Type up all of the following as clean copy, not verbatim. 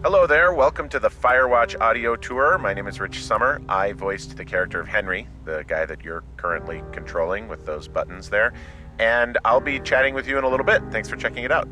Hello there, welcome to the Firewatch audio tour. My name is Rich Summer. I voiced the character of Henry, the guy that you're currently controlling with those buttons there. And I'll be chatting with you in a little bit. Thanks for checking it out.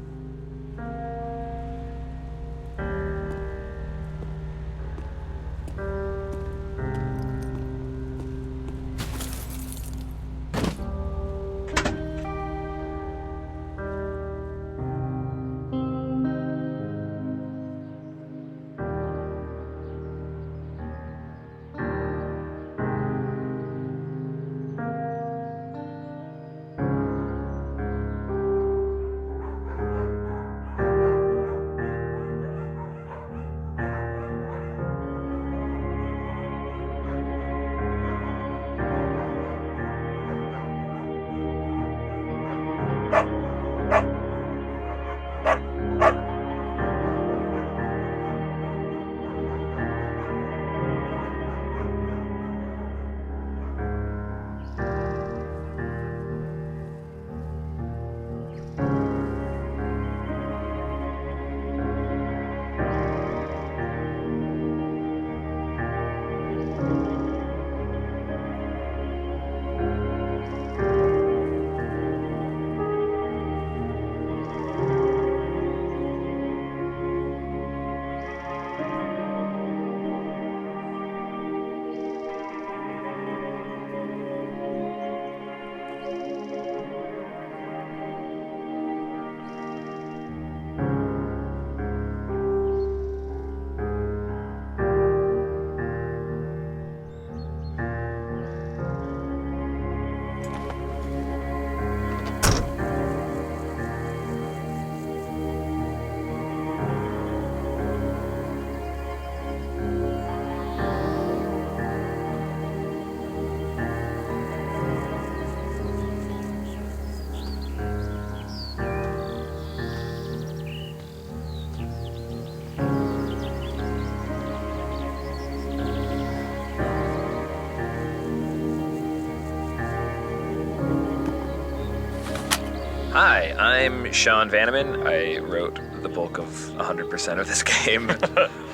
Hi, I'm Sean Vanneman. I wrote the bulk of 100% of this game.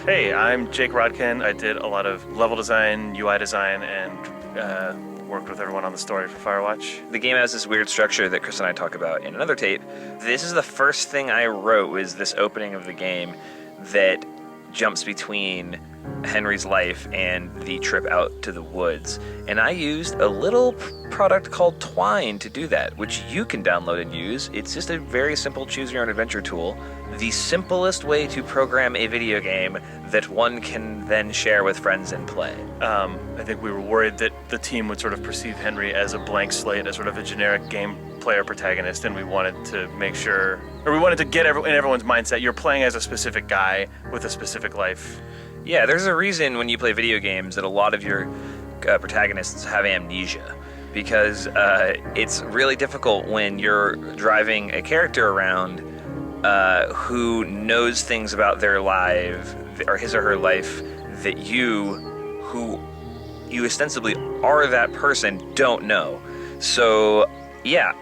Hey, I'm Jake Rodkin. I did a lot of level design, UI design, and worked with everyone on the story for Firewatch. The game has this weird structure that Chris and I talk about in another tape. This is the first thing I wrote, was this opening of the game that jumps between Henry's life and the trip out to the woods. And I used a little product called Twine to do that, which you can download and use. It's just a very simple choose your own adventure tool. The simplest way to program a video game that one can then share with friends and play. I think we were worried that the team would sort of perceive Henry as a blank slate, as sort of a generic game player protagonist, and we wanted to make sure, or we wanted to get in everyone's mindset, you're playing as a specific guy with a specific life. Yeah, there's a reason when you play video games that a lot of your protagonists have amnesia, because it's really difficult when you're driving a character around who knows things about their life, or his or her life, that who you ostensibly are that person, don't know. So yeah,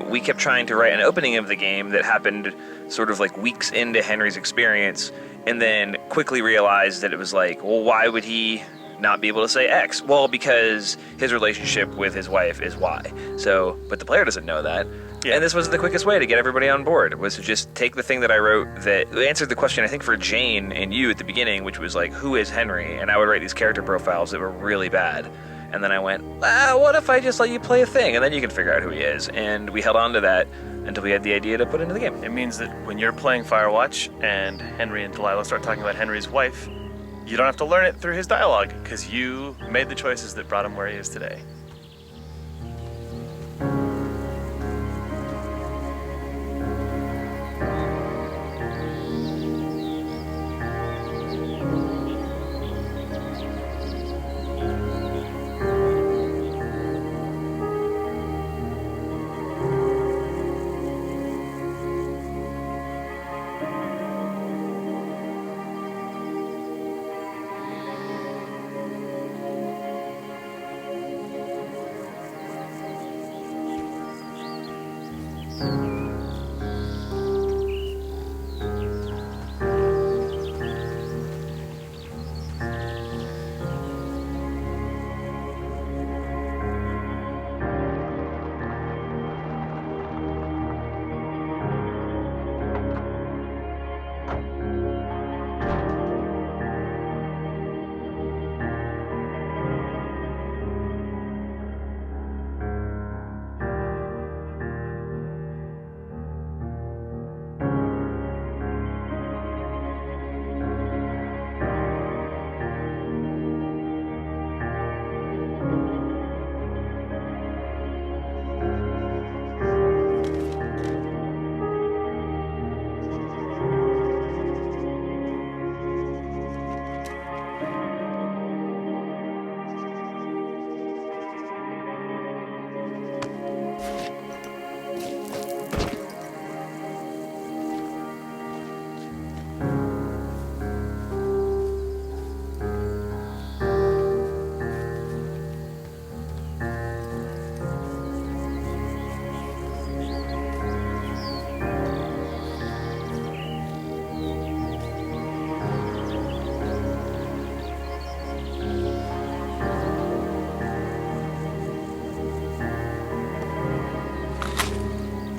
we kept trying to write an opening of the game that happened sort of like weeks into Henry's experience, and then quickly realized that it was like, well, why would he not be able to say X? Well, because his relationship with his wife is Y. So, but the player doesn't know that. Yeah. And this was the quickest way to get everybody on board, was to just take the thing that I wrote that answered the question, I think, for Jane and you at the beginning, which was like, who is Henry? And I would write these character profiles that were really bad. And then I went, what if I just let you play a thing? And then you can figure out who he is. And we held on to that until we had the idea to put into the game. It means that when you're playing Firewatch and Henry and Delilah start talking about Henry's wife, you don't have to learn it through his dialogue, because you made the choices that brought him where he is today.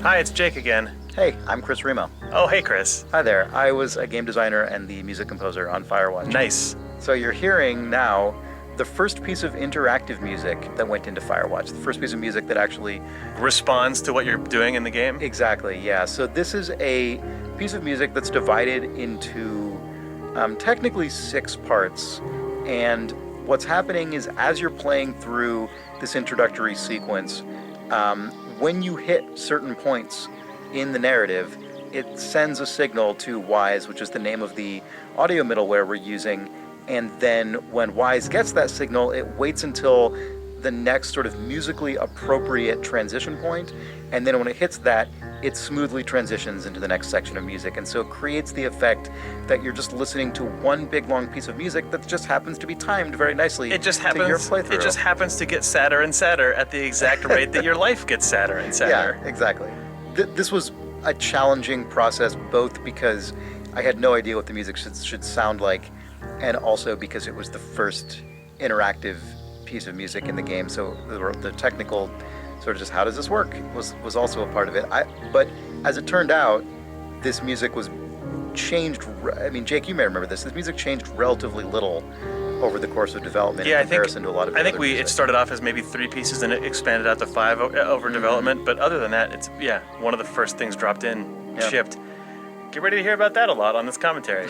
Hi, it's Jake again. Hey, I'm Chris Remo. Oh, hey, Chris. Hi there. I was a game designer and the music composer on Firewatch. Nice. So you're hearing now the first piece of interactive music that went into Firewatch. The first piece of music that actually... Responds to what you're doing in the game? Exactly, yeah. So this is a piece of music that's divided into technically 6 parts. And what's happening is as you're playing through this introductory sequence, when you hit certain points in the narrative, it sends a signal to Wise, which is the name of the audio middleware we're using, and then when Wise gets that signal, it waits until the next sort of musically appropriate transition point, and then when it hits that, it smoothly transitions into the next section of music, and so it creates the effect that you're just listening to one big long piece of music that just happens to be timed very nicely It just to your happens. playthrough. It just happens to get sadder and sadder at the exact rate that your life gets sadder and sadder. Yeah, exactly. This was a challenging process, both because I had no idea what the music should sound like, and also because it was the first interactive piece of music in the game. So the technical sort of just how does this work was also a part of it. But as it turned out, this music was changed. I mean, Jake, you may remember this. This music changed relatively little over the course of development in comparison to a lot of. I think it started off as maybe 3 pieces and it expanded out to 5 over development. But other than that, it's one of the first things dropped in, shipped. Get ready to hear about that a lot on this commentary.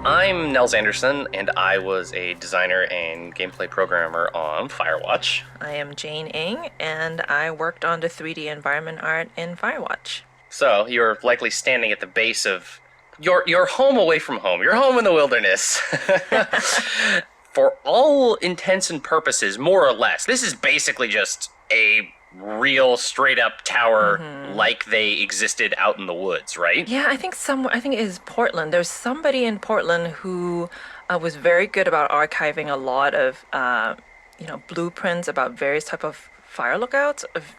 I'm Nels Anderson, and I was a designer and gameplay programmer on Firewatch. I am Jane Ng, and I worked on the 3D environment art in Firewatch. So you're likely standing at the base of your home away from home. Your home in the wilderness. For all intents and purposes, more or less, this is basically just a real straight-up tower like they existed out in the woods, right? Yeah, I think it is Portland. There's somebody in Portland who was very good about archiving a lot of, blueprints about various type of fire lookouts of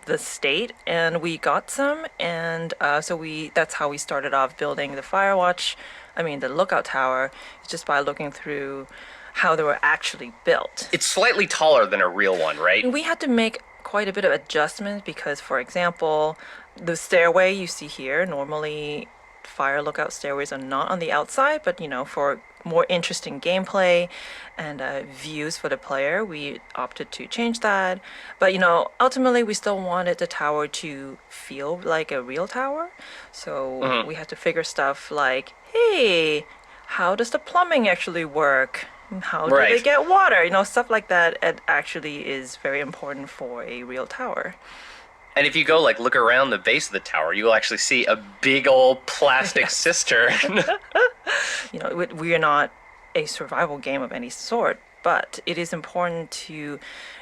the state, and we got some, and that's how we started off building the Firewatch. The lookout tower, just by looking through how they were actually built. It's slightly taller than a real one, right? We had to make quite a bit of adjustments because, for example, the stairway you see here, normally fire lookout stairways are not on the outside, but for more interesting gameplay and views for the player, we opted to change that. But ultimately we still wanted the tower to feel like a real tower, so we had to figure stuff like, hey, how does the plumbing actually work? How do they get water? Stuff like that. It actually is very important for a real tower. And if you go look around the base of the tower, you will actually see a big old plastic cistern. We are not a survival game of any sort, but it is important to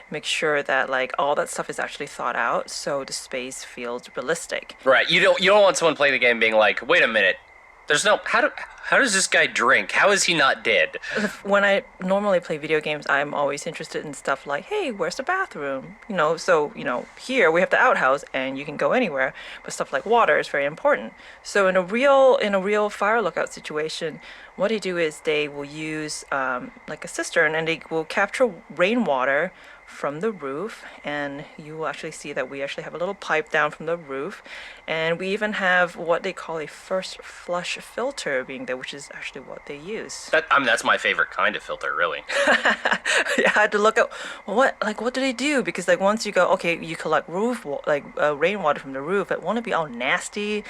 make sure that all that stuff is actually thought out, so the space feels realistic. Right. You don't want someone playing the game being like, wait a minute. There's no how does this guy drink? How is he not dead? When I normally play video games, I'm always interested in stuff like, hey, where's the bathroom? Here we have the outhouse and you can go anywhere, but stuff like water is very important. So in a real fire lookout situation, what they do is they will use a cistern, and they will capture rainwater from the roof, and you will actually see that we actually have a little pipe down from the roof, and we even have what they call a first flush filter being there, which is actually what they use. That's my favorite kind of filter, really. I had to look at what do they do, because once you go, okay, you collect rainwater from the roof, it won't be all nasty,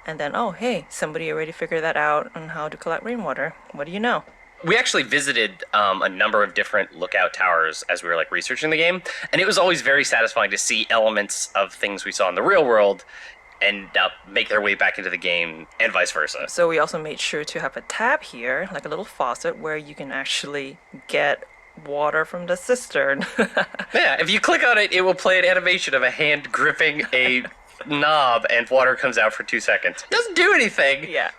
and then hey, somebody already figured that out on how to collect rainwater. What do you know? We actually visited a number of different lookout towers as we were researching the game, and it was always very satisfying to see elements of things we saw in the real world end up make their way back into the game, and vice versa. So we also made sure to have a tab here, like a little faucet, where you can actually get water from the cistern. Yeah, if you click on it, it will play an animation of a hand gripping a knob and water comes out for 2 seconds. Doesn't do anything, Yeah.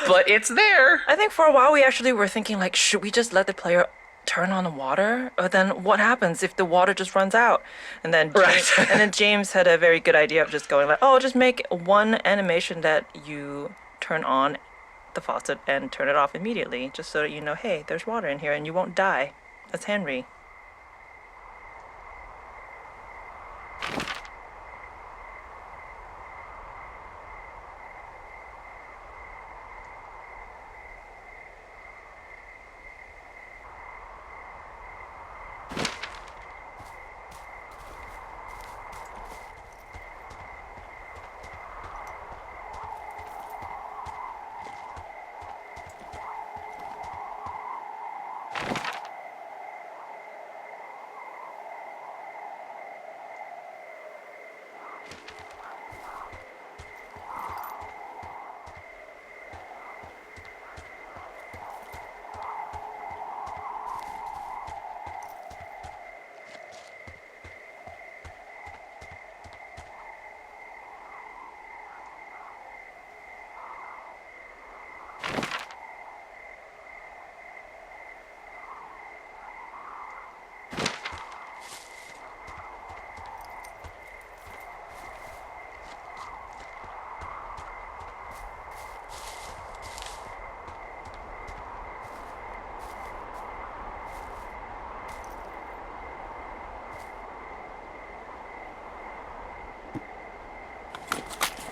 but it's there. I think for a while we actually were thinking, like, should we just let the player turn on the water? Or then what happens if the water just runs out? And then Right. James had a very good idea of just going like, oh, just make one animation that you turn on the faucet and turn it off immediately, just so that you know, hey, there's water in here and you won't die. That's Henry.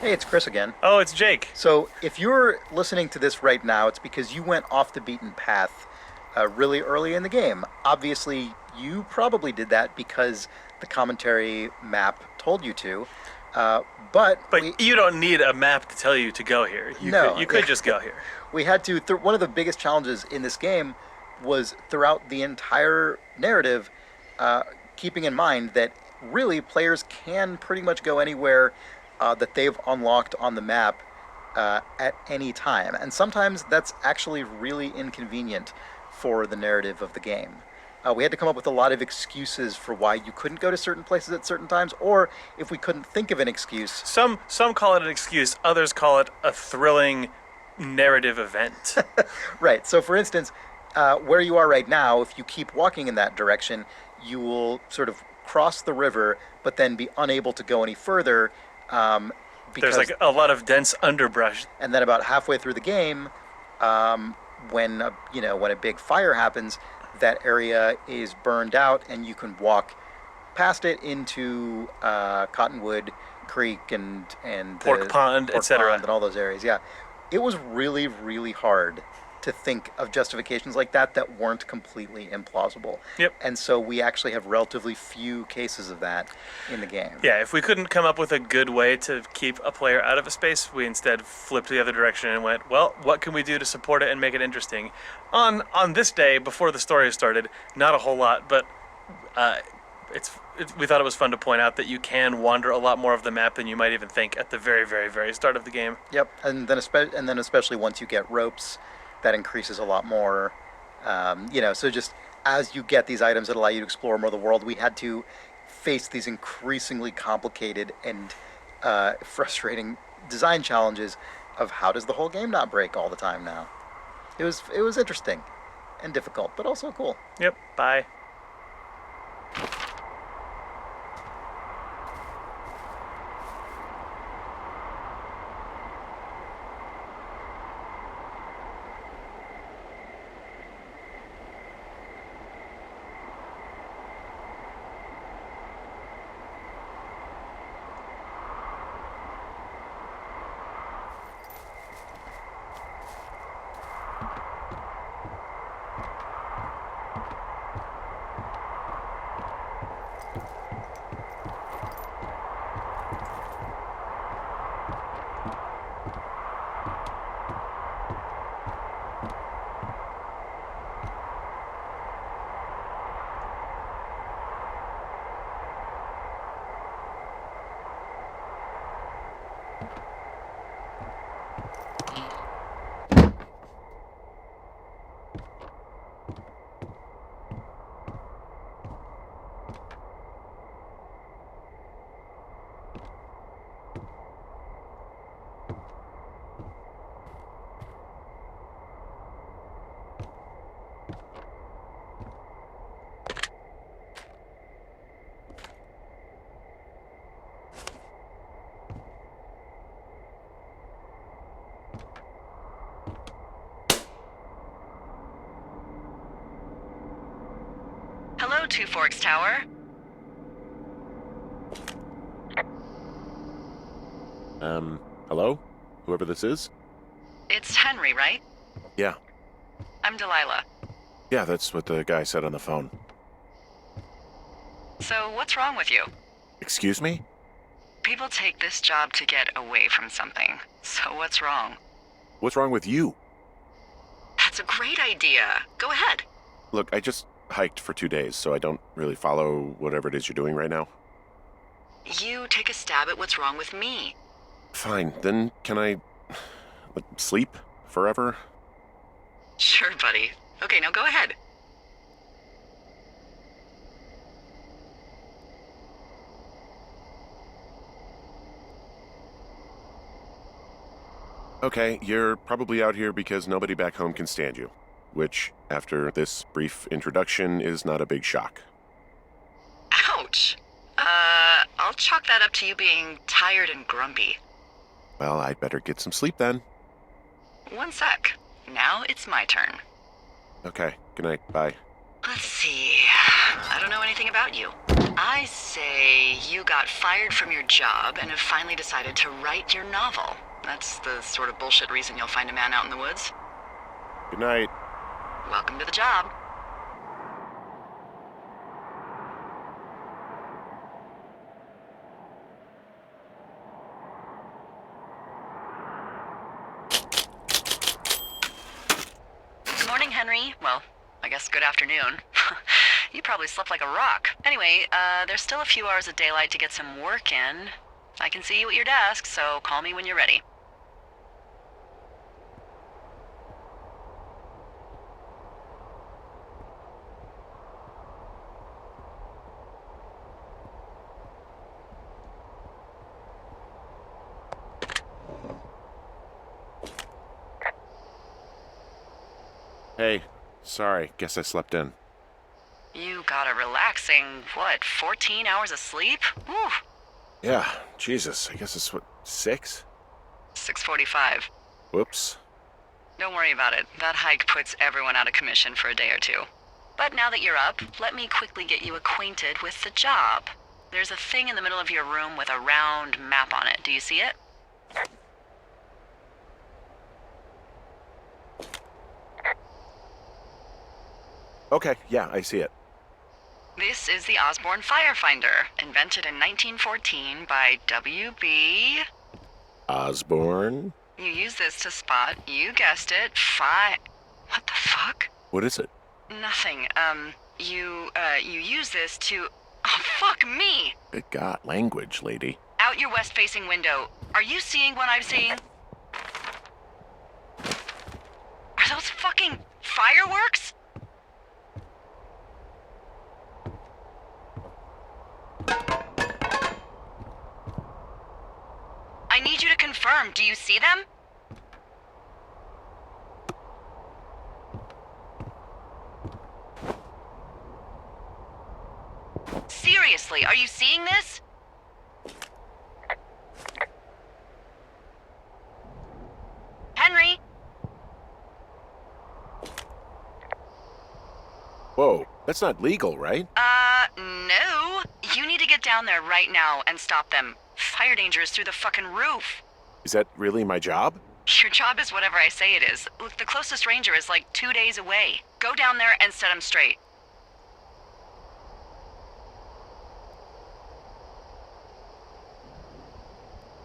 Hey, it's Chris again. Oh, it's Jake. So if you're listening to this right now, it's because you went off the beaten path really early in the game. Obviously, you probably did that because the commentary map told you to. But You don't need a map to tell you to go here. You could just go here. we had to. One of the biggest challenges in this game was throughout the entire narrative, keeping in mind that really players can pretty much go anywhere that they've unlocked on the map at any time. And sometimes that's actually really inconvenient for the narrative of the game. We had to come up with a lot of excuses for why you couldn't go to certain places at certain times, or if we couldn't think of an excuse. Some call it an excuse. Others call it a thrilling narrative event. Right. So, for instance, where you are right now, if you keep walking in that direction, you will sort of cross the river, but then be unable to go any further. Because, There's like a lot of dense underbrush. and then about halfway through the game, when a big fire happens, that area is burned out, and you can walk past it into Cottonwood Creek and Pork Pond, Pork etc. Pond and all those areas. Yeah, it was really, really hard to think of justifications like that weren't completely implausible. Yep. And so we actually have relatively few cases of that in the game. Yeah, if we couldn't come up with a good way to keep a player out of a space, we instead flipped the other direction and went, well, what can we do to support it and make it interesting? On this day, before the story started, not a whole lot, but we thought it was fun to point out that you can wander a lot more of the map than you might even think at the very, very, very start of the game. Yep. And then especially once you get ropes, that increases a lot more. So just as you get these items that allow you to explore more of the world, we had to face these increasingly complicated and frustrating design challenges of how does the whole game not break all the time now. It was interesting and difficult, but also cool. Yep, bye. Two Forks Tower. Hello? Whoever this is? It's Henry, right? Yeah. I'm Delilah. Yeah, that's what the guy said on the phone. So, what's wrong with you? Excuse me? People take this job to get away from something. So, what's wrong? What's wrong with you? That's a great idea. Go ahead. Look, I just hiked for 2 days, so I don't really follow whatever it is you're doing right now. You take a stab at what's wrong with me. Fine, then can I sleep forever? Sure, buddy. Okay, now go ahead. Okay, you're probably out here because nobody back home can stand you, which, after this brief introduction, is not a big shock. Ouch. I'll chalk that up to you being tired and grumpy. Well, I'd better get some sleep then. One sec. Now it's my turn. Okay, good night, bye. Let's see. I don't know anything about you. I say you got fired from your job and have finally decided to write your novel. That's the sort of bullshit reason you'll find a man out in the woods. Good night. Welcome to the job. Good morning, Henry. Well, I guess good afternoon. You probably slept like a rock. Anyway, there's still a few hours of daylight to get some work in. I can see you at your desk, so call me when you're ready. Hey, sorry, guess I slept in. You got a relaxing, 14 hours of sleep? Whew. Yeah, Jesus, I guess it's 6? 6:45. Whoops. Don't worry about it. That hike puts everyone out of commission for a day or two. But now that you're up, let me quickly get you acquainted with the job. There's a thing in the middle of your room with a round map on it. Do you see it? Okay, yeah, I see it. This is the Osborne Firefinder, invented in 1914 by W.B. Osborne? You use this to spot, you guessed it, What the fuck? What is it? Nothing. You use this to... Oh, fuck me! Good God, language, lady. Out your west-facing window. Are you seeing what I'm seeing? Are those fucking fireworks? I need you to confirm. Do you see them? Seriously, are you seeing this? Henry? Whoa, that's not legal, right? No. You need to get down there right now and stop them. Fire danger is through the fucking roof. Is that really my job? Your job is whatever I say it is. Look, the closest ranger is like 2 days away. Go down there and set him straight.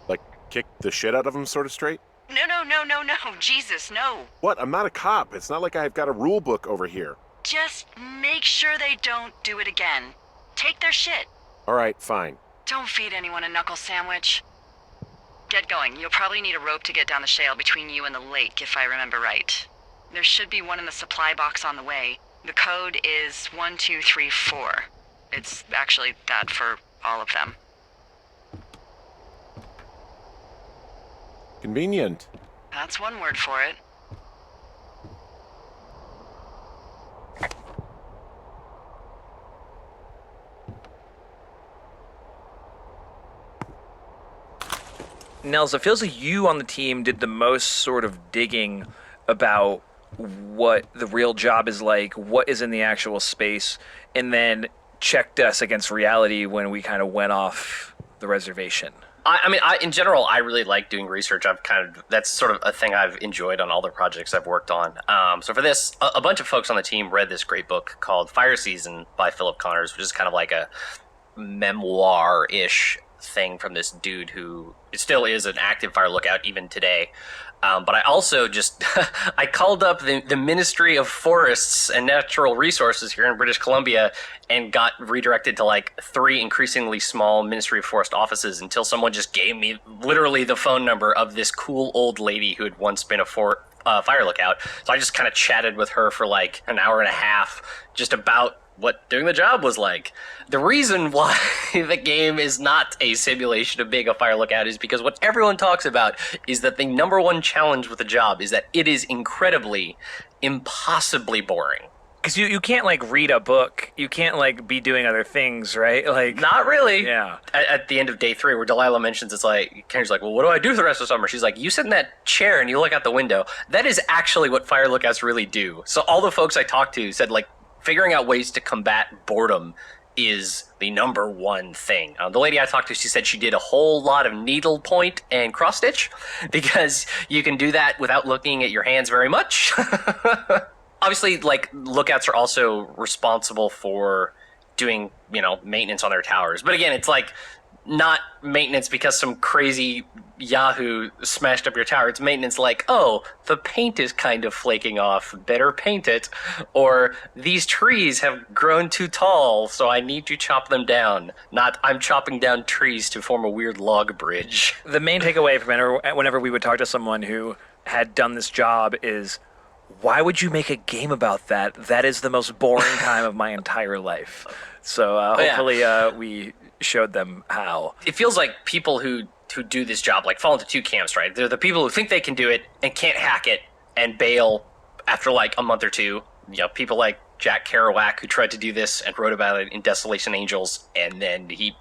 Like, kick the shit out of him sort of straight? No. Jesus, no. What? I'm not a cop. It's not like I've got a rule book over here. Just make sure they don't do it again. Take their shit. All right, fine. Don't feed anyone a knuckle sandwich. Get going. You'll probably need a rope to get down the shale between you and the lake, if I remember right. There should be one in the supply box on the way. The code is 1234. It's actually that for all of them. Convenient. That's one word for it. Nels, it feels like you on the team did the most sort of digging about what the real job is like, what is in the actual space, and then checked us against reality when we kind of went off the reservation. I mean, in general, I really like doing research. That's sort of a thing I've enjoyed on all the projects I've worked on. So for this, a bunch of folks on the team read this great book called Fire Season by Philip Connors, which is kind of like a memoir-ish thing from this dude who still is an active fire lookout even today. But I also just, I called up the Ministry of Forests and Natural Resources here in British Columbia and got redirected to like 3 increasingly small Ministry of Forest offices until someone just gave me literally the phone number of this cool old lady who had once been a fire lookout. So I just kind of chatted with her for like an hour and a half just about what doing the job was like. The reason why the game is not a simulation of being a fire lookout is because what everyone talks about is that the number one challenge with the job is that it is incredibly, impossibly boring. Because you can't, like, read a book. You can't, like, be doing other things, right? Like, Not really. Yeah. At the end of day 3, where Delilah mentions, it's like, Henry's like, well, what do I do for the rest of the summer? She's like, you sit in that chair and you look out the window. That is actually what fire lookouts really do. So all the folks I talked to said, like, figuring out ways to combat boredom is the number one thing. The lady I talked to, she said she did a whole lot of needlepoint and cross stitch because you can do that without looking at your hands very much. Obviously, like, lookouts are also responsible for doing, maintenance on their towers. But again, it's like not maintenance because some crazy Yahoo smashed up your tower. It's maintenance like, oh, the paint is kind of flaking off, better paint it. Or these trees have grown too tall, so I need to chop them down. Not, I'm chopping down trees to form a weird log bridge. The main takeaway from whenever we would talk to someone who had done this job is, why would you make a game about that? That is the most boring time of my entire life. So hopefully we showed them how. It feels like people who do this job like fall into 2 camps, right? They're the people who think they can do it and can't hack it and bail after like a month or 2. People like Jack Kerouac, who tried to do this and wrote about it in Desolation Angels, and then he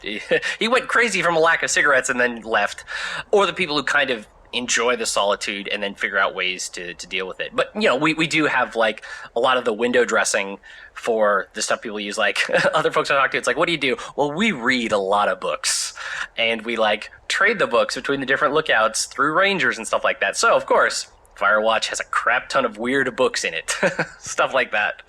went crazy from a lack of cigarettes and then left. Or the people who kind of enjoy the solitude and then figure out ways to deal with it. But, we do have, like, a lot of the window dressing for the stuff people use. Like, other folks I talk to, it's like, what do you do? Well, we read a lot of books. And we, like, trade the books between the different lookouts through rangers and stuff like that. So, of course, Firewatch has a crap ton of weird books in it. Stuff like that.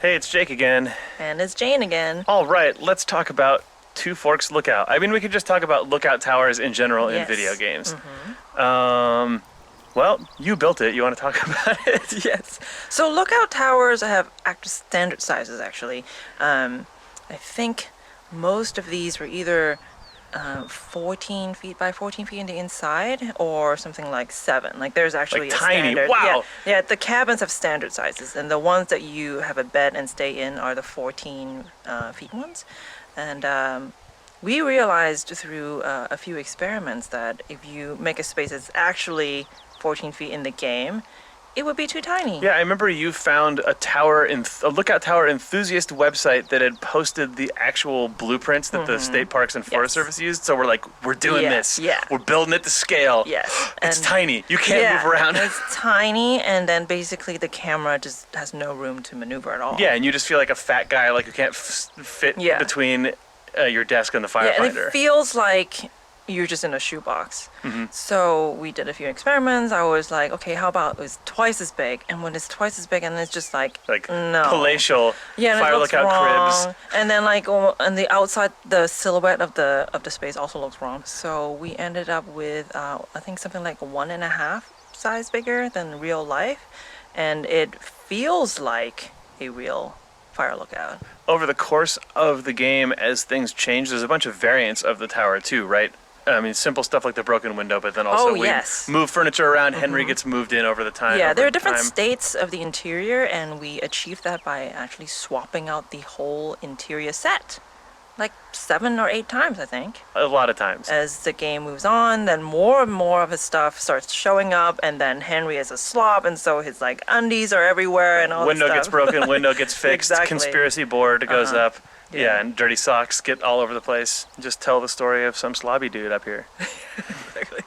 Hey, it's Jake again. And it's Jane again. All right, let's talk about Two Forks Lookout. I mean, we could just talk about lookout towers in general in video games. Mm-hmm. Well, you built it. You want to talk about it? Yes. So lookout towers have standard sizes, actually. I think most of these were either 14 feet by 14 feet in the inside, or something like 7. Like, there's actually like a tiny. standard. Wow. Yeah, the cabins have standard sizes, and the ones that you have a bed and stay in are the 14 feet ones. And We realized through a few experiments that if you make a space that's actually 14 feet in the game, it would be too tiny. Yeah, I remember you found a lookout tower enthusiast website that had posted the actual blueprints that the State Parks and Forest Service used. So we're like, we're doing this. Yeah. We're building it to scale. Yes. It's And tiny. You can't move around. It's tiny, and then basically the camera just has no room to maneuver at all. Yeah, and you just feel like a fat guy, like you can't fit between your desk and the firefighter. Yeah, and it feels like you're just in a shoebox. So we did a few experiments. I was like, okay, how about it's twice as big? And when it's twice as big, and it's just like no. Palatial Yeah, fire it looks lookout wrong. cribs. And then on the outside, the silhouette of the space also looks wrong. So we ended up with I think something like 1.5 size bigger than real life, and it feels like a real fire lookout. Over the course of the game, as things change, there's a bunch of variants of the tower too, right? I mean, simple stuff like the broken window, but then also we move furniture around. Henry gets moved in over the time. Yeah, there are different states of the interior, and we achieved that by actually swapping out the whole interior set. Like 7 or 8 times, I think. A lot of times. As the game moves on, then more and more of his stuff starts showing up, and then Henry is a slob, and so his like undies are everywhere and all Window this gets stuff. broken, window gets fixed, Exactly. conspiracy board goes up. Yeah. Yeah, and dirty socks get all over the place. Just tell the story of some slobby dude up here. Exactly.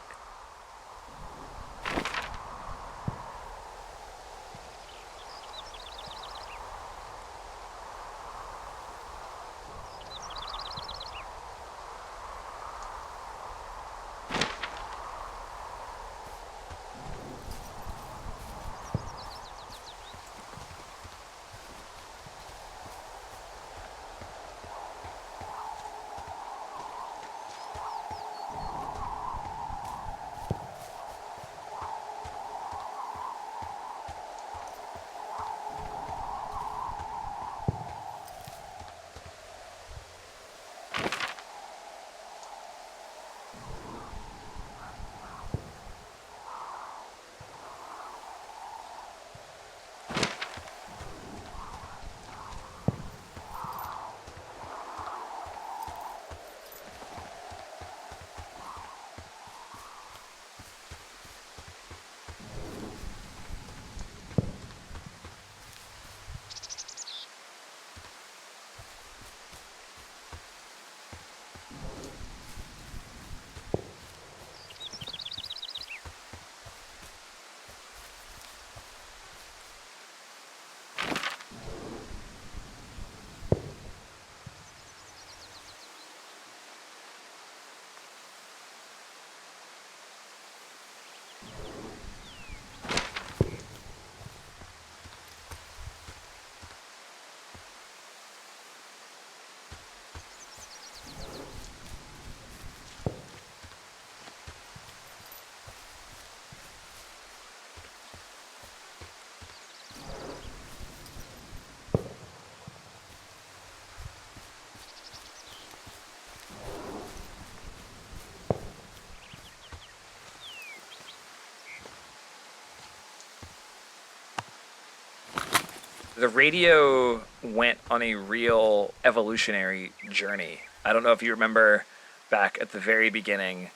The radio went on a real evolutionary journey. I don't know if you remember back at the very beginning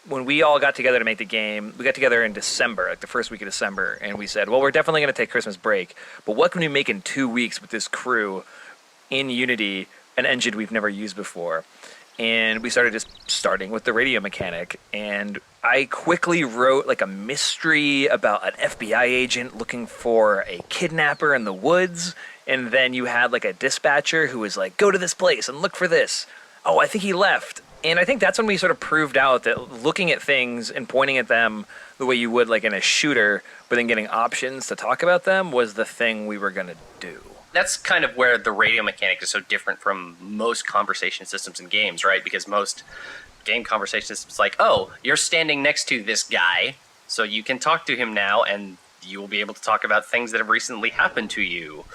when we all got together to make the game. We got together in December, like the first week of December, and we said, well, we're definitely going to take Christmas break, but what can we make in 2 weeks with this crew in Unity, an engine we've never used before? And we started starting with the radio mechanic, and I quickly wrote like a mystery about an FBI agent looking for a kidnapper in the woods, and then you had like a dispatcher who was like, go to this place and look for this. Oh, I think he left. And I think that's when we sort of proved out that looking at things and pointing at them the way you would like in a shooter, but then getting options to talk about them was the thing we were going to do. That's kind of where the radio mechanic is so different from most conversation systems in games, right? Because most game conversation systems like, oh, you're standing next to this guy, so you can talk to him now, and you will be able to talk about things that have recently happened to you.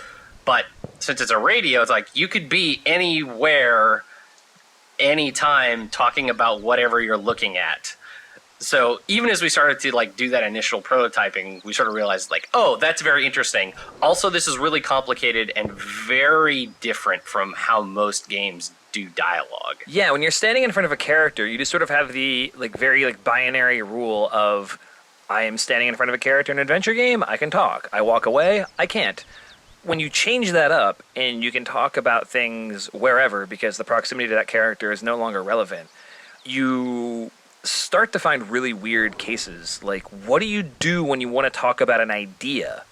But since it's a radio, it's like you could be anywhere, anytime, talking about whatever you're looking at. So even as we started to like do that initial prototyping, we sort of realized like, oh, that's very interesting. Also, this is really complicated and very different from how most games do dialogue. Yeah, when you're standing in front of a character, you just sort of have the very binary rule of I am standing in front of a character in an adventure game, I can talk. I walk away, I can't. When you change that up and you can talk about things wherever because the proximity to that character is no longer relevant, you start to find really weird cases. Like, what do you do when you want to talk about an idea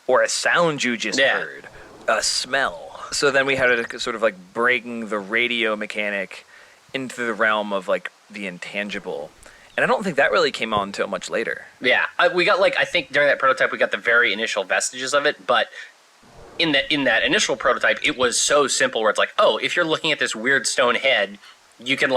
or a sound you just heard, a smell? So then we had to sort of bring the radio mechanic into the realm of the intangible. And I don't think that really came on until much later. Yeah, we got I think during that prototype we got the very initial vestiges of it, but in that initial prototype it was so simple where it's oh, if you're looking at this weird stone head, you can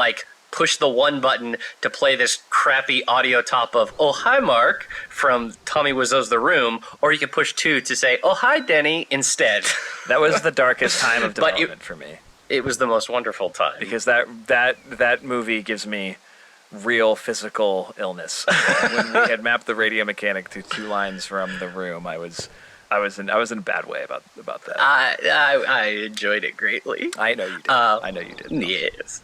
push the one button to play this crappy audio top of "Oh hi Mark" from Tommy Wiseau's The Room, or you can push 2 to say "Oh hi Denny" instead. That was the darkest time of development for me. It was the most wonderful time because that movie gives me real physical illness. When we had mapped the radio mechanic to 2 lines from The Room, I was in a bad way about that. I enjoyed it greatly. I know you did. I know you did. Yes.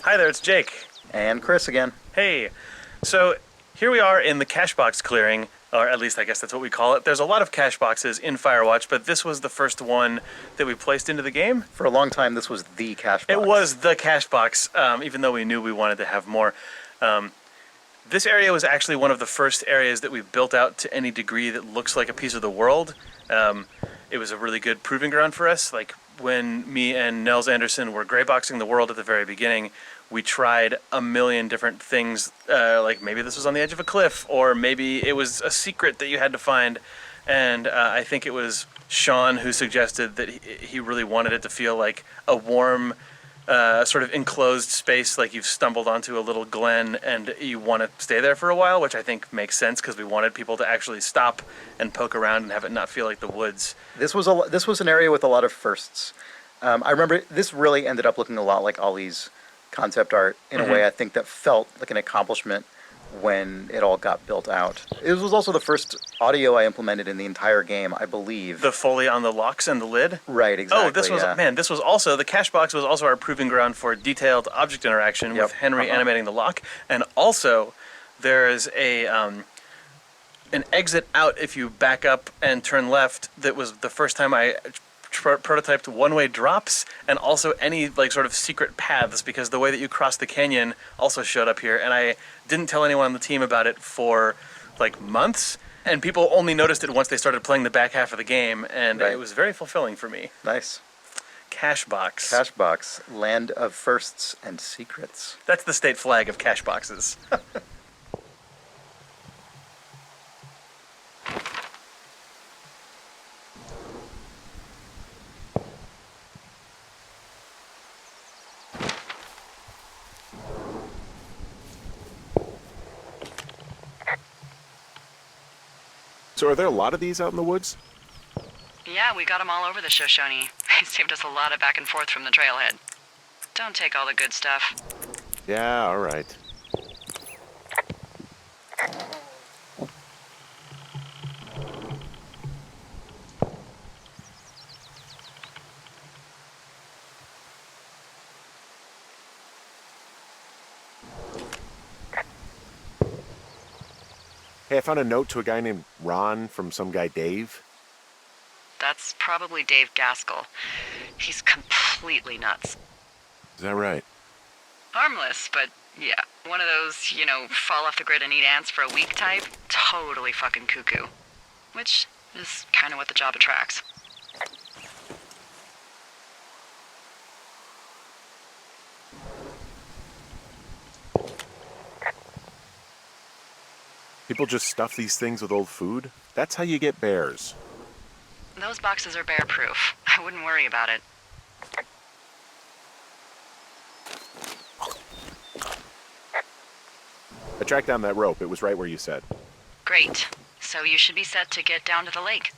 Hi there, it's Jake. And Chris again. Hey, so here we are in the cache box clearing, or at least I guess that's what we call it. There's a lot of cache boxes in Firewatch, but this was the first one that we placed into the game. For a long time, this was the cache box. It was the cache box, even though we knew we wanted to have more. This area was actually one of the first areas that we built out to any degree that looks like a piece of the world. It was a really good proving ground for us. When me and Nels Anderson were grayboxing the world at the very beginning, we tried a million different things, maybe this was on the edge of a cliff, or maybe it was a secret that you had to find. And I think it was Sean who suggested that he really wanted it to feel like a warm, sort of enclosed space, like you've stumbled onto a little glen and you want to stay there for a while, which I think makes sense because we wanted people to actually stop and poke around and have it not feel like the woods. This was an area with a lot of firsts. I remember this really ended up looking a lot like Ollie's concept art in a way I think that felt like an accomplishment when it all got built out. It was also the first audio I implemented in the entire game, I believe. The Foley on the locks and the lid? Right, exactly. Oh, this was also, the cache box was also our proving ground for detailed object interaction with Henry animating the lock. And also, there's an exit out if you back up and turn left. That was the first time I prototyped one-way drops and also any sort of secret paths, because the way that you cross the canyon also showed up here, and I didn't tell anyone on the team about it for months, and people only noticed it once they started playing the back half of the game, and it was very fulfilling for me. Nice. Cache box. Cache box, land of firsts and secrets. That's the state flag of cache boxes. So are there a lot of these out in the woods? Yeah, we got them all over the Shoshone. They saved us a lot of back and forth from the trailhead. Don't take all the good stuff. Yeah, all right. Hey, I found a note to a guy named Ron from some guy Dave. That's probably Dave Gaskell. He's completely nuts. Is that right? Harmless, but yeah. One of those, fall off the grid and eat ants for a week type. Totally fucking cuckoo. Which is kind of what the job attracts. People just stuff these things with old food? That's how you get bears. Those boxes are bear-proof. I wouldn't worry about it. I tracked down that rope. It was right where you said. Great. So you should be set to get down to the lake.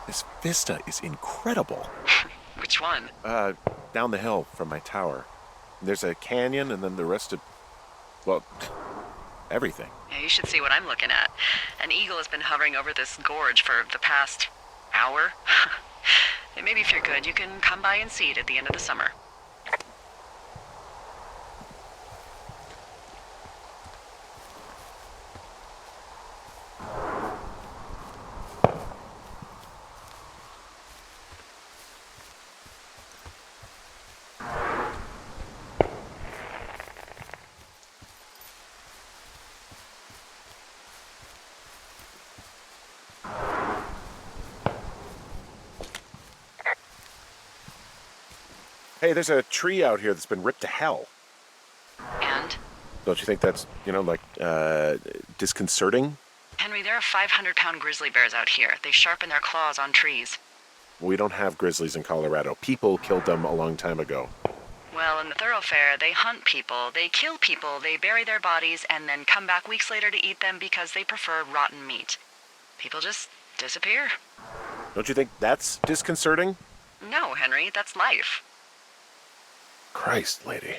This vista is incredible. Which one? Down the hill from my tower. There's a canyon and then the rest of, well, everything. Yeah, you should see what I'm looking at. An eagle has been hovering over this gorge for the past hour. And maybe if you're good, you can come by and see it at the end of the summer. Hey, there's a tree out here that's been ripped to hell. And? Don't you think that's, disconcerting? Henry, there are 500-pound grizzly bears out here. They sharpen their claws on trees. We don't have grizzlies in Colorado. People killed them a long time ago. Well, in the thoroughfare, they hunt people, they kill people, they bury their bodies, and then come back weeks later to eat them because they prefer rotten meat. People just disappear. Don't you think that's disconcerting? No, Henry, that's life. Christ, lady.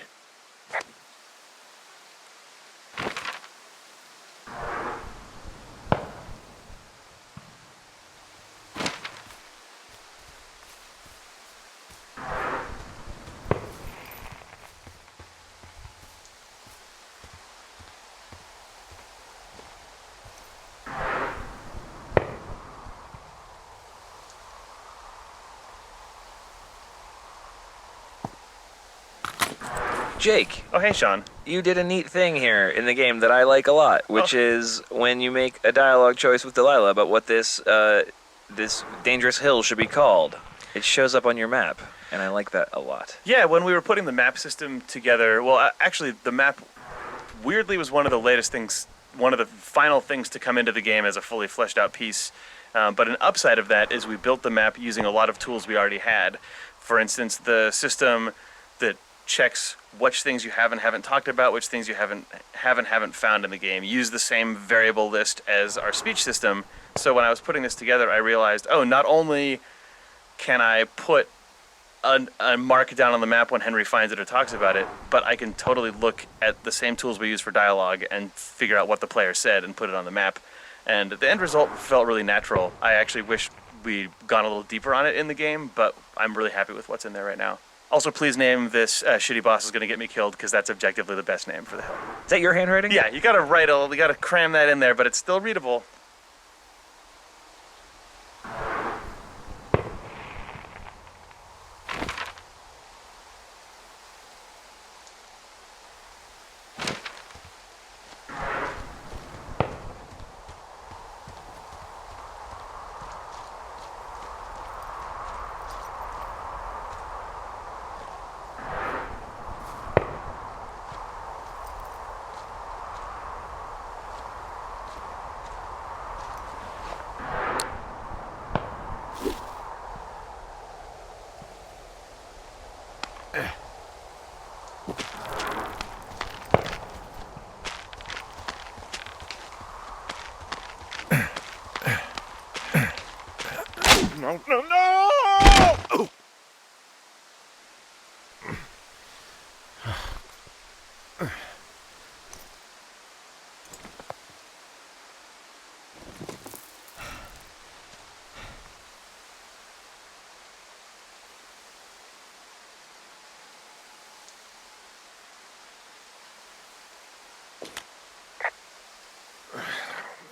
Jake, Oh, hey, Sean. you did a neat thing here in the game that I like a lot, which is when you make a dialogue choice with Delilah about what this dangerous hill should be called. It shows up on your map, and I like that a lot. Yeah, when we were putting the map system together, well, actually, the map weirdly was one of the latest things, one of the final things to come into the game as a fully fleshed out piece. But an upside of that is we built the map using a lot of tools we already had. For instance, the system that checks which things you haven't talked about, which things you haven't found in the game. Use the same variable list as our speech system. So when I was putting this together, I realized, not only can I put a mark down on the map when Henry finds it or talks about it, but I can totally look at the same tools we use for dialogue and figure out what the player said and put it on the map. And the end result felt really natural. I actually wish we'd gone a little deeper on it in the game, but I'm really happy with what's in there right now. Also, please name this shitty boss is going to get me killed, because that's objectively the best name for the hill. Is that your handwriting? Yeah, you got to cram that in there, but it's still readable. No, no, no! Oh!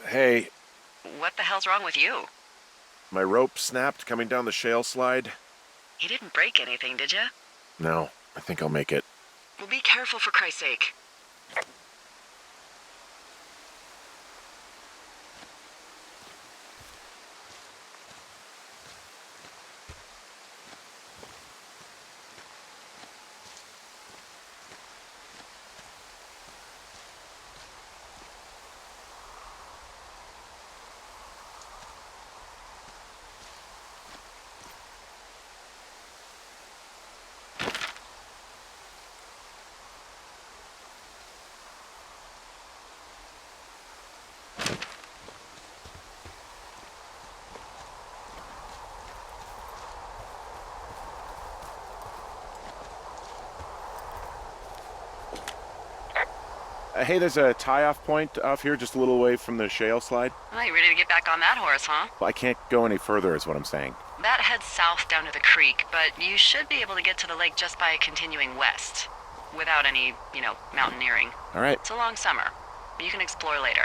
Hey, What the hell's wrong with you? my rope snapped coming down the shale slide. You didn't break anything, did you? No, I think I'll make it. Well, be careful for Christ's sake. Hey, there's a tie-off point off here just a little away from the shale slide. Oh, you ready to get back on that horse, huh? Well, I can't go any further is what I'm saying. That heads south down to the creek, but you should be able to get to the lake just by continuing west. Without any, mountaineering. All right. It's a long summer. You can explore later.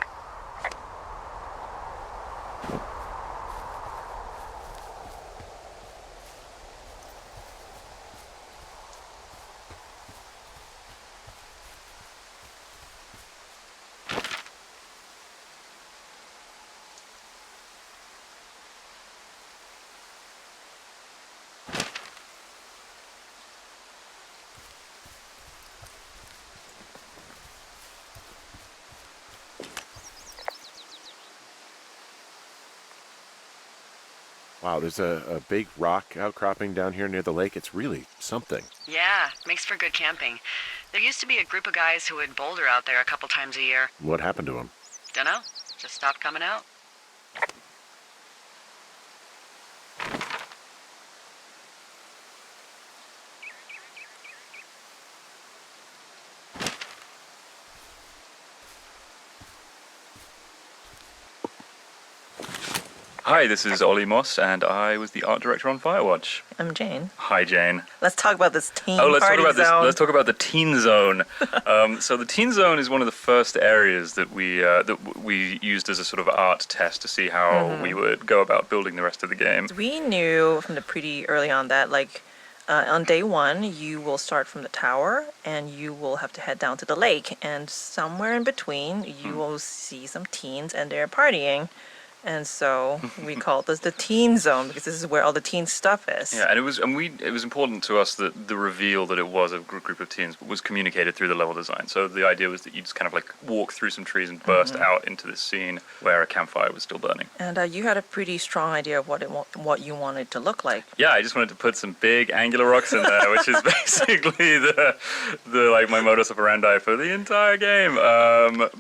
Wow, there's a big rock outcropping down here near the lake. It's really something. Yeah, makes for good camping. There used to be a group of guys who would boulder out there a couple times a year. What happened to them? Dunno, just stopped coming out. Hi, this is Ollie Moss, and I was the art director on Firewatch. I'm Jane. Hi, Jane. Let's talk about this teen Let's party talk about zone. Let's talk about the Teen Zone. So the Teen Zone is one of the first areas that we used as a sort of art test to see how we would go about building the rest of the game. We knew from the pretty early on that, on day one, you will start from the tower and you will have to head down to the lake. And somewhere in between, you will see some teens and they're partying. And so we call this the teen zone because this is where all the teen stuff is. Yeah, and it was important to us that the reveal that it was a group of teens was communicated through the level design. So the idea was that you just kind of walk through some trees and burst out into this scene where a campfire was still burning. And you had a pretty strong idea of what you wanted it to look like. Yeah, I just wanted to put some big angular rocks in there, which is basically the my modus operandi for the entire game.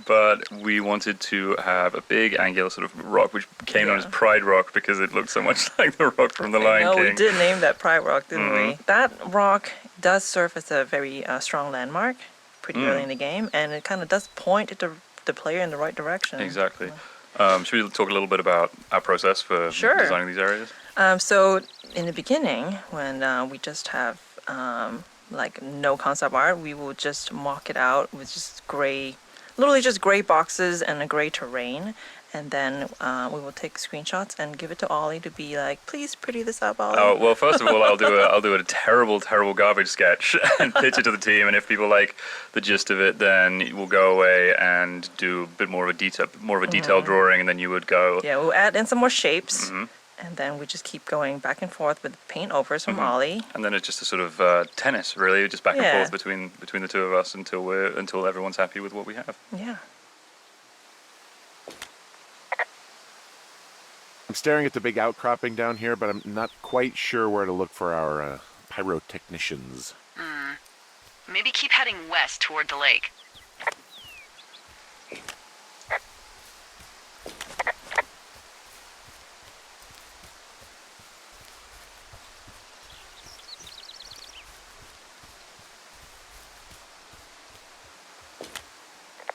But we wanted to have a big angular sort of rock, which became known as Pride Rock because it looked so much like the rock from The Lion King. We did name that Pride Rock, didn't we? That rock does serve as a very strong landmark pretty early in the game, and it kind of does point the player in the right direction. Exactly. Should we talk a little bit about our process for designing these areas? So in the beginning, when we just have no concept art, we will just mock it out with just literally just gray boxes and a gray terrain. And then we will take screenshots and give it to Ollie to be like, please pretty this up, Ollie. Oh well, first of all, I'll do a terrible garbage sketch and pitch it to the team. And if people like the gist of it, then we'll go away and do a bit more of a detailed drawing, and then you would go. Yeah, we'll add in some more shapes, and then we just keep going back and forth with paint overs from Ollie. And then it's just a sort of tennis, really, just back and forth between the two of us until everyone's happy with what we have. Yeah. I'm staring at the big outcropping down here, but I'm not quite sure where to look for our pyrotechnicians. Maybe keep heading west toward the lake.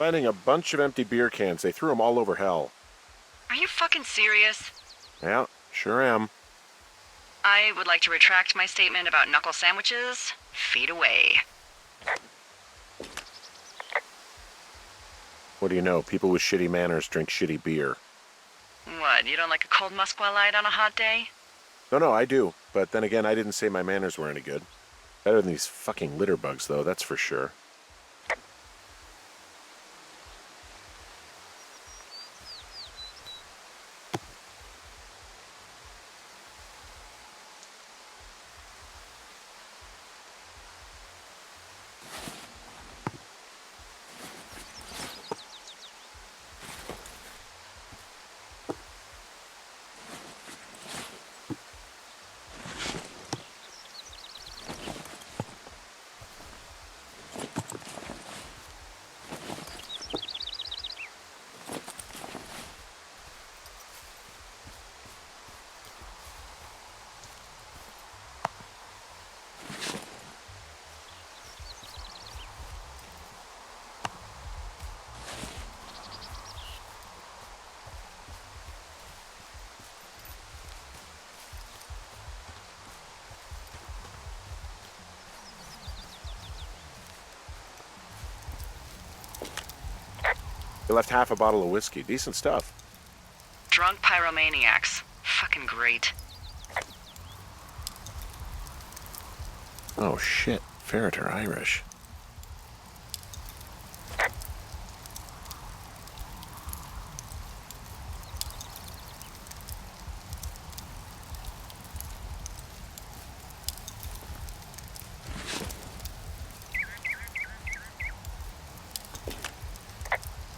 Finding a bunch of empty beer cans. They threw them all over hell. Are you fucking serious? Yeah, sure am. I would like to retract my statement about knuckle sandwiches. Feet away. What do you know? People with shitty manners drink shitty beer. What, you don't like a cold Musqua Light on a hot day? No, I do. But then again, I didn't say my manners were any good. Better than these fucking litter bugs, though, that's for sure. They left half a bottle of whiskey. Decent stuff. Drunk pyromaniacs. Fucking great. Oh, shit. Ferret are Irish.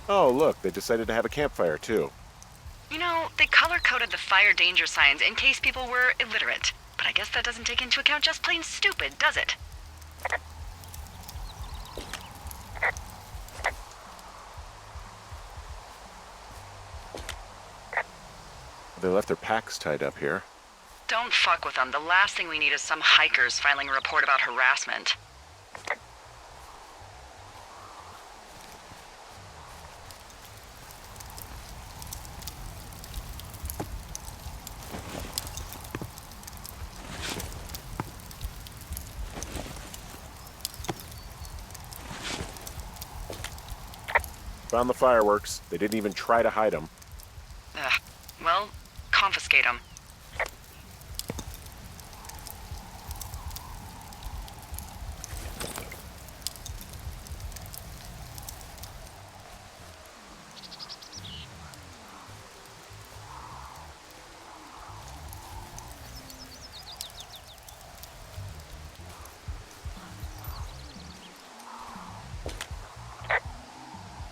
Oh, look, they decided to have a campfire, too. You know, they color-coded the fire danger signs in case people were illiterate. But I guess that doesn't take into account just plain stupid, does it? They left their packs tied up here. Don't fuck with them. The last thing we need is some hikers filing a report about harassment. Found the fireworks. They didn't even try to hide them. Ugh. Well, confiscate them.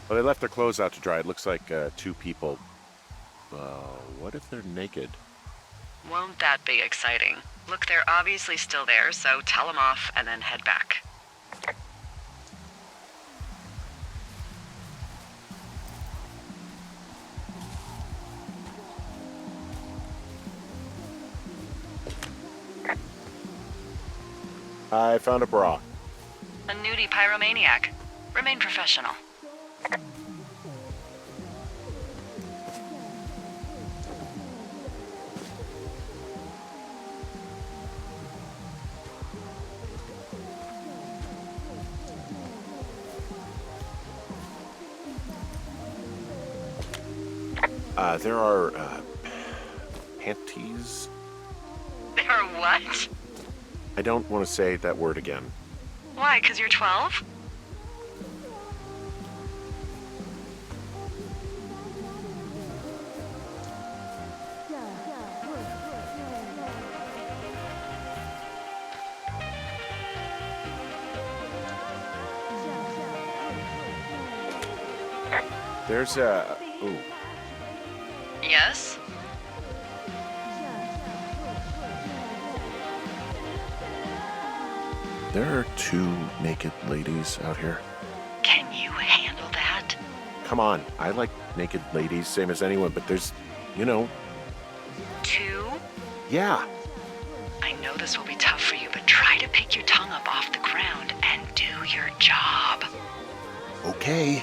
Well, they left their clothes out to dry. It looks like two people. What if they're naked? Won't that be exciting? Look, they're obviously still there, so tell them off and then head back. I found a bra. A nudie pyromaniac. Remain professional. There are, panties? There are what? I don't want to say that word again. Why, 'cause you're 12? There's a... Ooh. Yes? There are two naked ladies out here. Can you handle that? Come on, I like naked ladies, same as anyone, but there's, you know... Two? Yeah. I know this will be tough for you, but try to pick your tongue up off the ground and do your job. Okay.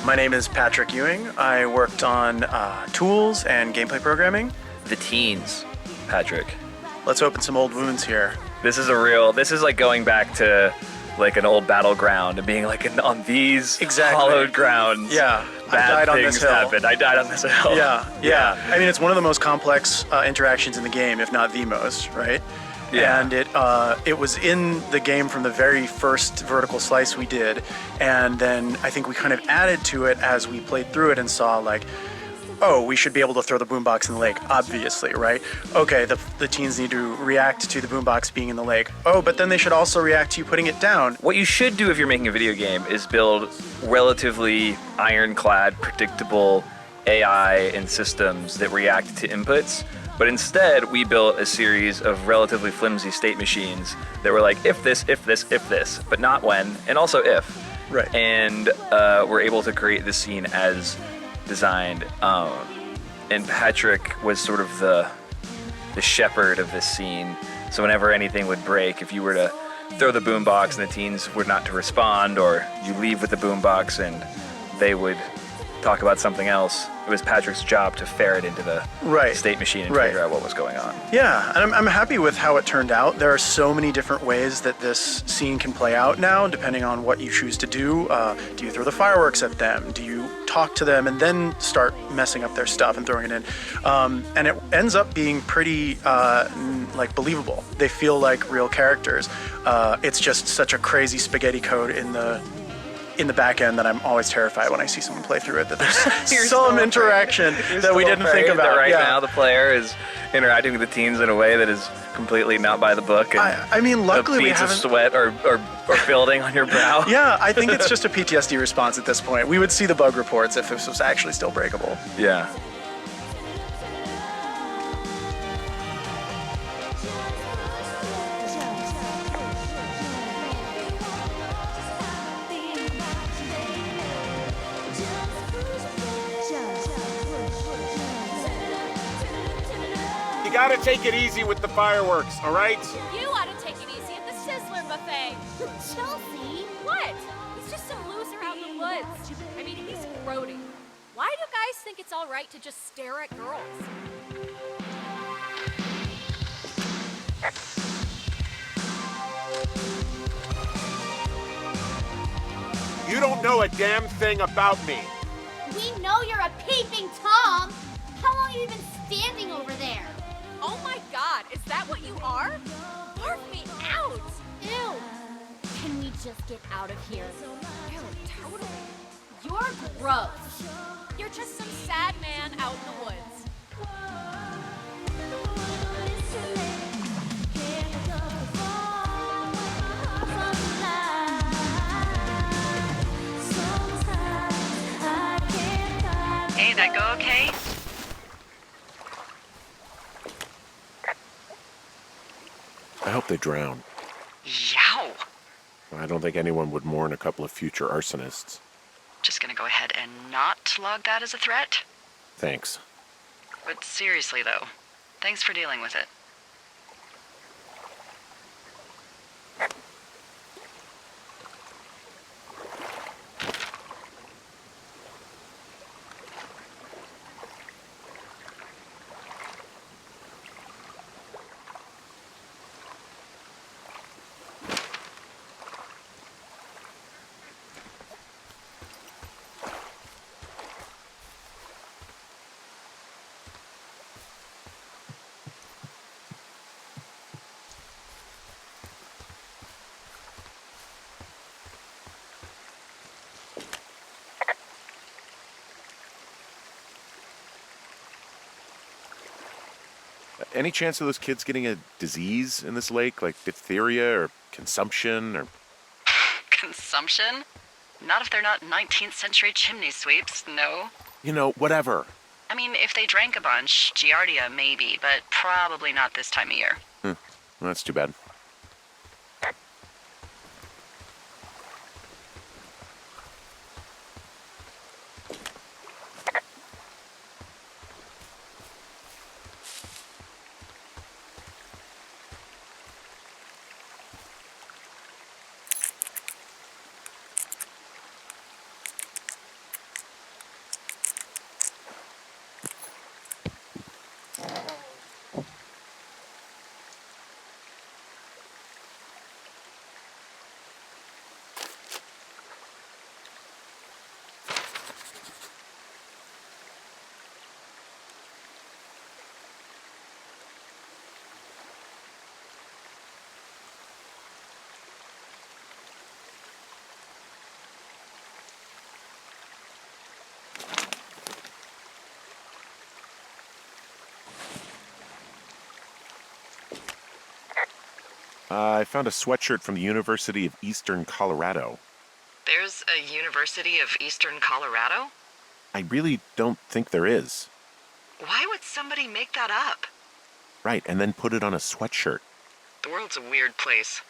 My name is Patrick Ewing. I worked on tools and gameplay programming. The teens, Patrick. Let's open some old wounds here. This is like going back to like an old battleground and being like on these hallowed grounds. Yeah, I bad died on things this hill. happened. I died on this hill. Yeah. I mean, it's one of the most complex interactions in the game, if not the most, right? Yeah. And it was in the game from the very first vertical slice we did, and then I think we kind of added to it as we played through it and saw like, oh, we should be able to throw the boombox in the lake, obviously, right? Okay, the teens need to react to the boombox being in the lake. Oh, but then they should also react to you putting it down. What you should do if you're making a video game is build relatively ironclad, predictable AI and systems that react to inputs. But instead, we built a series of relatively flimsy state machines that were like, if this, if this, if this, but not when, and also if. Right. And we're able to create this scene as designed. And Patrick was sort of the shepherd of this scene. So whenever anything would break, if you were to throw the boombox and the teens were not to respond, or you leave with the boombox and they would talk about something else, it was Patrick's job to ferret into the state machine and figure out what was going on. Yeah, and I'm happy with how it turned out. There are so many different ways that this scene can play out now, depending on what you choose to do. Do you throw the fireworks at them? Do you talk to them and then start messing up their stuff and throwing it in? And it ends up being pretty like believable. They feel like real characters. It's just such a crazy spaghetti code in the back end that I'm always terrified when I see someone play through it, that there's some interaction that we didn't think about. Right now the player is interacting with the teens in a way that is completely not by the book. And I mean, luckily we beads haven't... of sweat are building on your brow. Yeah, I think it's just a PTSD response at this point. We would see the bug reports if this was actually still breakable. Yeah. You gotta take it easy with the fireworks, all right? You ought to take it easy at the Sizzler buffet. Chelsea! What? He's just some loser out in the woods. I mean, he's grody. Why do guys think it's all right to just stare at girls? You don't know a damn thing about me. We know you're a peeping Tom. How long have you been standing over there? Oh my god, is that what you are? Barf me out! Ew! Can we just get out of here? Ew, totally. You're gross. You're just some sad man out in the woods. Hey, that go okay? I hope they drown. Yow! I don't think anyone would mourn a couple of future arsonists. Just gonna go ahead and not log that as a threat. Thanks. But seriously, though, thanks for dealing with it. Any chance of those kids getting a disease in this lake, like diphtheria or consumption or... Consumption? Not if they're not 19th century chimney sweeps, no. You know, whatever. I mean, if they drank a bunch, Giardia maybe, but probably not this time of year. Well, that's too bad. I found a sweatshirt from the University of Eastern Colorado. There's a University of Eastern Colorado? I really don't think there is. Why would somebody make that up? Right, and then put it on a sweatshirt. The world's a weird place.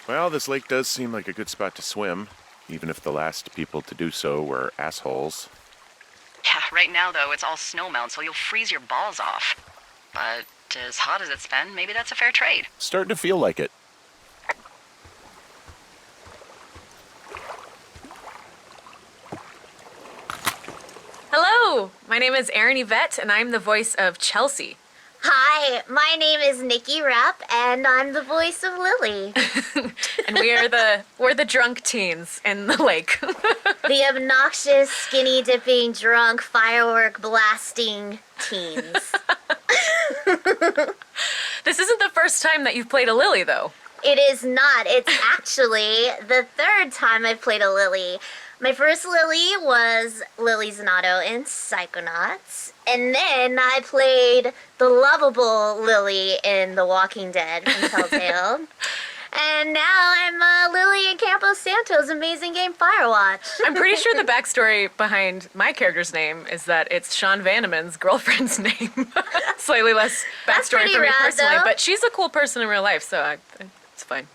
Well, this lake does seem like a good spot to swim, even if the last people to do so were assholes. Yeah, right now, though, it's all snowmelt, so you'll freeze your balls off. But as hot as it's been, maybe that's a fair trade. Starting to feel like it. Hello, my name is Erin Yvette, and I'm the voice of Chelsea. Hi, my name is Nikki Rapp, and I'm the voice of Lily. And we're the drunk teens in the lake. The obnoxious, skinny dipping, drunk, firework blasting teens. This isn't the first time that you've played a Lily, though. It is not. It's actually the third time I've played a Lily. My first Lily was Lily Zanotto in Psychonauts. And then I played the lovable Lily in The Walking Dead from Telltale. And now I'm Lily in Campos Santo's amazing game Firewatch. I'm pretty sure the backstory behind my character's name is that it's Sean Vanneman's girlfriend's name. Slightly less backstory for me rad, personally, though. but she's a cool person in real life, so it's fine.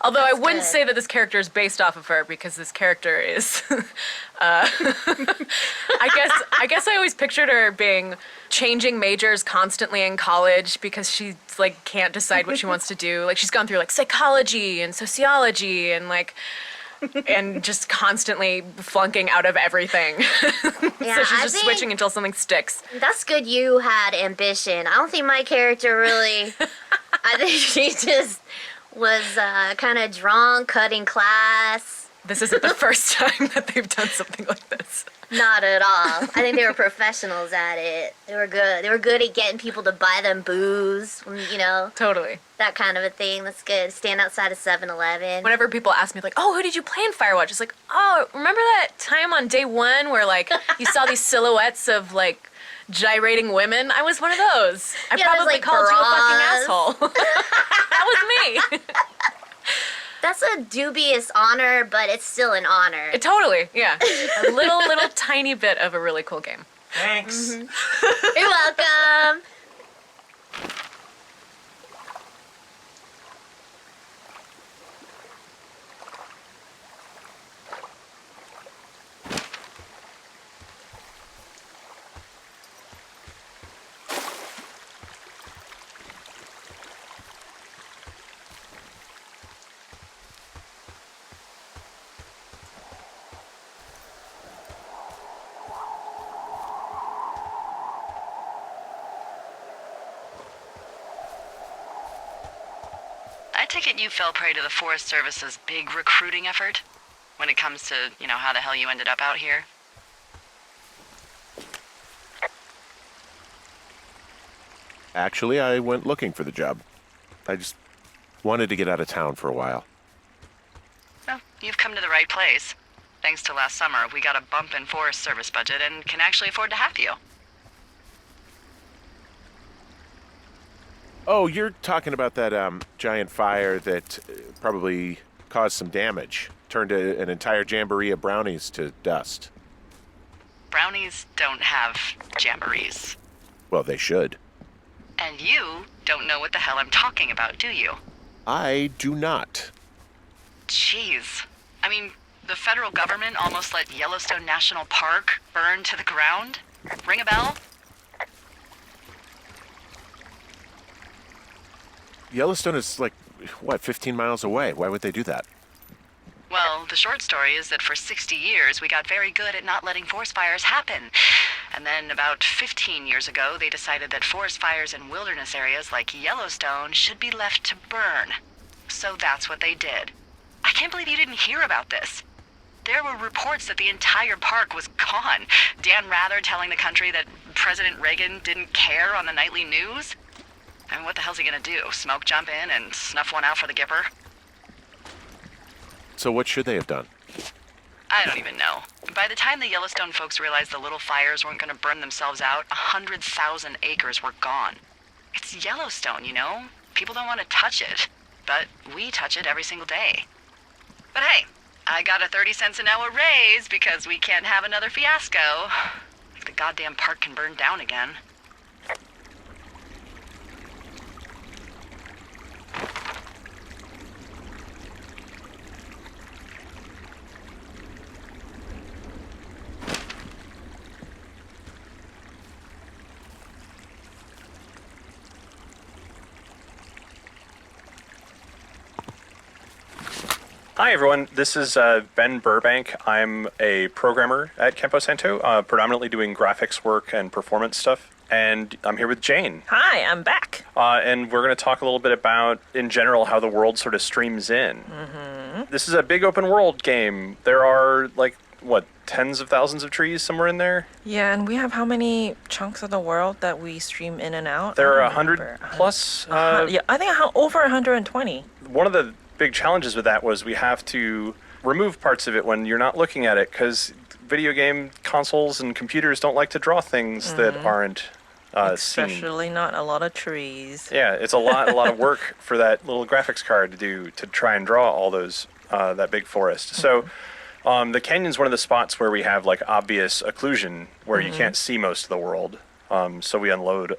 Although I wouldn't say that this character is based off of her, because this character is, I guess I always pictured her being changing majors constantly in college because she like can't decide what she wants to do. Like she's gone through like psychology and sociology and like, and just constantly flunking out of everything. Yeah, So she's I just think switching until something sticks. That's good you had ambition. I don't think my character really, I think she just was kind of drunk, cutting class. This isn't the first time that they've done something like this. Not at all. I think they were professionals at it. They were good. They were good at getting people to buy them booze, you know. Totally. That kind of a thing. That's good. Stand outside of 7-Eleven. Whenever people ask me, like, oh, who did you play in Firewatch? It's like, oh, remember that time on day one where, like, you saw these silhouettes of, like, gyrating women? I was one of those. I probably like, called you a fucking bras. asshole. That was me. That's a dubious honor, but it's still an honor. Totally, yeah. A little tiny bit of a really cool game. Thanks. Mm-hmm. You're welcome. I take it you fell prey to the Forest Service's big recruiting effort when it comes to, how the hell you ended up out here. Actually, I went looking for the job. I just wanted to get out of town for a while. Well, you've come to the right place. Thanks to last summer, we got a bump in Forest Service budget and can actually afford to have you. Oh, you're talking about that giant fire that probably caused some damage. Turned an entire jamboree of brownies to dust. Brownies don't have jamborees. Well, they should. And you don't know what the hell I'm talking about, do you? I do not. Jeez. I mean, the federal government almost let Yellowstone National Park burn to the ground? Ring a bell? Yellowstone is like, 15 miles away? Why would they do that? Well, the short story is that for 60 years, we got very good at not letting forest fires happen. And then about 15 years ago, they decided that forest fires in wilderness areas like Yellowstone should be left to burn. So that's what they did. I can't believe you didn't hear about this. There were reports that the entire park was gone. Dan Rather telling the country that President Reagan didn't care on the nightly news. And what the hell's he gonna do? Smoke jump in and snuff one out for the Gipper? So what should they have done? I don't even know. By the time the Yellowstone folks realized the little fires weren't gonna burn themselves out, 100,000 acres were gone. It's Yellowstone, you know? People don't want to touch it. But we touch it every single day. But hey, I got a 30 cents an hour raise because we can't have another fiasco. Like the goddamn park can burn down again. Hi, everyone. This is Ben Burbank. I'm a programmer at Campo Santo, predominantly doing graphics work and performance stuff. And I'm here with Jane. Hi, I'm back. And we're going to talk a little bit about, in general, how the world sort of streams in. This is a big open world game. There are, like, what, tens of thousands of trees somewhere in there? Yeah, and we have how many chunks of the world that we stream in and out? There are 100 plus. Yeah, I think over 120. One of the big challenges with that was we have to remove parts of it when you're not looking at it, because video game consoles and computers don't like to draw things that aren't seen. Especially not a lot of trees. Yeah, it's a lot of work for that little graphics card to do, to try and draw all those that big forest. So the canyon's one of the spots where we have like obvious occlusion where you can't see most of the world. So we unload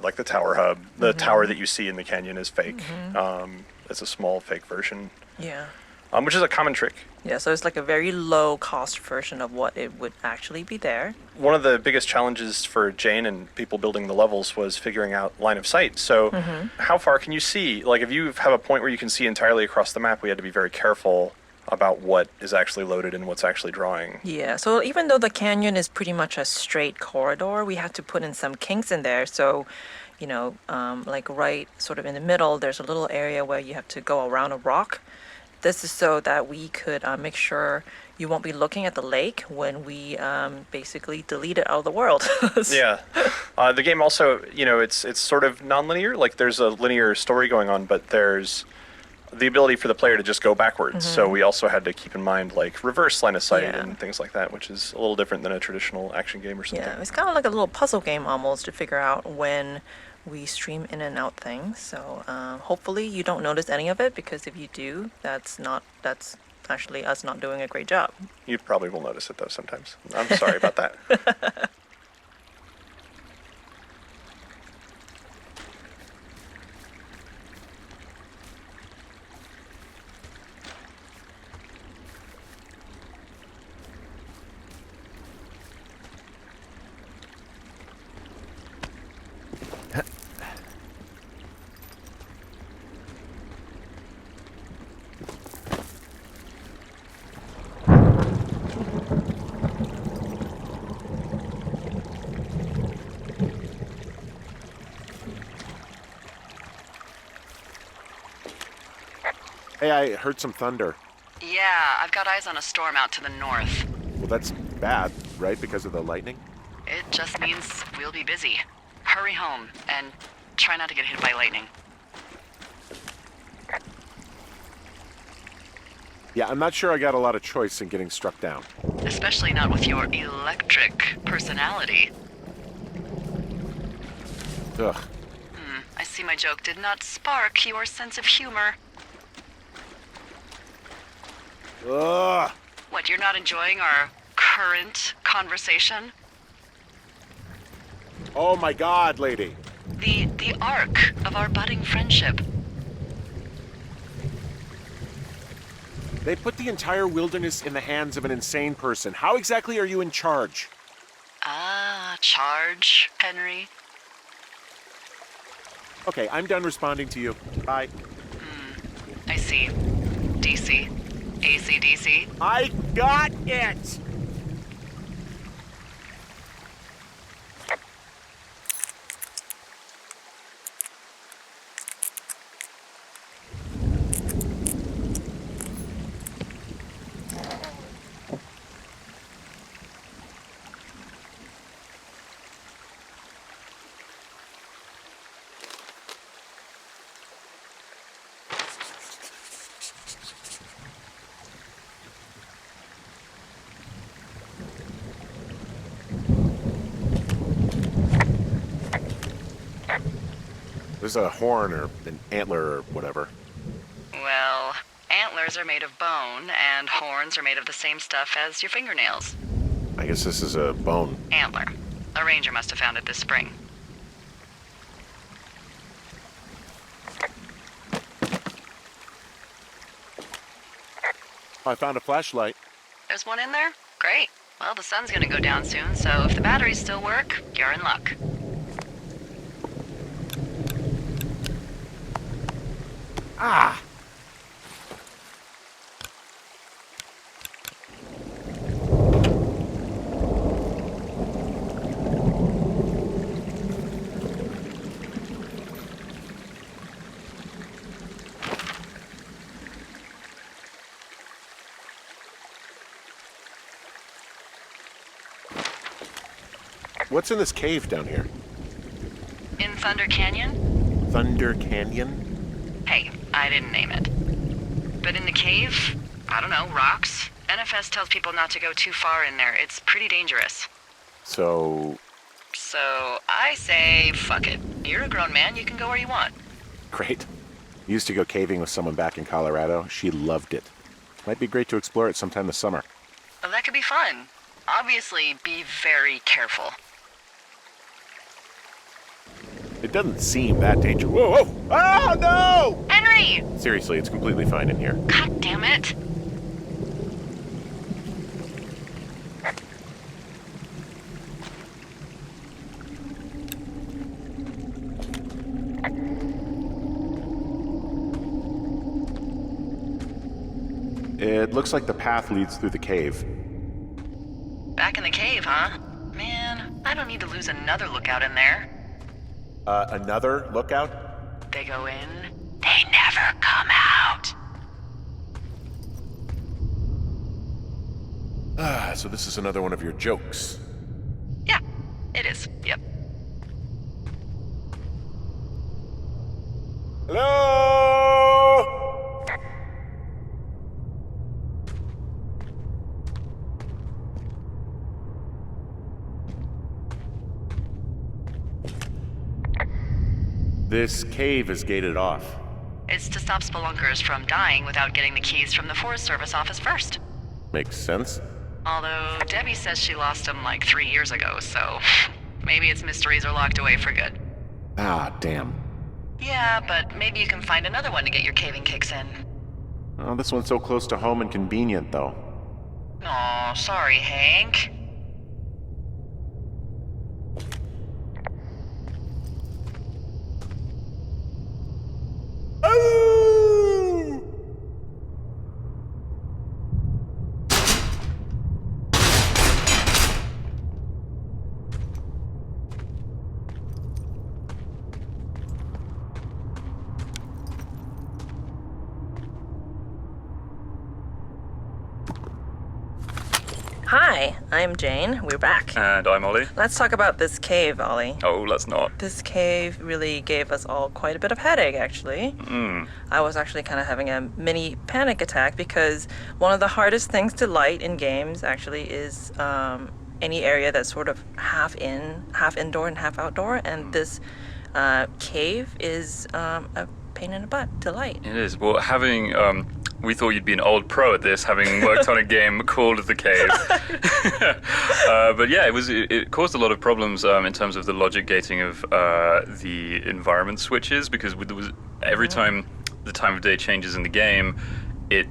like the tower hub. The tower that you see in the canyon is fake. It's a small fake version. Yeah. Which is a common trick. Yeah, so it's like a very low cost version of what it would actually be there. One of the biggest challenges for Jane and people building the levels was figuring out line of sight. So how far can you see? Like if you have a point where you can see entirely across the map, we had to be very careful about what is actually loaded and what's actually drawing. Yeah, so even though the canyon is pretty much a straight corridor, we had to put in some kinks in there. So, you know, like right sort of in the middle, there's a little area where you have to go around a rock. This is so that we could make sure you won't be looking at the lake when we basically delete it out of the world. Yeah. The game also, you know, it's sort of non-linear. Like there's a linear story going on, but there's the ability for the player to just go backwards. So we also had to keep in mind like reverse line of sight and things like that, which is a little different than a traditional action game or something. Yeah, it's kind of like a little puzzle game almost to figure out when we stream in and out things. So hopefully you don't notice any of it, because if you do, that's actually us not doing a great job. You probably will notice it though sometimes. I'm sorry about that. Hey, I heard some thunder. Yeah, I've got eyes on a storm out to the north. Well, that's bad, right? Because of the lightning? It just means we'll be busy. Hurry home, and try not to get hit by lightning. Yeah, I'm not sure I got a lot of choice in getting struck down. Especially not with your electric personality. Ugh. I see my joke did not spark your sense of humor. Ugh. What, you're not enjoying our current conversation? Oh my God, lady. The arc of our budding friendship. They put the entire wilderness in the hands of an insane person. How exactly are you in charge? Ah, charge, Henry. Okay, I'm done responding to you. Bye. I see. DC. AC/DC? I got it! There's a horn or an antler or whatever. Well, antlers are made of bone, and horns are made of the same stuff as your fingernails. I guess this is a bone. Antler. A ranger must have found it this spring. I found a flashlight. There's one in there? Great. Well, the sun's gonna go down soon, so if the batteries still work, you're in luck. Ah! What's in this cave down here? In Thunder Canyon? Thunder Canyon? Hey, I didn't name it. But in the cave, I don't know, rocks? NFS tells people not to go too far in there. It's pretty dangerous. So, I say, fuck it. You're a grown man, you can go where you want. great. Used to go caving with someone back in Colorado. She loved it. Might be great to explore it sometime this summer. Well, that could be fun. Obviously, be very careful. It doesn't seem that dangerous. Whoa, whoa! Oh, no! Henry! Seriously, it's completely fine in here. God damn it. It looks like the path leads through the cave. Back in the cave, huh? Man, I don't need to lose another lookout in there. Another lookout? They go in, they never come out. Ah, so this is another one of your jokes. Yeah, it is. Yep. Hello? This cave is gated off. It's to stop spelunkers from dying without getting the keys from the Forest Service office first. Makes sense. Although Debbie says she lost them like 3 years ago, so maybe its mysteries are locked away for good. Ah, damn. Yeah, but maybe you can find another one to get your caving kicks in. Oh, this one's so close to home and convenient, though. Aw, sorry, Hank. Hi, I'm Jane. We're back. And I'm Ollie. Let's talk about this cave, Ollie. Oh, let's not. This cave really gave us all quite a bit of headache, actually. I was actually kind of having a mini panic attack because one of the hardest things to light in games actually is any area that's sort of half indoor and half outdoor, and this cave is a pain in the butt to light. It is. Well, having we thought you'd be an old pro at this, having worked on a game called The Cave. But yeah, it caused a lot of problems in terms of the logic gating of the environment switches, because every time the time of day changes in the game, it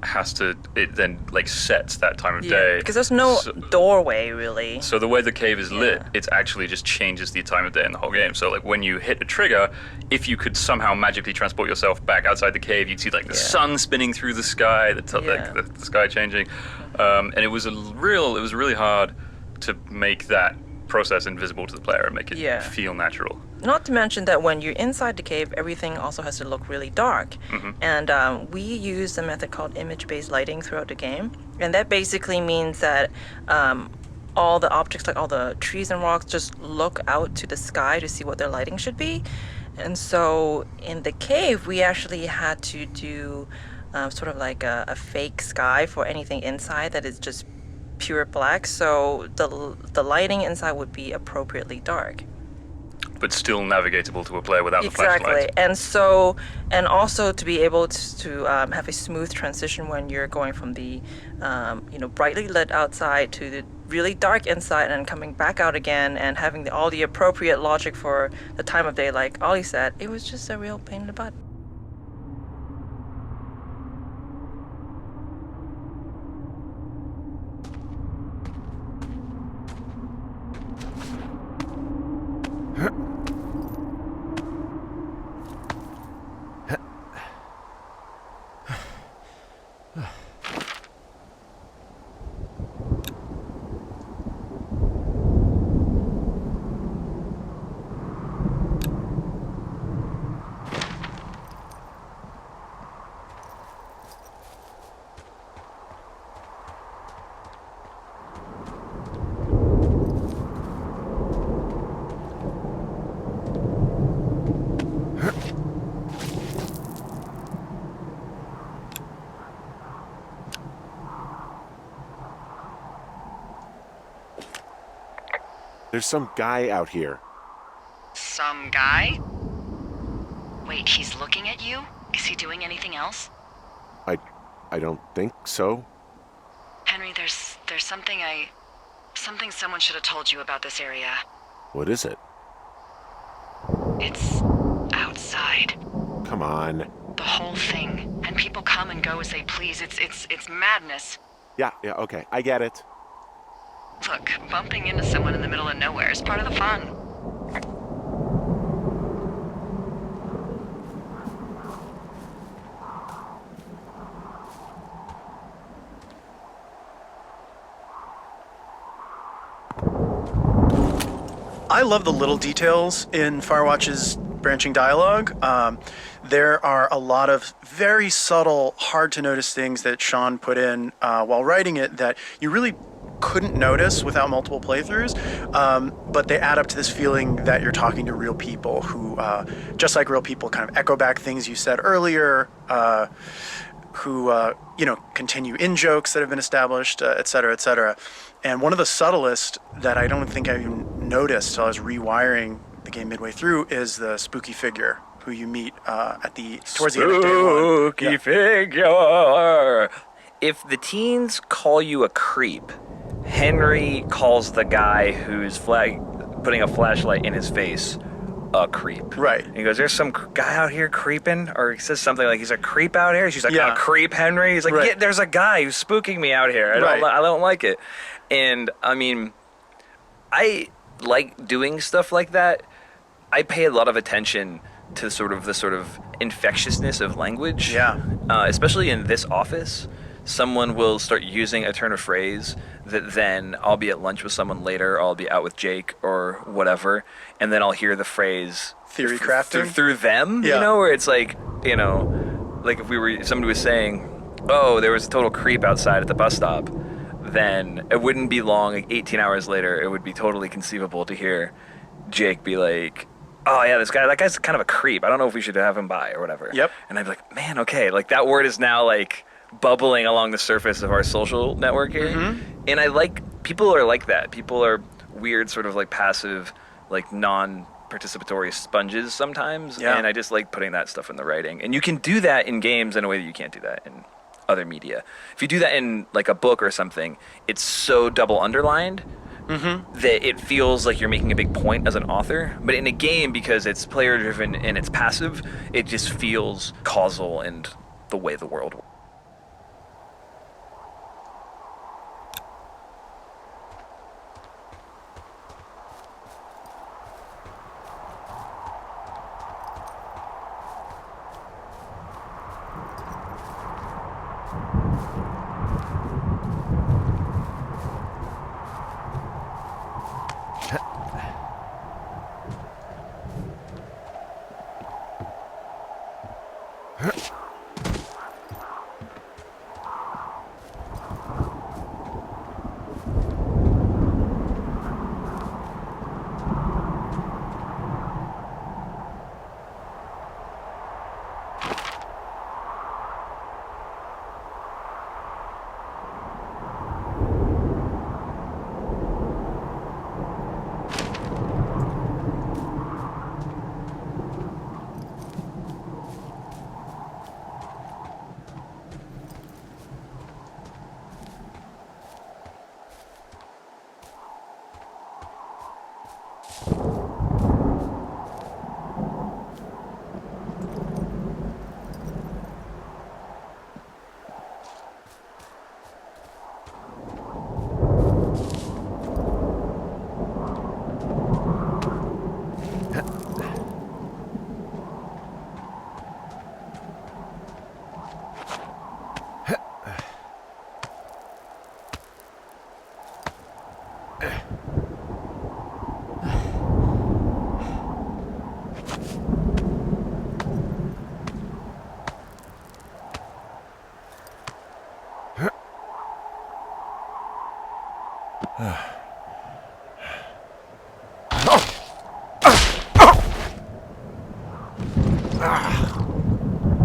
it then like sets that time of day. Because there's no doorway really. So the way the cave is lit, it actually just changes the time of day in the whole game. So like when you hit a trigger, if you could somehow magically transport yourself back outside the cave, you'd see like the sun spinning through the sky, the sky changing, and it was really hard to make that process invisible to the player and make it feel natural. Not to mention that when you're inside the cave, everything also has to look really dark. And we use a method called image-based lighting throughout the game. And that basically means that all the objects, like all the trees and rocks, just look out to the sky to see what their lighting should be. And so in the cave, we actually had to do sort of like a fake sky for anything inside that is just pure black. So the lighting inside would be appropriately dark. But still navigatable to a player without the flashlight. Exactly. And also to be able to have a smooth transition when you're going from the brightly lit outside to the really dark inside and coming back out again and having all the appropriate logic for the time of day, like Ollie said, it was just a real pain in the butt. There's some guy out here. Some guy? Wait, he's looking at you? Is he doing anything else? I don't think so. Henry, there's something someone should have told you about this area. What is it? It's outside. Come on. The whole thing. And people come and go as they please. It's madness. Yeah, okay. I get it. Look, bumping into someone in the middle of nowhere is part of the fun. I love the little details in Firewatch's branching dialogue. There are a lot of very subtle, hard to notice things that Sean put in while writing it that you really couldn't notice without multiple playthroughs, but they add up to this feeling that you're talking to real people who, just like real people, kind of echo back things you said earlier, who continue in jokes that have been established, et cetera, et cetera. And one of the subtlest that I don't think I even noticed till I was rewiring the game midway through is the spooky figure who you meet towards the end of day one. Spooky figure. If the teens call you a creep, Henry calls the guy who's putting a flashlight in his face a creep. Right. And he goes, "There's some guy out here creeping," or he says something like, "He's a creep out here." She's like, "A creep, Henry." He's like, Right. "Yeah, there's a guy who's spooking me out here. I don't like it." And I mean, I like doing stuff like that. I pay a lot of attention to the sort of infectiousness of language. Yeah. Especially in this office. Someone will start using a turn of phrase that then I'll be at lunch with someone later, or I'll be out with Jake or whatever, and then I'll hear the phrase theory crafting through them, where it's like, like if somebody was saying, "Oh, there was a total creep outside at the bus stop," then it wouldn't be long, like 18 hours later, it would be totally conceivable to hear Jake be like, "Oh yeah, that guy's kind of a creep. I don't know if we should have him by or whatever." Yep. And I'd be like, "Man, okay, like that word is now like bubbling along the surface of our social networking." Mm-hmm. And people are like that. People are weird, sort of like passive, like non-participatory sponges sometimes. Yeah. And I just like putting that stuff in the writing. And you can do that in games in a way that you can't do that in other media. If you do that in like a book or something, it's so double underlined that it feels like you're making a big point as an author. But in a game, because it's player driven and it's passive, it just feels causal and the way the world works.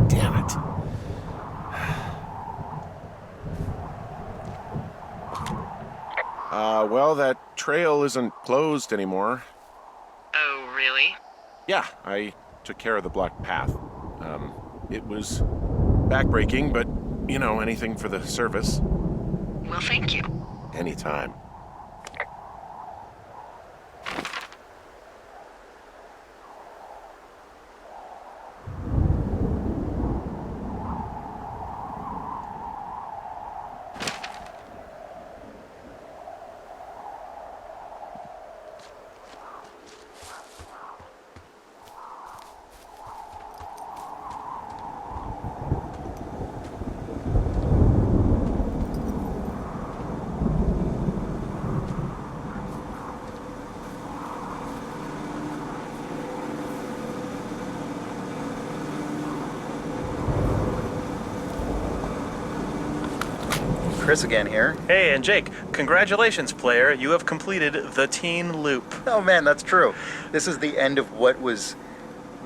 Damn it. Well, that trail isn't closed anymore. Oh, really? Yeah, I took care of the blocked path. It was backbreaking, but, you know, anything for the service. Well, thank you. Anytime. Chris again here. Hey, and Jake, congratulations, player. You have completed the teen loop. Oh man, that's true. This is the end of what was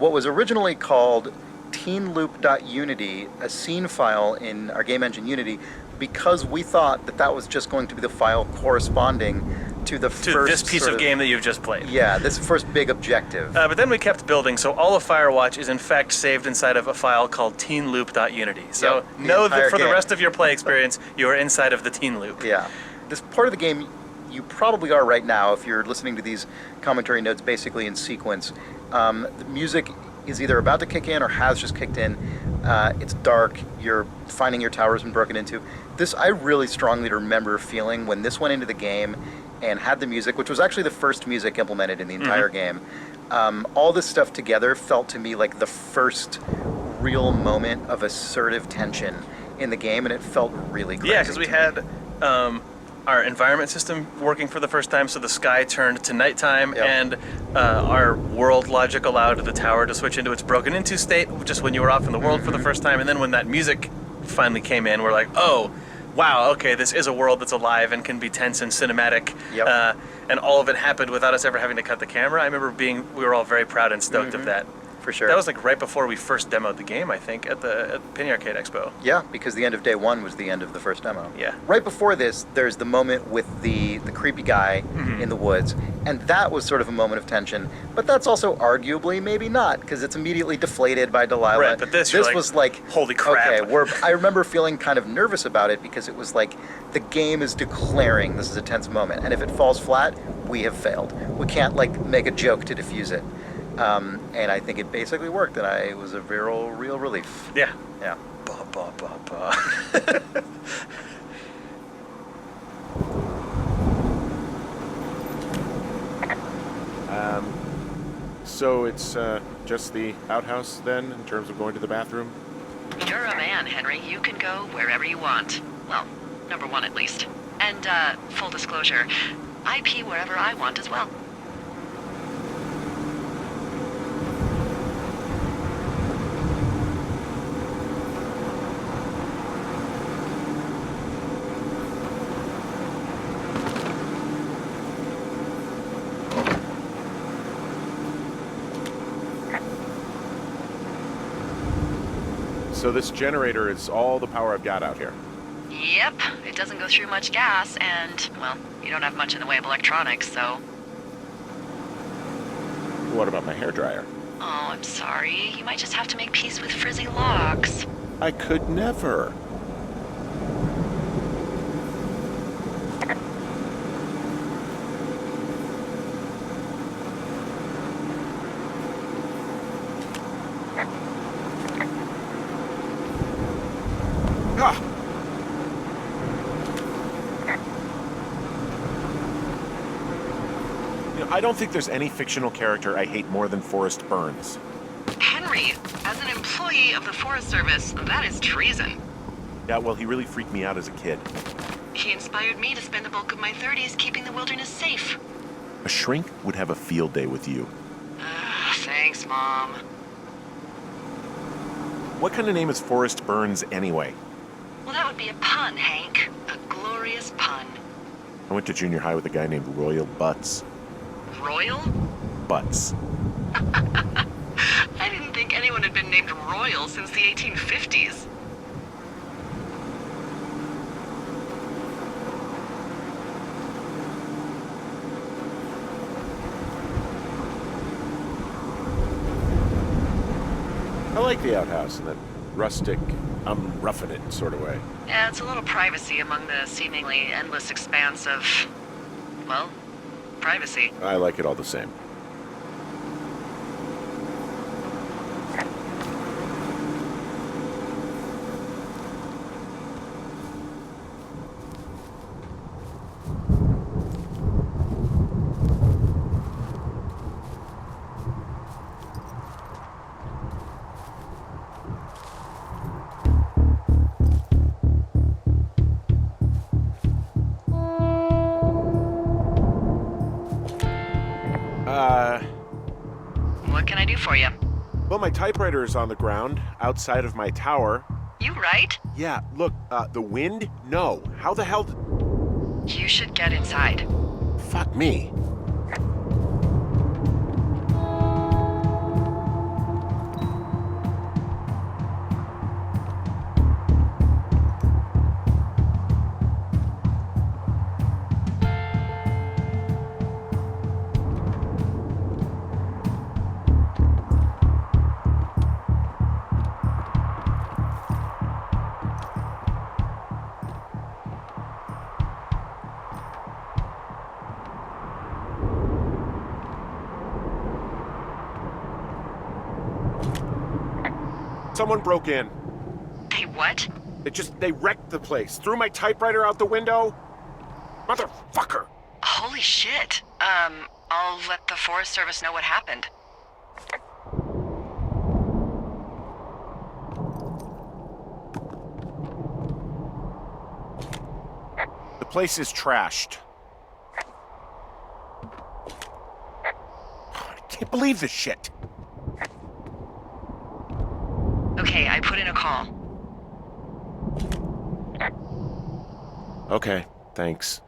originally called teenloop.unity, a scene file in our game engine Unity, because we thought that that was just going to be the file corresponding to the first this piece sort of game that you've just played. Yeah, this first big objective. But then we kept building, so all of Firewatch is in fact saved inside of a file called teenloop.unity. So Yep, the know that entire for the game. rest of your play experience, you are inside of the teen loop. Yeah. This part of the game, you probably are right now if you're listening to these commentary notes basically in sequence. The music is either about to kick in or has just kicked in. It's dark. You're finding your tower's been broken into. This I really strongly remember feeling when this went into the game and had the music, which was actually the first music implemented in the entire game. All this stuff together felt to me like the first real moment of assertive tension in the game, and it felt really crazy. Yeah, because we had our environment system working for the first time, so the sky turned to nighttime, and our world logic allowed the tower to switch into its broken into state just when you were off in the world for the first time, and then when that music finally came in, we're like, oh, wow, okay, this is a world that's alive and can be tense and cinematic, and all of it happened without us ever having to cut the camera. I remember we were all very proud and stoked of that. For sure. That was like right before we first demoed the game, I think, at the Penny Arcade Expo. Yeah, because the end of day one was the end of the first demo. Yeah. Right before this, there's the moment with the creepy guy in the woods, and that was sort of a moment of tension. But that's also arguably maybe not, because it's immediately deflated by Delilah. Right, but this was like, holy crap. Okay, I remember feeling kind of nervous about it because it was like the game is declaring this is a tense moment, and if it falls flat, we have failed. We can't like make a joke to diffuse it. And I think it basically worked, and it was a real relief. Yeah. Yeah. Ba, ba, ba, ba. So it's just the outhouse then, in terms of going to the bathroom? You're a man, Henry. You can go wherever you want. Well, number one at least. And, full disclosure, I pee wherever I want as well. So this generator is all the power I've got out here. Yep, it doesn't go through much gas, and, well, you don't have much in the way of electronics, so... What about my hairdryer? Oh, I'm sorry. You might just have to make peace with frizzy locks. I could never. Ah! I don't think there's any fictional character I hate more than Forrest Burns. Henry, as an employee of the Forest Service, that is treason. Yeah, well, he really freaked me out as a kid. He inspired me to spend the bulk of my 30s keeping the wilderness safe. A shrink would have a field day with you. Thanks, Mom. What kind of name is Forrest Burns anyway? Well, that would be a pun, Hank. A glorious pun. I went to junior high with a guy named Royal Butts. Royal? Butts. I didn't think anyone had been named Royal since the 1850s. I like the outhouse in that rustic, I'm roughing it sort of way. Yeah, it's a little privacy among the seemingly endless expanse of, well, privacy. I like it all the same. What can I do for you? Well, my typewriter is on the ground outside of my tower. You right? Yeah, look, the wind? No. How the hell? You should get inside. Fuck me. Someone broke in. They what? They wrecked the place. Threw my typewriter out the window. Motherfucker! Holy shit. I'll let the Forest Service know what happened. The place is trashed. I can't believe this shit. Okay, I put in a call. Okay, thanks.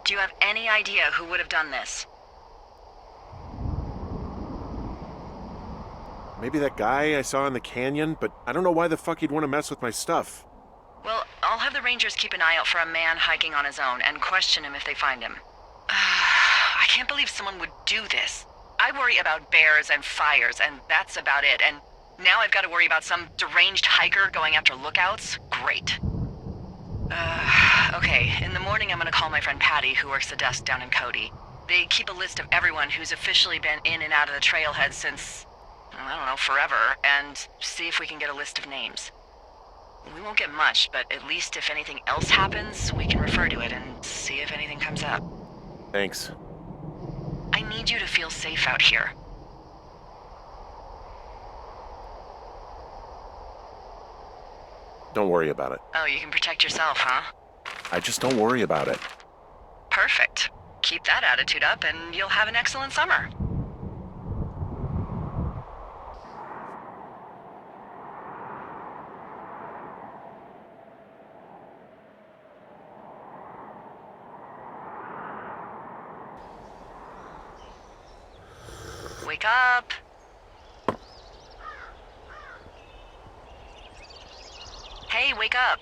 Do you have any idea who would have done this? Maybe that guy I saw in the canyon, but I don't know why the fuck he'd want to mess with my stuff. Well, I'll have the Rangers keep an eye out for a man hiking on his own and question him if they find him. I can't believe someone would do this. I worry about bears and fires, and that's about it, and now I've got to worry about some deranged hiker going after lookouts? Great. Okay, in the morning I'm gonna call my friend Patty, who works the desk down in Cody. They keep a list of everyone who's officially been in and out of the trailhead since, I don't know, forever, and see if we can get a list of names. We won't get much, but at least if anything else happens, we can refer to it and see if anything comes up. Thanks. I need you to feel safe out here. Don't worry about it. Oh, you can protect yourself, huh? I just don't worry about it. Perfect. Keep that attitude up and you'll have an excellent summer. Wake up. Hey, wake up.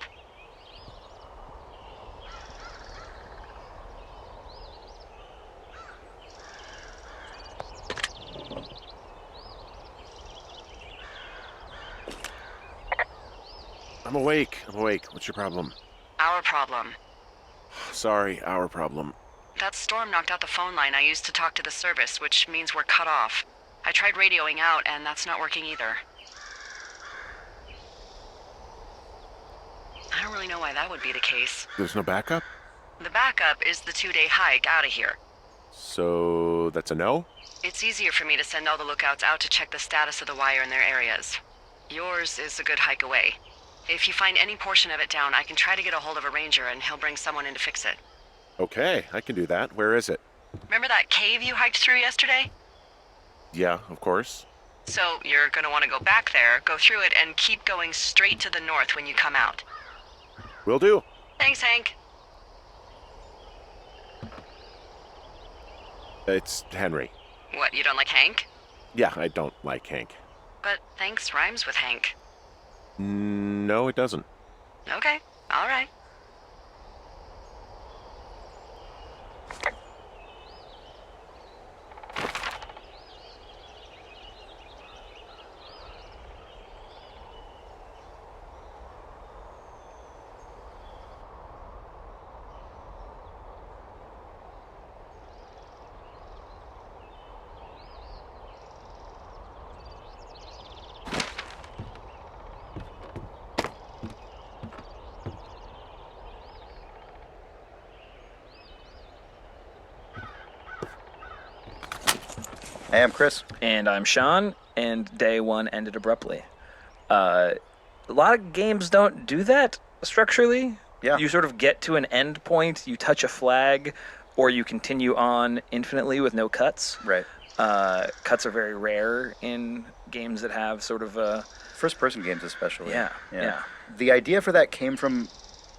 I'm awake. What's your problem? Our problem. Sorry, our problem. That storm knocked out the phone line I used to talk to the service, which means we're cut off. I tried radioing out, and that's not working either. I don't really know why that would be the case. There's no backup? The backup is the 2-day hike out of here. So that's a no? It's easier for me to send all the lookouts out to check the status of the wire in their areas. Yours is a good hike away. If you find any portion of it down, I can try to get a hold of a ranger and he'll bring someone in to fix it. Okay, I can do that. Where is it? Remember that cave you hiked through yesterday? Yeah, of course. So you're gonna want to go back there, go through it, and keep going straight to the north when you come out. Will do. Thanks, Hank. It's Henry. What, you don't like Hank? Yeah, I don't like Hank. But thanks rhymes with Hank. No, it doesn't. Okay, all right. Hey, I'm Chris. And I'm Sean, and day one ended abruptly. A lot of games don't do that structurally. Yeah. You sort of get to an end point, you touch a flag, or you continue on infinitely with no cuts. Right. Cuts are very rare in games that have sort of a... First-person games especially. Yeah. The idea for that came from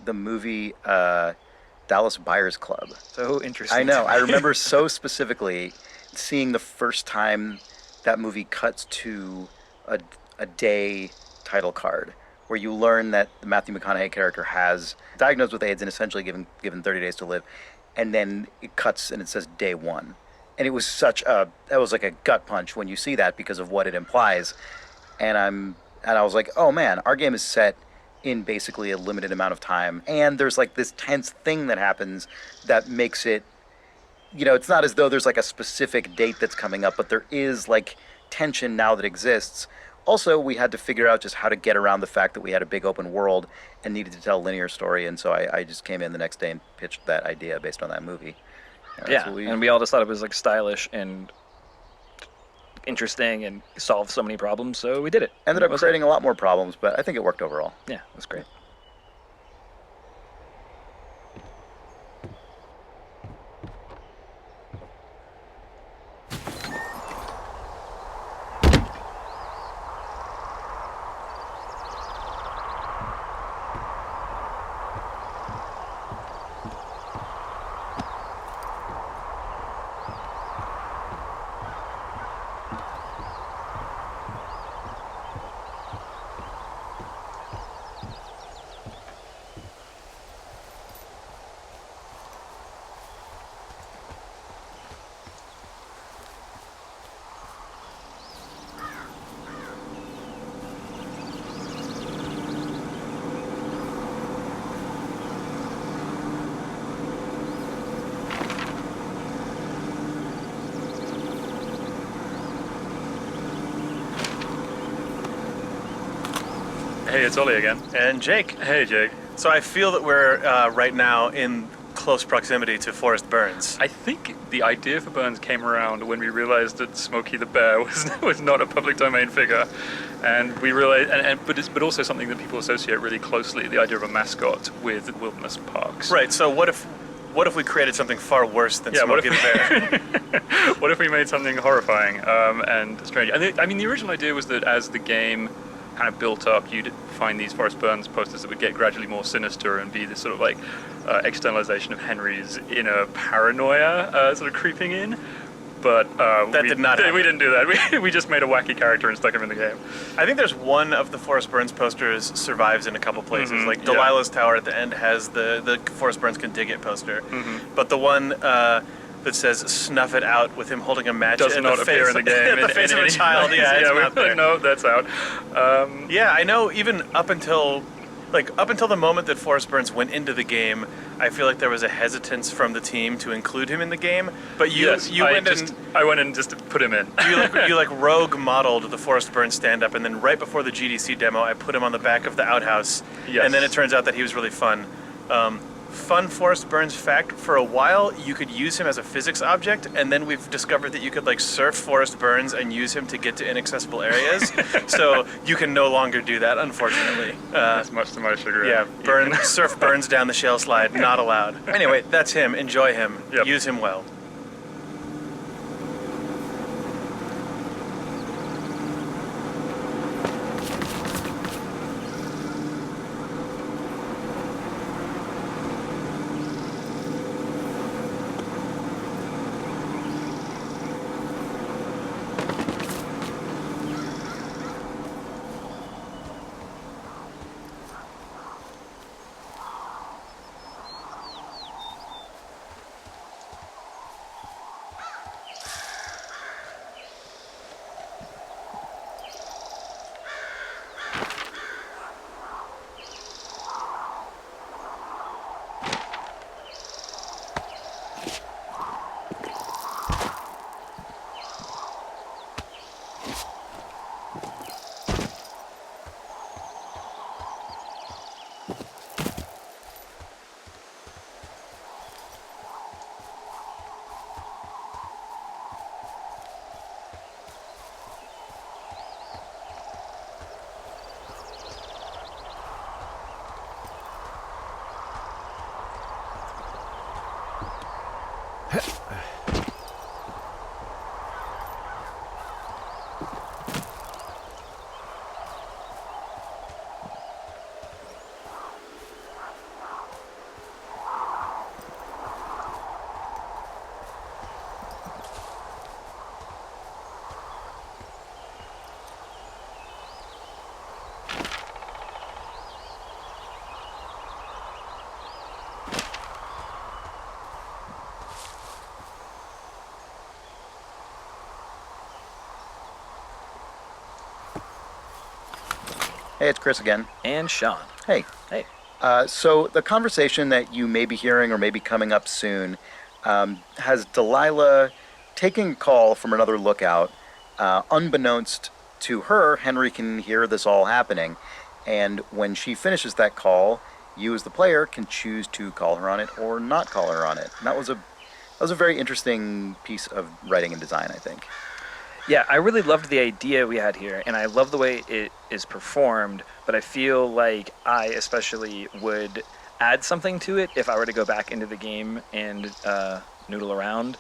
the movie Dallas Buyers Club. So interesting. I know. I remember so specifically seeing the first time that movie cuts to a day title card where you learn that the Matthew McConaughey character has diagnosed with AIDS and essentially given 30 days to live, and then it cuts and it says day one. And it was that was like a gut punch when you see that because of what it implies. And I was like, oh man, our game is set in basically a limited amount of time, and there's like this tense thing that happens that makes it, it's not as though there's like a specific date that's coming up, but there is like tension now that exists. Also, we had to figure out just how to get around the fact that we had a big open world and needed to tell a linear story, and so I just came in the next day and pitched that idea based on that movie. And we all just thought it was like stylish and interesting and solved so many problems, so we did it. Ended up creating a lot more problems, but I think it worked overall. Yeah, it was great. Hey, it's Ollie again. And Jake. Hey, Jake. So I feel that we're right now in close proximity to Forest Burns. I think the idea for Burns came around when we realized that Smokey the Bear was not a public domain figure, and we realized, but also something that people associate really closely, the idea of a mascot with wilderness parks. Right. So what if we created something far worse than Smokey the Bear? What if we made something horrifying and strange? And the original idea was that as the game kind of built up, you'd find these Forest Burns posters that would get gradually more sinister and be this sort of like externalization of Henry's inner paranoia sort of creeping in. But that did not happen. We didn't do that. We just made a wacky character and stuck him in the game. I think there's one of the Forest Burns posters survives in a couple places. Mhm, like Delilah's Tower at the end has the Forest Burns Can Dig It poster. Mhm. But the one that says "Snuff It Out" with him holding a match Does at not the appear face, in the game. at the face of a child. Yeah, it's not there. No, that's out. Yeah, I know. Even up until the moment that Forrest Burns went into the game, I feel like there was a hesitance from the team to include him in the game. But I went in just to put him in. you rogue modeled the Forrest Burns stand-up, and then right before the GDC demo, I put him on the back of the outhouse. Yes. And then it turns out that he was really fun. Fun Forrest Burns fact: for a while, you could use him as a physics object, and then we've discovered that you could surf Forrest Burns and use him to get to inaccessible areas. So you can no longer do that, unfortunately. That's much to my chagrin. Yeah, surf Burns down the shale slide, not allowed. Anyway, that's him. Enjoy him. Yep. Use him well. Hey, it's Chris again. And Sean. Hey. Hey. So the conversation that you may be hearing or may be coming up soon has Delilah taking a call from another lookout. Unbeknownst to her, Henry can hear this all happening. And when she finishes that call, you as the player can choose to call her on it or not call her on it. And that was a very interesting piece of writing and design, I think. Yeah, I really loved the idea we had here, and I love the way it is performed, but I feel like I especially would add something to it if I were to go back into the game and noodle around.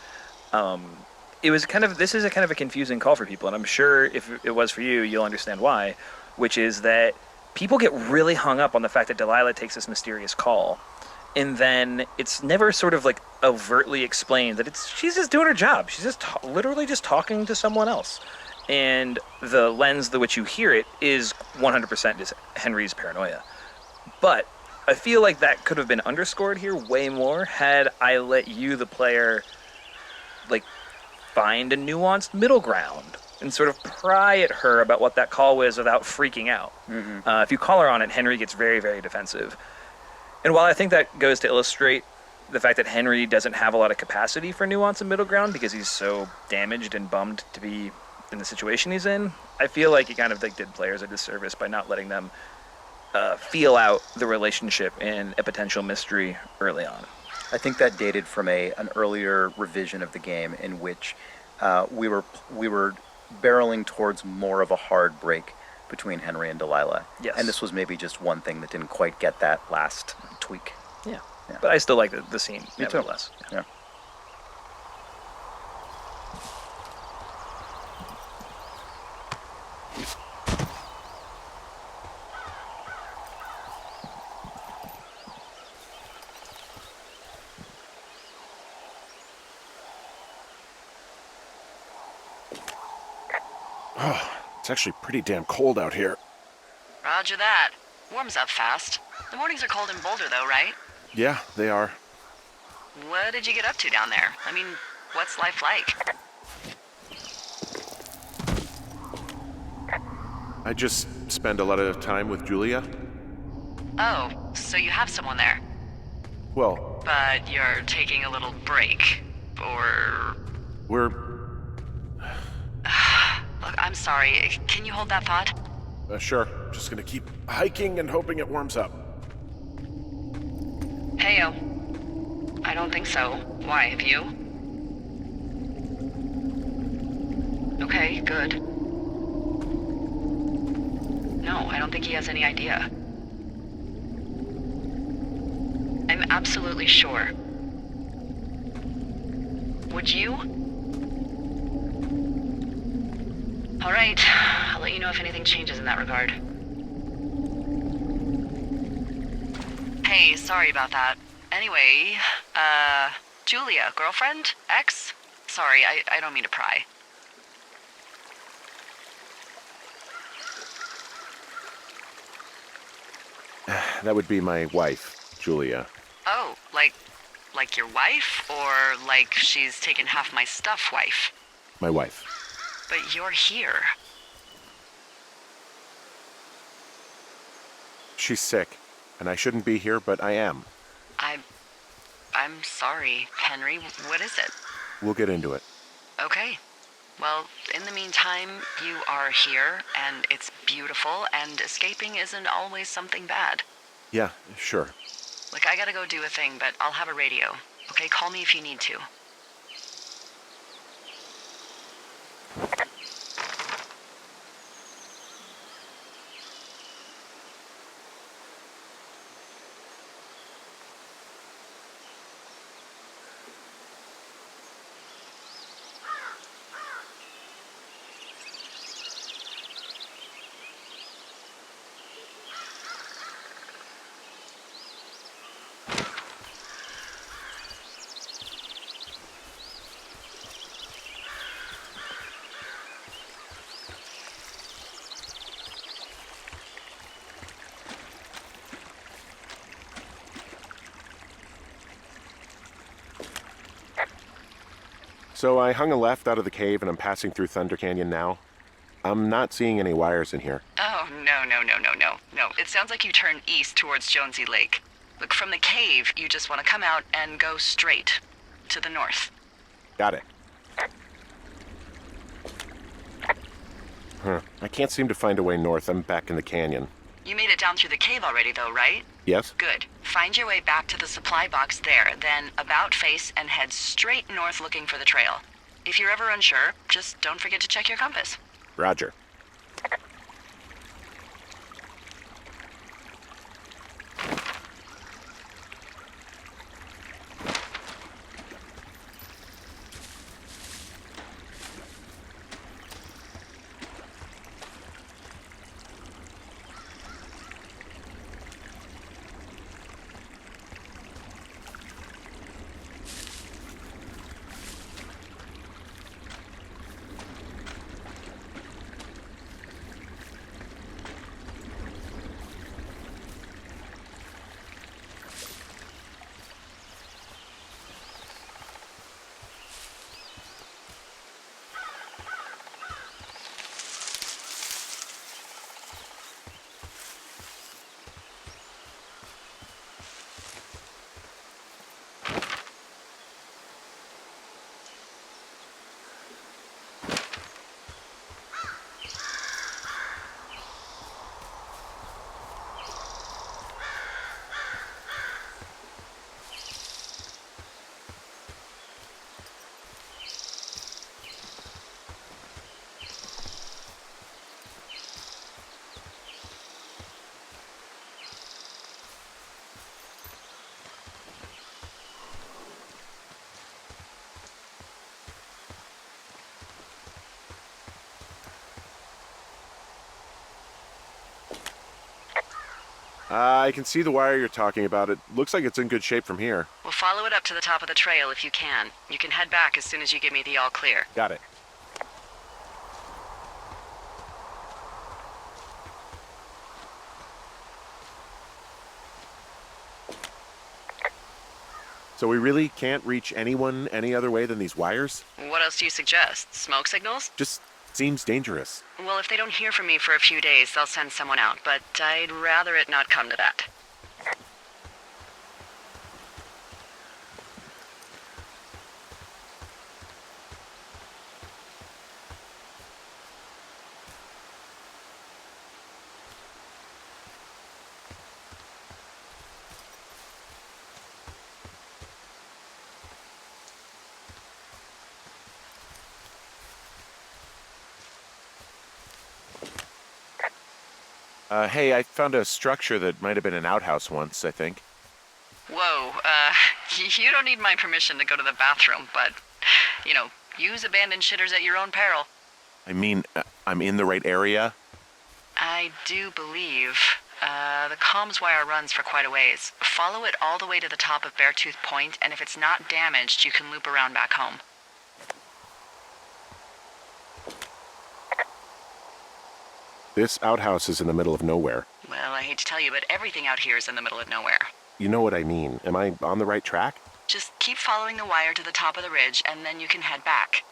This is a kind of a confusing call for people, and I'm sure if it was for you, you'll understand why, which is that people get really hung up on the fact that Delilah takes this mysterious call, and then it's never sort of overtly explained that she's just doing her job. She's just literally just talking to someone else. And the lens through which you hear it is 100% just Henry's paranoia. But I feel like that could have been underscored here way more had I let you, the player, find a nuanced middle ground and sort of pry at her about what that call was without freaking out. Mm-hmm. If you call her on it, Henry gets very, very defensive. And while I think that goes to illustrate the fact that Henry doesn't have a lot of capacity for nuance and middle ground because he's so damaged and bummed to be in the situation he's in, I feel like he kind of did players a disservice by not letting them feel out the relationship and a potential mystery early on. I think that dated from an earlier revision of the game in which we were barreling towards more of a hard break between Henry and Delilah. Yes. And this was maybe just one thing that didn't quite get that last tweak. Yeah. Yeah. But I still like the scene, Me too. nevertheless. Yeah. It's actually pretty damn cold out here. Roger that. Warms up fast. The mornings are cold in Boulder, though, right? Yeah, they are. What did you get up to down there? I mean, what's life like? I just spend a lot of time with Julia. Oh, so you have someone there. Well, But you're taking a little break. Or... we're... Look, I'm sorry. Can you hold that thought? Sure. Just gonna keep hiking and hoping it warms up. Heyo. I don't think so. Why, have you? Okay, good. No, I don't think he has any idea. I'm absolutely sure. Would you? All right, I'll let you know if anything changes in that regard. Hey, sorry about that. Anyway, Julia, girlfriend? Ex? Sorry, I don't mean to pry. That would be my wife, Julia. Oh, like your wife? Or like she's taken half my stuff wife? My wife. But you're here. She's sick, and I shouldn't be here, but I am. I'm sorry, Henry. What is it? We'll get into it. Okay. Well, in the meantime, you are here, and it's beautiful, and escaping isn't always something bad. Yeah, sure. Like, I gotta go do a thing, but I'll have a radio. Okay, call me if you need to. So I hung a left out of the cave, and I'm passing through Thunder Canyon now. I'm not seeing any wires in here. Oh, no. No, it sounds like you turn east towards Jonesy Lake. Look, from the cave, you just want to come out and go straight to the north. Got it. I can't seem to find a way north. I'm back in the canyon. You made it down through the cave already, though, right? Yes? Good. Find your way back to the supply box there, then about face and head straight north looking for the trail. If you're ever unsure, just don't forget to check your compass. Roger. I can see the wire you're talking about. It looks like it's in good shape from here. We'll follow it up to the top of the trail if you can. You can head back as soon as you give me the all clear. Got it. So we really can't reach anyone any other way than these wires? What else do you suggest? Smoke signals? Just seems dangerous. Well, if they don't hear from me for a few days, they'll send someone out, but I'd rather it not come to that. Hey, I found a structure that might have been an outhouse once, I think. Whoa, you don't need my permission to go to the bathroom, but, use abandoned shitters at your own peril. I mean, I'm in the right area? I do believe. The comms wire runs for quite a ways. Follow it all the way to the top of Beartooth Point, and if it's not damaged, you can loop around back home. This outhouse is in the middle of nowhere. Well, I hate to tell you, but everything out here is in the middle of nowhere. You know what I mean. Am I on the right track? Just keep following the wire to the top of the ridge, and then you can head back.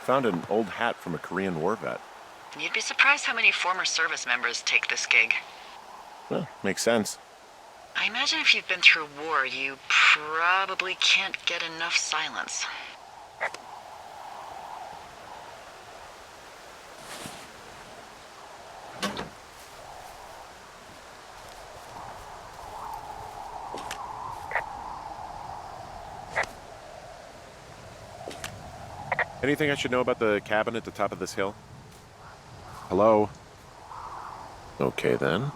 Found an old hat from a Korean war vet. You'd be surprised how many former service members take this gig. Well, makes sense. I imagine if you've been through war, you probably can't get enough silence. Anything I should know about the cabin at the top of this hill? Hello? Okay, then.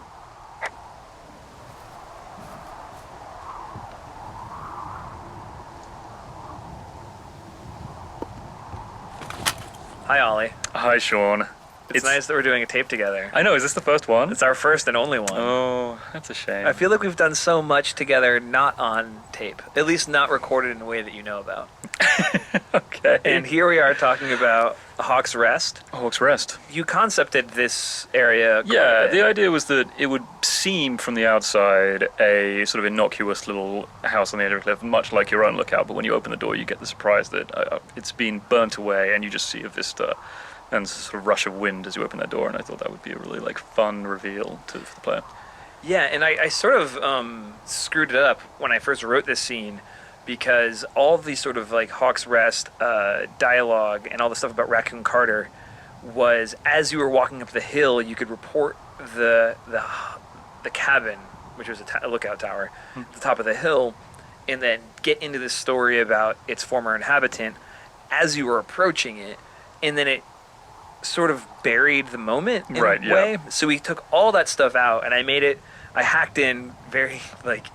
Hi, Ollie. Hi, Sean. It's nice that we're doing a tape together. I know, is this the first one? It's our first and only one. Oh, that's a shame. I feel like we've done so much together not on tape, at least not recorded in a way that you know about. Okay. And here we are talking about Hawk's Rest. Hawk's Rest. You concepted this area quite a Yeah, bit. the idea was that it would seem from the outside a sort of innocuous little house on the edge of a cliff, much like your own lookout, but when you open the door you get the surprise that it's been burnt away and you just see a vista and sort of rush of wind as you open that door, and I thought that would be a really fun reveal for the player. Yeah, and I sort of screwed it up when I first wrote this scene because all the sort of Hawk's Rest dialogue and all the stuff about Raccoon Carter was as you were walking up the hill, you could report the cabin, which was a lookout tower, at the top of the hill, and then get into this story about its former inhabitant as you were approaching it, and then it sort of buried the moment in a way. So we took all that stuff out, and I hacked in very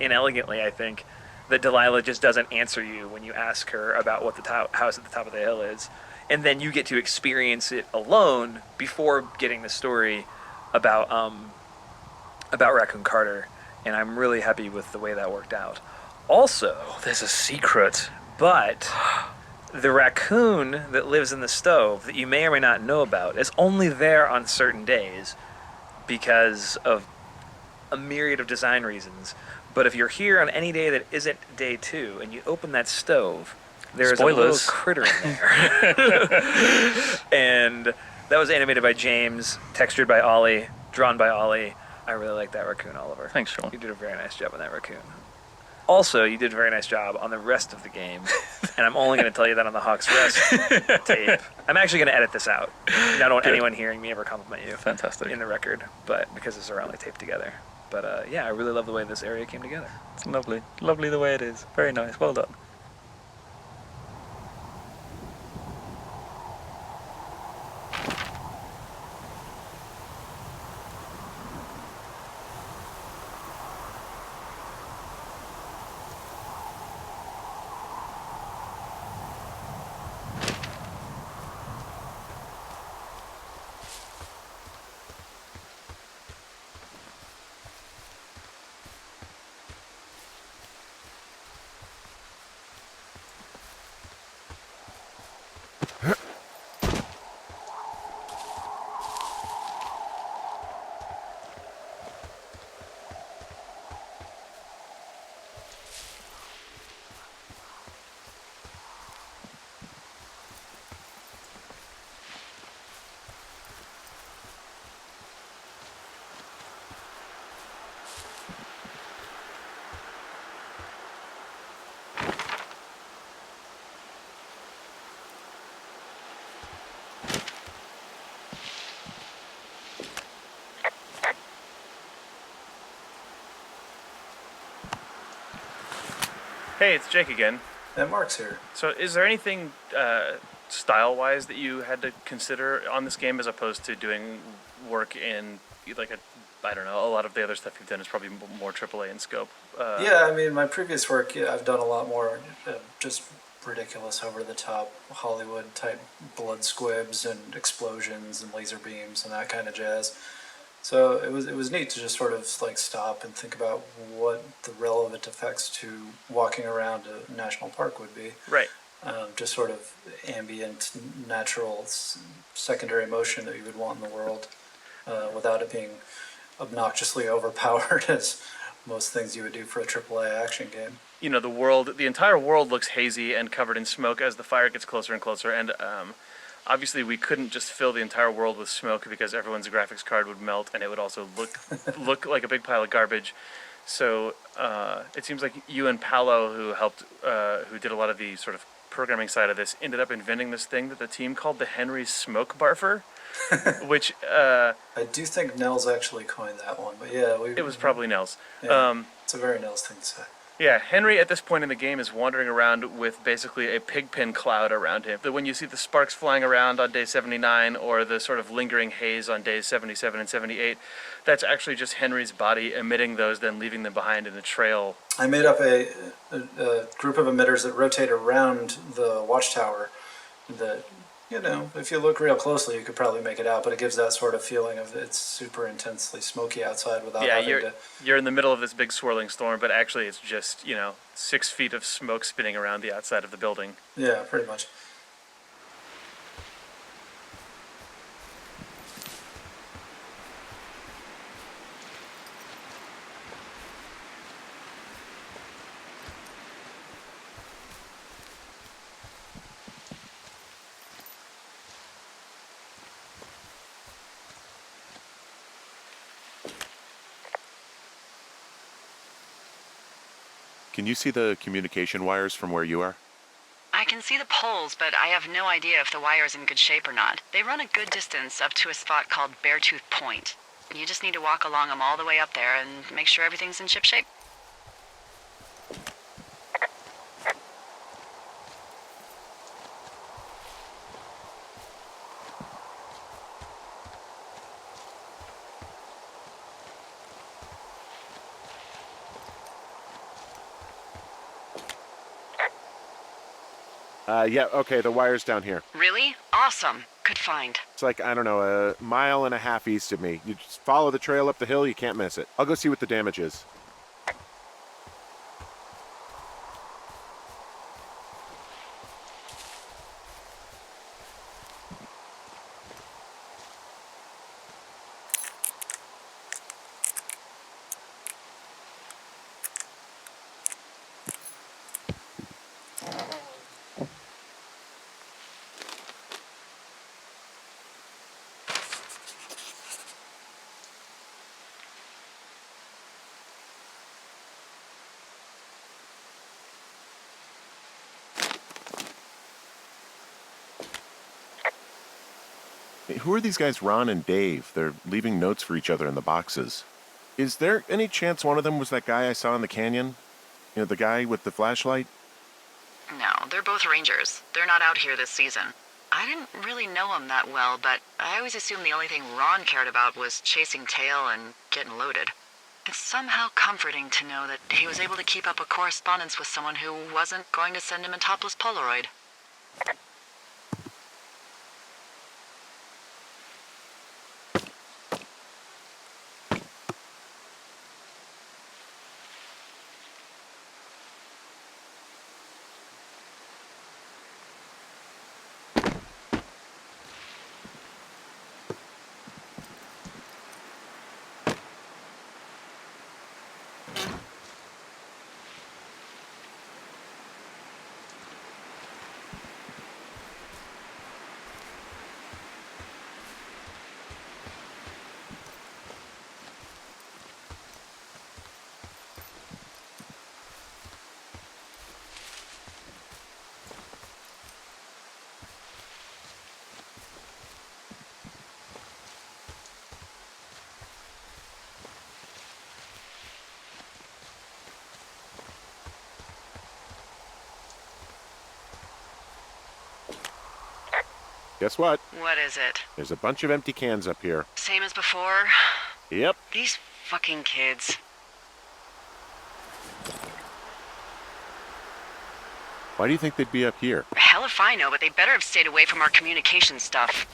inelegantly, I think, that Delilah just doesn't answer you when you ask her about what the house at the top of the hill is. And then you get to experience it alone before getting the story about Raccoon Carter. And I'm really happy with the way that worked out. Also, there's a secret. But the raccoon that lives in the stove that you may or may not know about is only there on certain days because of a myriad of design reasons. But if you're here on any day that isn't day 2 and you open that stove, there's a little Spoilers. critter in there. And that was animated by James, textured by Ollie, drawn by Ollie. I really like that raccoon, Oliver. Thanks, Sean. You did a very nice job on that raccoon. Also, you did a very nice job on the rest of the game, and I'm only going to tell you that on the Hawks Rest tape. I'm actually going to edit this out. I don't want anyone hearing me ever compliment you. Fantastic. In the record, but because it's around taped together. But yeah, I really love the way this area came together. It's lovely. Lovely the way it is. Very nice. Well done. Hey, it's Jake again. And Mark's here. So, is there anything style-wise that you had to consider on this game as opposed to doing work in like I don't know, a lot of the other stuff you've done is probably more AAA in scope. Yeah, I mean, my previous work, I've done a lot more just ridiculous, over-the-top Hollywood-type blood squibs and explosions and laser beams and that kind of jazz. So it was neat to just sort of like stop and think about what the relevant effects to walking around a national park would be. Right. Just sort of ambient, natural, secondary motion that you would want in the world without it being obnoxiously overpowered as most things you would do for a AAA action game. You know, the entire world looks hazy and covered in smoke as the fire gets closer and closer, and obviously we couldn't just fill the entire world with smoke because everyone's graphics card would melt and it would also look like a big pile of garbage. So it seems like you and Paolo, who did a lot of the sort of programming side of this, ended up inventing this thing that the team called the Henry Smoke Barfer, which I do think Nels actually coined that one, but yeah, it was probably Nels. Yeah, it's a very Nels thing to say. Yeah, Henry at this point in the game is wandering around with basically a pigpen cloud around him. When you see the sparks flying around on day 79 or the sort of lingering haze on days 77 and 78, that's actually just Henry's body emitting those, then leaving them behind in a trail. I made up a group of emitters that rotate around the watchtower that, you know, if you look real closely, you could probably make it out, but it gives that sort of feeling of it's super intensely smoky outside without having to... You're in the middle of this big swirling storm, but actually it's just, 6 feet of smoke spinning around the outside of the building. Yeah, pretty much. Can you see the communication wires from where you are? I can see the poles, but I have no idea if the wire's in good shape or not. They run a good distance up to a spot called Beartooth Point. You just need to walk along them all the way up there and make sure everything's in ship shape. Yeah, okay, the wire's down here. Really? Awesome. Good find. It's like, I don't know, a mile and a half east of me. You just follow the trail up the hill, you can't miss it. I'll go see what the damage is. Hey, who are these guys, Ron and Dave? They're leaving notes for each other in the boxes. Is there any chance one of them was that guy I saw in the canyon? You know, the guy with the flashlight? No, they're both rangers. They're not out here this season. I didn't really know him that well, but I always assumed the only thing Ron cared about was chasing tail and getting loaded. It's somehow comforting to know that he was able to keep up a correspondence with someone who wasn't going to send him a topless Polaroid. Guess what? What is it? There's a bunch of empty cans up here. Same as before? Yep. These fucking kids. Why do you think they'd be up here? Hell if I know, but they better have stayed away from our communication stuff.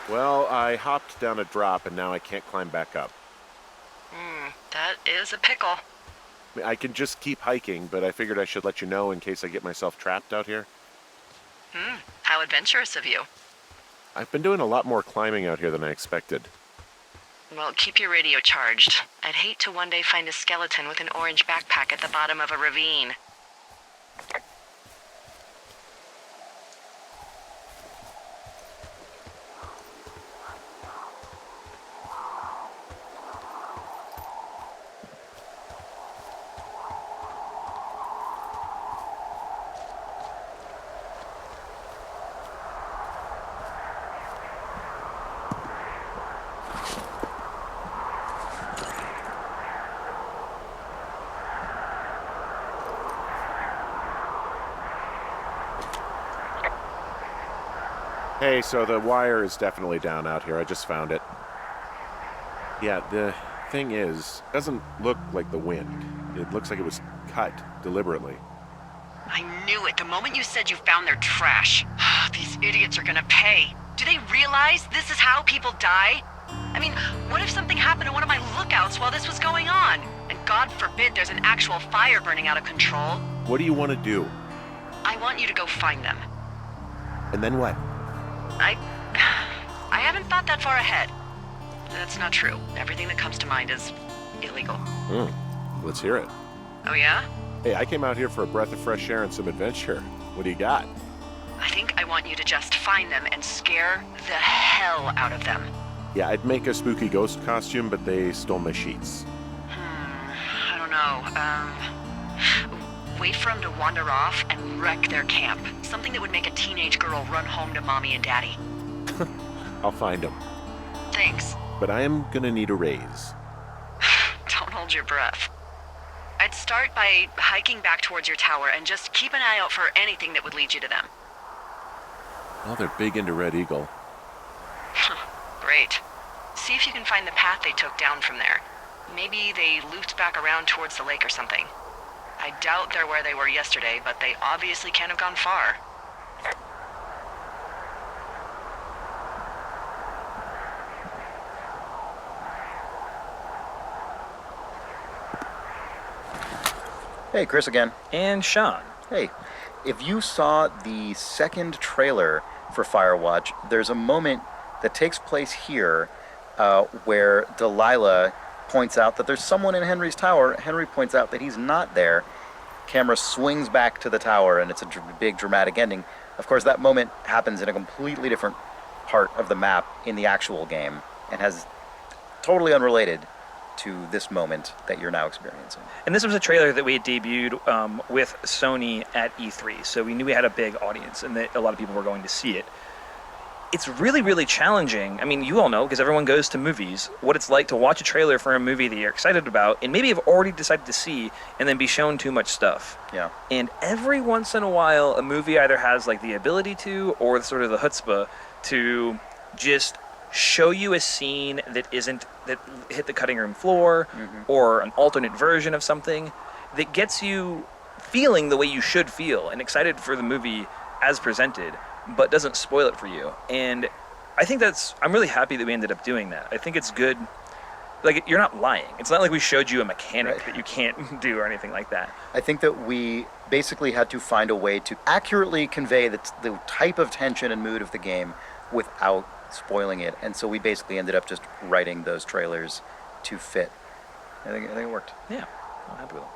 Well, I hopped down a drop and now I can't climb back up. That is a pickle. I mean, I can just keep hiking, but I figured I should let you know in case I get myself trapped out here. How adventurous of you. I've been doing a lot more climbing out here than I expected. Well, keep your radio charged. I'd hate to one day find a skeleton with an orange backpack at the bottom of a ravine. Hey, so the wire is definitely down out here. I just found it. Yeah, the thing is, it doesn't look like the wind. It looks like it was cut deliberately. I knew it the moment you said you found their trash. These idiots are gonna pay. Do they realize this is how people die? I mean, what if something happened to one of my lookouts while this was going on? And God forbid there's an actual fire burning out of control. What do you want to do? I want you to go find them. And then what? I haven't thought that far ahead. That's not true. Everything that comes to mind is illegal. Let's hear it. Oh yeah? Hey, I came out here for a breath of fresh air and some adventure. What do you got? I think I want you to just find them and scare the hell out of them. Yeah, I'd make a spooky ghost costume, but they stole my sheets. I don't know. Wait for them to wander off and wreck their camp. Something that would make a teenage girl run home to mommy and daddy. I'll find them. Thanks. But I am gonna need a raise. Don't hold your breath. I'd start by hiking back towards your tower and just keep an eye out for anything that would lead you to them. Well, they're big into Red Eagle. Great. See if you can find the path they took down from there. Maybe they looped back around towards the lake or something. I doubt they're where they were yesterday, but they obviously can't have gone far. Hey, Chris again. And Sean. Hey, if you saw the second trailer for Firewatch, there's a moment that takes place here where Delilah points out that there's someone in Henry's tower. Henry points out that he's not there. Camera swings back to the tower, and it's a big dramatic ending. Of course, that moment happens in a completely different part of the map in the actual game and has totally unrelated to this moment that you're now experiencing. And this was a trailer that we had debuted with Sony at E3, so we knew we had a big audience and that a lot of people were going to see it. It's really, really challenging. I mean, you all know, because everyone goes to movies, what it's like to watch a trailer for a movie that you're excited about and maybe have already decided to see and then be shown too much stuff. Yeah. And every once in a while, a movie either has like the ability to or sort of the chutzpah to just show you a scene that hit the cutting room floor or an alternate version of something that gets you feeling the way you should feel and excited for the movie as presented, but doesn't spoil it for you. And I think I'm really happy that we ended up doing that. I think it's good. Like, you're not lying. It's not like we showed you a mechanic that you can't do or anything like that. I think that we basically had to find a way to accurately convey the type of tension and mood of the game without spoiling it. And so we basically ended up just writing those trailers to fit. I think it worked. Yeah, I'm happy with it.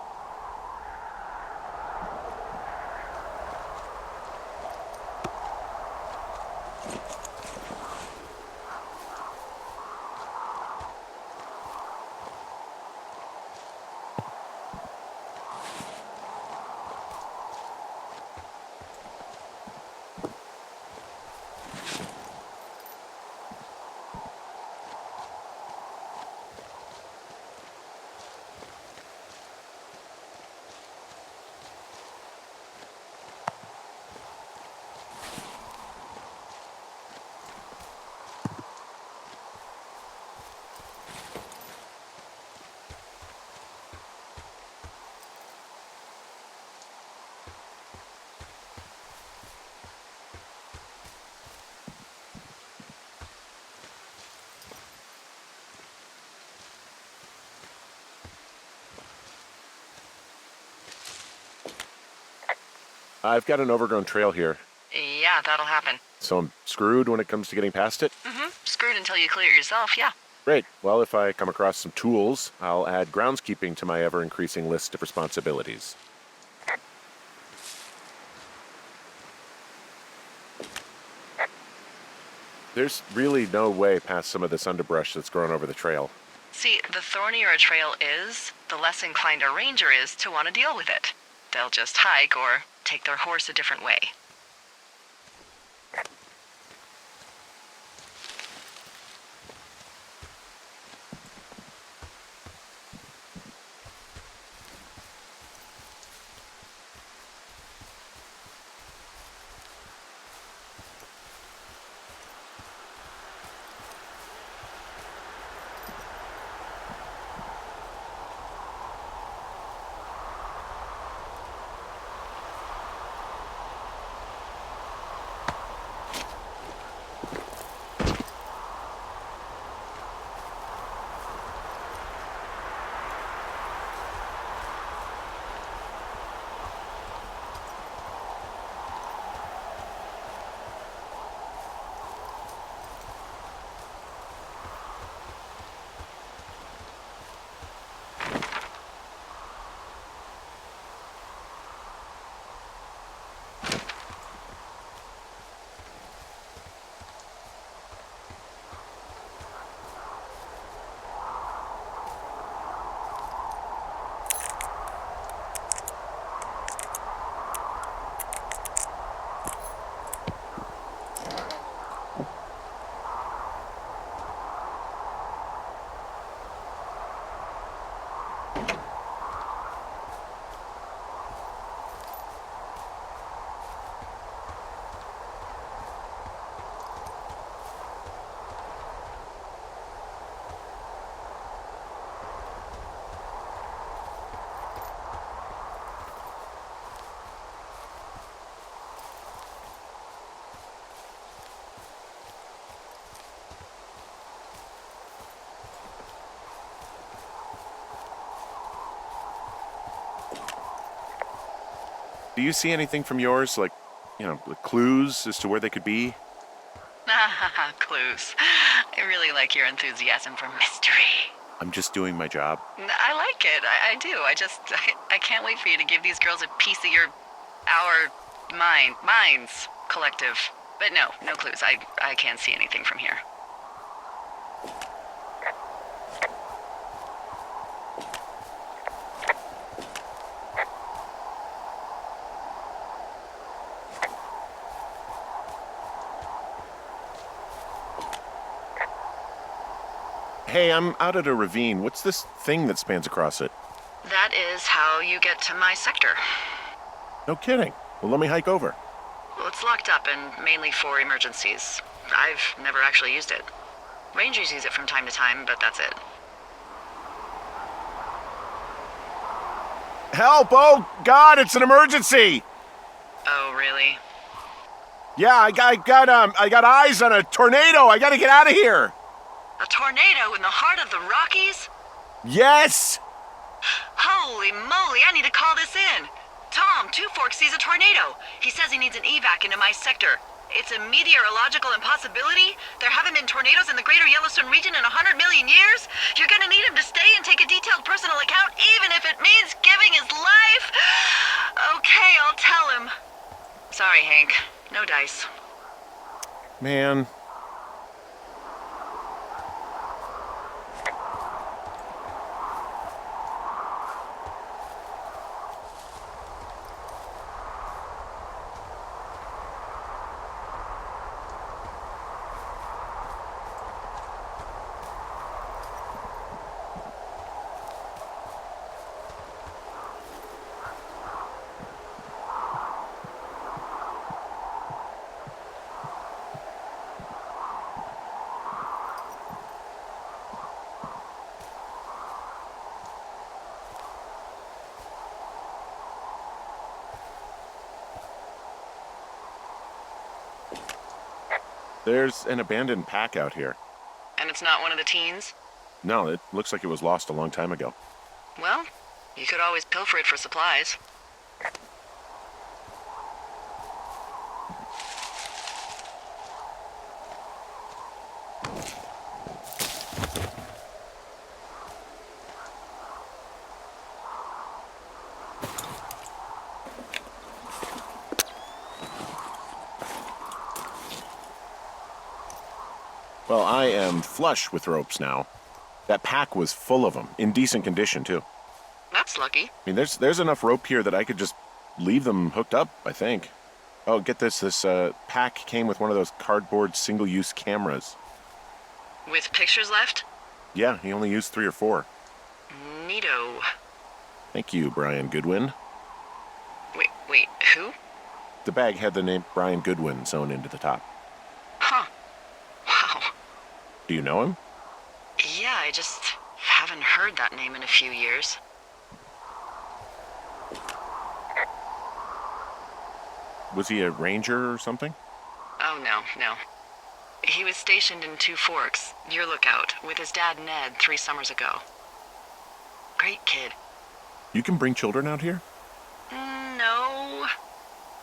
I've got an overgrown trail here, Yeah, that'll happen. so I'm screwed when it comes to getting past it. Screwed until you clear it yourself, yeah. Great. Well, if I come across some tools, I'll add groundskeeping to my ever-increasing list of responsibilities. There's really no way past some of this underbrush that's grown over the trail. See, the thornier a trail is, the less inclined a ranger is to want to deal with it. They'll just hike or take their horse a different way. Do you see anything from yours, like, clues as to where they could be? Clues. I really like your enthusiasm for mystery. I'm just doing my job. I like it. I do. I can't wait for you to give these girls a piece of our minds, collective. But no clues. I can't see anything from here. Hey, I'm out at a ravine. What's this thing that spans across it? That is how you get to my sector. No kidding. Well, let me hike over. Well, it's locked up and mainly for emergencies. I've never actually used it. Rangers use it from time to time, but that's it. Help! Oh, God, it's an emergency! Oh, really? Yeah, I got eyes on a tornado. I gotta get out of here. A tornado in the heart of the Rockies? Yes! Holy moly, I need to call this in. Tom, Two Forks sees a tornado. He says he needs an evac into my sector. It's a meteorological impossibility. There haven't been tornadoes in the greater Yellowstone region in 100 million years. You're gonna need him to stay and take a detailed personal account, even if it means giving his life. Okay, I'll tell him. Sorry, Hank. No dice. Man. There's an abandoned pack out here. And it's not one of the teens? No, it looks like it was lost a long time ago. Well, you could always pilfer it for supplies. Well, I am flush with ropes now. That pack was full of them, in decent condition, too. That's lucky. I mean, there's enough rope here that I could just leave them hooked up, I think. Oh, get this. This pack came with one of those cardboard single-use cameras. With pictures left? Yeah, he only used 3 or 4. Neato. Thank you, Brian Goodwin. Wait, who? The bag had the name Brian Goodwin sewn into the top. Huh. Wow. Do you know him? Yeah, I just haven't heard that name in a few years. Was he a ranger or something? Oh, no. He was stationed in Two Forks, your lookout, with his dad Ned 3 summers ago. Great kid. You can bring children out here? No.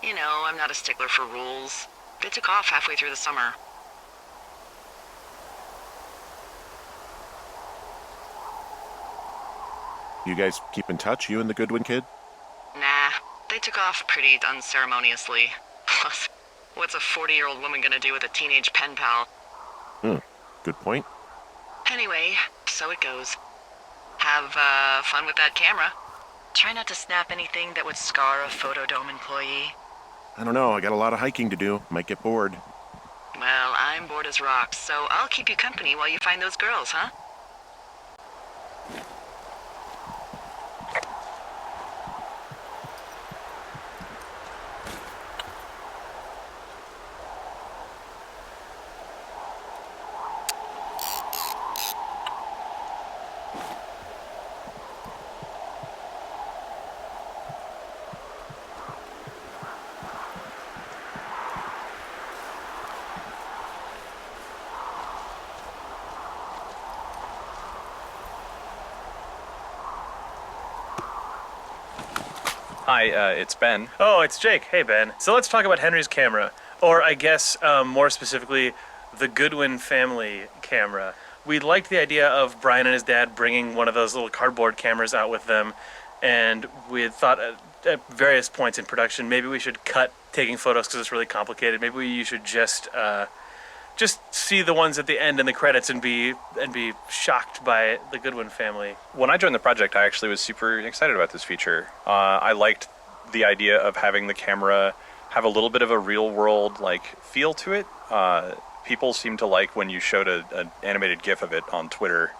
You know, I'm not a stickler for rules. They took off halfway through the summer. You guys keep in touch, you and the Goodwin kid? Nah, they took off pretty unceremoniously. Plus, what's a 40-year-old woman gonna do with a teenage pen pal? Good point. Anyway, so it goes. Have fun with that camera. Try not to snap anything that would scar a Photodome employee. I don't know, I got a lot of hiking to do. Might get bored. Well, I'm bored as rocks, so I'll keep you company while you find those girls, huh? Hi, it's Ben. Oh, it's Jake. Hey, Ben. So let's talk about Henry's camera. Or I guess, more specifically, the Goodwin family camera. We liked the idea of Brian and his dad bringing one of those little cardboard cameras out with them, and we had thought at various points in production, maybe we should cut taking photos because it's really complicated. Maybe you should just see the ones at the end in the credits and be shocked by the Goodwin family. When I joined the project, I actually was super excited about this feature. I liked the idea of having the camera have a little bit of a real-world feel to it. People seem to like when you showed an animated GIF of it on Twitter.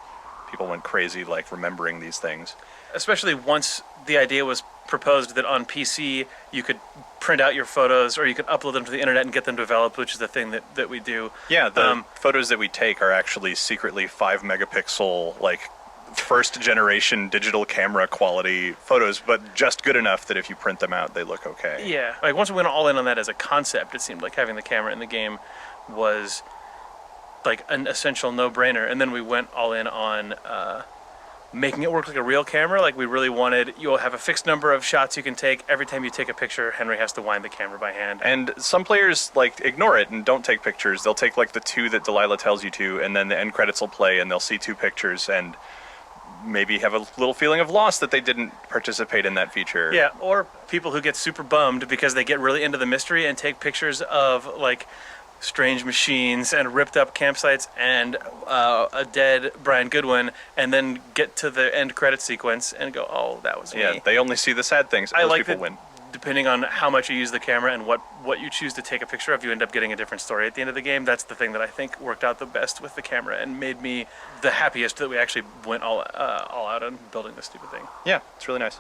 people went crazy, like, remembering these things. Especially once the idea was proposed that on PC you could print out your photos or you could upload them to the internet and get them developed, which is the thing that we do. Yeah, the photos that we take are actually secretly 5 megapixel, like, first generation digital camera quality photos, but just good enough that if you print them out, they look okay. Yeah, like once we went all in on that as a concept, it seemed like having the camera in the game was like an essential no-brainer. And then we went all in on making it work like a real camera. Like we really wanted, you'll have a fixed number of shots you can take. Every time you take a picture, Henry has to wind the camera by hand. And some players like ignore it and don't take pictures. They'll take like the 2 that Delilah tells you to, and then the end credits will play and they'll see 2 pictures and maybe have a little feeling of loss that they didn't participate in that feature. Yeah, or people who get super bummed because they get really into the mystery and take pictures of like strange machines and ripped up campsites and a dead Brian Goodwin, and then get to the end credit sequence and go, oh, that was me. Yeah, they only see the sad things. I Those like people that win. Depending on how much you use the camera and what you choose to take a picture of, you end up getting a different story at the end of the game. That's the thing that I think worked out the best with the camera and made me the happiest that we actually went all out on building this stupid thing. Yeah, it's really nice.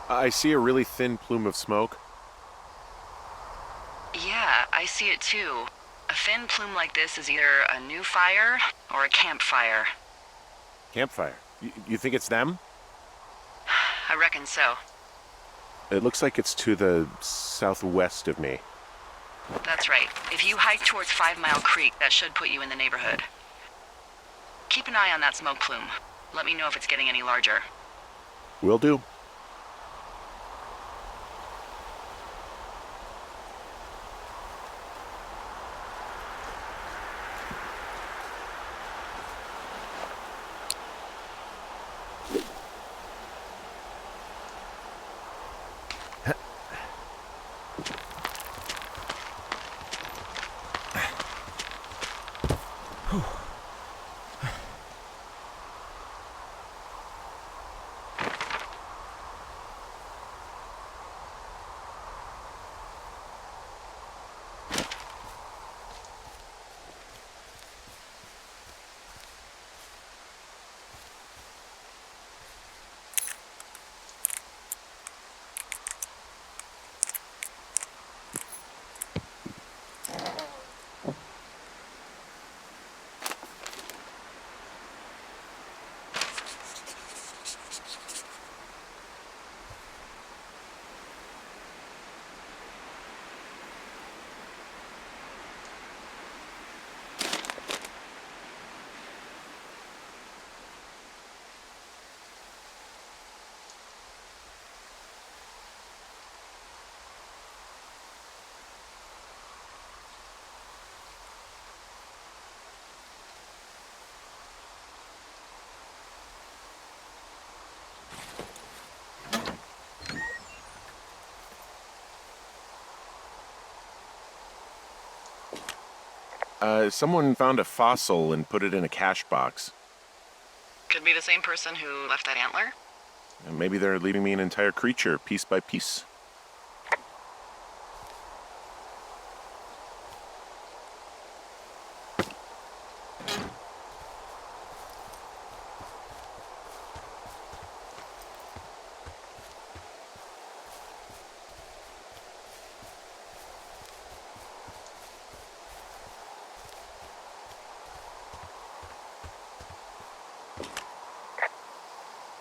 I see a really thin plume of smoke. Yeah, I see it too. A thin plume like this is either a new fire or a campfire. Campfire. You think it's them? I reckon so. It looks like it's to the southwest of me. That's right. If you hike towards 5 Mile Creek, that should put you in the neighborhood. Keep an eye on that smoke plume. Let me know if it's getting any larger. Will do. Someone found a fossil and put it in a cache box. Could be the same person who left that antler. And maybe they're leaving me an entire creature, piece by piece.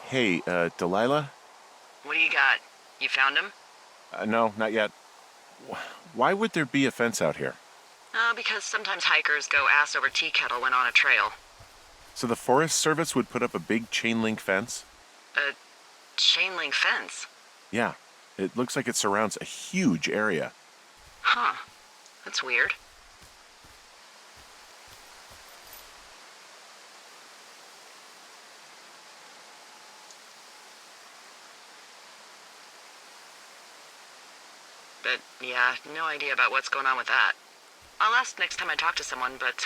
Hey, Delilah? What do you got? You found him? No, not yet. Why would there be a fence out here? Because sometimes hikers go ass over tea kettle when on a trail. So the Forest Service would put up a big chain link fence? A chain link fence? Yeah. It looks like it surrounds a huge area. Huh. That's weird. but yeah, no idea about what's going on with that. I'll ask next time I talk to someone, but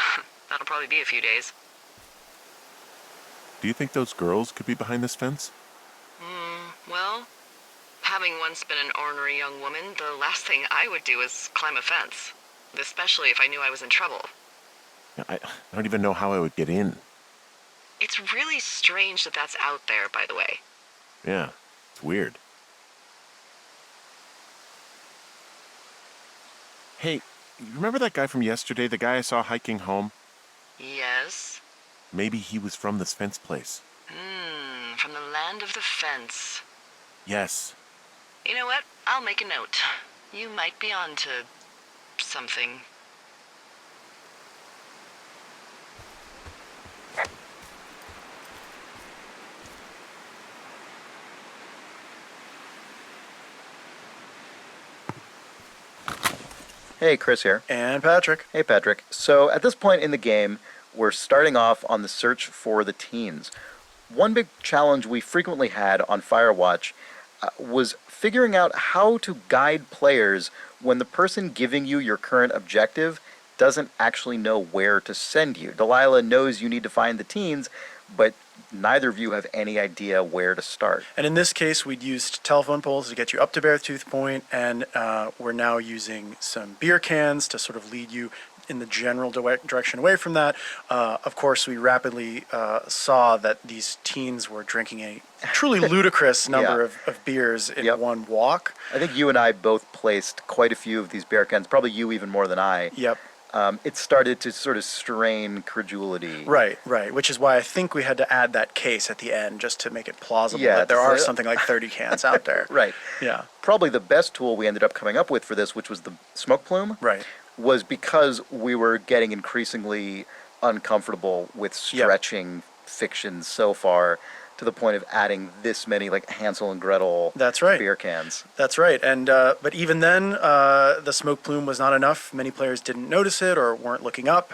that'll probably be a few days. Do you think those girls could be behind this fence? Well, having once been an ornery young woman, the last thing I would do is climb a fence. Especially if I knew I was in trouble. I don't even know how I would get in. It's really strange that that's out there, by the way. Yeah, it's weird. Hey, you remember that guy from yesterday, the guy I saw hiking home? Yes? Maybe he was from this fence place. From the land of the fence. Yes. You know what? I'll make a note. You might be on to something. Hey, Chris here. And Patrick. Hey, Patrick. So at this point in the game, we're starting off on the search for the teens. One big challenge we frequently had on Firewatch was figuring out how to guide players when the person giving you your current objective doesn't actually know where to send you. Delilah knows you need to find the teens, but neither of you have any idea where to start. And in this case, we'd used telephone poles to get you up to Beartooth Point, and we're now using some beer cans to sort of lead you in the general direction away from that. Of course, we rapidly saw that these teens were drinking a truly ludicrous number of beers in one walk. I think you and I both placed quite a few of these beer cans, probably you even more than I. Yep. It started to sort of strain credulity. Right, which is why I think we had to add that case at the end just to make it plausible Yeah, that there are something like 30 cans out there. Right. Yeah. Probably the best tool we ended up coming up with for this, which was the smoke plume, Right. was because we were getting increasingly uncomfortable with stretching fiction so far to the point of adding this many like Hansel and Gretel That's right. beer cans. That's right. And but even then, the smoke plume was not enough. Many players didn't notice it or weren't looking up,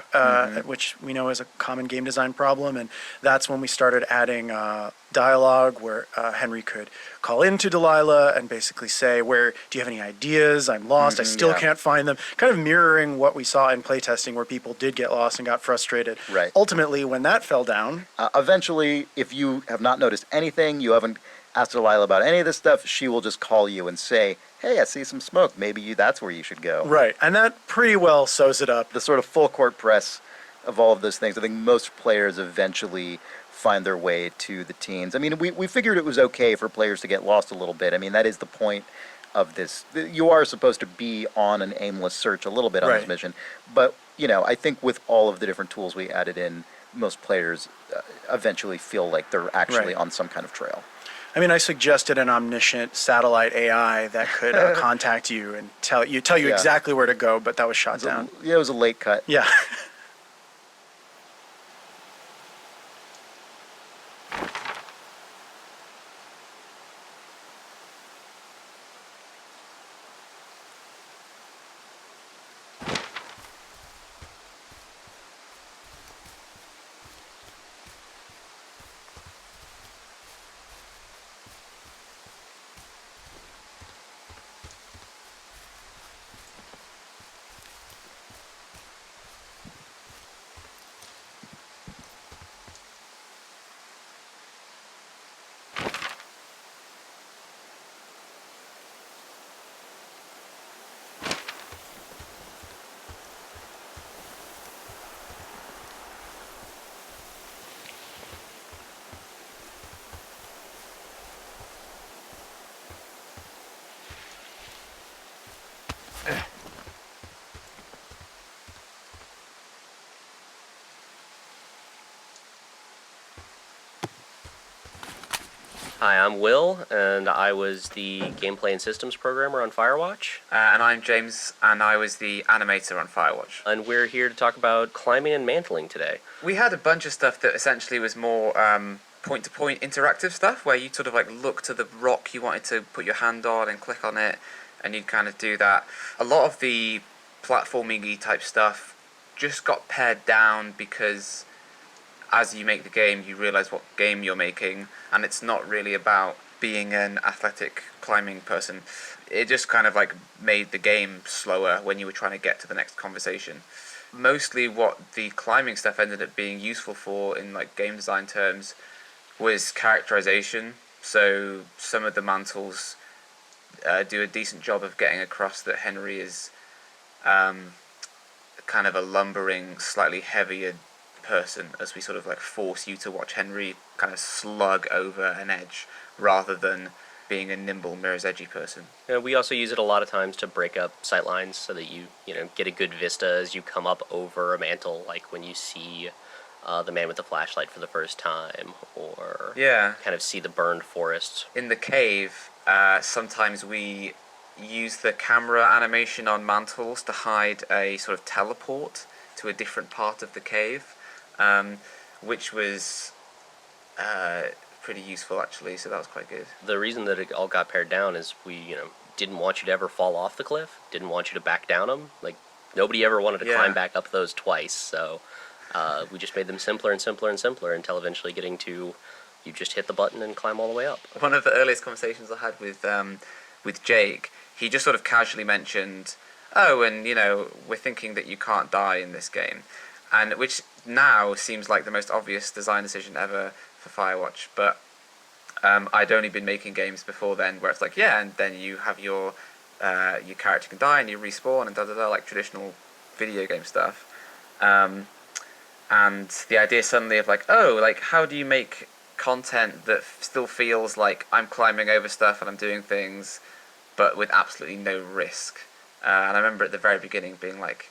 which we know is a common game design problem. And that's when we started adding dialogue where Henry could call into Delilah and basically say, "Where do you have any ideas? I'm lost. I still can't find them." Kind of mirroring what we saw in playtesting where people did get lost and got frustrated. Right. Ultimately, when that fell down, eventually, if you have not noticed anything, you haven't asked Delilah about any of this stuff, she will just call you and say, "Hey, I see some smoke. Maybe that's where you should go." Right. And that pretty well sews it up. The sort of full court press of all of those things. I think most players eventually find their way to the teens. I mean, we figured it was okay for players to get lost a little bit. I mean, that is the point of this. You are supposed to be on an aimless search a little bit on this mission. But, you know, I think with all of the different tools we added in, most players eventually feel like they're actually on some kind of trail. I mean, I suggested an omniscient satellite AI that could contact you and tell you exactly where to go, but that was shot down. It was a late cut. Yeah. Hi, I'm Will, and I was the gameplay and systems programmer on Firewatch. And I'm James, and I was the animator on Firewatch. And we're here to talk about climbing and mantling today. We had a bunch of stuff that essentially was more point-to-point interactive stuff, where you sort of like look to the rock you wanted to put your hand on and click on it, and you'd kind of do that. A lot of the platforming-y type stuff just got pared down because as you make the game, you realize what game you're making, and it's not really about being an athletic climbing person, it just kind of like made the game slower when you were trying to get to the next conversation. Mostly what the climbing stuff ended up being useful for in like game design terms was characterization. So some of the mantles do a decent job of getting across that Henry is kind of a lumbering, slightly heavier person, as we sort of like force you to watch Henry kind of slug over an edge rather than being a nimble, mirror's edgy person. We also use it a lot of times to break up sightlines so that you get a good vista as you come up over a mantle, like when you see the man with the flashlight for the first time, or kind of see the burned forest. In the cave, sometimes we use the camera animation on mantles to hide a sort of teleport to a different part of the cave, which was pretty useful actually, so that was quite good. The reason that it all got pared down is we, didn't want you to ever fall off the cliff, didn't want you to back down them. Like, nobody ever wanted to climb back up those twice, so we just made them simpler and simpler and simpler until eventually getting to you just hit the button and climb all the way up. One of the earliest conversations I had with Jake, he just sort of casually mentioned, oh, and we're thinking that you can't die in this game, and which now seems like the most obvious design decision ever for Firewatch, but I'd only been making games before then where it's like, yeah, and then you have your character can die and you respawn and da-da-da, like traditional video game stuff. And the idea suddenly of like, oh, like how do you make content that still feels like I'm climbing over stuff and I'm doing things, but with absolutely no risk? And I remember at the very beginning being like,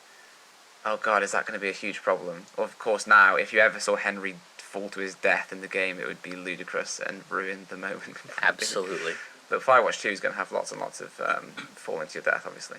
oh god, is that going to be a huge problem? Of course now, if you ever saw Henry fall to his death in the game, it would be ludicrous and ruin the moment. Absolutely. But Firewatch 2 is going to have lots and lots of falling to your death, obviously.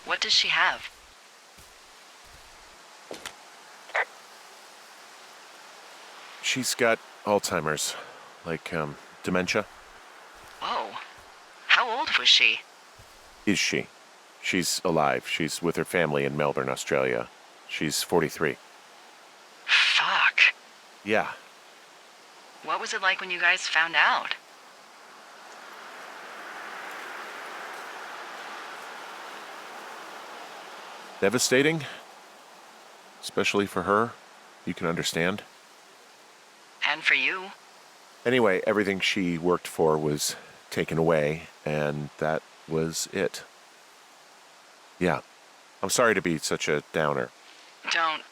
What does she have? She's got Alzheimer's, like dementia. Whoa. How old was she? Is she? She's alive. She's with her family in Melbourne, Australia. She's 43. Fuck. Yeah. What was it like when you guys found out? Devastating. Especially for her. You can understand. And for you? Anyway, everything she worked for was taken away, and that was it. Yeah. I'm sorry to be such a downer. Don't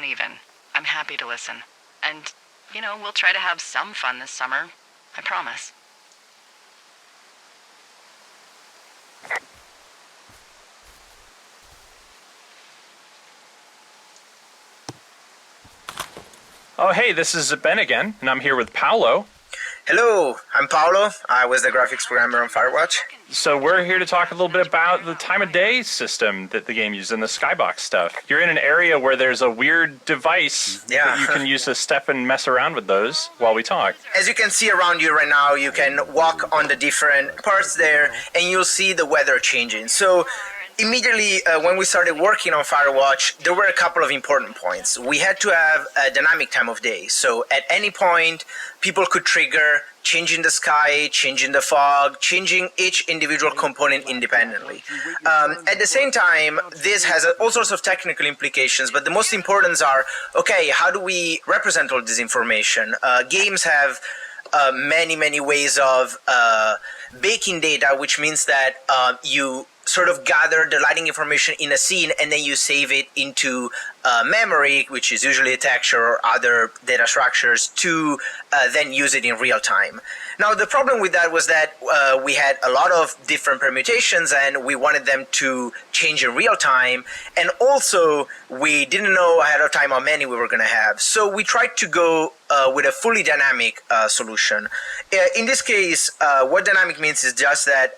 even. I'm happy to listen. And, we'll try to have some fun this summer. I promise. Oh, hey, this is Ben again, and I'm here with Paolo. Hello, I'm Paolo. I was the graphics programmer on Firewatch. So we're here to talk a little bit about the time of day system that the game uses and the skybox stuff. You're in an area where there's a weird device that you can use to step and mess around with those while we talk. As you can see around you right now, you can walk on the different parts there, and you'll see the weather changing. So immediately when we started working on Firewatch, there were a couple of important points. We had to have a dynamic time of day. So at any point, people could trigger changing the sky, changing the fog, changing each individual component independently. At the same time, this has all sorts of technical implications, but the most important are, okay, how do we represent all this information? Games have many ways of baking data, which means that you sort of gather the lighting information in a scene, and then you save it into memory, which is usually a texture or other data structures, to then use it in real time. Now, the problem with that was that we had a lot of different permutations, and we wanted them to change in real time, and also we didn't know ahead of time how many we were going to have. So we tried to go with a fully dynamic solution. In this case, what dynamic means is just that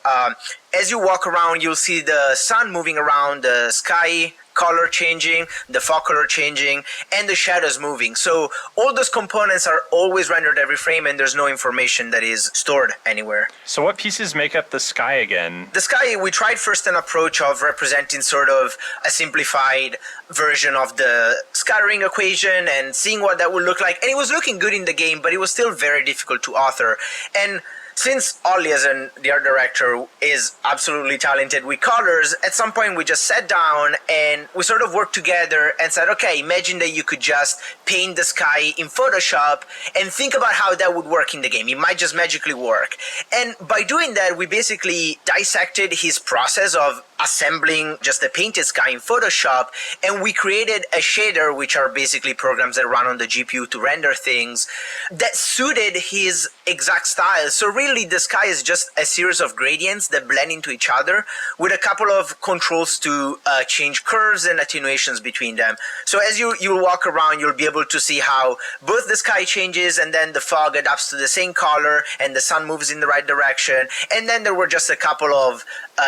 as you walk around, you'll see the sun moving around, the sky color changing, the fog color changing, and the shadows moving. So all those components are always rendered every frame, and there's no information that is stored anywhere. So what pieces make up the sky again? The sky, we tried first an approach of representing sort of a simplified version of the scattering equation and seeing what that would look like. And it was looking good in the game, but it was still very difficult to author. And since Ollie, as the art director, is absolutely talented with colors, at some point we just sat down and we sort of worked together and said, okay, imagine that you could just paint the sky in Photoshop and think about how that would work in the game. It might just magically work. And by doing that, we basically dissected his process of assembling just a painted sky in Photoshop, and we created a shader, which are basically programs that run on the GPU to render things, that suited his exact style. So really the sky is just a series of gradients that blend into each other with a couple of controls to change curves and attenuations between them. So as you walk around, you'll be able to see how both the sky changes and then the fog adapts to the same color and the sun moves in the right direction. And then there were just a couple of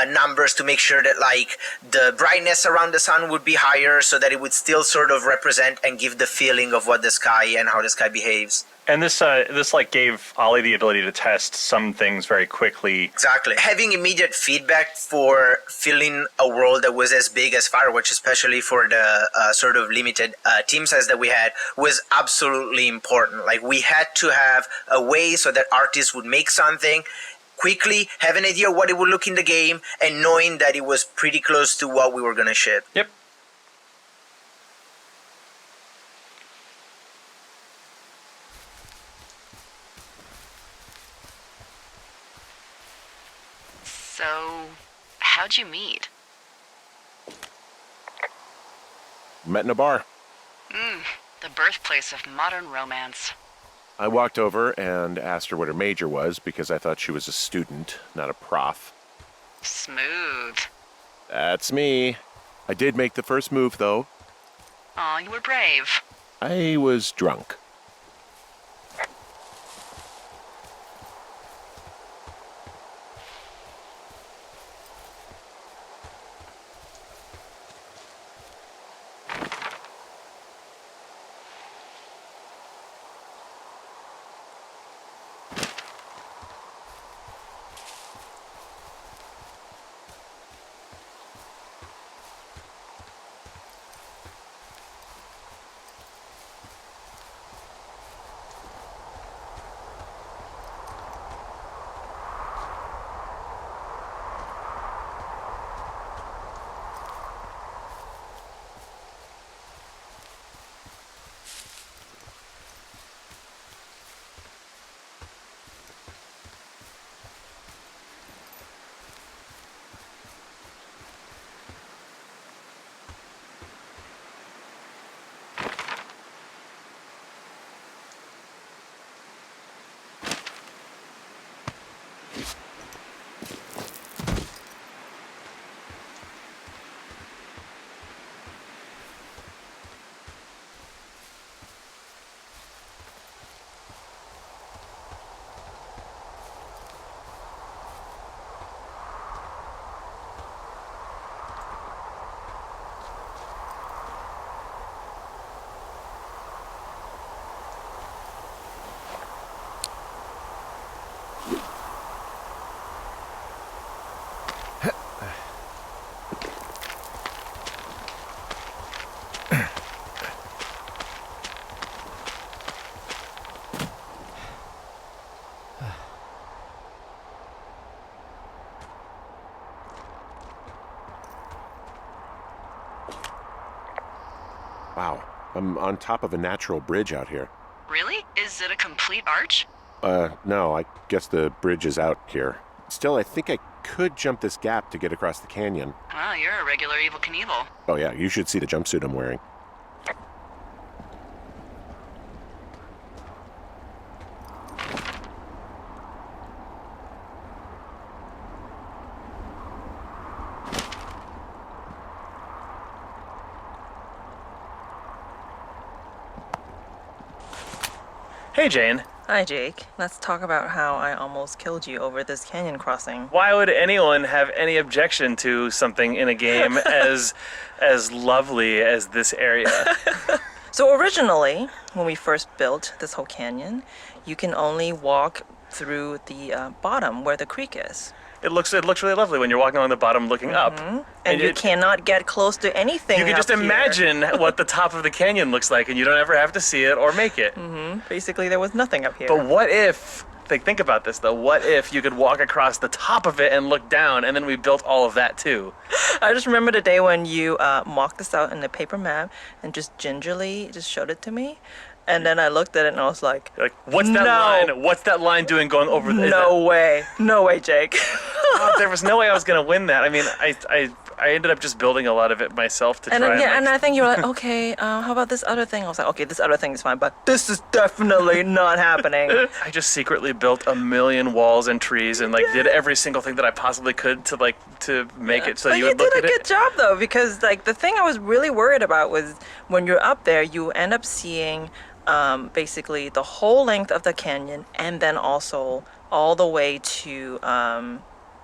numbers to make sure that like the brightness around the sun would be higher so that it would still sort of represent and give the feeling of what the sky and how the sky behaves. And this like gave Ollie the ability to test some things very quickly. Exactly. Having immediate feedback for filling a world that was as big as Firewatch, especially for the sort of limited team size that we had, was absolutely important. Like we had to have a way so that artists would make something quickly, have an idea of what it would look in the game, and knowing that it was pretty close to what we were going to ship. Yep. So, how'd you meet? Met in a bar. The birthplace of modern romance. I walked over and asked her what her major was because I thought she was a student, not a prof. Smooth. That's me. I did make the first move, though. Aw, you were brave. I was drunk. Wow, I'm on top of a natural bridge out here. Really? Is it a complete arch? No, I guess the bridge is out here. Still, I think I could jump this gap to get across the canyon. Well, you're a regular Evel Knievel. Oh yeah, you should see the jumpsuit I'm wearing. Hey, Jane. Hi, Jake. Let's talk about how I almost killed you over this canyon crossing. Why would anyone have any objection to something in a game as lovely as this area? So originally, when we first built this whole canyon, you can only walk through the bottom where the creek is. It looks really lovely when you're walking along the bottom looking up. And you cannot get close to anything. You can just up here. imagine what the top of the canyon looks like, and you don't ever have to see it or make it. Basically, there was nothing up here. But what if, think about this though, what if you could walk across the top of it and look down, and then we built all of that too? I just remember the day when you mocked this out in the paper map and just gingerly just showed it to me. And then I looked at it and I was like, what's that line? What's that line doing going over there? No way, Jake. There was no way I was gonna win that. I mean, I ended up just building a lot of it myself to And try. then, and I think you were like, okay, how about this other thing? I was like, okay, this other thing is fine, but this is definitely not happening. I just secretly built a million walls and trees and did every single thing that I possibly could to make it so But you you would look did at a it. good job though, because the thing I was really worried about was when you're up there, you end up seeing basically the whole length of the canyon, and then also all the way to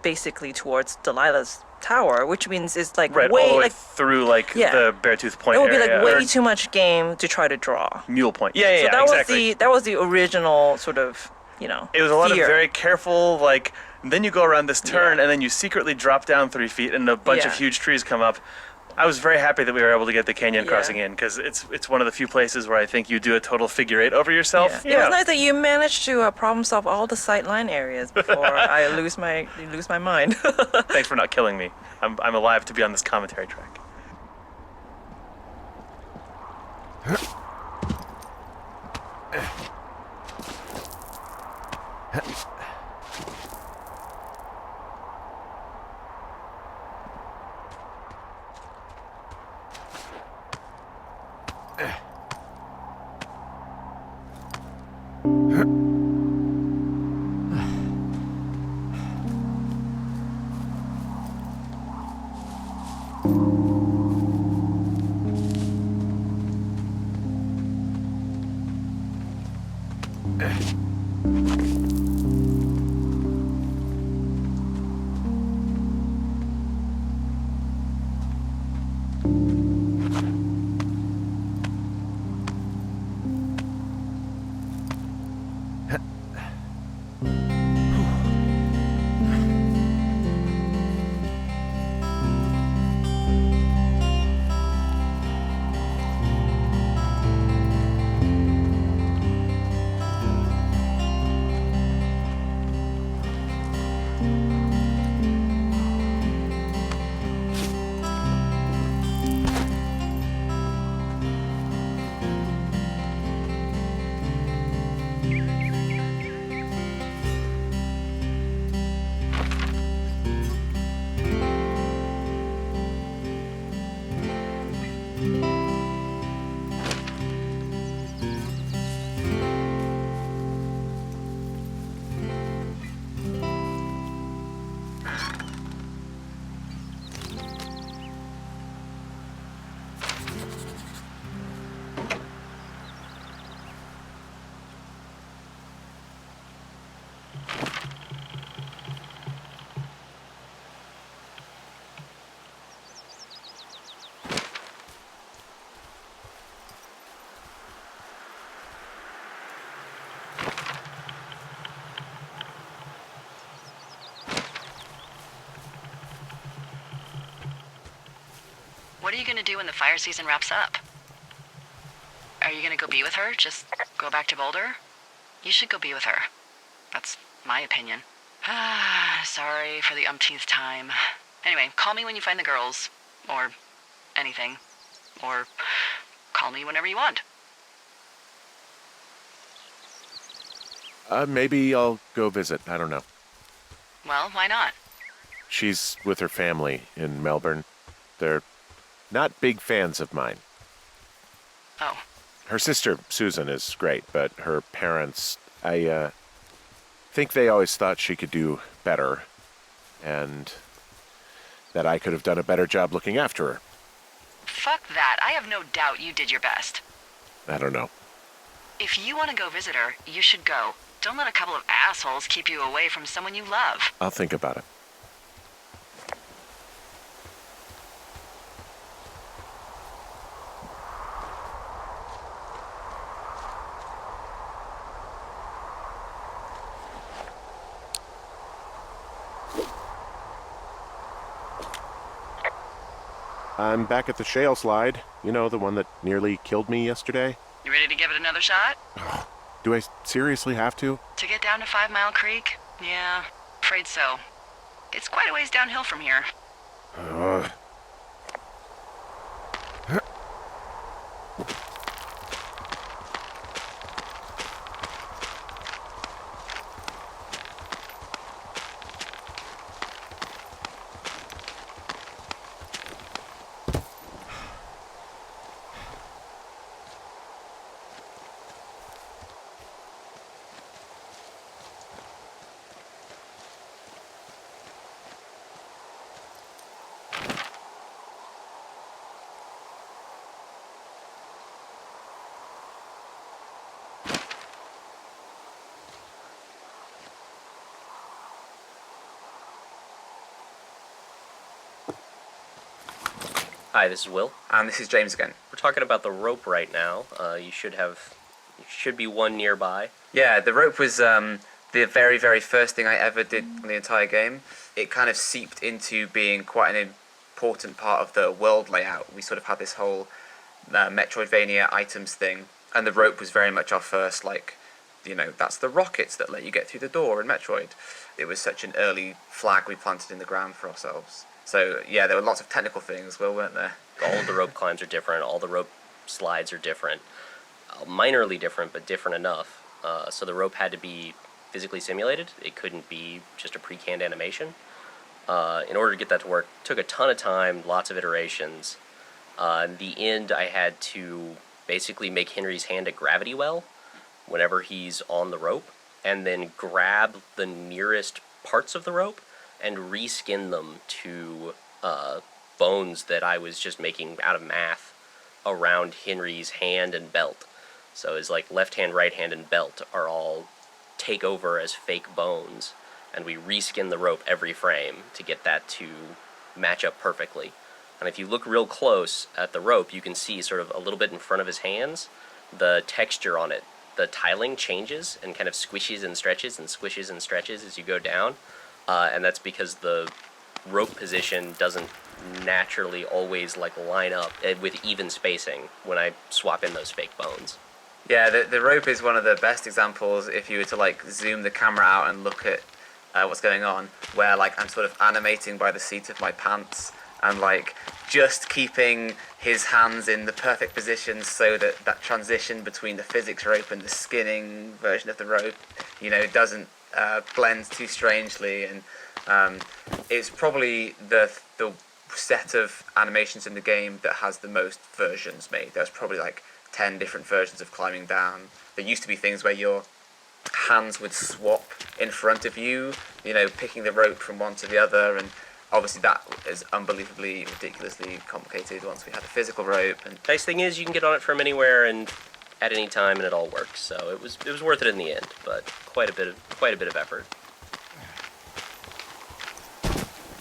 basically towards Delilah's tower, which means it's Right, way all the way through the Beartooth Point it would be area, way or too much game to try to draw. Mule Point. Yeah, So that exactly. that was the original sort of It was a lot fear. of very careful, then you go around this turn, and then you secretly drop down 3 feet, and a bunch of Yeah. huge trees come up. I was very happy that we were able to get the canyon crossing in, because it's one of the few places where I think you do a total figure 8 over yourself. It was nice that you managed to problem solve all the sightline areas before I lose my mind. Thanks for not killing me. I'm alive to be on this commentary track. What are you gonna do when the fire season wraps up? Are you gonna go be with her? Just go back to Boulder? You should go be with her. That's my opinion. Sorry for the umpteenth time. Anyway, call me when you find the girls. Or anything. Or call me whenever you want. Maybe I'll go visit. I don't know. Well, why not? She's with her family in Melbourne. They're not big fans of mine. Oh. Her sister, Susan, is great, but her parents, I think they always thought she could do better, and that I could have done a better job looking after her. Fuck that. I have no doubt you did your best. I don't know. If you want to go visit her, you should go. Don't let a couple of assholes keep you away from someone you love. I'll think about it. I'm back at the shale slide. You know, the one that nearly killed me yesterday. You ready to give it another shot? Do I seriously have to? To get down to 5 Mile Creek? Yeah, afraid so. It's quite a ways downhill from here. Hi, this is Will. And this is James again. We're talking about the rope right now. You should be one nearby. Yeah, the rope was the very, very first thing I ever did on the entire game. It kind of seeped into being quite an important part of the world layout. We sort of had this whole Metroidvania items thing, and the rope was very much our first, that's the rockets that let you get through the door in Metroid. It was such an early flag we planted in the ground for ourselves. So, yeah, there were lots of technical things, weren't there? All of the rope climbs are different. All the rope slides are different. Minorly different, but different enough. So the rope had to be physically simulated. It couldn't be just a pre-canned animation. In order to get that to work, it took a ton of time, lots of iterations. In the end, I had to basically make Henry's hand a gravity well whenever he's on the rope, and then grab the nearest parts of the rope and reskin them to bones that I was just making out of math around Henry's hand and belt. So his left hand, right hand, and belt are all take over as fake bones, and we reskin the rope every frame to get that to match up perfectly. And if you look real close at the rope, you can see sort of a little bit in front of his hands, the texture on it, the tiling changes and kind of squishes and stretches and squishes and stretches as you go down. And that's because the rope position doesn't naturally always line up with even spacing when I swap in those fake bones. Yeah, the rope is one of the best examples if you were to zoom the camera out and look at what's going on, where I'm sort of animating by the seat of my pants and just keeping his hands in the perfect position so that that transition between the physics rope and the skinning version of the rope, doesn't blends too strangely, and it's probably the set of animations in the game that has the most versions made. There's probably 10 different versions of climbing down. There used to be things where your hands would swap in front of you, picking the rope from one to the other, and obviously that is unbelievably, ridiculously complicated once we had a physical rope. And nice thing is you can get on it from anywhere and at any time, and it all works. So it was worth it in the end, but quite a bit of effort.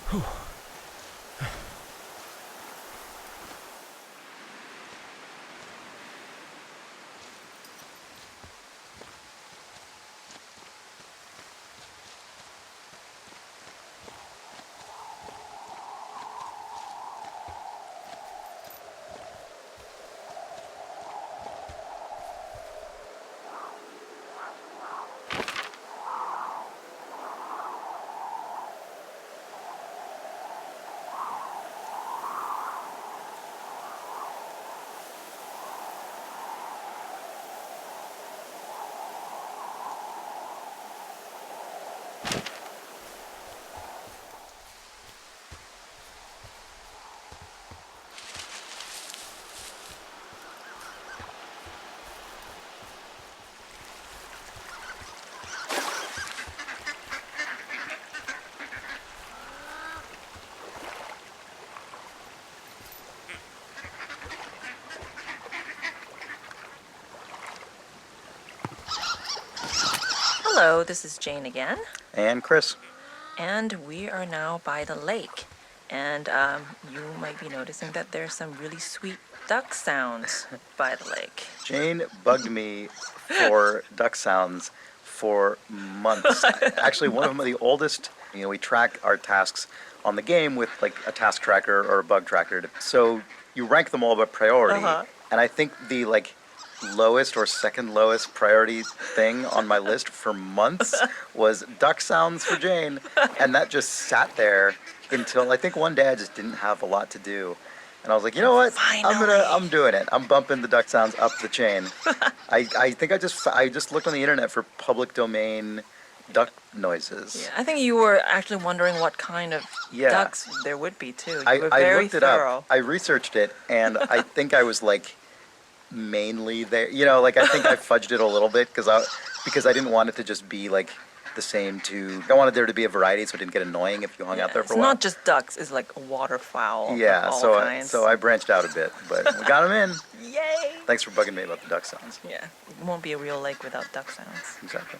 Whew. Hello, this is Jane again. And Chris. And we are now by the lake. And you might be noticing that there's some really sweet duck sounds by the lake. Jane bugged me for duck sounds for months. Actually, one of them, the oldest, we track our tasks on the game with like a task tracker or a bug tracker. So you rank them all by priority. And I think the like lowest or second lowest priority thing on my list for months was duck sounds for Jane. And that just sat there until I think one day I just didn't have a lot to do. And I was like, you know what? I'm doing it. I'm bumping the duck sounds up the chain. I think I just looked on the internet for public domain duck noises. Yeah, I think you were actually wondering what kind of ducks there would be too. You were I very looked it thorough. up. I researched it, and I think I was like mainly there. Like I think I fudged it a little bit because I didn't want it to just be like the same to. I wanted there to be a variety, so it didn't get annoying if you hung out there for a while. It's not just ducks; it's like waterfowl. Yeah, of all so kinds. I branched out a bit, but we got them in. Yay! Thanks for bugging me about the duck sounds. Yeah, it won't be a real lake without duck sounds. Exactly.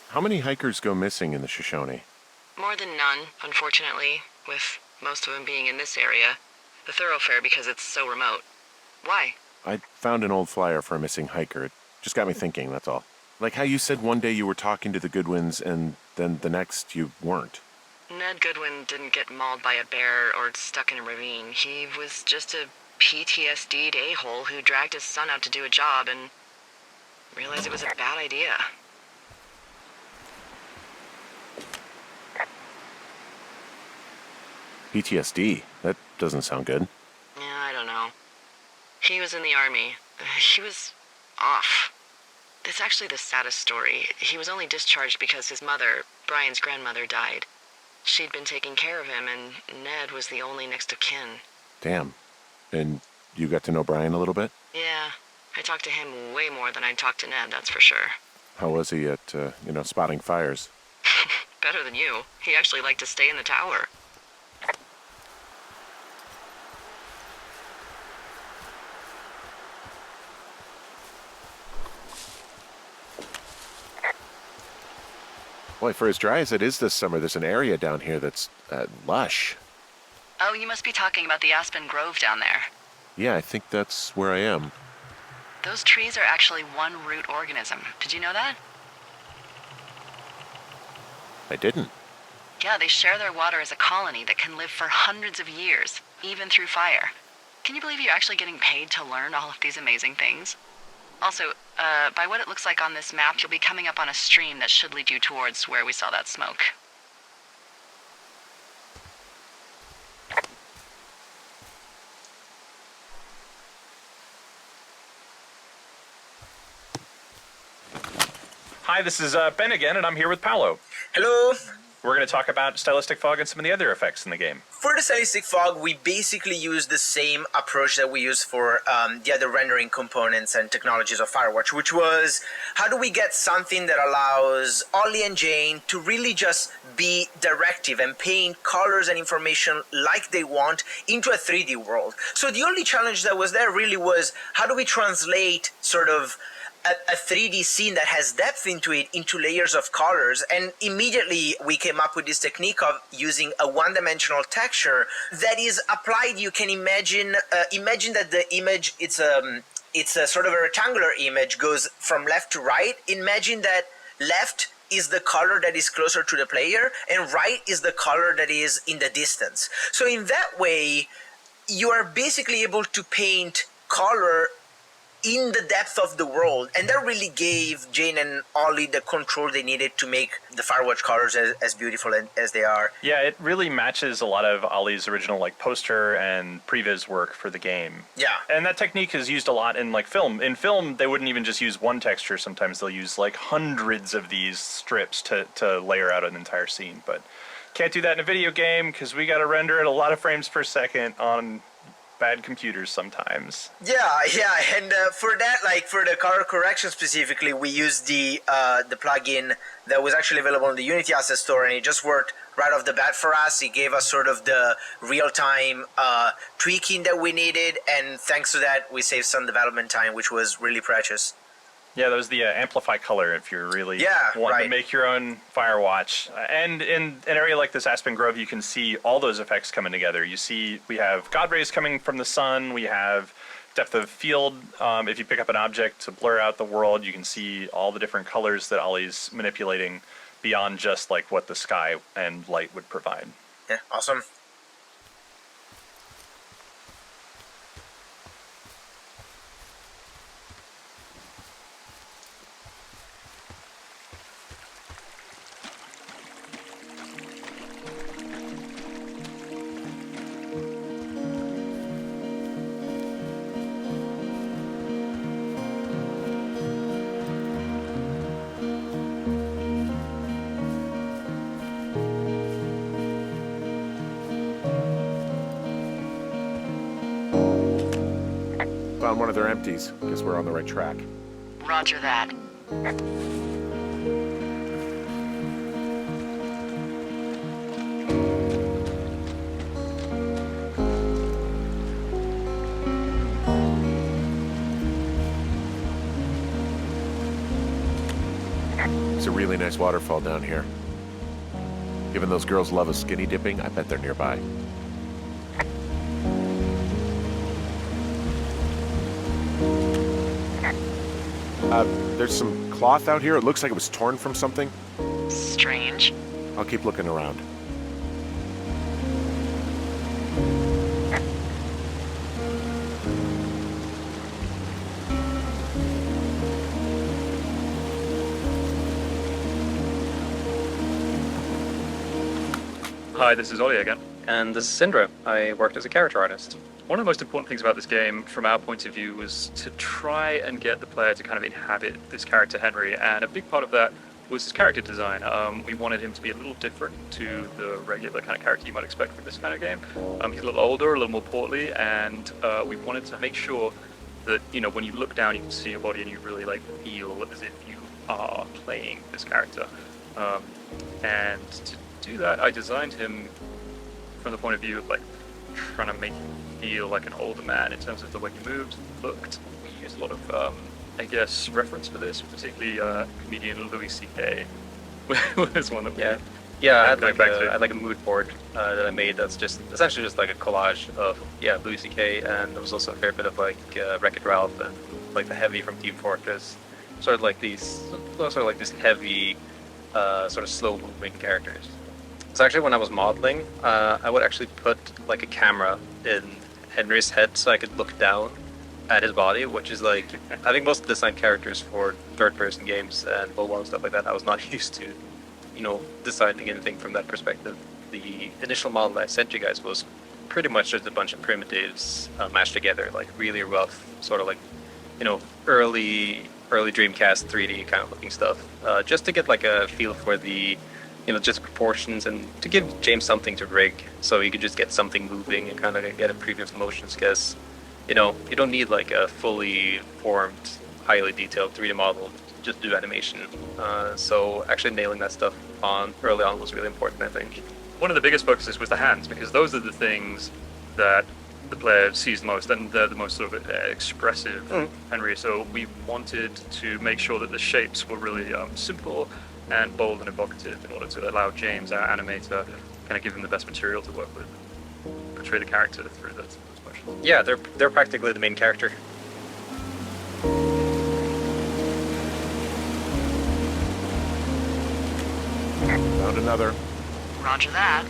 How many hikers go missing in the Shoshone? More than none, unfortunately, with most of them being in this area. The thoroughfare because it's so remote. Why? I found an old flyer for a missing hiker. It just got me thinking, that's all. Like how you said one day you were talking to the Goodwins and then the next you weren't. Ned Goodwin didn't get mauled by a bear or stuck in a ravine. He was just a PTSD'd a-hole who dragged his son out to do a job and realized it was a bad idea. PTSD? That doesn't sound good. Yeah, I don't know. He was in the army. He was off. It's actually the saddest story. He was only discharged because his mother, Brian's grandmother, died. She'd been taking care of him, and Ned was the only next of kin. Damn. And you got to know Brian a little bit? Yeah, I talked to him way more than I'd talked to Ned, that's for sure. How was he at, spotting fires? Better than you. He actually liked to stay in the tower. Boy, for as dry as it is this summer, there's an area down here that's lush. Oh, you must be talking about the Aspen Grove down there. Yeah, I think that's where I am. Those trees are actually one root organism. Did you know that? I didn't. Yeah, they share their water as a colony that can live for hundreds of years, even through fire. Can you believe you're actually getting paid to learn all of these amazing things? Also, by what it looks like on this map, you'll be coming up on a stream that should lead you towards where we saw that smoke. Hi, this is Ben again, and I'm here with Paolo. Hello. We're going to talk about stylistic fog and some of the other effects in the game. For the stylistic fog, we basically use the same approach that we use for the other rendering components and technologies of Firewatch, which was how do we get something that allows Ollie and Jane to really just be directive and paint colors and information like they want into a 3D world. So the only challenge that was there really was how do we translate sort of a 3D scene that has depth into it, into layers of colors, and immediately we came up with this technique of using a one-dimensional texture that is applied. You can imagine that the image it's a sort of a rectangular image, goes from left to right. Imagine that left is the color that is closer to the player, and right is the color that is in the distance. So in that way, you are basically able to paint color in the depth of the world, and that really gave Jane and Ollie the control they needed to make the Firewatch colors as beautiful as they are. Yeah, it really matches a lot of Ollie's original like poster and previs work for the game. Yeah. And that technique is used a lot in like film. In film, they wouldn't even just use one texture. Sometimes they'll use like hundreds of these strips to layer out an entire scene. But can't do that in a video game because we got to render at a lot of frames per second on bad computers sometimes. Yeah, and for that, like for the color correction specifically, we used the plugin that was actually available in the Unity Asset Store, and it just worked right off the bat for us. It gave us sort of the real-time tweaking that we needed, and thanks to that, we saved some development time, which was really precious. Yeah, that was the amplify color if you're really wanting right. to make your own Firewatch. And in an area like this Aspen Grove, you can see all those effects coming together. You see we have God rays coming from the sun. We have depth of field. If you pick up an object to blur out the world, you can see all the different colors that Ollie's manipulating beyond just like what the sky and light would provide. Yeah, awesome. Found one of their empties. Guess we're on the right track. Roger that. It's a really nice waterfall down here. Given those girls love a skinny dipping, I bet they're nearby. There's some cloth out here. It looks like it was torn from something. Strange. I'll keep looking around. Hi, this is Ollie again. And this is Syndra. I worked as a character artist. One of the most important things about this game, from our point of view, was to try and get the player to kind of inhabit this character Henry, and a big part of that was his character design. We wanted him to be a little different to the regular kind of character you might expect from this kind of game. He's a little older, a little more portly, and we wanted to make sure that, you know, when you look down, you can see your body and you really like feel as if you are playing this character. And to do that, I designed him from the point of view of like trying to make him feel like an older man in terms of the way he moved, looked. We used a lot of, I guess, reference for this, particularly comedian Louis C.K. was one that we I had like a mood board that I made that's just essentially just like a collage of Louis C.K. and there was also a fair bit of like Wreck-It Ralph and like the heavy from Team Fortress, sort of like these heavy, sort of slow-moving characters. So actually, when I was modeling, I would actually put like a camera in Henry's head so I could look down at his body, which is like, I think most design characters for third-person games and mobile and stuff like that, I was not used to, designing anything from that perspective. The initial model that I sent you guys was pretty much just a bunch of primitives mashed together, like really rough, sort of like, early Dreamcast 3D kind of looking stuff, just to get like a feel for the, just proportions and to give James something to rig so he could just get something moving and kind of get a preview of the motions, because, you don't need like a fully formed, highly detailed 3D model to just do animation. So actually nailing that stuff early on was really important, I think. One of the biggest focuses was the hands, because those are the things that the player sees the most, and they're the most sort of expressive, Henry. So we wanted to make sure that the shapes were really simple and bold and evocative in order to allow James, our animator, kind of give him the best material to work with, portray the character through those motions. Yeah, they're practically the main character. Found another. Roger that.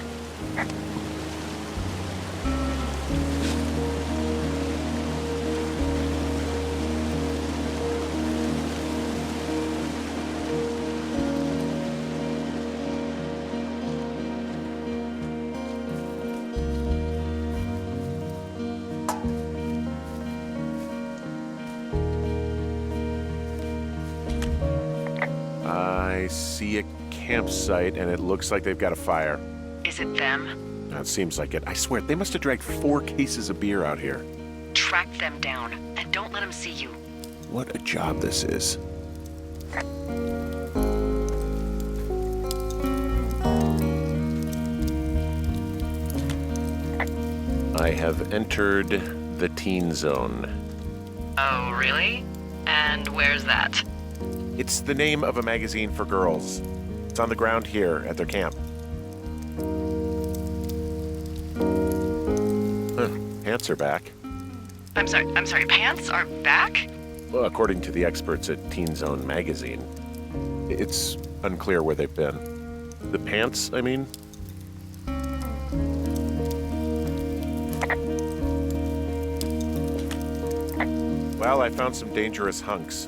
I see a campsite, and it looks like they've got a fire. Is it them? That seems like it. I swear, they must have dragged 4 cases of beer out here. Track them down, and don't let them see you. What a job this is. I have entered the teen zone. Oh, really? And where's that? It's the name of a magazine for girls. It's on the ground here at their camp. Pants are back. I'm sorry, pants are back? Well, according to the experts at Teen Zone magazine. It's unclear where they've been. The pants, I mean? Well, I found some dangerous hunks.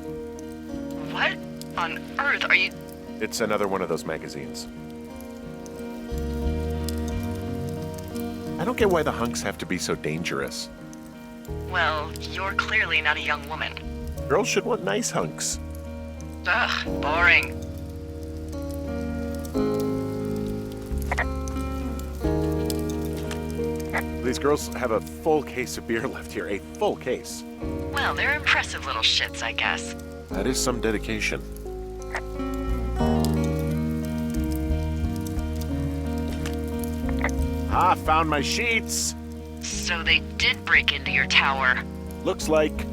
What on earth are you... It's another one of those magazines. I don't get why the hunks have to be so dangerous. Well, you're clearly not a young woman. Girls should want nice hunks. Ugh, boring. These girls have a full case of beer left here. A full case. Well, they're impressive little shits, I guess. That is some dedication. Ah, found my sheets! So they did break into your tower. Looks like.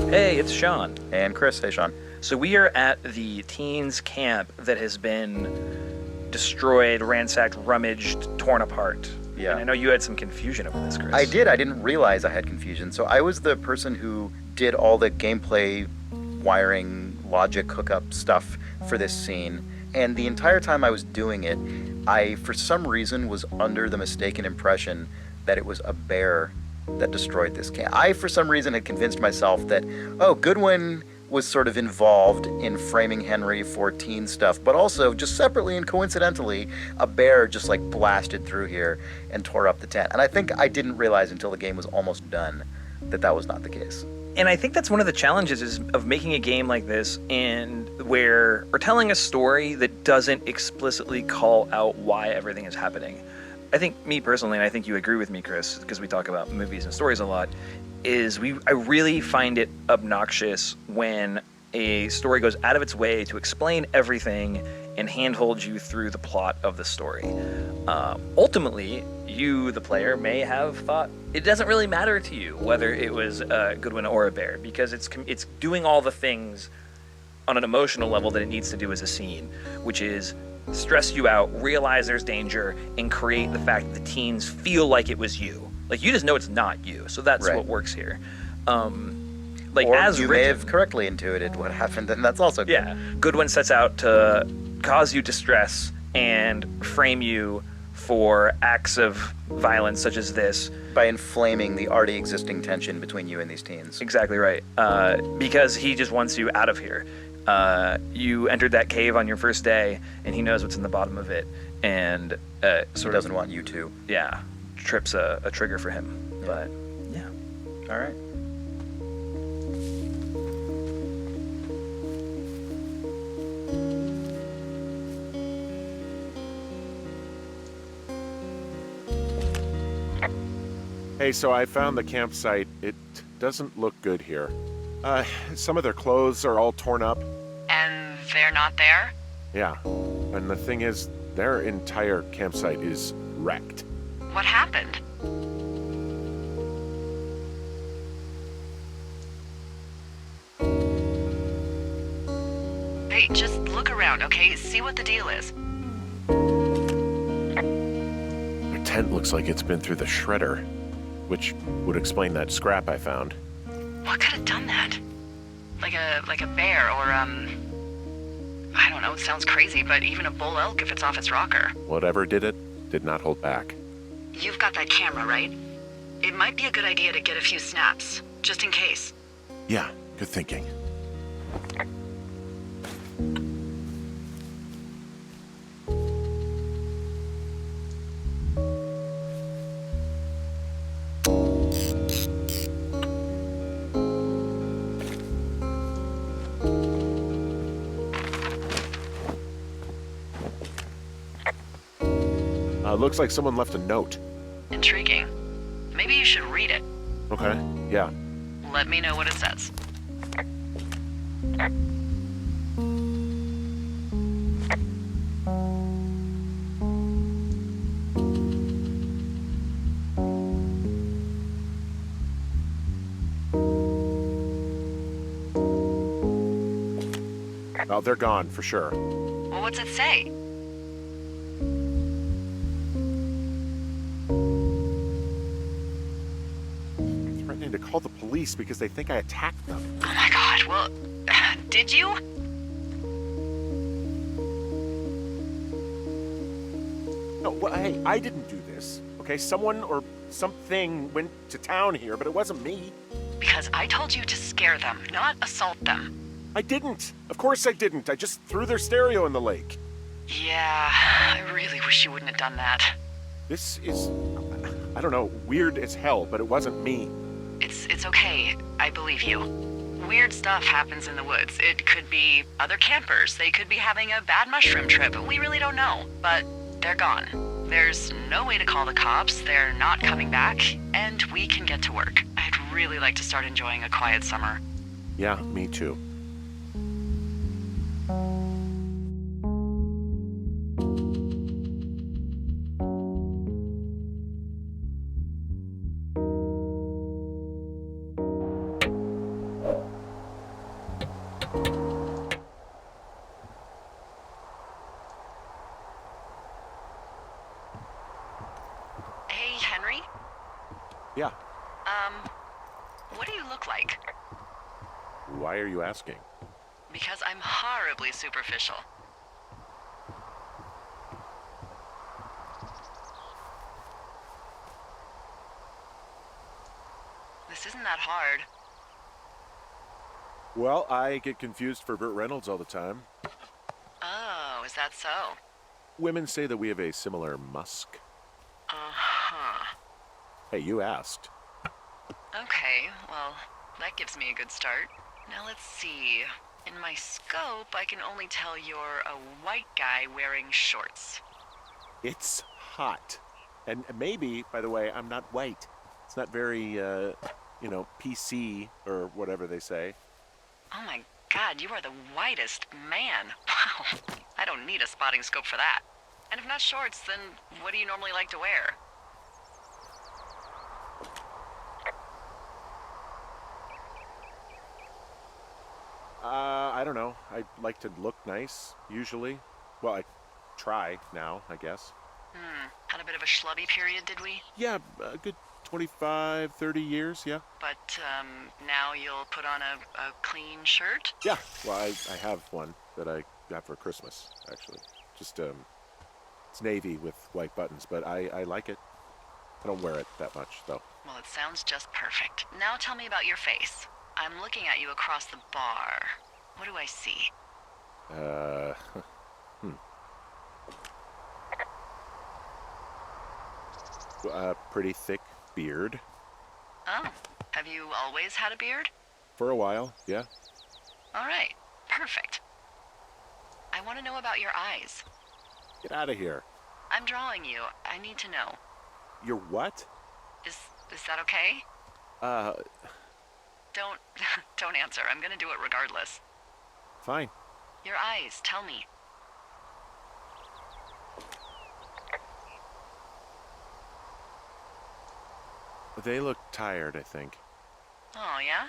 Hey, it's Sean. And Chris. Hey, Sean. So we are at the teens camp that has been destroyed, ransacked, rummaged, torn apart. Yeah. And I know you had some confusion over this, Chris. I did. I didn't realize I had confusion. So I was the person who did all the gameplay, wiring, logic, hookup stuff for this scene. And the entire time I was doing it, I, for some reason, was under the mistaken impression that it was a bear that destroyed this camp. I, for some reason, had convinced myself that, Goodwin was sort of involved in framing Henry for teen stuff, but also, just separately and coincidentally, a bear just like blasted through here and tore up the tent. And I think I didn't realize until the game was almost done that that was not the case. And I think that's one of the challenges of making a game like this, and where we're telling a story that doesn't explicitly call out why everything is happening. I think me personally, and I think you agree with me, Chris, because we talk about movies and stories a lot, I really find it obnoxious when a story goes out of its way to explain everything and handhold you through the plot of the story. Ultimately, you, the player, may have thought it doesn't really matter to you whether it was a Goodwin or a bear, because it's doing all the things on an emotional level that it needs to do as a scene, which is stress you out, realize there's danger, and create the fact that the teens feel like it was you. Like, you just know it's not you, so that's Right. what works here. Or as you may have correctly intuited what happened, and that's also good. Yeah, Goodwin sets out to cause you distress and frame you for acts of violence such as this. By inflaming the already existing tension between you and these teens. Exactly right. Because he just wants you out of here. You entered that cave on your first day, and he knows what's in the bottom of it, and he doesn't want you to. Yeah, trips a trigger for him. Yeah. But yeah, all right. Hey, so I found the campsite. It doesn't look good here. Some of their clothes are all torn up. And they're not there? Yeah, and the thing is, their entire campsite is wrecked. What happened? Hey, just look around, okay? See what the deal is. Their tent looks like it's been through the shredder, which would explain that scrap I found. What could have done that? Like a bear or, I don't know, it sounds crazy, but even a bull elk if it's off its rocker. Whatever did it, did not hold back. You've got that camera, right? It might be a good idea to get a few snaps, just in case. Yeah, good thinking. Looks like someone left a note. Intriguing. Maybe you should read it. Okay, yeah. Let me know what it says. Oh, they're gone, for sure. Well, what's it say? Threatening to call the police because they think I attacked them. Oh my god, well, did you? No, well, hey, I didn't do this. Okay, someone or something went to town here, but it wasn't me. Because I told you to scare them, not assault them. I didn't. Of course I didn't. I just threw their stereo in the lake. Yeah, I really wish you wouldn't have done that. This is, I don't know, weird as hell, but it wasn't me. It's okay. I believe you. Weird stuff happens in the woods. It could be other campers. They could be having a bad mushroom trip. We really don't know. But they're gone. There's no way to call the cops. They're not coming back. And we can get to work. I'd really like to start enjoying a quiet summer. Yeah, me too. Hey, Henry? Yeah. What do you look like? Why are you asking? Because I'm horribly superficial. This isn't that hard. Well, I get confused for Burt Reynolds all the time. Oh, is that so? Women say that we have a similar musk. Uh-huh. Hey, you asked. Okay, well, that gives me a good start. Now let's see. In my scope, I can only tell you're a white guy wearing shorts. It's hot. And maybe, by the way, I'm not white. It's not very, PC or whatever they say. Oh my god, you are the whitest man. Wow. I don't need a spotting scope for that. And if not shorts, then what do you normally like to wear? I don't know. I like to look nice, usually. Well, I try now, I guess. Had a bit of a schlubby period, did we? Yeah, a good 25, 30 years, yeah. But, now you'll put on a clean shirt? Yeah, well, I have one that I got for Christmas, actually. Just, it's navy with white buttons, but I like it. I don't wear it that much, though. Well, it sounds just perfect. Now tell me about your face. I'm looking at you across the bar. What do I see? A pretty thick beard. Oh, have you always had a beard? For a while, yeah. All right, perfect. I want to know about your eyes. Get out of here. I'm drawing you. I need to know. You're what? Is that okay? Don't answer. I'm gonna do it regardless. Fine. Your eyes, tell me. They look tired, I think. Oh, yeah?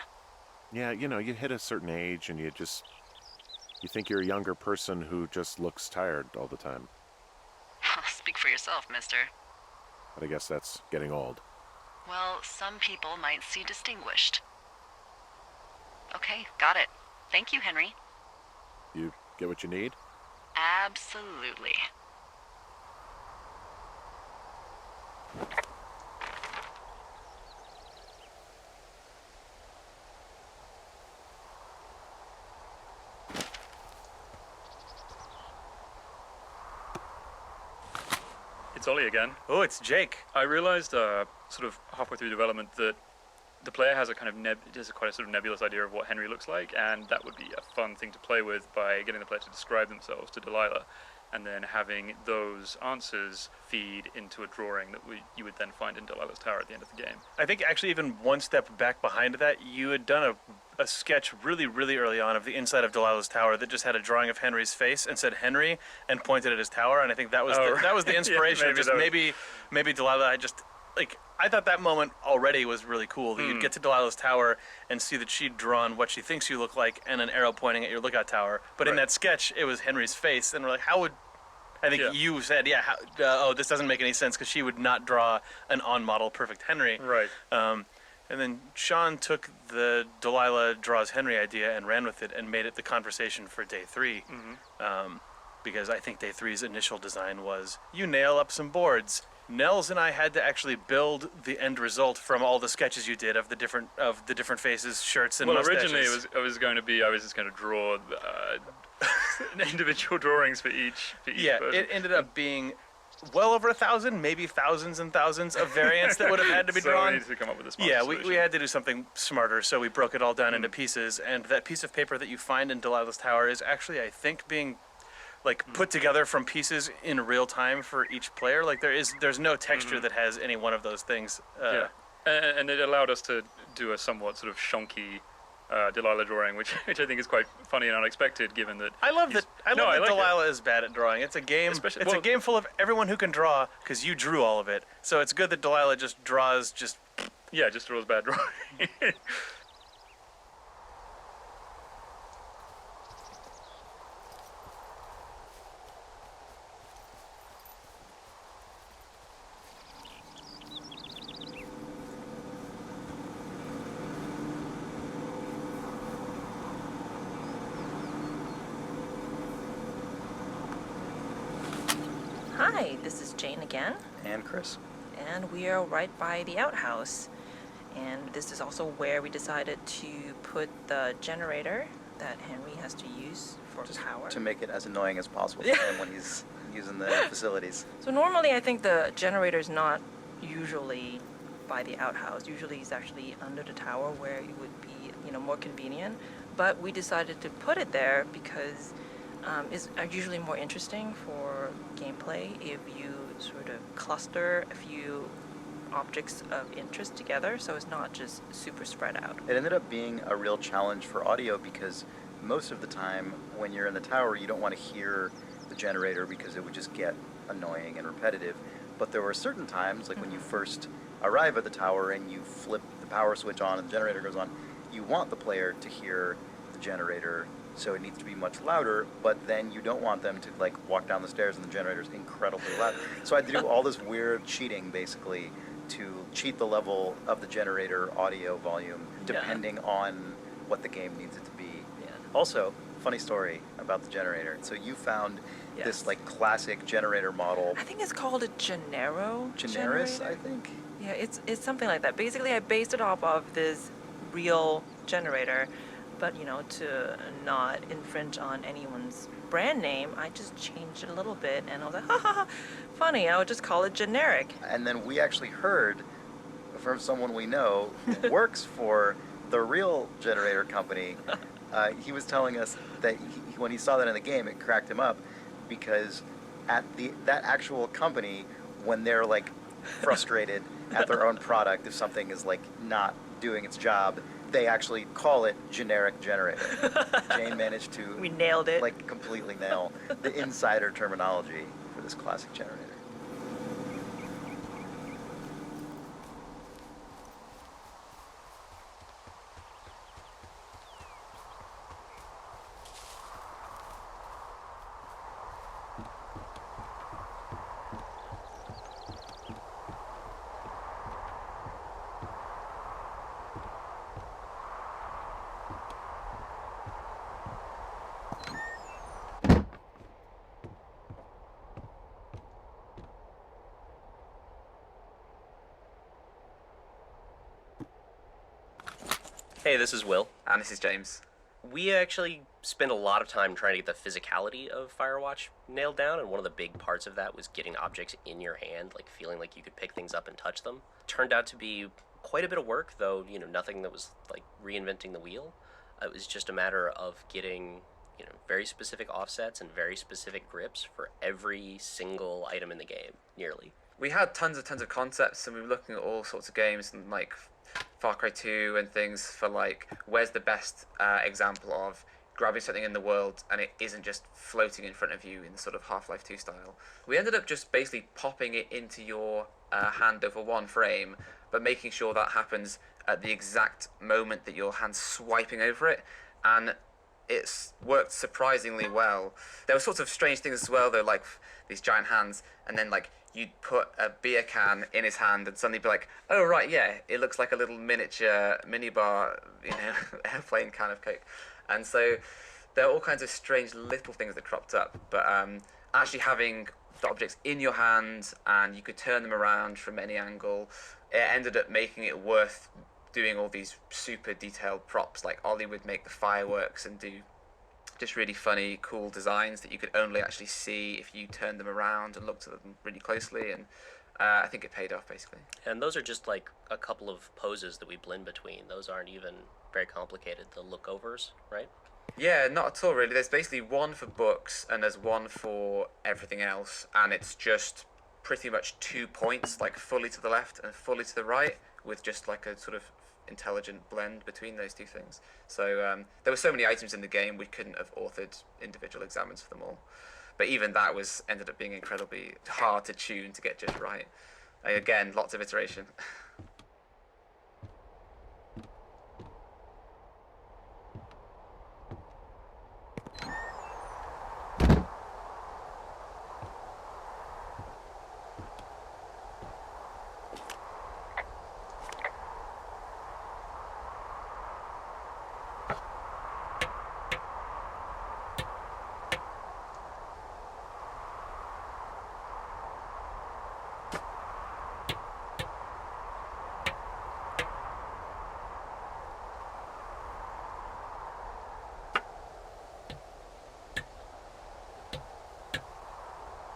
Yeah, you hit a certain age and you think you're a younger person who just looks tired all the time. Speak for yourself, mister. But I guess that's getting old. Well, some people might see distinguished. Okay, got it. Thank you, Henry. You get what you need? Absolutely. It's Ollie again. Oh, it's Jake. I realized sort of halfway through development that the player has a kind of quite a sort of nebulous idea of what Henry looks like, and that would be a fun thing to play with by getting the player to describe themselves to Delilah, and then having those answers feed into a drawing that you would then find in Delilah's tower at the end of the game. I think actually even one step back behind that, you had done a sketch really, really early on of the inside of Delilah's tower that just had a drawing of Henry's face and said Henry and pointed at his tower, and I think that was the inspiration. Yeah, maybe Delilah I thought that moment already was really cool, that you'd get to Delilah's tower and see that she'd drawn what she thinks you look like and an arrow pointing at your lookout tower. But in that sketch, it was Henry's face, and we're like, how would... I think you said, this doesn't make any sense because she would not draw an on-model perfect Henry. Right. And then Sean took the Delilah draws Henry idea and ran with it and made it the conversation for day 3. Mm-hmm. Because I think day 3's initial design was, you nail up some boards. Nels and I had to actually build the end result from all the sketches you did of the different faces, shirts, and mustaches. Originally I was just going to draw individual drawings for each person. It ended up being well over 1,000, maybe thousands and thousands of variants that would have had to be drawn. So we needed to come up with a smart solution. We had to do something smarter, so we broke it all down into pieces, and that piece of paper that you find in Delilah's tower is actually, I think, being put together from pieces in real time for each player. There's no texture that has any one of those things. And it allowed us to do a somewhat sort of shonky Delilah drawing, which I think is quite funny and unexpected, given that I love that Delilah is bad at drawing. It's a game. A game full of everyone who can draw because you drew all of it. So it's good that Delilah just draws bad drawing. Hi, this is Jane again. And Chris. And we are right by the outhouse. And this is also where we decided to put the generator that Henry has to use for power. To make it as annoying as possible for him when he's using the facilities. So normally I think the generator is not usually by the outhouse. Usually it's actually under the tower where it would be, more convenient. but we decided to put it there because it's usually more interesting for gameplay if you sort of cluster a few objects of interest together, so it's not just super spread out. It ended up being a real challenge for audio because most of the time when you're in the tower, you don't want to hear the generator because it would just get annoying and repetitive. But there were certain times, like when you first arrive at the tower and you flip the power switch on and the generator goes on, you want the player to hear the generator, so it needs to be much louder, but then you don't want them to like walk down the stairs and the generator's incredibly loud. So I had to do all this weird cheating basically to cheat the level of the generator audio volume depending on what the game needs it to be. Also, funny story about the generator. So you found this like classic generator model. I think it's called a Generis, Generis, I think? Yeah, it's something like that. Basically, I based it off of this real generator, but to not infringe on anyone's brand name, I just changed it a little bit, and I was like, ha ha ha, funny, I would just call it generic. And then we actually heard from someone we know who works for the real generator company. He was telling us that when he saw that in the game, it cracked him up because at that actual company, when they're like frustrated at their own product, if something is like not doing its job, they actually call it generic generator. Jane managed to we nailed it. Like completely nail the insider terminology for this classic generator. Hey, this is Will. And this is James. We actually spent a lot of time trying to get the physicality of Firewatch nailed down, and one of the big parts of that was getting objects in your hand, like feeling like you could pick things up and touch them. Turned out to be quite a bit of work, though, nothing that was like reinventing the wheel. It was just a matter of getting, very specific offsets and very specific grips for every single item in the game, nearly. We had tons of concepts, and we were looking at all sorts of games, and like Far Cry 2 and things for like, where's the best example of grabbing something in the world and it isn't just floating in front of you in sort of Half-Life 2 style. We ended up just basically popping it into your hand over one frame, but making sure that happens at the exact moment that your hand's swiping over it, and it's worked surprisingly well. There were sorts of strange things as well, though, like these giant hands, and then like you'd put a beer can in his hand and suddenly be like, oh right, yeah, it looks like a little miniature minibar, airplane can of Coke. And so there are all kinds of strange little things that cropped up, but actually having the objects in your hand and you could turn them around from any angle, it ended up making it worth doing all these super detailed props. Like Ollie would make the fireworks and do just really funny, cool designs that you could only actually see if you turned them around and looked at them really closely, and I think it paid off, basically. And those are just like a couple of poses that we blend between. Those aren't even very complicated, the lookovers, right? Yeah, not at all, really. There's basically one for books, and there's one for everything else, and it's just pretty much 2 points, like fully to the left and fully to the right, with just like a sort of intelligent blend between those two things. So there were so many items in the game, we couldn't have authored individual examines for them all. But even that ended up being incredibly hard to tune to get just right. Again, lots of iteration.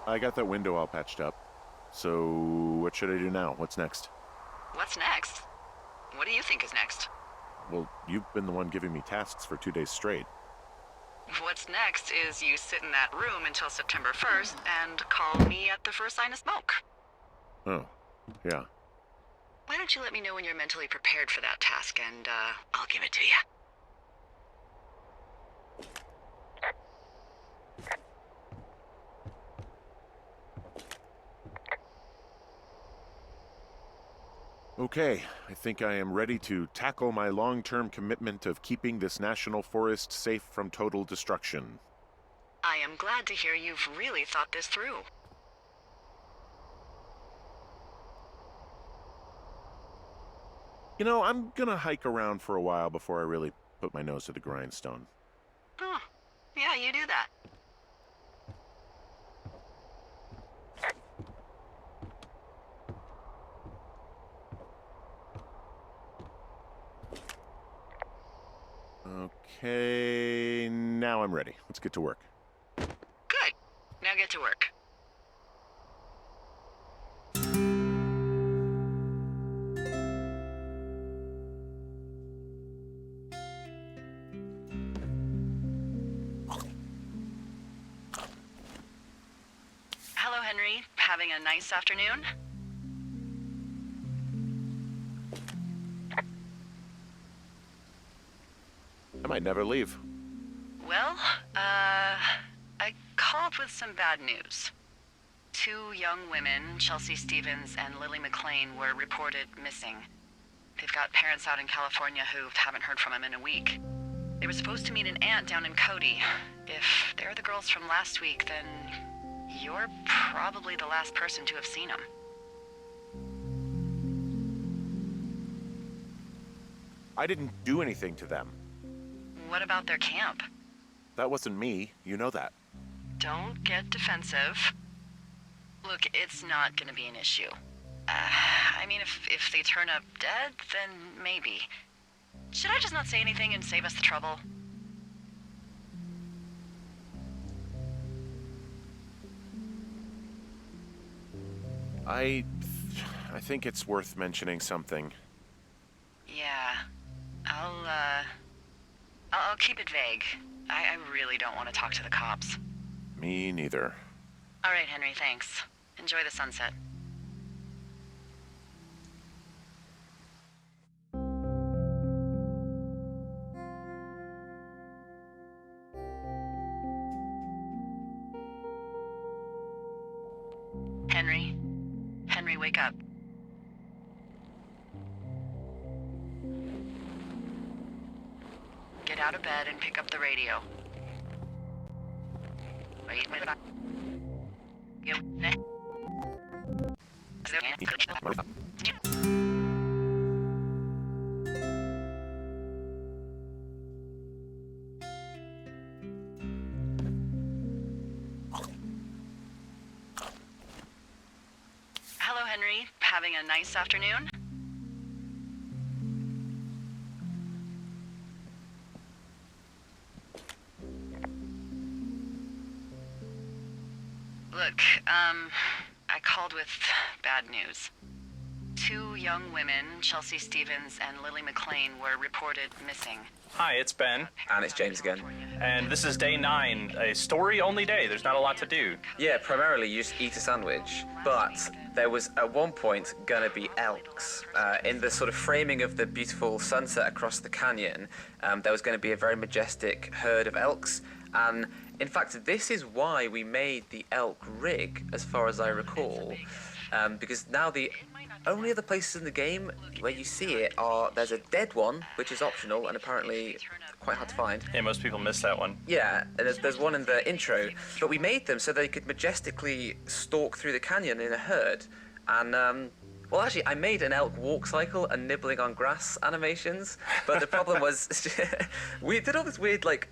I got that window all patched up. So what should I do now? What's next? What's next? What do you think is next? Well, you've been the one giving me tasks for 2 days straight. What's next is you sit in that room until September 1st and call me at the first sign of smoke. Oh, yeah. Why don't you let me know when you're mentally prepared for that task, and I'll give it to you. Okay, I think I am ready to tackle my long-term commitment of keeping this national forest safe from total destruction. I am glad to hear you've really thought this through. You know, I'm gonna hike around for a while before I really put my nose to the grindstone. Huh. Yeah, you do that. Okay, now I'm ready. Let's get to work. Good. Now get to work. Hello, Henry. Having a nice afternoon? I might never leave. Well, I called with some bad news. 2 young women, Chelsea Stevens and Lily McLean, were reported missing. They've got parents out in California who haven't heard from them in a week. They were supposed to meet an aunt down in Cody. If they're the girls from last week, then you're probably the last person to have seen them. I didn't do anything to them. What about their camp? That wasn't me. You know that. Don't get defensive. Look, it's not gonna be an issue. I mean, if they turn up dead, then maybe. Should I just not say anything and save us the trouble? I think it's worth mentioning something. Yeah. I'll keep it vague. I really don't want to talk to the cops. Me neither. All right, Henry, thanks. Enjoy the sunset. Henry? Henry, wake up. Get out of bed and pick up the radio. Wait a minute. Hello, Henry. Having a nice afternoon? Look, I called with bad news. 2 young women, Chelsea Stevens and Lily McLean, were reported missing. Hi, it's Ben. And it's James again. And this is day 9, a story-only day. There's not a lot to do. Yeah, primarily you just eat a sandwich, but there was at one point gonna be elks. In the sort of framing of the beautiful sunset across the canyon, there was gonna be a very majestic herd of elks, and in fact, this is why we made the elk rig, as far as I recall, because now the only other places in the game where you see it are, there's a dead one, which is optional and apparently quite hard to find. Yeah, most people miss that one. Yeah, and there's one in the intro, but we made them so they could majestically stalk through the canyon in a herd. And, well, actually, I made an elk walk cycle and nibbling on grass animations, but the problem was, we did all this weird, like,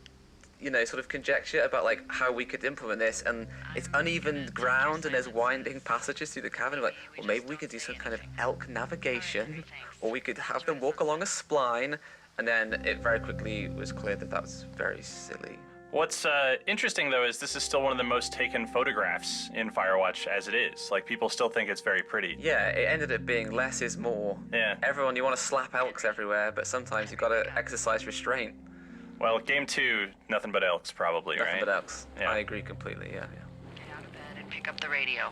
you know, sort of conjecture about like how we could implement this, and it's uneven ground and there's winding passages through the cavern. Like, well, maybe we could do some kind of elk navigation, or we could have them walk along a spline, and then it very quickly was clear that that was very silly. What's interesting, though, is this is still one of the most taken photographs in Firewatch as it is. Like, people still think it's very pretty. Yeah, it ended up being less is more. Yeah. Everyone, you want to slap elks everywhere, but sometimes you've got to exercise restraint. Well, game 2, nothing but elks, probably, right? Nothing but elks. Yeah. I agree completely, yeah. Get out of bed and pick up the radio.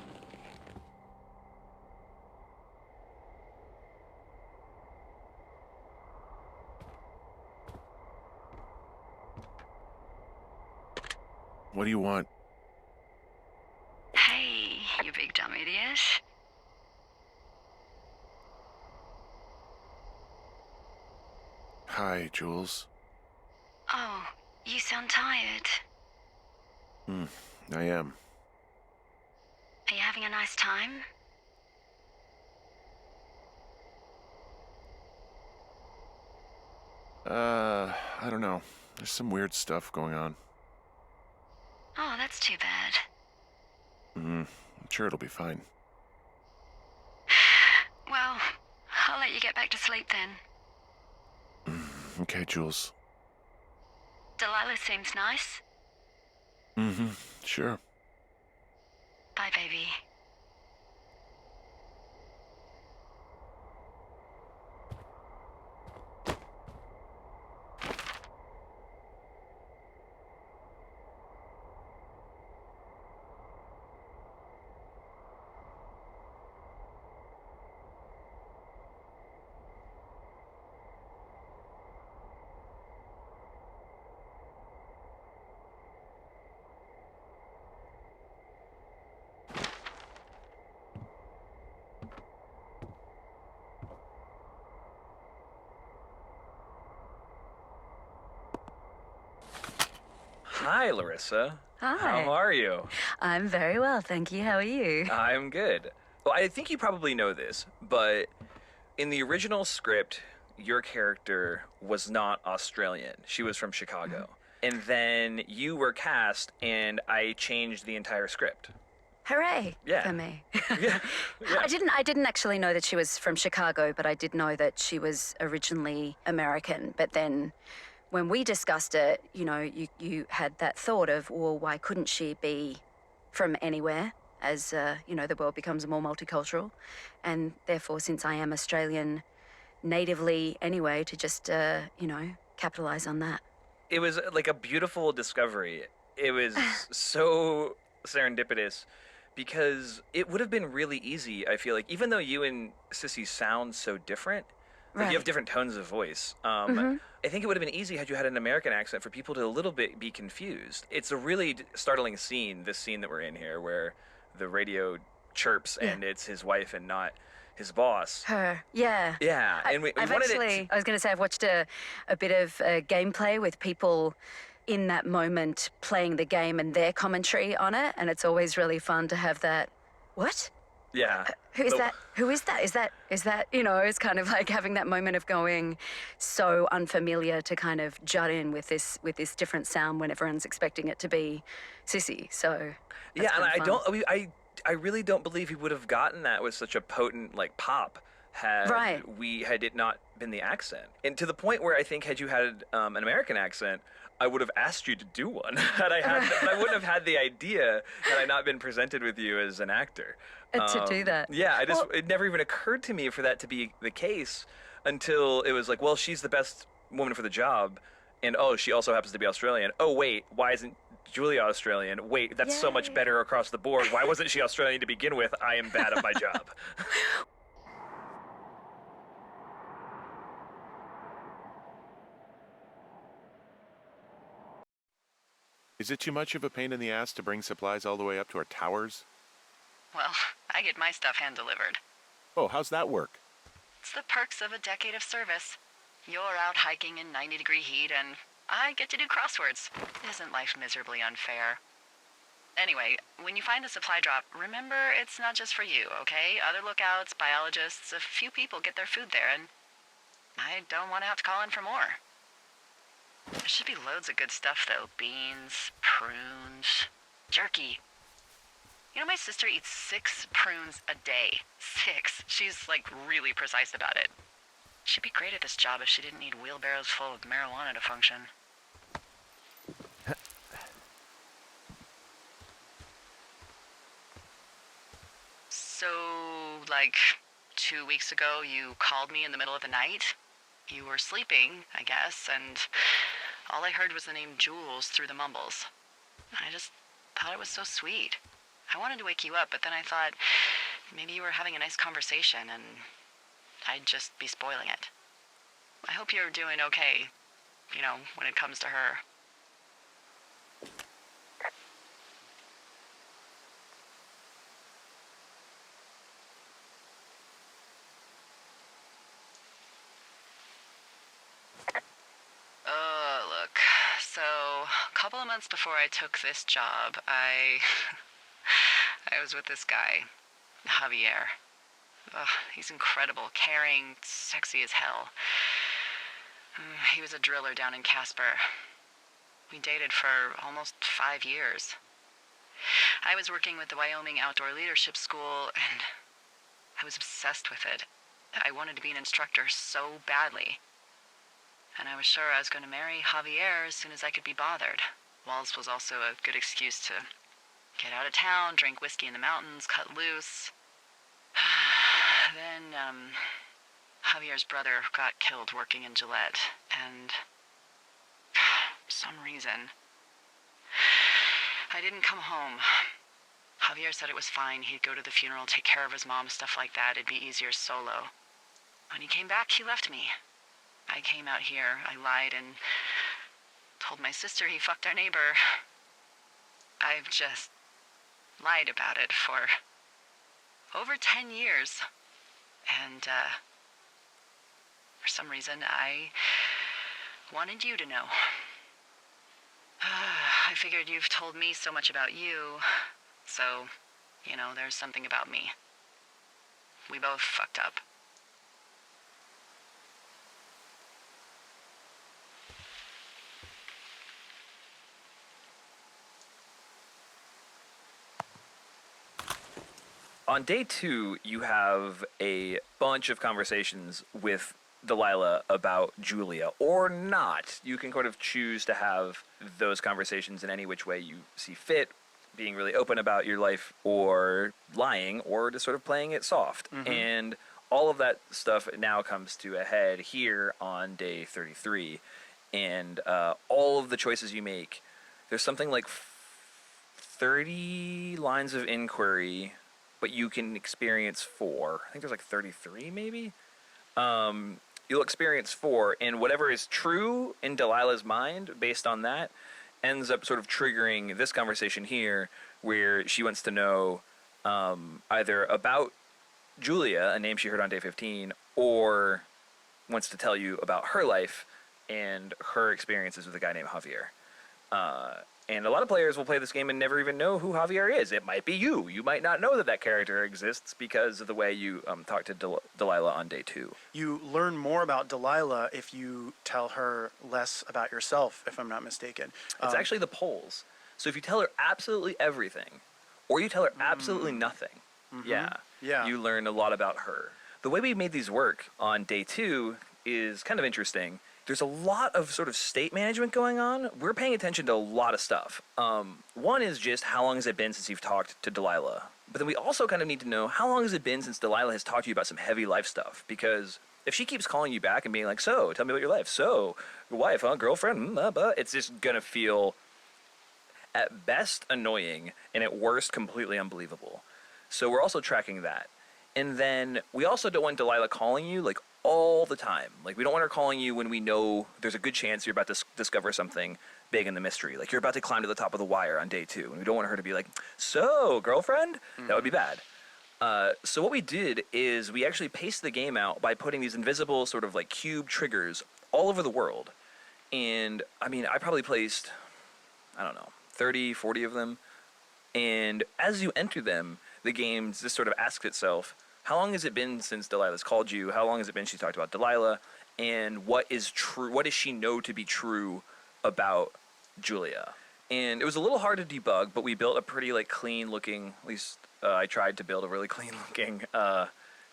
What do you want? Hey, you big dumb idiot. Hi, Jules. Oh, you sound tired. I am. Are you having a nice time? I don't know. There's some weird stuff going on. Oh, that's too bad. I'm sure it'll be fine. Well, I'll let you get back to sleep then. Okay, Jules. Delilah seems nice. Sure. Bye, baby. Hi, Larissa. Hi. How are you? I'm very well, thank you. How are you? I'm good. Well, I think you probably know this, but in the original script, your character was not Australian. She was from Chicago. And then you were cast, and I changed the entire script. Hooray Yeah. for me. Yeah. I didn't actually know that she was from Chicago, but I did know that she was originally American. But then when we discussed it, you know, you had that thought of, well, why couldn't she be from anywhere as, you know, the world becomes more multicultural? And therefore, since I am Australian natively anyway, to just, you know, capitalize on that. It was like a beautiful discovery. It was so serendipitous because it would have been really easy, I feel like, even though you and Sissy sound so different, like you have different tones of voice. I think it would have been easy had you had an American accent for people to a little bit be confused. It's a really startling scene, this scene that we're in here, where the radio chirps and it's his wife and not his boss. Her, yeah. Yeah, and we I've wanted actually, it. I was going to say, I've watched a bit of gameplay with people in that moment playing the game and their commentary on it, and it's always really fun to have that, what? Yeah. Who is that? Who is that? Is that, you know, it's kind of like having that moment of going so unfamiliar to kind of jut in with this different sound when everyone's expecting it to be Sissy. So Yeah, and I really don't believe he would have gotten that with such a potent like pop had had it not been the accent. And to the point where I think had you had an American accent, I would have asked you to do one. Had I had, but I wouldn't have had the idea had I not been presented with you as an actor. To do that. Yeah, it never even occurred to me for that to be the case until it was like, well, she's the best woman for the job, and oh, she also happens to be Australian. Oh wait, why isn't Julia Australian? Wait, that's so much better across the board. Why wasn't she Australian to begin with? I am bad at my job. Is it too much of a pain in the ass to bring supplies all the way up to our towers? Well, I get my stuff hand-delivered. Oh, how's that work? It's the perks of a decade of service. You're out hiking in 90-degree heat, and I get to do crosswords. Isn't life miserably unfair? Anyway, when you find a supply drop, remember it's not just for you, okay? Other lookouts, biologists, a few people get their food there, and I don't want to have to call in for more. There should be loads of good stuff, though. Beans, prunes, jerky. You know, my sister eats 6 prunes a day. 6. She's, like, really precise about it. She'd be great at this job if she didn't need wheelbarrows full of marijuana to function. So, like, 2 weeks ago, you called me in the middle of the night. You were sleeping, I guess, and all I heard was the name Jules through the mumbles. I just thought it was so sweet. I wanted to wake you up, but then I thought maybe you were having a nice conversation and I'd just be spoiling it. I hope you're doing okay, you know, when it comes to her. Look, so a couple of months before I took this job, I was with this guy, Javier. Ugh, he's incredible, caring, sexy as hell. He was a driller down in Casper. We dated for almost 5 years. I was working with the Wyoming Outdoor Leadership School, and I was obsessed with it. I wanted to be an instructor so badly. And I was sure I was going to marry Javier as soon as I could be bothered. Walls was also a good excuse to get out of town, drink whiskey in the mountains, cut loose. Then, Javier's brother got killed working in Gillette, and for some reason, I didn't come home. Javier said it was fine. He'd go to the funeral, take care of his mom, stuff like that. It'd be easier solo. When he came back, he left me. I came out here, I lied, and told my sister he fucked our neighbor. I've just lied about it for over 10 years. And, for some reason, I wanted you to know. I figured you've told me so much about you, so, you know, there's something about me. We both fucked up. On day 2, you have a bunch of conversations with Delilah about Julia, or not. You can kind of choose to have those conversations in any which way you see fit, being really open about your life, or lying, or just sort of playing it soft. Mhm. And all of that stuff now comes to a head here on day 33. And all of the choices you make, there's something like 30 lines of inquiry, but you can experience 4. I think there's like 33 maybe. You'll experience 4, and whatever is true in Delilah's mind based on that ends up sort of triggering this conversation here, where she wants to know either about Julia, a name she heard on day 15, or wants to tell you about her life and her experiences with a guy named Javier. And a lot of players will play this game and never even know who Javier is. It might be you. You might not know that that character exists because of the way you talk to Delilah on day 2. You learn more about Delilah if you tell her less about yourself, if I'm not mistaken. It's actually the polls. So if you tell her absolutely everything, or you tell her absolutely nothing, Yeah. you learn a lot about her. The way we made these work on day 2 is kind of interesting. There's a lot of sort of state management going on. We're paying attention to a lot of stuff. One is just how long has it been since you've talked to Delilah? But then we also kind of need to know how long has it been since Delilah has talked to you about some heavy life stuff? Because if she keeps calling you back and being like, so, tell me about your life. So, your wife, huh? Girlfriend? It's just going to feel, at best, annoying, and at worst, completely unbelievable. So we're also tracking that. And then we also don't want Delilah calling you, like, all the time. Like, we don't want her calling you when we know there's a good chance you're about to discover something big in the mystery. Like, you're about to climb to the top of the wire on day 2. And we don't want her to be like, so, girlfriend? That would be bad. So what we did is we actually paced the game out by putting these invisible sort of like cube triggers all over the world. And, I mean, I probably placed, I don't know, 30, 40 of them. And as you enter them, the game just sort of asks itself, how long has it been since Delilah's called you? How long has it been she's talked about Delilah? And what is true? What does she know to be true about Julia? And it was a little hard to debug, but we built a pretty like clean looking, at least I tried to build a really clean looking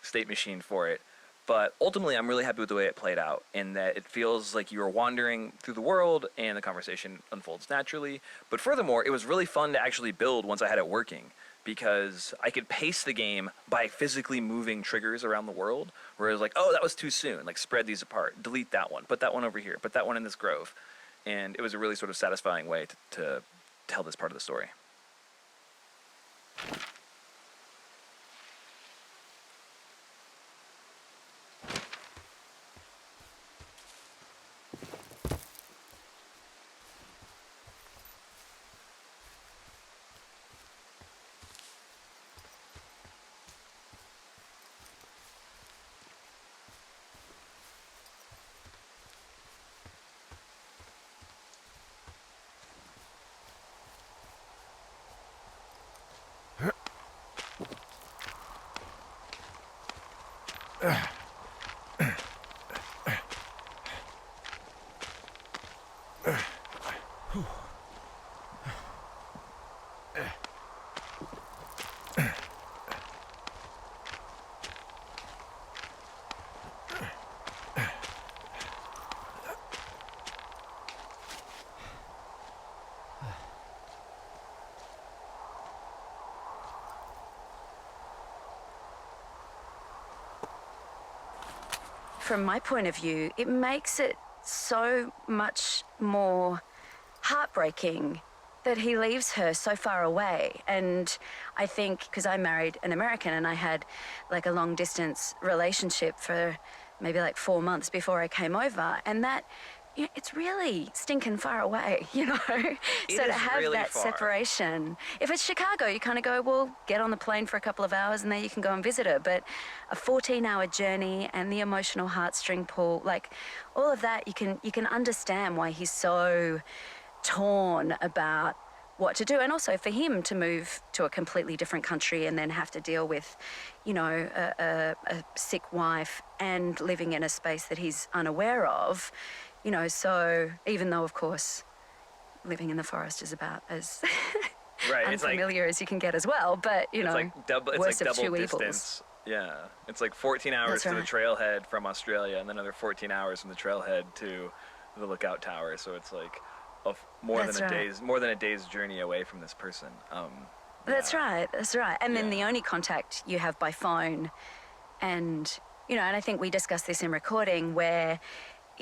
state machine for it. But ultimately, I'm really happy with the way it played out, in that it feels like you are wandering through the world and the conversation unfolds naturally. But furthermore, it was really fun to actually build once I had it working, because I could pace the game by physically moving triggers around the world, whereas like, oh, that was too soon, like spread these apart, delete that one, put that one over here, put that one in this grove. And it was a really sort of satisfying way to tell this part of the story. From my point of view, it makes it so much more heartbreaking that he leaves her so far away. And I think, because I married an American and I had like a long distance relationship for maybe like 4 months before I came over, and that, you know, it's really stinking far away, you know? So to have really that far. separation, if it's Chicago, you kind of go, well, get on the plane for a couple of hours and then you can go and visit her. But a 14-hour journey and the emotional heartstring pull, like all of that, you can understand why he's so torn about what to do. And also for him to move to a completely different country and then have to deal with, you know, a sick wife and living in a space that he's unaware of. You know, so even though, of course, living in the forest is about as Right, it's like unfamiliar as you can get as well, but, you know, it's like double worst of two distance. evils. Yeah, it's like 14 hours That's to the right. trailhead from Australia, and then another 14 hours from the trailhead to the lookout tower. So it's like more That's than right. more than a day's journey away from this person. That's right. And then the only contact you have by phone, and, you know, and I think we discussed this in recording where,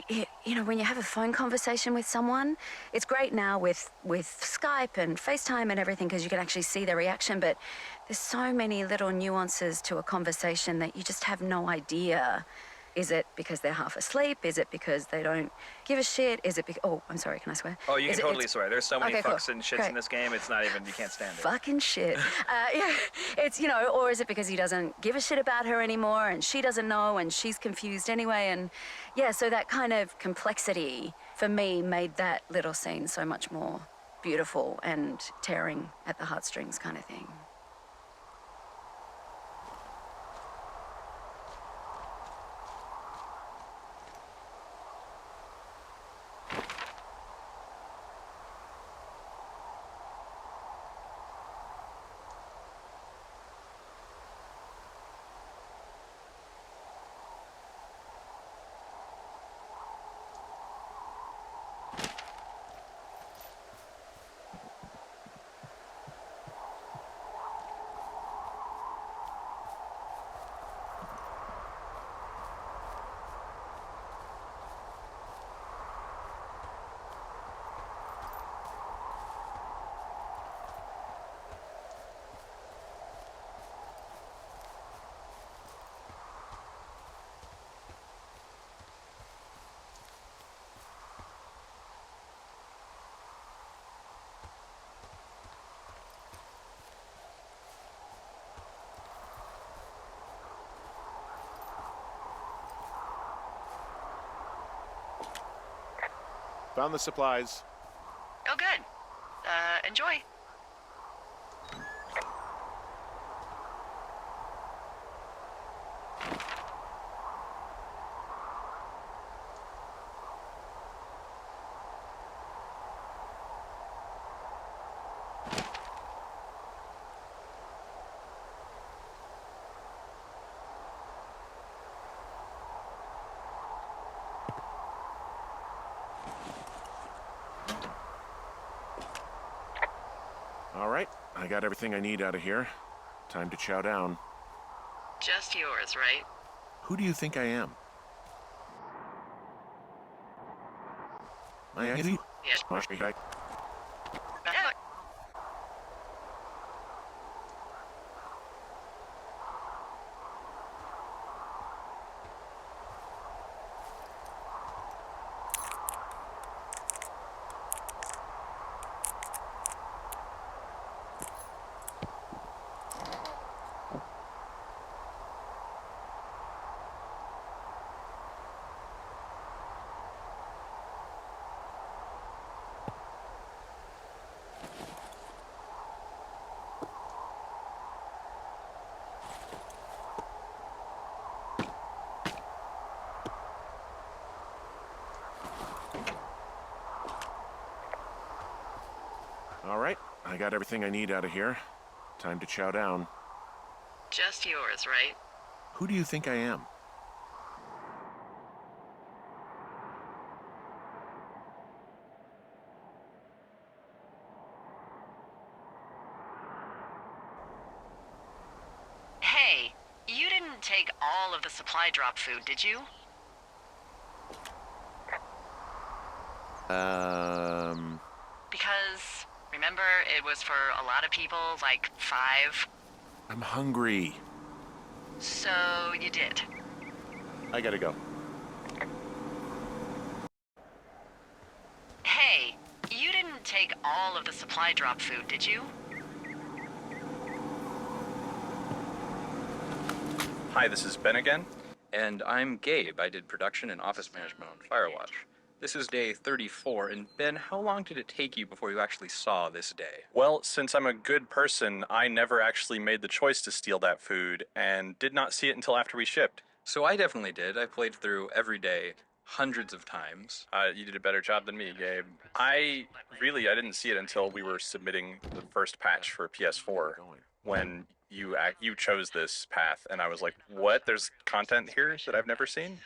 you know, when you have a phone conversation with someone, it's great now with Skype and FaceTime and everything because you can actually see their reaction, but there's so many little nuances to a conversation that you just have no idea. Is it because they're half asleep? Is it because they don't give a shit? Is it because... Oh, I'm sorry, can I swear? Oh, you can totally swear. There's so many Okay, cool. fucks and shits Great. in this game, it's not even, you can't stand it. Fucking shit. Yeah, it's, you know, or is it because he doesn't give a shit about her anymore and she doesn't know and she's confused anyway? And yeah, so that kind of complexity for me made that little scene so much more beautiful and tearing at the heartstrings kind of thing. Found the supplies. Oh, good. Enjoy. All right, I got everything I need out of here. Time to chow down. Just yours, right? Who do you think I am? My Yes. All right, I got everything I need out of here. Time to chow down. Just yours, right? Who do you think I am? Hey, you didn't take all of the supply drop food, did you? Because, remember, it was for a lot of people, like 5. I'm hungry. So you did. I gotta go. Hey, you didn't take all of the supply drop food, did you? Hi, this is Ben again. And I'm Gabe. I did production and office management on Firewatch. This is day 34, and Ben, how long did it take you before you actually saw this day? Well, since I'm a good person, I never actually made the choice to steal that food, and did not see it until after we shipped. So I definitely did. I played through every day hundreds of times. You did a better job than me, Gabe. I didn't see it until we were submitting the first patch for PS4, when you chose this path, and I was like, what? There's content here that I've never seen?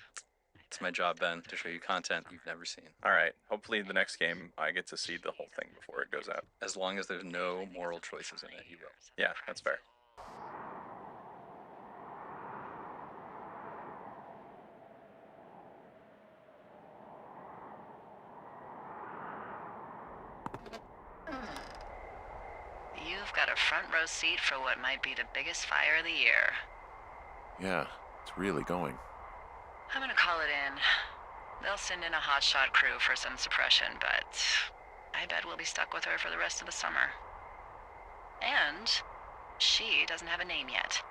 It's my job, Ben, to show you content you've never seen. All right. Hopefully the next game I get to see the whole thing before it goes out. As long as there's no moral choices in it, you will. Yeah, that's fair. You've got a front row seat for what might be the biggest fire of the year. Yeah, it's really going. I'm gonna call it in. They'll send in a hotshot crew for some suppression, but I bet we'll be stuck with her for the rest of the summer. And she doesn't have a name yet.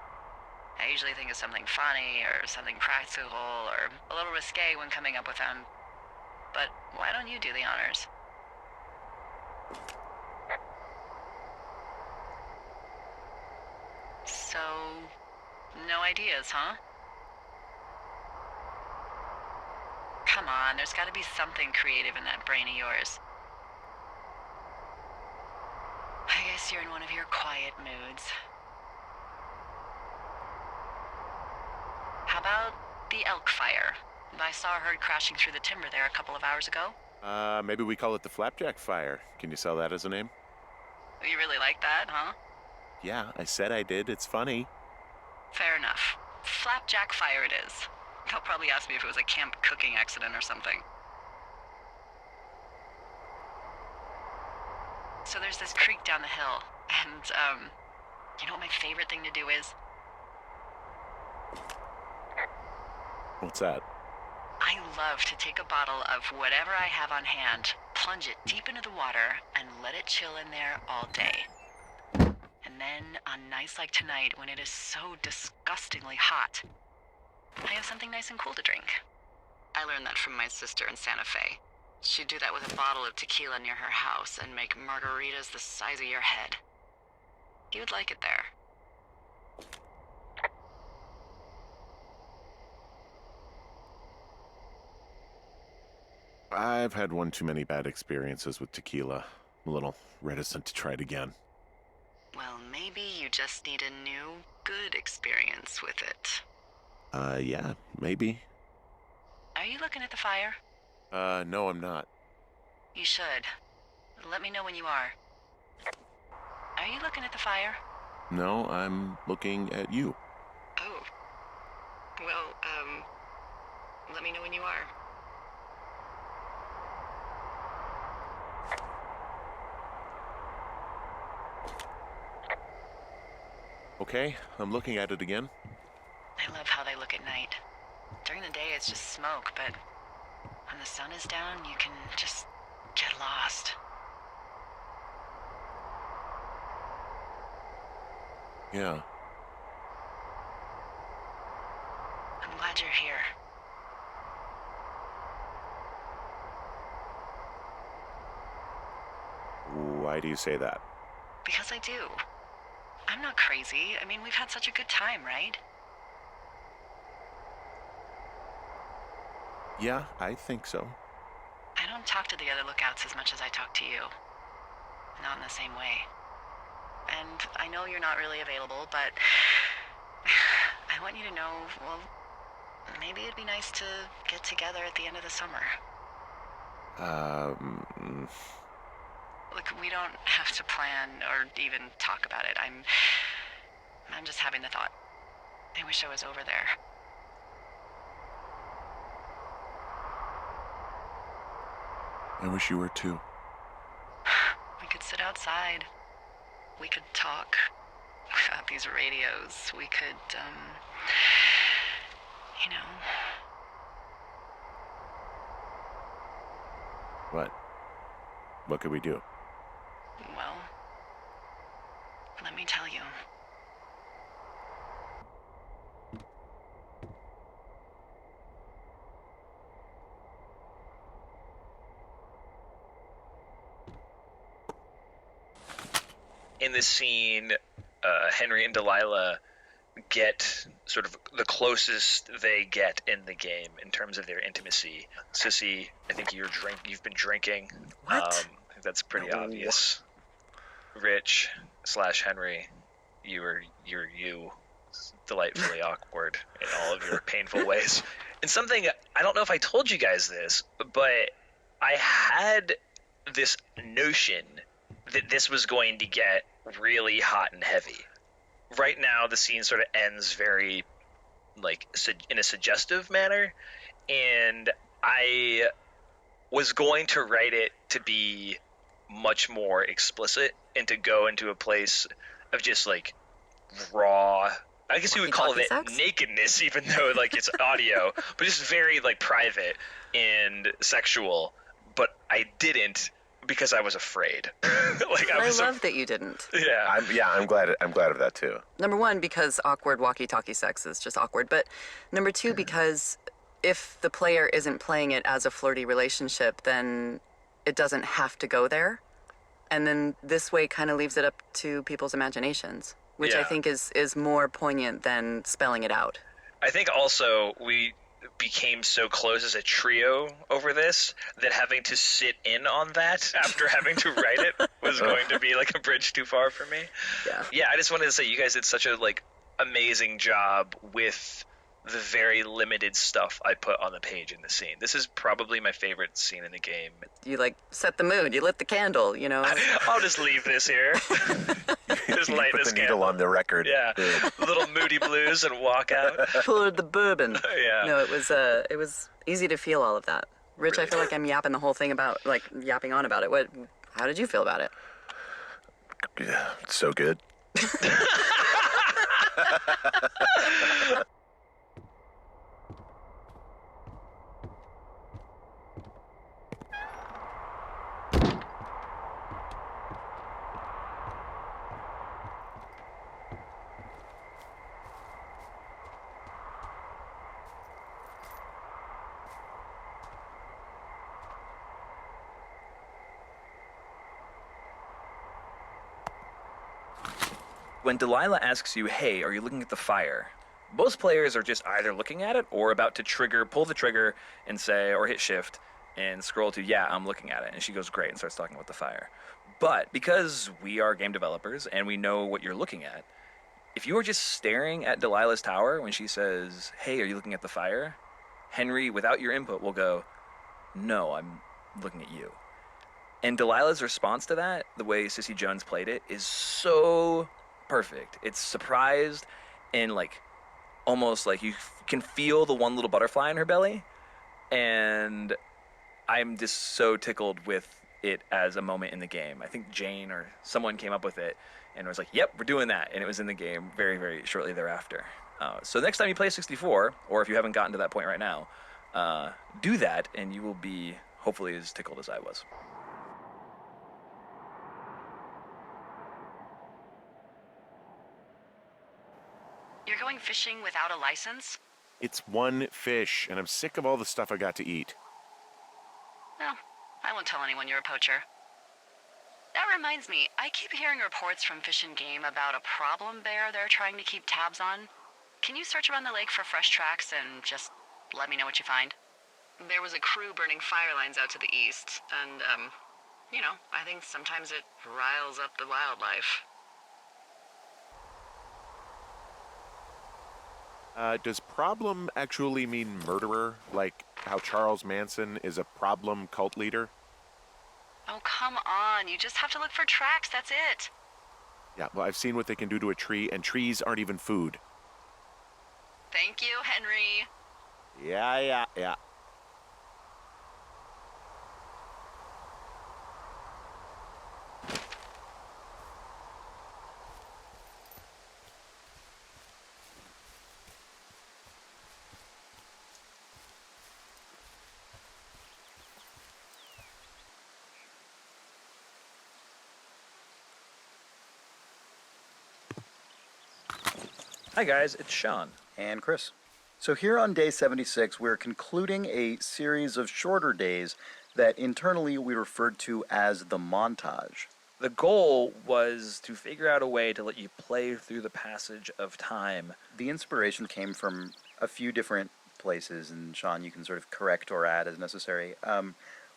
I usually think of something funny or something practical or a little risque when coming up with them. But why don't you do the honors? So, no ideas, huh? Come on, there's gotta be something creative in that brain of yours. I guess you're in one of your quiet moods. How about the elk fire? I saw a herd crashing through the timber there a couple of hours ago. Maybe we call it the Flapjack Fire. Can you sell that as a name? You really like that, huh? Yeah, I said I did. It's funny. Fair enough. Flapjack fire it is. They'll probably ask me if it was a camp cooking accident or something. So there's this creek down the hill, and, you know what my favorite thing to do is? What's that? I love to take a bottle of whatever I have on hand, plunge it deep into the water, and let it chill in there all day. And then, on nights like tonight, when it is so disgustingly hot, I have something nice and cool to drink. I learned that from my sister in Santa Fe. She'd do that with a bottle of tequila near her house and make margaritas the size of your head. You would like it there. I've had one too many bad experiences with tequila. I'm a little reticent to try it again. Well, maybe you just need a new, good experience with it. Yeah, maybe. Are you looking at the fire? No, I'm not. You should. Let me know when you are. Are you looking at the fire? No, I'm looking at you. Oh. Well, let me know when you are. Okay, I'm looking at it again. I love how they look at night. During the day, it's just smoke, but when the sun is down, you can just get lost. Yeah. I'm glad you're here. Why do you say that? Because I do. I'm not crazy. I mean, we've had such a good time, right? Yeah, I think so. I don't talk to the other lookouts as much as I talk to you. Not in the same way. And I know you're not really available, but I want you to know, well, maybe it'd be nice to get together at the end of the summer. Look, we don't have to plan or even talk about it. I'm just having the thought. I wish I was over there. I wish you were too. We could sit outside. We could talk without these radios. We could, you know. What? What could we do? Well, let me tell you. In this scene, Henry and Delilah get sort of the closest they get in the game in terms of their intimacy. Sissy, I think you've been drinking. What? I think that's pretty obvious. Rich / Henry, you're you, delightfully awkward in all of your painful ways. And something, I don't know if I told you guys this, but I had this notion that this was going to get really hot and heavy. Right now, the scene sort of ends very, in a suggestive manner, and I was going to write it to be much more explicit and to go into a place of just, raw, I guess you would call it nakedness, even though, it's audio, but just very, private and sexual, but I didn't because I was afraid. I love that you didn't. Yeah. I'm glad of that too. Number one, because awkward walkie-talkie sex is just awkward. But number two, because if the player isn't playing it as a flirty relationship, then it doesn't have to go there. And then this way kind of leaves it up to people's imaginations, which I think is more poignant than spelling it out. I think also we became so close as a trio over this that having to sit in on that after having to write it was going to be a bridge too far for me. Yeah, I just wanted to say you guys did such a amazing job with the very limited stuff I put on the page in the scene. This is probably my favorite scene in the game. You set the mood. You lit the candle, I'll just leave this here. Just light put this the needle candle on the record. Yeah, little moody blues and walk out. Poured the bourbon. Yeah. No, it was easy to feel all of that. Rich, I feel like I'm yapping the whole thing about yapping on about it. How did you feel about it? Yeah, so good. When Delilah asks you, hey, are you looking at the fire? Most players are just either looking at it or about to pull the trigger and say, or hit shift and scroll to, yeah, I'm looking at it. And she goes, great, and starts talking about the fire. But because we are game developers and we know what you're looking at, if you are just staring at Delilah's tower when she says, hey, are you looking at the fire? Henry, without your input, will go, no, I'm looking at you. And Delilah's response to that, the way Cissy Jones played it, is so perfect. It's surprised and like almost like you can feel the one little butterfly in her belly. And I'm just so tickled with it as a moment in the game. I think Jane or someone came up with it and was like, yep, we're doing that. And it was in the game very, very shortly thereafter. So next time you play 64, or if you haven't gotten to that point right now, do that and you will be hopefully as tickled as I was. You're going fishing without a license? It's one fish, and I'm sick of all the stuff I got to eat. Well, I won't tell anyone you're a poacher. That reminds me, I keep hearing reports from Fish and Game about a problem bear they're trying to keep tabs on. Can you search around the lake for fresh tracks and just let me know what you find? There was a crew burning fire lines out to the east, and, I think sometimes it riles up the wildlife. Does problem actually mean murderer? Like how Charles Manson is a problem cult leader? Oh, come on. You just have to look for tracks, that's it. Yeah, well, I've seen what they can do to a tree, and trees aren't even food. Thank you, Henry. Yeah. Hi guys, it's Sean. And Chris. So here on day 76, we're concluding a series of shorter days that internally we referred to as the montage. The goal was to figure out a way to let you play through the passage of time. The inspiration came from a few different places, and Sean, you can sort of correct or add as necessary.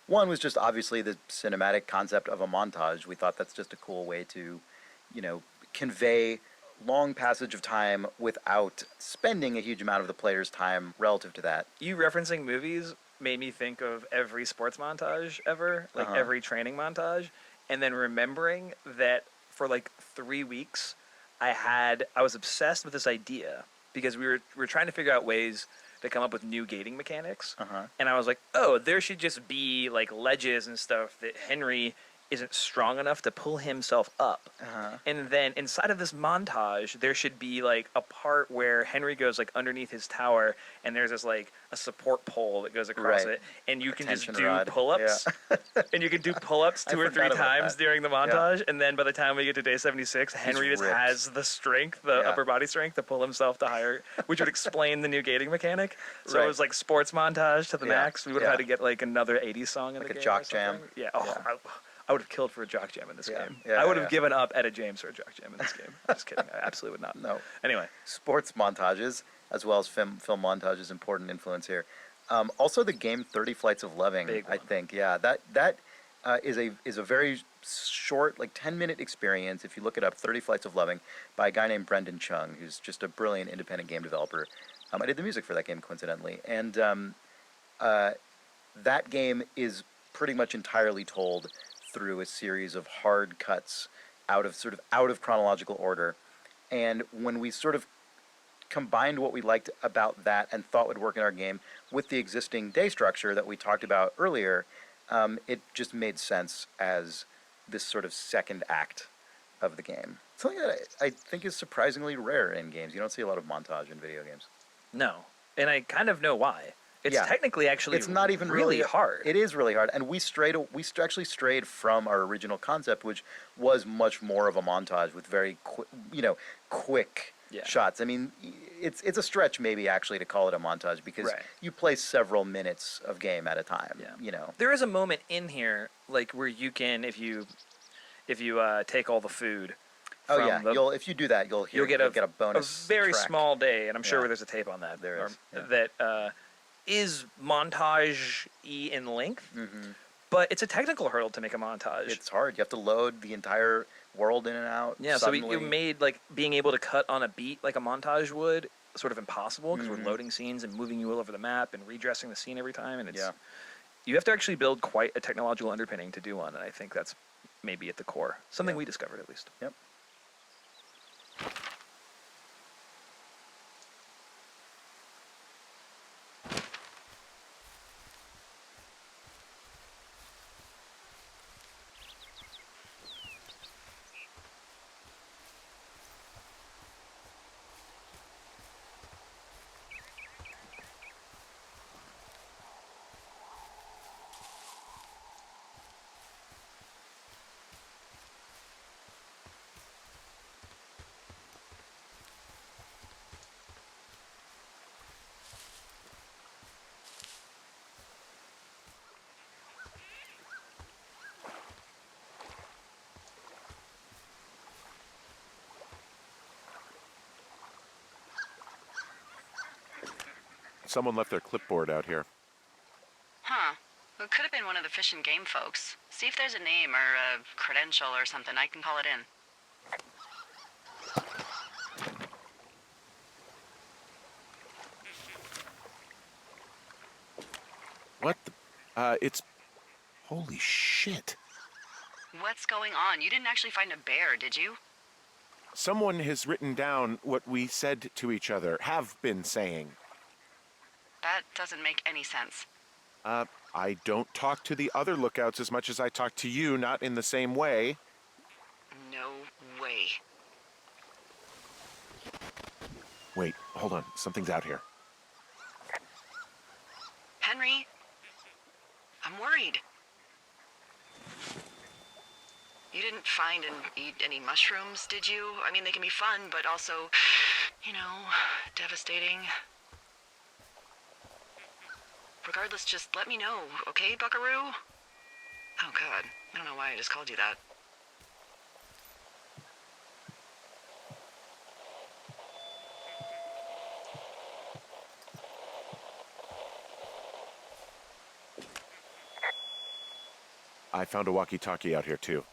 One was just obviously the cinematic concept of a montage. We thought that's just a cool way to, convey long passage of time without spending a huge amount of the player's time relative to that. You referencing movies made me think of every sports montage ever, like every training montage, and then remembering that for like 3 weeks I was obsessed with this idea because we were trying to figure out ways to come up with new gating mechanics. And I was like, oh, there should just be like ledges and stuff that Henry isn't strong enough to pull himself up. And then inside of this montage, there should be like a part where Henry goes like underneath his tower and there's this like a support pole that goes across it. And you can just do pull-ups. And you can do pull-ups 2 or 3 times during the montage. And then by the time we get to day 76, Henry just has the strength, the upper body strength to pull himself to higher, which would explain the new gating mechanic. So it was like sports montage to the max. We would have had to get like another 80s song in the game. Like a jock jam. I would have killed for a jock jam in this game. I would have given up Etta James for a jock jam in this game. Just kidding. I absolutely would not. No. Anyway. Sports montages, as well as film montages, important influence here. Also the game 30 Flights of Loving, I think. Yeah, that is a very short, like 10-minute experience. If you look it up, 30 Flights of Loving, by a guy named Brendan Chung, who's just a brilliant independent game developer. I did the music for that game, coincidentally. And that game is pretty much entirely told through a series of hard cuts out of chronological order. And when we sort of combined what we liked about that and thought would work in our game with the existing day structure that we talked about earlier, it just made sense as this sort of second act of the game. Something that I think is surprisingly rare in games. You don't see a lot of montage in video games. No. And I kind of know why. It's technically actually it's not even really hard. It is really hard, and we actually strayed from our original concept, which was much more of a montage with very quick shots. I mean, it's a stretch maybe actually to call it a montage because you play several minutes of game at a time. There is a moment in here like where you can if you take all the food. If you do that, you'll get a bonus. A very track. Small day, and I'm sure there's a tape on that. There is. That is montage-y in length, but it's a technical hurdle to make a montage. It's hard. You have to load the entire world in and out. Yeah, suddenly. So we made like being able to cut on a beat like a montage would sort of impossible because we're loading scenes and moving you all over the map and redressing the scene every time, and You have to actually build quite a technological underpinning to do one, and I think that's maybe at the core. Something we discovered, at least. Yep. Someone left their clipboard out here. Huh. Well, it could have been one of the Fish and Game folks. See if there's a name or a credential or something. I can call it in. What the? It's... Holy shit. What's going on? You didn't actually find a bear, did you? Someone has written down what we said to each other, have been saying. That doesn't make any sense. I don't talk to the other lookouts as much as I talk to you, not in the same way. No way. Wait, hold on. Something's out here. Henry? I'm worried. You didn't find and eat any mushrooms, did you? I mean, they can be fun, but also, devastating. Regardless, just let me know, okay, buckaroo? Oh, God. I don't know why I just called you that. I found a walkie-talkie out here, too.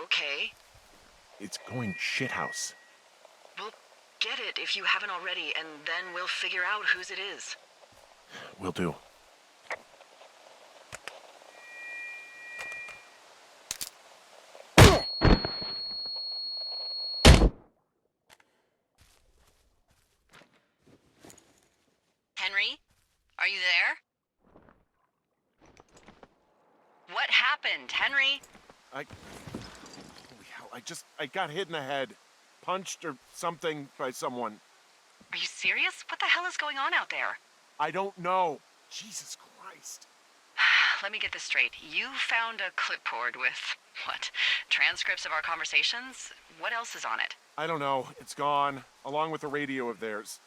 Okay. It's going shithouse. Well, get it if you haven't already, and then we'll figure out whose it is. Will do. Henry? Are you there? What happened, Henry? Holy hell, I got hit in the head. Punched or something by someone. Are you serious? What the hell is going on out there? I don't know. Jesus Christ. Let me get this straight. You found a clipboard with, what, transcripts of our conversations? What else is on it? I don't know. It's gone, along with a radio of theirs.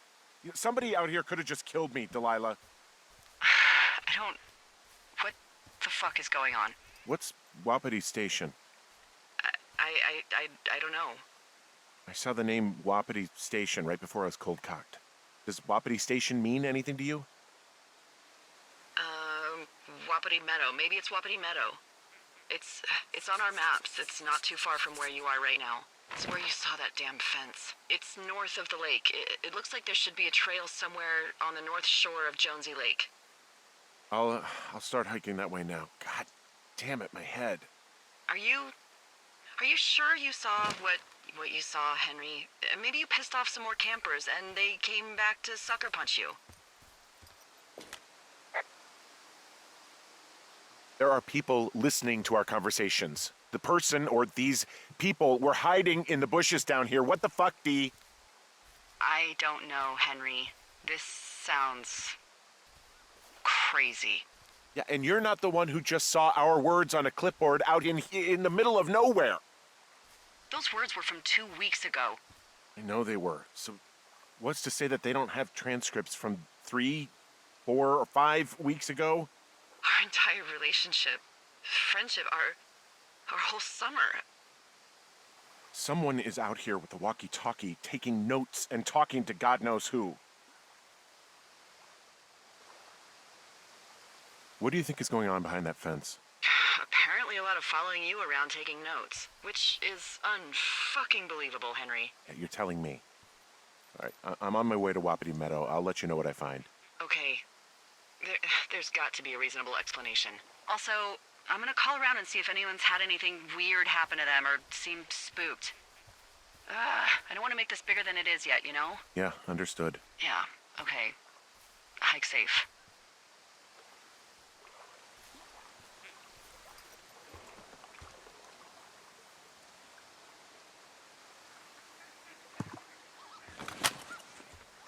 Somebody out here could have just killed me, Delilah. What the fuck is going on? What's Wapiti Station? I don't know. I saw the name Wapiti Station right before I was cold-cocked. Does Wapiti Station mean anything to you? Wapiti Meadow. Maybe it's Wapiti Meadow. It's on our maps. It's not too far from where you are right now. It's where you saw that damn fence. It's north of the lake. It looks like there should be a trail somewhere on the north shore of Jonesy Lake. I'll start hiking that way now. God damn it, my head. Are you sure you saw what you saw, Henry? Maybe you pissed off some more campers and they came back to sucker punch you. There are people listening to our conversations. The person or these people were hiding in the bushes down here. What the fuck, Dee? I don't know, Henry. This sounds crazy. Yeah, and you're not the one who just saw our words on a clipboard out in the middle of nowhere. Those words were from 2 weeks ago. I know they were. So what's to say that they don't have transcripts from 3, 4, or 5 weeks ago? Our entire relationship, friendship, our whole summer. Someone is out here with a walkie-talkie taking notes and talking to God knows who. What do you think is going on behind that fence? Apparently a lot of following you around taking notes, which is unfucking believable, Henry. Yeah, you're telling me. All right, I'm on my way to Wapiti Meadow. I'll let you know what I find. Okay. There's got to be a reasonable explanation. Also, I'm gonna call around and see if anyone's had anything weird happen to them or seemed spooked. I don't want to make this bigger than it is yet, you know? Yeah, understood. Yeah, okay. Hike safe.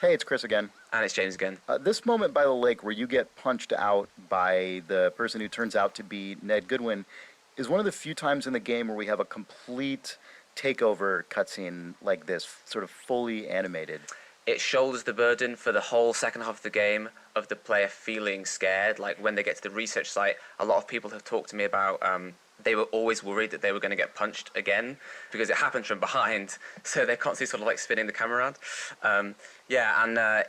Hey, it's Chris again. And it's James again. This moment by the lake where you get punched out by the person who turns out to be Ned Goodwin is one of the few times in the game where we have a complete takeover cutscene like this, sort of fully animated. It shoulders the burden for the whole second half of the game of the player feeling scared. Like when they get to the research site, a lot of people have talked to me about they were always worried that they were going to get punched again because it happens from behind, so they're constantly sort of like spinning the camera around.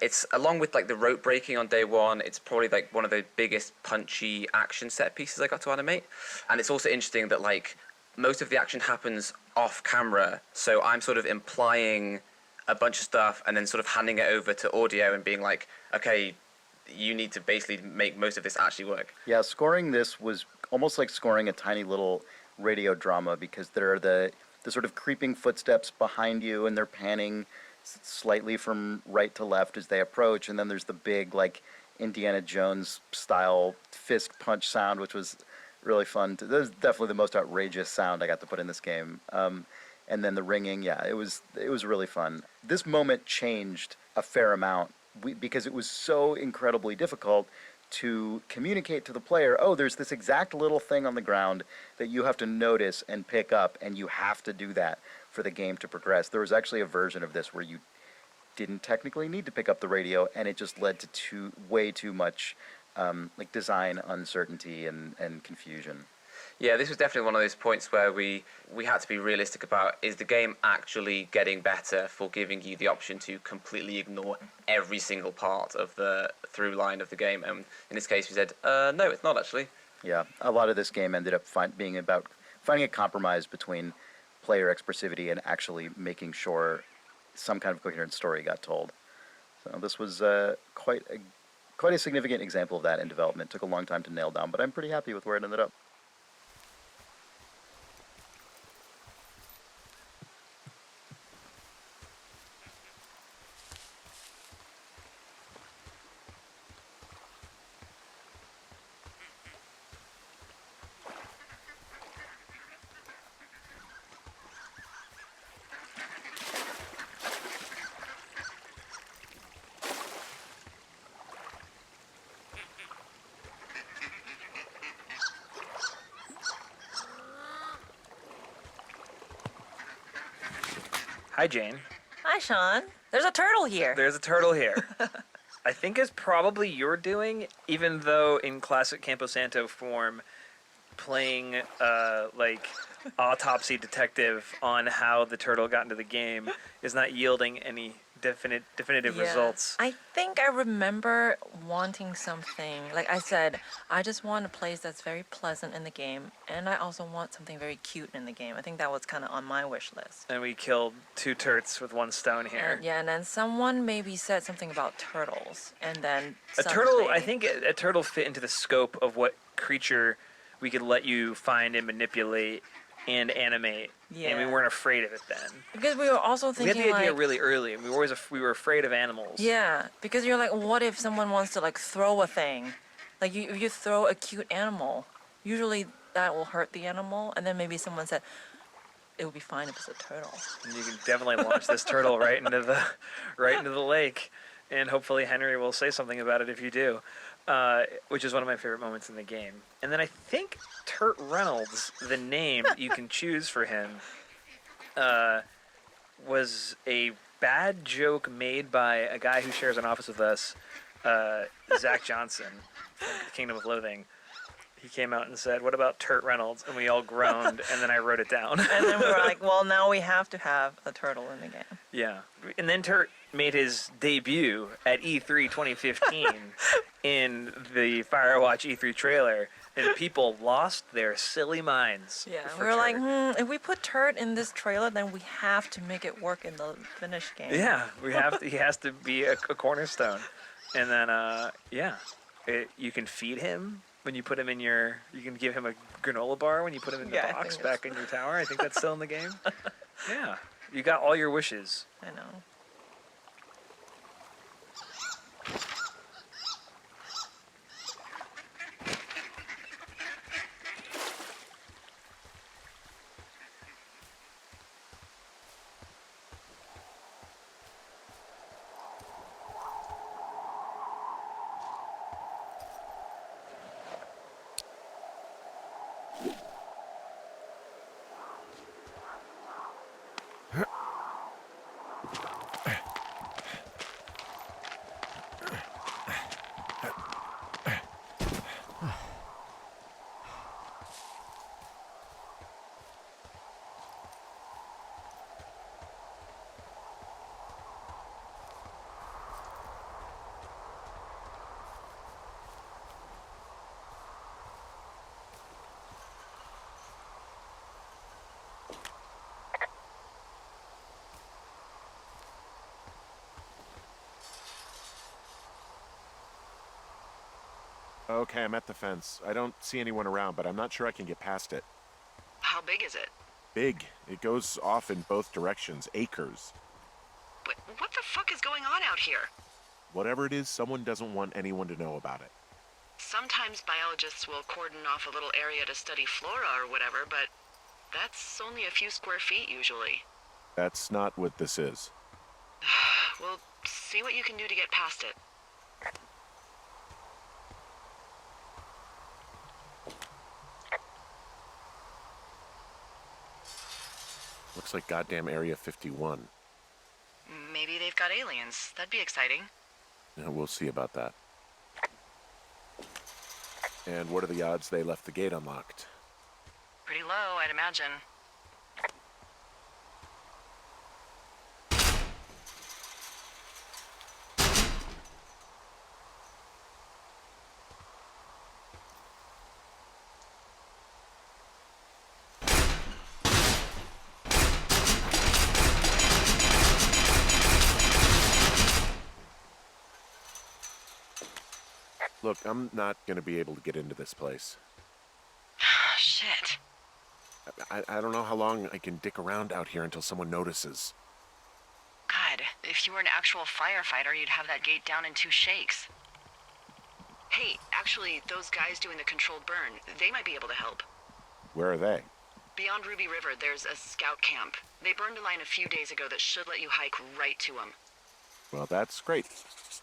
It's along with like the rope breaking on day one, it's probably like one of the biggest punchy action set pieces I got to animate. And it's also interesting that like most of the action happens off camera, so I'm sort of implying a bunch of stuff and then sort of handing it over to audio and being like, okay, you need to basically make most of this actually work. Yeah, scoring this was almost like scoring a tiny little radio drama because there are the sort of creeping footsteps behind you and they're panning slightly from right to left as they approach, and then there's the big like Indiana Jones style fist punch sound, which was really fun. That was definitely the most outrageous sound I got to put in this game. And then the ringing, yeah, it was really fun. This moment changed a fair amount because it was so incredibly difficult to communicate to the player, oh, there's this exact little thing on the ground that you have to notice and pick up, and you have to do that for the game to progress. There was actually a version of this where you didn't technically need to pick up the radio, and it just led to way too much like design uncertainty and confusion. Yeah, this was definitely one of those points where we had to be realistic about, is the game actually getting better for giving you the option to completely ignore every single part of the through line of the game? And in this case we said, no, it's not actually. Yeah, a lot of this game ended up being about finding a compromise between player expressivity and actually making sure some kind of coherent story got told. So this was quite a significant example of that in development. It took a long time to nail down, but I'm pretty happy with where it ended up. Hi, Jane. Hi, Sean. There's a turtle here. There's a turtle here. I think it's probably your doing, even though in classic Camposanto form, playing like autopsy detective on how the turtle got into the game is not yielding any definitive results. I think I remember wanting something. Like I said, I just want a place that's very pleasant in the game, and I also want something very cute in the game. I think that was kind of on my wish list. And we killed 2 turts with 1 stone here. And then someone maybe said something about turtles, and then I think a turtle fit into the scope of what creature we could let you find and manipulate and animate. Yeah. And we weren't afraid of it then. Because we were also thinking, we had the idea like, really early, and we were afraid of animals. Yeah, because you're like, what if someone wants to like throw a thing? Like if you throw a cute animal, usually that will hurt the animal, and then maybe someone said it would be fine if it's a turtle. And you can definitely launch this turtle right into the lake, and hopefully Henry will say something about it if you do, which is one of my favorite moments in the game. And then I think Turt Reynolds, the name you can choose for him, was a bad joke made by a guy who shares an office with us, Zach Johnson from Kingdom of Loathing. He came out and said, "What about Turt Reynolds?" And we all groaned, and then I wrote it down. And then we were like, well, now we have to have a turtle in the game. Yeah. And then Turt made his debut at E3 2015 in the Firewatch E3 trailer, and people lost their silly minds. Yeah, for we were Turt. like, if we put Turt in this trailer, then we have to make it work in the finished game. Yeah, we have to, he has to be a cornerstone. And then, yeah. You can feed him when you put him in your. You can give him a granola bar when you put him in the Yeah, I box think back in your tower. I think that's still in the game. Yeah, you got all your wishes. I know. Okay, I'm at the fence. I don't see anyone around, but I'm not sure I can get past it. How big is it? Big. It goes off in both directions. Acres. But what the fuck is going on out here? Whatever it is, someone doesn't want anyone to know about it. Sometimes biologists will cordon off a little area to study flora or whatever, but that's only a few square feet usually. That's not what this is. Well, see what you can do to get past it. Looks like goddamn Area 51. Maybe they've got aliens. That'd be exciting. Yeah, we'll see about that. And what are the odds they left the gate unlocked? Pretty low, I'd imagine. Look, I'm not gonna be able to get into this place. Shit. I don't know how long I can dick around out here until someone notices. God, if you were an actual firefighter, you'd have that gate down in 2 shakes. Hey, actually, those guys doing the controlled burn, they might be able to help. Where are they? Beyond Ruby River, there's a scout camp. They burned a line a few days ago that should let you hike right to them. Well, that's great.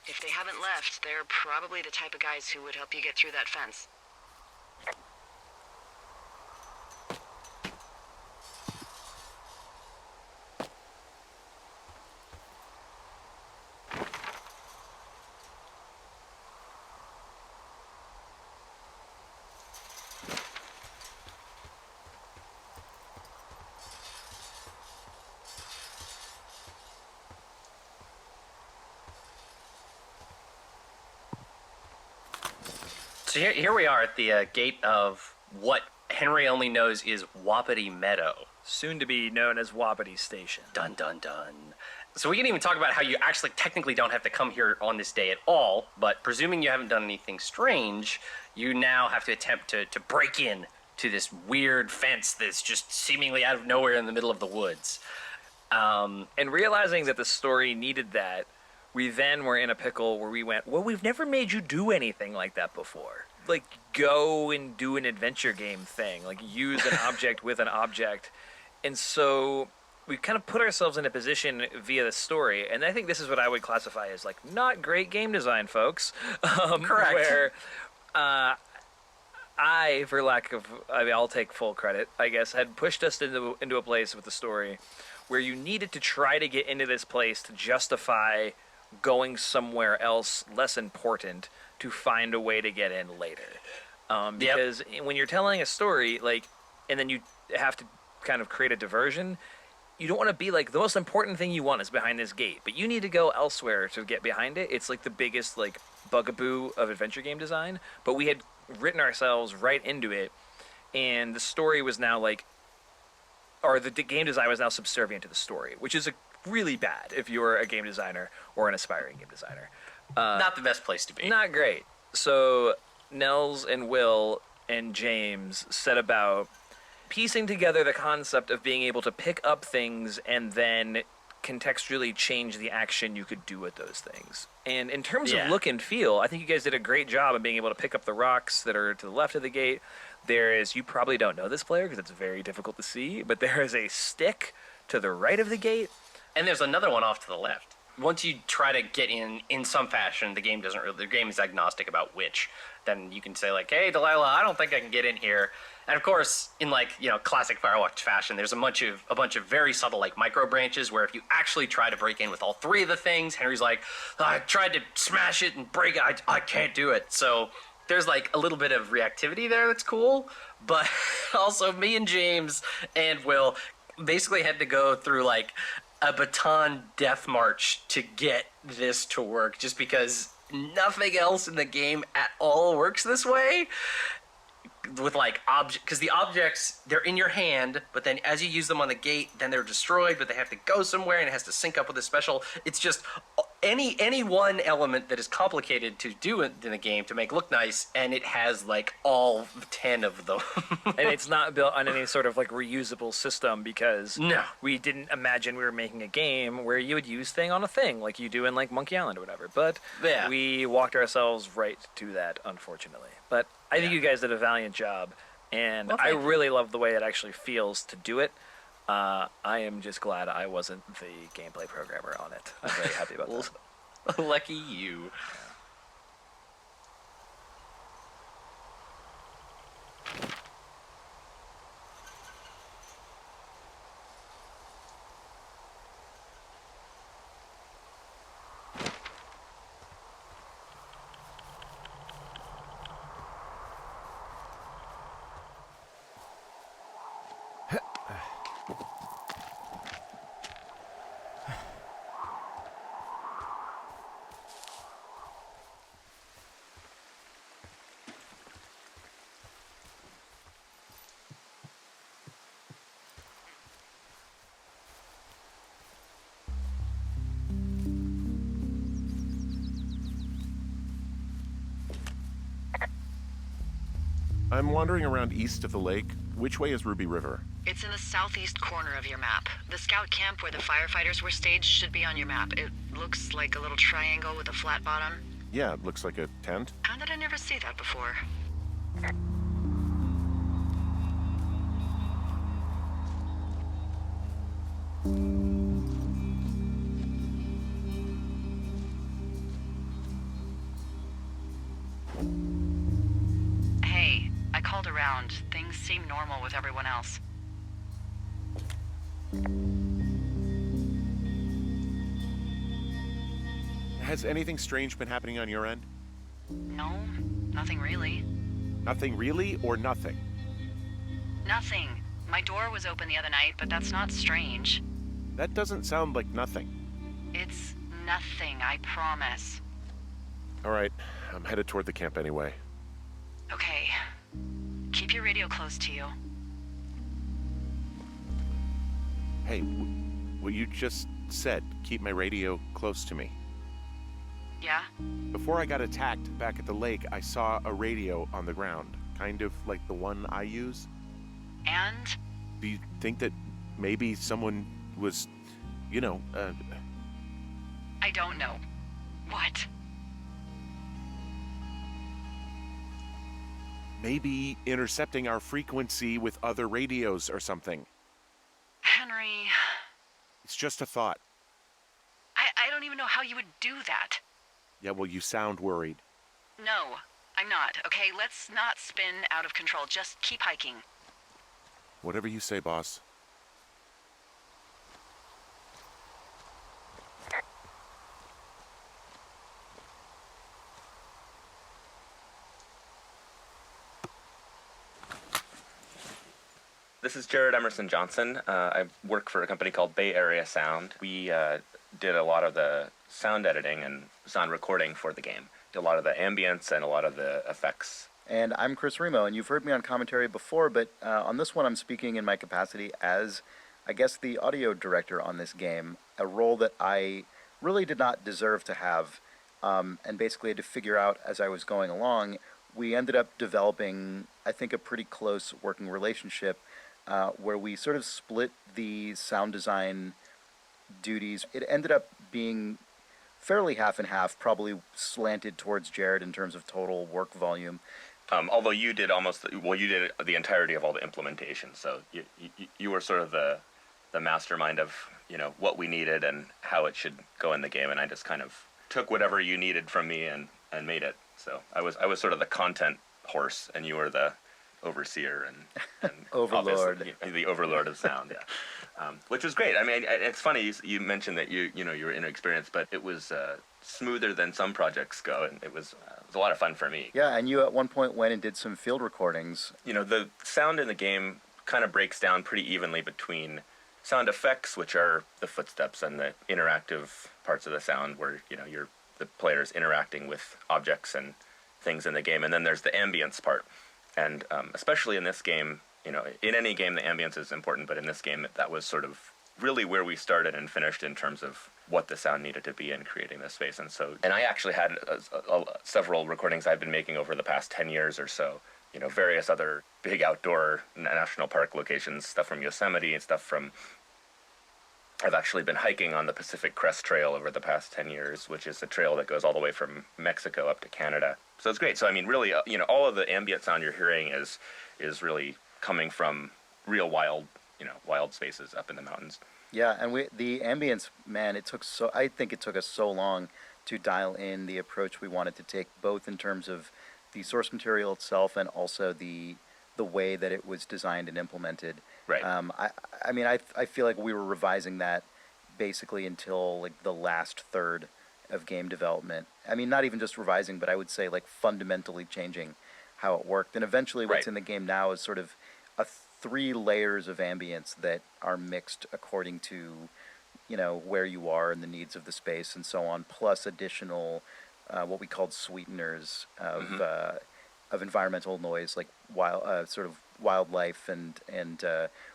If they haven't left, they're probably the type of guys who would help you get through that fence. So here we are at the gate of what Henry only knows is Wapiti Meadow. Soon to be known as Wapiti Station. Dun dun dun. So we can even talk about how you actually technically don't have to come here on this day at all, but presuming you haven't done anything strange, you now have to attempt to break in to this weird fence that's just seemingly out of nowhere in the middle of the woods. And realizing that the story needed that, we then were in a pickle where we went, well, we've never made you do anything like that before. Like, go and do an adventure game thing. Like, use an object with an object. And so we kind of put ourselves in a position via the story. And I think this is what I would classify as, like, not great game design, folks. Correct. Where I, for lack of, I'll take full credit, I guess, had pushed us into a place with the story where you needed to try to get into this place to justify going somewhere else less important to find a way to get in later. Because when you're telling a story, like, and then you have to kind of create a diversion, you don't want to be like, the most important thing you want is behind this gate, but you need to go elsewhere to get behind it. It's like the biggest, like, bugaboo of adventure game design, but we had written ourselves right into it, and the story was now like, or the game design was now subservient to the story, which is really bad if you're a game designer or an aspiring game designer. Not the best place to be. Not great. So Nels and Will and James set about piecing together the concept of being able to pick up things and then contextually change the action you could do with those things. And in terms of look and feel, I think you guys did a great job of being able to pick up the rocks that are to the left of the gate. There is, you probably don't know this player because it's very difficult to see, but there is a stick to the right of the gate. And there's another one off to the left. Once you try to get in some fashion, the game is agnostic about which. Then you can say like, hey, Delilah, I don't think I can get in here. And of course, in classic Firewatch fashion, there's a bunch of very subtle micro branches where if you actually try to break in with all three of the things, Henry's like, I tried to smash it and break it, I can't do it. So there's a little bit of reactivity there that's cool, but also me and James and Will basically had to go through a baton death march to get this to work, just because nothing else in the game at all works this way. With because the objects, they're in your hand, but then as you use them on the gate, then they're destroyed, but they have to go somewhere and it has to sync up with a special. It's just any one element that is complicated to do in the game to make look nice, and it has all 10 of them. And it's not built on any sort of reusable system because we didn't imagine we were making a game where you would use thing on a thing like you do in Monkey Island or whatever. But we walked ourselves right to that, unfortunately. But I think you guys did a valiant job, and I really love the way it actually feels to do it. I am just glad I wasn't the gameplay programmer on it. I'm very happy about that. Lucky you. I'm wandering around east of the lake. Which way is Ruby River? It's in the southeast corner of your map. The scout camp where the firefighters were staged should be on your map. It looks like a little triangle with a flat bottom. Yeah, it looks like a tent. How did I never see that before? Hey, I called around. Things seem normal with everyone else. Has anything strange been happening on your end? No, nothing really. Nothing really, or nothing? Nothing. My door was open the other night, but that's not strange. That doesn't sound like nothing. It's nothing, I promise. All right, I'm headed toward the camp anyway. Okay. Keep your radio close to you. Hey, what you just said, keep my radio close to me. Yeah? Before I got attacked back at the lake, I saw a radio on the ground, kind of like the one I use. And? Do you think that maybe someone was, I don't know. What? maybe intercepting our frequency with other radios or something? Henry... It's just a thought. I don't even know how you would do that. Yeah, well, you sound worried. No, I'm not. Okay, let's not spin out of control. Just keep hiking. Whatever you say, boss. This is Jared Emerson Johnson. I work for a company called Bay Area Sound. We did a lot of the sound editing and sound recording for the game. Did a lot of the ambience and a lot of the effects. And I'm Chris Remo, and you've heard me on commentary before, but on this one I'm speaking in my capacity as, I guess, the audio director on this game, a role that I really did not deserve to have and basically had to figure out as I was going along. We ended up developing, I think, a pretty close working relationship where we sort of split the sound design duties. It ended up being fairly half and half, probably slanted towards Jared in terms of total work volume. Although you did you did the entirety of all the implementation, so you were sort of the mastermind of what we needed and how it should go in the game, and I just kind of took whatever you needed from me and made it. So I was sort of the content horse, and you were the overseer and overlord, the overlord of sound. Yeah, which was great. I mean, it's funny you mentioned that you were inexperienced, but it was smoother than some projects go, and it was a lot of fun for me. Yeah, and you at one point went and did some field recordings. The sound in the game kind of breaks down pretty evenly between sound effects, which are the footsteps and the interactive parts of the sound where the player's interacting with objects and things in the game, and then there's the ambience part. And especially in this game, in any game the ambience is important, but in this game that was sort of really where we started and finished in terms of what the sound needed to be in creating this space. And I actually had several recordings I've been making over the past 10 years or so, various other big outdoor national park locations, stuff from Yosemite and stuff from... I've actually been hiking on the Pacific Crest Trail over the past 10 years, which is a trail that goes all the way from Mexico up to Canada. So it's great. So I mean, really, all of the ambient sound you're hearing is really coming from real wild spaces up in the mountains. Yeah, and the ambience, man, I think it took us so long to dial in the approach we wanted to take, both in terms of the source material itself and also the way that it was designed and implemented. Right. I mean, I feel like we were revising that basically until like the last third of game development. I mean, not even just revising, but I would say like fundamentally changing how it worked. And eventually what's in the game now is sort of 3 layers of ambience that are mixed according to, where you are and the needs of the space and so on, plus additional what we called sweeteners of environmental noise, like sort of wildlife and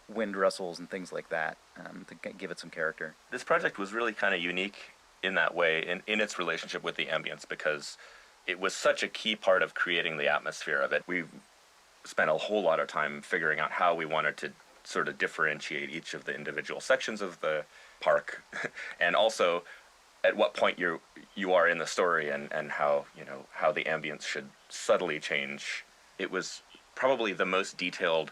wind rustles and things like that, to give it some character. This project was really kind of unique in that way, in its relationship with the ambience, because it was such a key part of creating the atmosphere of it. We spent a whole lot of time figuring out how we wanted to sort of differentiate each of the individual sections of the park, and also at what point you are in the story and how the ambience should subtly change. It was probably the most detailed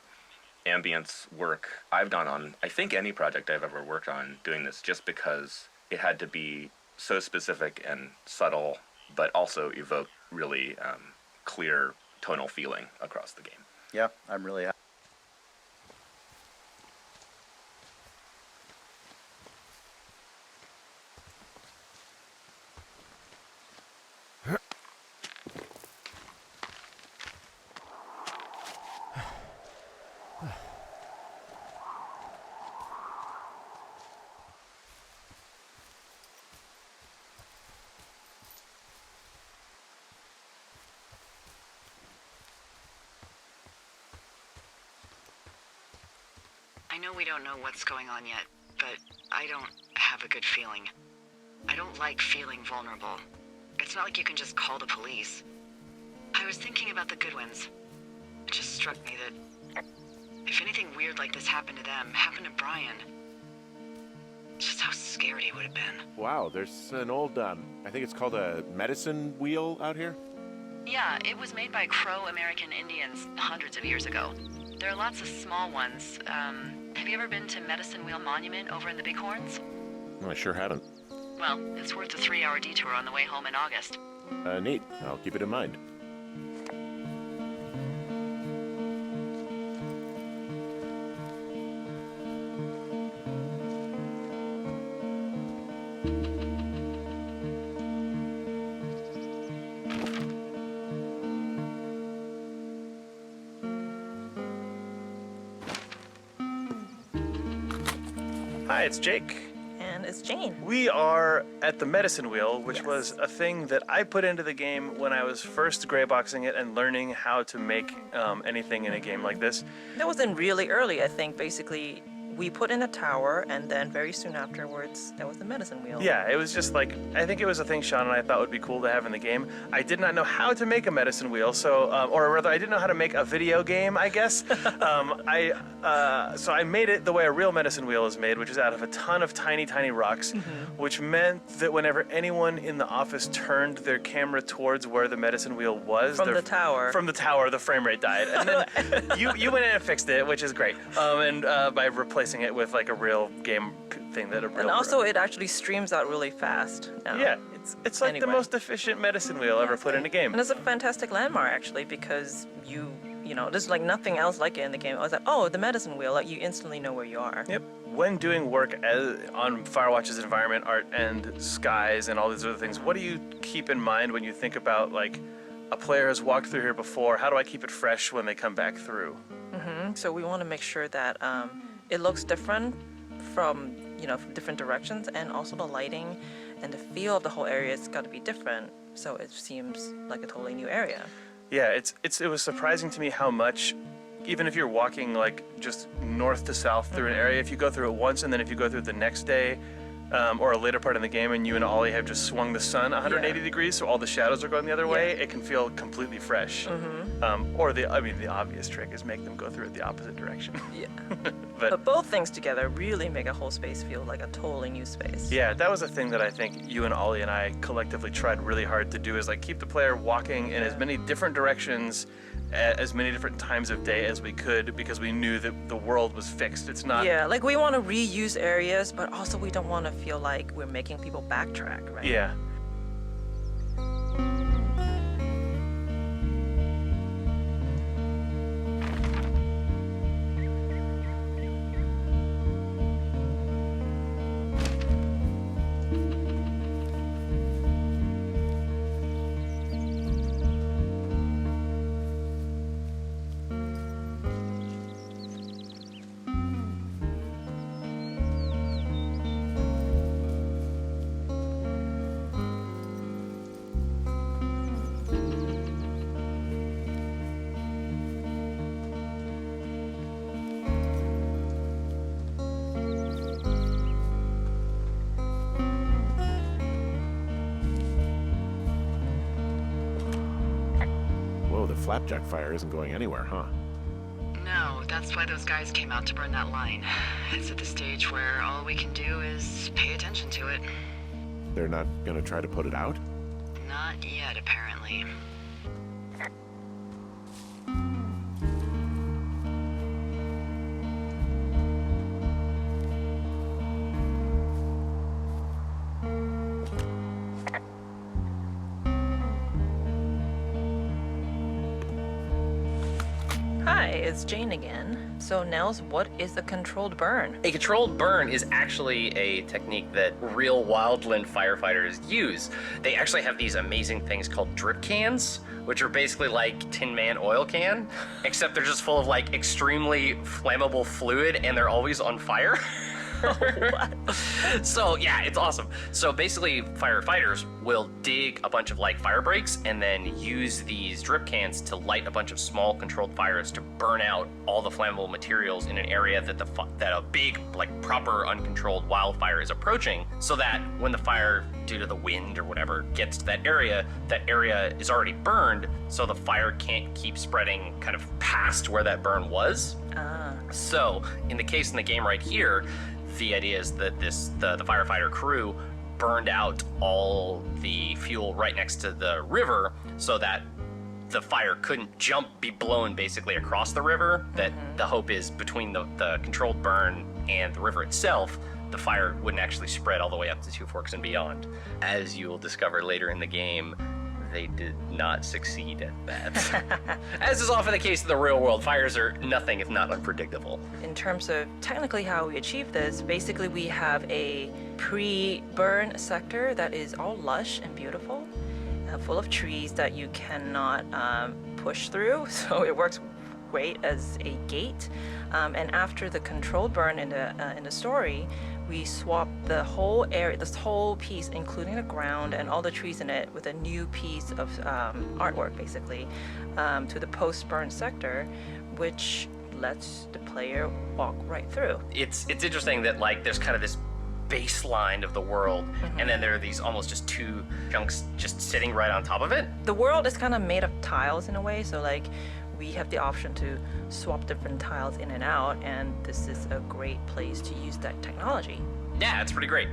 ambience work I've done on, I think, any project I've ever worked on doing this, just because it had to be so specific and subtle, but also evoke really clear tonal feeling across the game. Yeah, I'm really happy. I know we don't know what's going on yet, but I don't have a good feeling. I don't like feeling vulnerable. It's not like you can just call the police. I was thinking about the Goodwins. It just struck me that if anything weird like this happened to them, happened to Brian, just how scared he would have been. Wow, there's an old, I think it's called a medicine wheel out here? Yeah, it was made by Crow American Indians hundreds of years ago. There are lots of small ones. Have you ever been to Medicine Wheel Monument over in the Bighorns? No, I sure haven't. Well, it's worth a 3-hour detour on the way home in August. Neat. I'll keep it in mind. Hi, it's Jake. And it's Jane. We are at the Medicine Wheel, which was a thing that I put into the game when I was first grayboxing it and learning how to make anything in a game like this. That wasn't really early, I think. Basically, we put in a tower, and then very soon afterwards, there was the medicine wheel. Yeah, it was just like, I think it was a thing Sean and I thought would be cool to have in the game. I did not know how to make a medicine wheel, so, or rather, I didn't know how to make a video game, I guess. So I made it the way a real medicine wheel is made, which is out of a ton of tiny, tiny rocks, which meant that whenever anyone in the office turned their camera towards where the medicine wheel was, From the tower, the frame rate died. And then you went in and fixed it, which is great. And by replacing it with like a real game thing that a real. And also, it actually streams out really fast now. Yeah, it's like the most efficient medicine wheel ever put in a game. And it's a fantastic landmark actually, because you know, there's like nothing else like it in the game. I was like, oh, the medicine wheel, like you instantly know where you are. Yep. When doing work on Firewatch's environment art and skies and all these other things, what do you keep in mind when you think about like a player has walked through here before? How do I keep it fresh when they come back through? So we want to make sure that it looks different from different directions, and also the lighting and the feel of the whole area has got to be different, so it seems like a totally new area. Yeah, it was surprising to me how much, even if you're walking like just north to south through an area, if you go through it once and then if you go through it the next day, or a later part in the game and you and Ollie have just swung the sun 180 degrees, so all the shadows are going the other way, it can feel completely fresh. Or the obvious trick is make them go through it the opposite direction. Yeah. But both things together really make a whole space feel like a totally new space. Yeah, that was a thing that I think you and Ollie and I collectively tried really hard to do, is like keep the player walking in as many different directions at as many different times of day as we could, because we knew that the world was fixed. It's not... Yeah, like we want to reuse areas, but also we don't want to feel like we're making people backtrack, right? Yeah. Flapjack fire isn't going anywhere, huh? No, that's why those guys came out to burn that line. It's at the stage where all we can do is pay attention to it. They're not gonna try to put it out? Not yet, apparently. Hi, it's Jane again. So Nels, what is a controlled burn? A controlled burn is actually a technique that real wildland firefighters use. They actually have these amazing things called drip cans, which are basically like Tin Man oil can, except they're just full of like extremely flammable fluid and they're always on fire. So yeah, it's awesome. So basically firefighters will dig a bunch of like fire breaks and then use these drip cans to light a bunch of small controlled fires to burn out all the flammable materials in an area that that a big like proper uncontrolled wildfire is approaching, so that when the fire, due to the wind or whatever, gets to that area is already burned, so the fire can't keep spreading kind of past where that burn was. So in the case in the game right here, the idea is that the firefighter crew burned out all the fuel right next to the river, so that the fire couldn't be blown basically across the river. That the hope is between the controlled burn and the river itself, the fire wouldn't actually spread all the way up to Two Forks and beyond. As you will discover later in the game, they did not succeed at that. As is often the case in the real world, fires are nothing if not unpredictable. In terms of technically how we achieve this, basically we have a pre-burn sector that is all lush and beautiful, full of trees that you cannot push through, so it works great as a gate. And after the controlled burn in the story, we swap the whole area, this whole piece, including the ground and all the trees in it, with a new piece of artwork, basically, to the post-burn sector, which lets the player walk right through. It's interesting that like there's kind of this baseline of the world, and then there are these almost just two chunks just sitting right on top of it. The world is kind of made of tiles in a way, so like we have the option to swap different tiles in and out, and this is a great place to use that technology. Yeah, it's pretty great.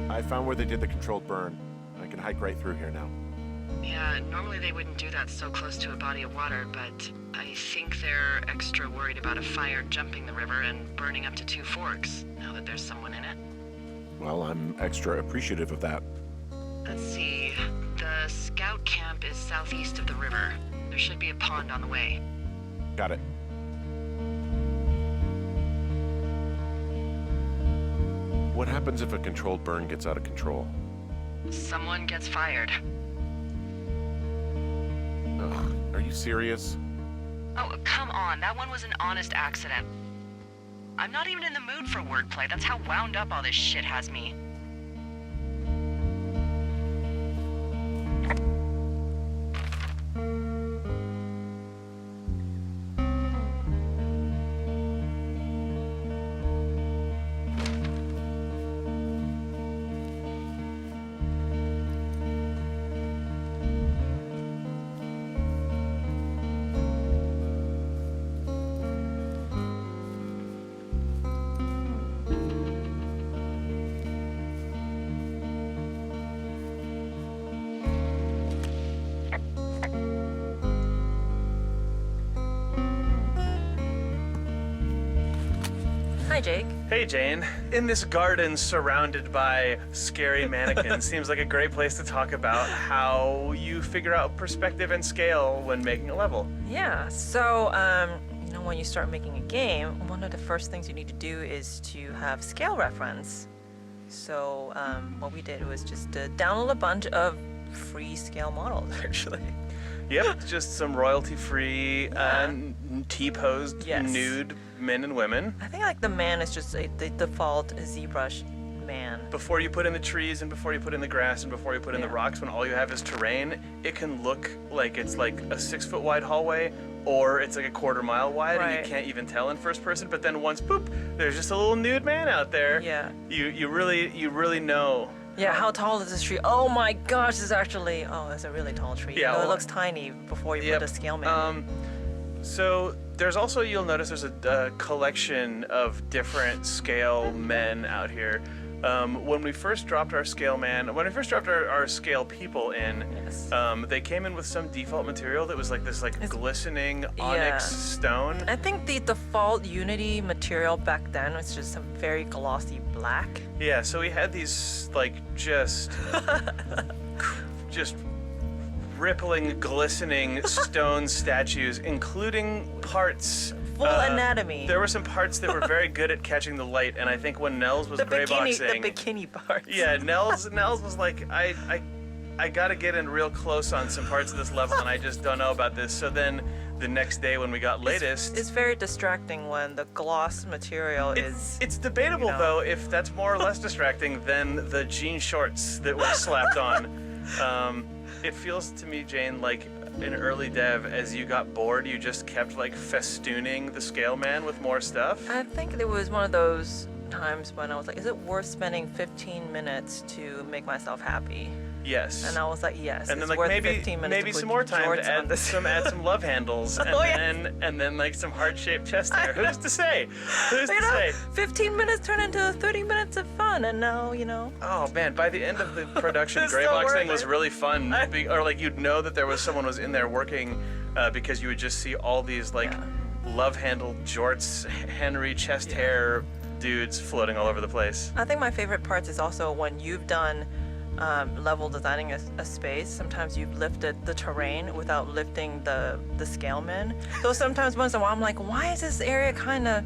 I found where they did the controlled burn. I can hike right through here now. Yeah, normally they wouldn't do that so close to a body of water, but I think they're extra worried about a fire jumping the river and burning up to 2 forks, now that there's someone in it. Well, I'm extra appreciative of that. Let's see. The scout camp is southeast of the river. There should be a pond on the way. Got it. What happens if a controlled burn gets out of control? Someone gets fired. Ugh, are you serious? Oh, come on. That one was an honest accident. I'm not even in the mood for wordplay. That's how wound up all this shit has me. Hi, Jake. Hey, Jane. In this garden surrounded by scary mannequins seems like a great place to talk about how you figure out perspective and scale when making a level. Yeah, so, when you start making a game, one of the first things you need to do is to have scale reference. So, what we did was just to download a bunch of free scale models, actually. Yep, just some royalty-free, T-posed nude men and women. I think like the man is just the default ZBrush man. Before you put in the trees and before you put in the grass and before you put in the rocks, when all you have is terrain, it can look like it's like a 6-foot wide hallway or it's like a 1/4 mile wide and you can't even tell in first person. But then once, boop, there's just a little nude man out there. Yeah. You really know. Yeah, how tall is this tree? Oh my gosh, it's actually, it's a really tall tree. Yeah, it looks tiny before you put the scale man. So there's also, you'll notice there's a collection of different scale men out here. When we first dropped our scale our scale people in, they came in with some default material that was like this glistening onyx stone. I think the default Unity material back then was just a very glossy black. Yeah, so we had these just rippling, glistening stone statues, including parts full anatomy. There were some parts that were very good at catching the light, and I think when Nels was gray boxing, the bikini parts. yeah, Nels was like, I gotta get in real close on some parts of this level, and I just don't know about this. So then the next day when we got latest, it's very distracting when the gloss material is. It's debatable though if that's more or less distracting than the jean shorts that were slapped on. It feels to me, Jane, like in early dev, as you got bored, you just kept like festooning the scale man with more stuff. I think there was one of those times when I was like, is it worth spending 15 minutes to make myself happy? Yes. And I was like, yes. And then it's like worth maybe 15 minutes maybe to put some more time to jorts add some love handles, and then like some heart-shaped chest hair. Who's to say? Who's to say? 15 minutes turned into 30 minutes of fun, and now Oh man! By the end of the production, It's gray so box worth thing was it. really fun. Or like you'd know that there was someone was in there working because you would just see all these like love-handled jorts, Henry chest hair dudes floating all over the place. I think my favorite parts is also when you've done level designing a space. Sometimes you've lifted the terrain without lifting the scalemen. So sometimes once in a while I'm like, why is this area kind of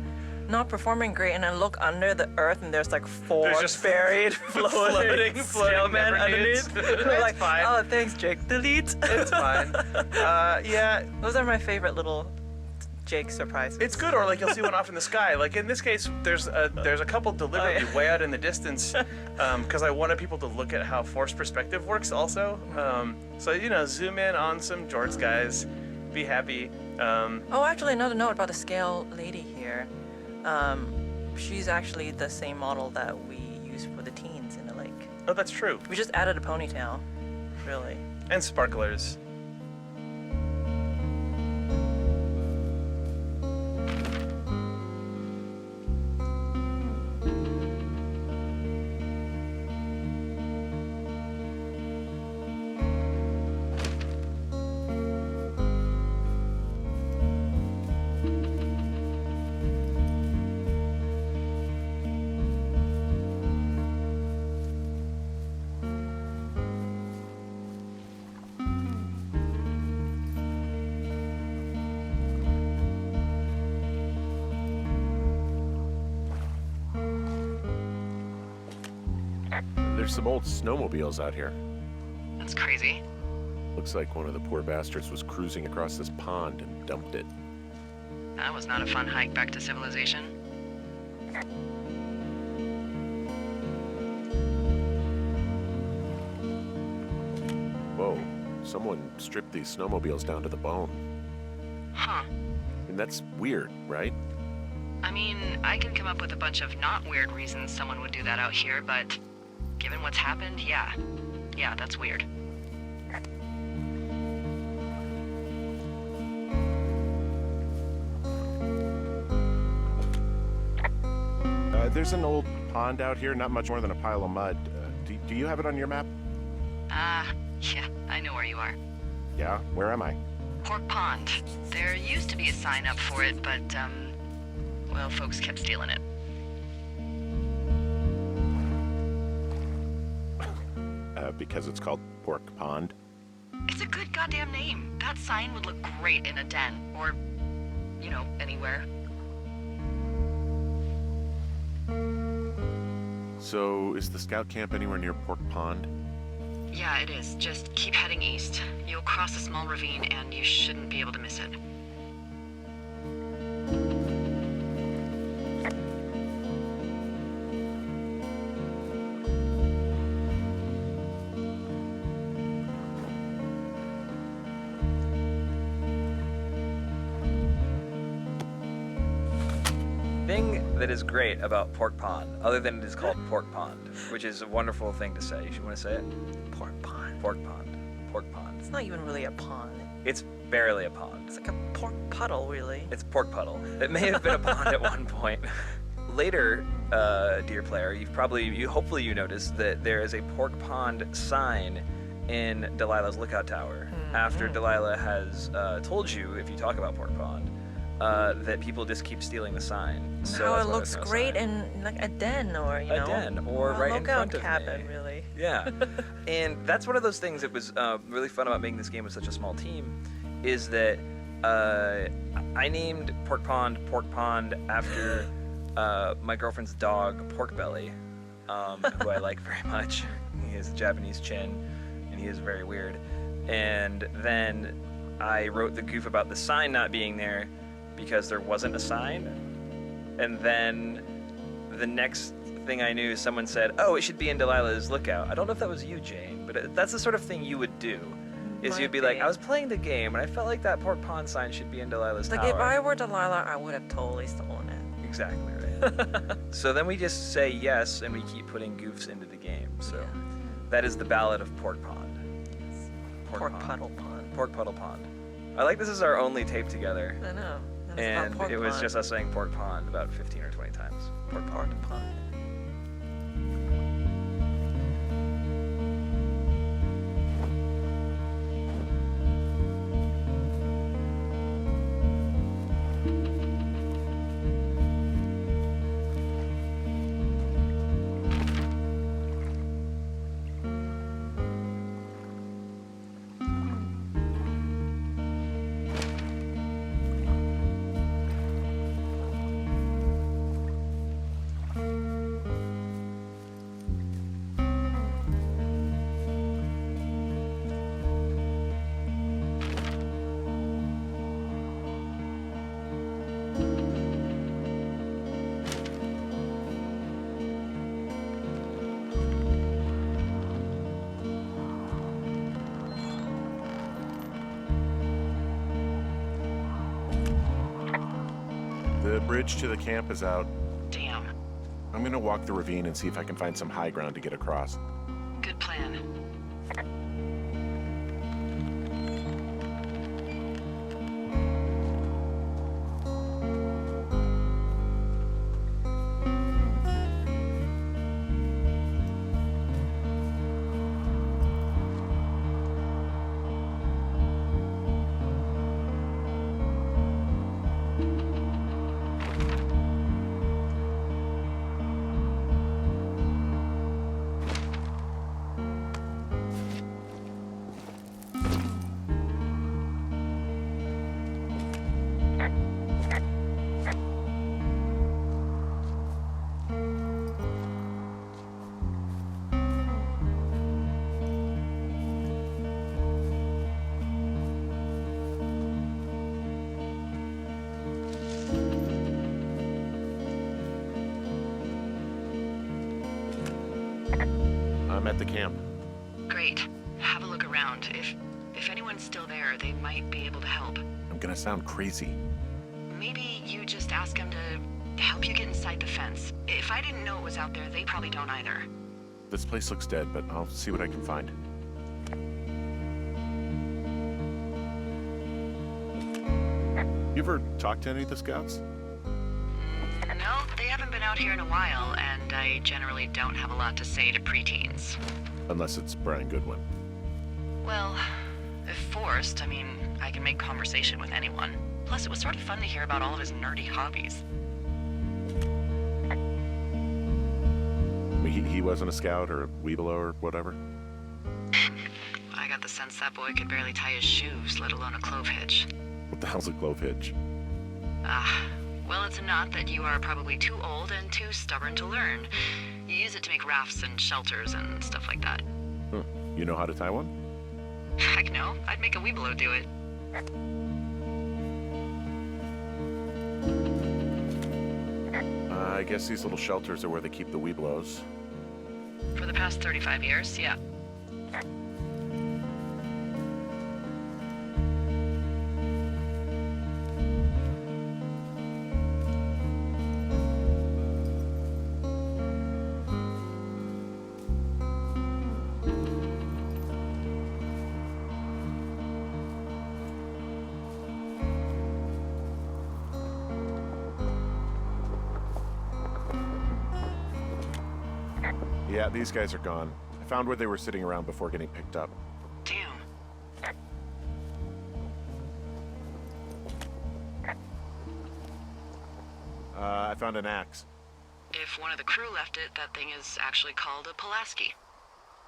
not performing great? And I look under the earth and there's like four There's just buried floating scalemen never-nudes. underneath. I'm like, fine. oh, thanks, Jake. Delete. It's fine. Yeah. Those are my favorite little Jake surprises. It's good, or like you'll see one off in the sky. Like in this case, there's a couple deliberately way out in the distance because I wanted people to look at how forced perspective works also. So zoom in on some jorts guys, be happy. Oh, actually, another note about the scale lady here. She's actually the same model that we use for the teens in the lake. Oh, that's true. We just added a ponytail, really. And sparklers. There's some old snowmobiles out here. That's crazy. Looks like one of the poor bastards was cruising across this pond and dumped it. That was not a fun hike back to civilization. Whoa, someone stripped these snowmobiles down to the bone. Huh. And that's weird, right? I mean, I can come up with a bunch of not weird reasons someone would do that out here, but given what's happened, yeah. Yeah, that's weird. There's an old pond out here, not much more than a pile of mud. Do you have it on your map? Yeah, I know where you are. Yeah, where am I? Pork Pond. There used to be a sign up for it, but, well, folks kept stealing it. Because it's called Pork Pond. It's a good goddamn name. That sign would look great in a den, or, anywhere. So, is the scout camp anywhere near Pork Pond? Yeah, it is. Just keep heading east. You'll cross a small ravine, and you shouldn't be able to miss it. Thing that is great about Pork Pond, other than it is called Pork Pond, which is a wonderful thing to say. You want to say it? Pork Pond. Pork Pond. Pork Pond. It's not even really a pond. It's barely a pond. It's like a pork puddle, really. It's pork puddle. It may have been a pond at one point. Later, dear player, hopefully you noticed that there is a Pork Pond sign in Delilah's lookout tower. Mm-hmm. After Delilah has told you, if you talk about Pork Pond, that people just keep stealing the sign. So How that's it why looks there's no great sign. in like a den, or A den, or right in front of cabin, me. really. Yeah, and that's one of those things that was really fun about making this game with such a small team, is that I named Pork Pond after my girlfriend's dog, Porkbelly, who I like very much. He has a Japanese chin, and he is very weird. And then I wrote the goof about the sign not being there because there wasn't a sign. And then the next thing I knew, someone said, "Oh, it should be in Delilah's Lookout." I don't know if that was you, Jane, but that's the sort of thing you would do. Is you'd be like, I was playing the game, and I felt like that Pork Pond sign should be in Delilah's Like, tower. if I were Delilah, I would have totally stolen it. Exactly right. So then we just say yes, and we keep putting goofs into the game. So that is the Ballad of Pork Pond. Pork Puddle Pond. Pork Puddle Pond. I like this is our only tape together. I know. And it was just us saying Pork Pond about 15 or 20 times. Pork Pond. The bridge to the camp is out. Damn. I'm gonna walk the ravine and see if I can find some high ground to get across. Good plan. I'm at the camp. Great. Have a look around. If anyone's still there, they might be able to help. I'm gonna sound crazy. Maybe you just ask them to help you get inside the fence. If I didn't know it was out there, they probably don't either. This place looks dead, but I'll see what I can find. You ever talked to any of the scouts? No, they haven't been out here in a while, and I generally don't have a lot to say to preteens. Unless it's Brian Goodwin. Well, if forced, I can make conversation with anyone. Plus, it was sort of fun to hear about all of his nerdy hobbies. He wasn't a scout or a Weebelo or whatever? I got the sense that boy could barely tie his shoes, let alone a clove hitch. What the hell's a clove hitch? Well, it's a knot that you are probably too old and too stubborn to learn. You use it to make rafts and shelters and stuff like that. Huh. You know how to tie one? Heck no, I'd make a Weebelo do it. I guess these little shelters are where they keep the Weebelos. For the past 35 years, yeah. Yeah, these guys are gone. I found where they were sitting around before getting picked up. Damn. I found an axe. If one of the crew left it, that thing is actually called a Pulaski.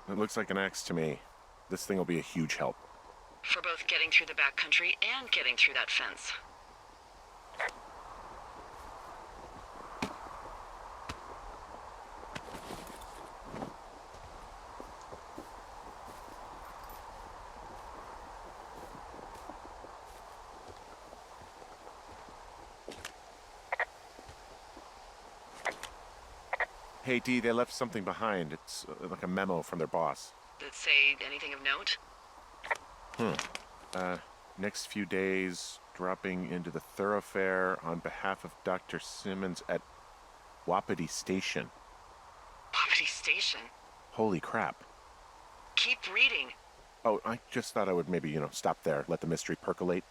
It looks like an axe to me. This thing will be a huge help. For both getting through the backcountry and getting through that fence. Hey, Dee, they left something behind. It's like a memo from their boss. Did it say anything of note? Next few days, dropping into the thoroughfare on behalf of Dr. Simmons at Wapiti Station. Wapiti Station? Holy crap. Keep reading. Oh, I just thought I would maybe, stop there, let the mystery percolate.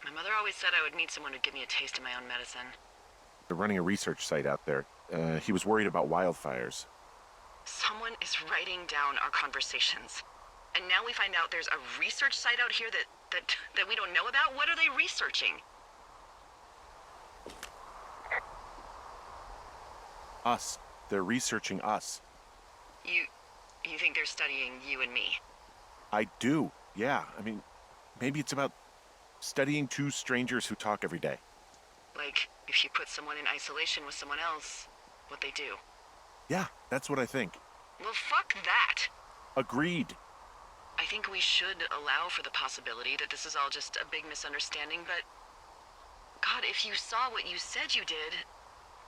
My mother always said I would meet someone who'd give me a taste of my own medicine. They're running a research site out there. He was worried about wildfires. Someone is writing down our conversations. And now we find out there's a research site out here that we don't know about? What are they researching? Us. They're researching us. You think they're studying you and me? I do, yeah. I mean, maybe it's about studying two strangers who talk every day. Like, if you put someone in isolation with someone else, what they do. Yeah, that's what I think. Well, fuck that. Agreed. I think we should allow for the possibility that this is all just a big misunderstanding, but... God, if you saw what you said you did...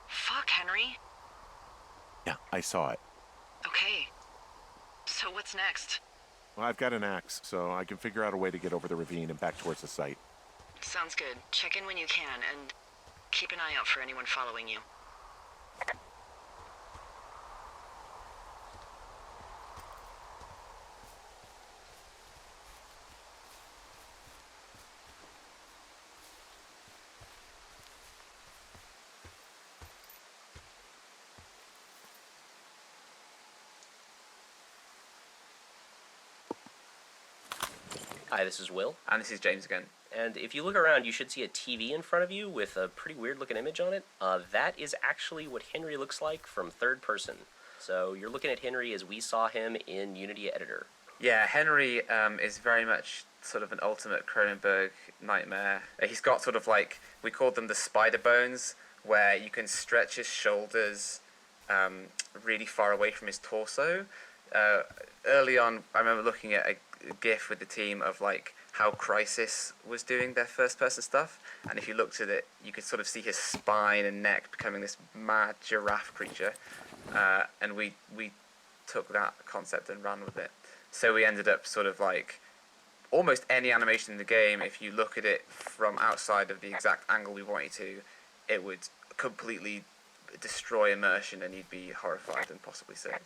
Fuck, Henry. Yeah, I saw it. Okay. So what's next? Well, I've got an axe, so I can figure out a way to get over the ravine and back towards the site. Sounds good. Check in when you can, and keep an eye out for anyone following you. Hi, this is Will. And this is James again. And if you look around, you should see a TV in front of you with a pretty weird-looking image on it. That is actually what Henry looks like from third person. So you're looking at Henry as we saw him in Unity Editor. Yeah, Henry is very much sort of an ultimate Cronenberg nightmare. He's got sort of like, we called them the spider bones, where you can stretch his shoulders really far away from his torso. Early on, I remember looking at a GIF with the team of like how Crysis was doing their first-person stuff, and if you looked at it, you could sort of see his spine and neck becoming this mad giraffe creature, and we took that concept and ran with it. So we ended up sort of like almost any animation in the game, if you look at it from outside of the exact angle we want you to, it would completely destroy immersion and you'd be horrified and possibly sick.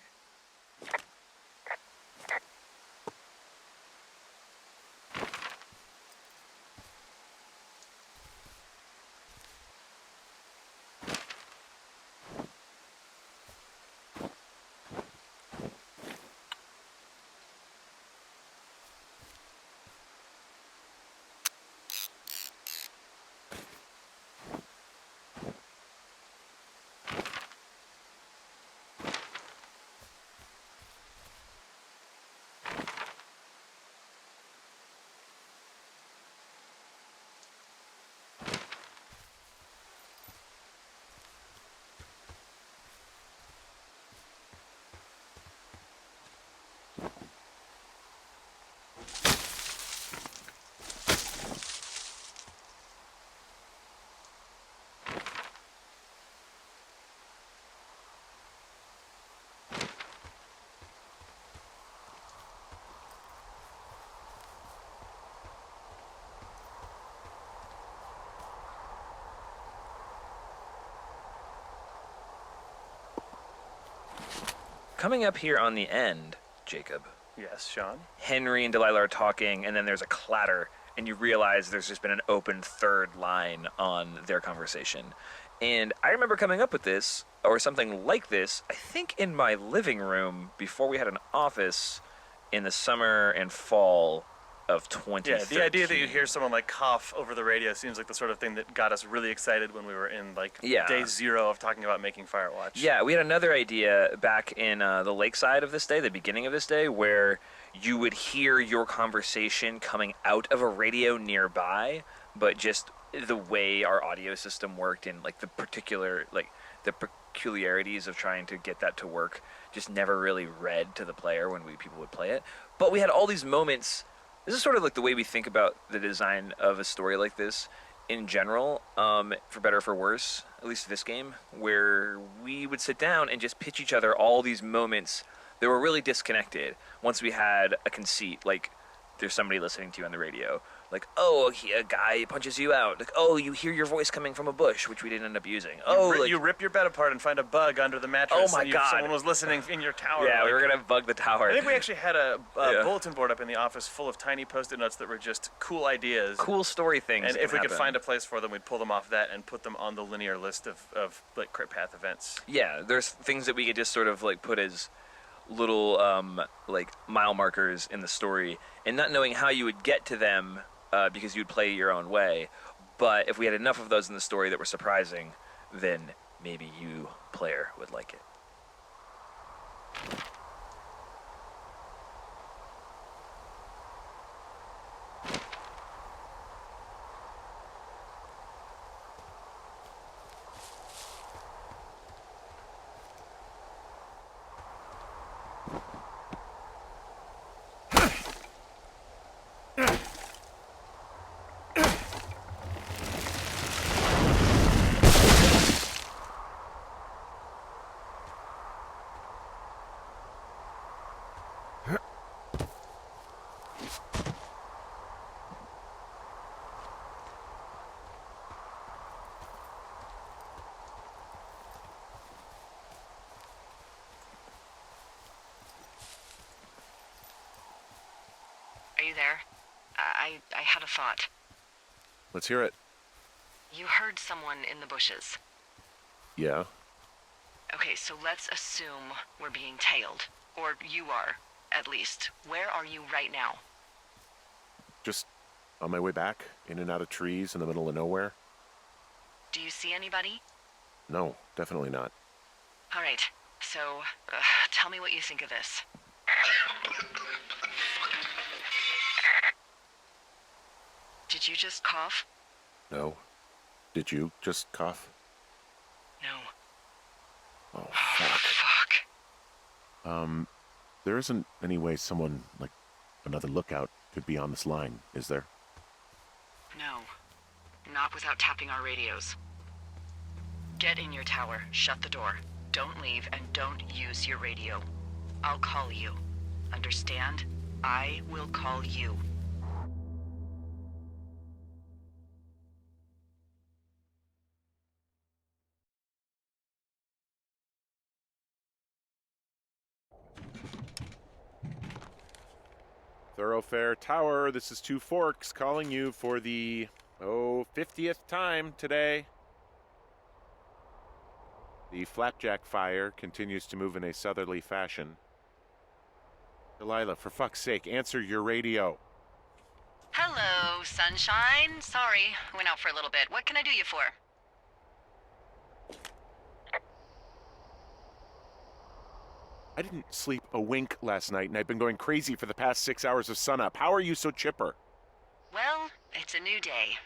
Coming up here on the end, Jacob. Yes, Sean? Henry and Delilah are talking, and then there's a clatter, and you realize there's just been an open third line on their conversation. And I remember coming up with this, or something like this, I think in my living room before we had an office in the summer and fall of 2013. Yeah, the idea that you hear someone like cough over the radio seems like the sort of thing that got us really excited when we were in like day zero of talking about making Firewatch. Yeah, we had another idea back in the lakeside of this day, the beginning of this day, where you would hear your conversation coming out of a radio nearby, but just the way our audio system worked and like the peculiarities of trying to get that to work just never really read to the player when people would play it. But we had all these moments. This is sort of like the way we think about the design of a story like this in general, for better or for worse, at least this game, where we would sit down and just pitch each other all these moments that were really disconnected once we had a conceit, like there's somebody listening to you on the radio, like, oh, a guy punches you out, like, oh, you hear your voice coming from a bush, which we didn't end up using. You rip your bed apart and find a bug under the mattress. Oh my God. Someone was listening in your tower. Yeah, we were going to bug the tower. I think we actually had a bulletin board up in the office full of tiny Post-it notes that were just cool ideas. Cool story things. And if we could happen. find a place for them, we'd pull them off that and put them on the linear list of like crit path events. Yeah, there's things that we could just sort of like put as little like mile markers in the story, and not knowing how you would get to them because you'd play your own way. But if we had enough of those in the story that were surprising, then maybe you, player, would like it. Are you there? I had a thought. Let's hear it. You heard someone in the bushes. Yeah. Okay, so let's assume we're being tailed. Or you are, at least. Where are you right now? Just on my way back, in and out of trees in the middle of nowhere. Do you see anybody? No, definitely not. All right, so tell me what you think of this. Did you just cough? No. Did you just cough? No. Oh, fuck. There isn't any way someone, like, another lookout could be on this line, is there? No. Not without tapping our radios. Get in your tower, shut the door. Don't leave, and don't use your radio. I'll call you. Understand? I will call you. Thoroughfare Tower, this is Two Forks calling you for the, 50th time today. The flapjack fire continues to move in a southerly fashion. Delilah, for fuck's sake, answer your radio. Hello, sunshine. Sorry, I went out for a little bit. What can I do you for? I didn't sleep a wink last night, and I've been going crazy for the past 6 hours of sunup. How are you so chipper? Well, it's a new day.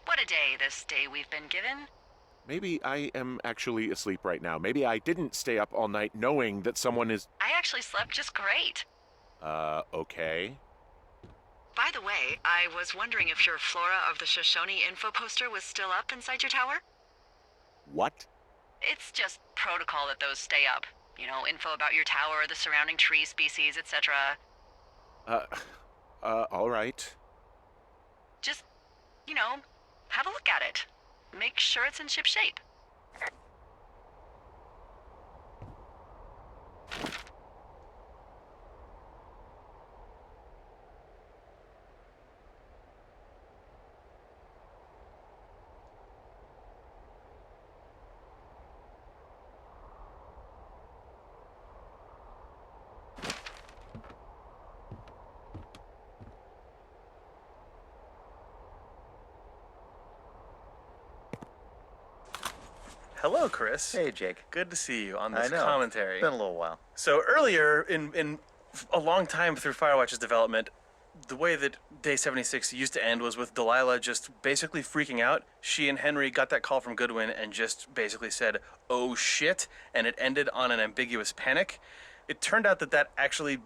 What a day, this day we've been given. Maybe I am actually asleep right now. Maybe I didn't stay up all night knowing that someone is... I actually slept just great. Okay. By the way, I was wondering if your Flora of the Shoshone info poster was still up inside your tower? What? It's just protocol that those stay up. You know, info about your tower, the surrounding tree species, etc. All right. Just, you know, have a look at it. Make sure it's in ship shape. Hello, Chris. Hey, Jake. Good to see you on I this know. commentary. It's been a little while. So earlier in a long time through Firewatch's development, the way that Day 76 used to end was with Delilah just basically freaking out. She and Henry got that call from Goodwin and just basically said, "Oh shit," and it ended on an ambiguous panic. It turned out that actually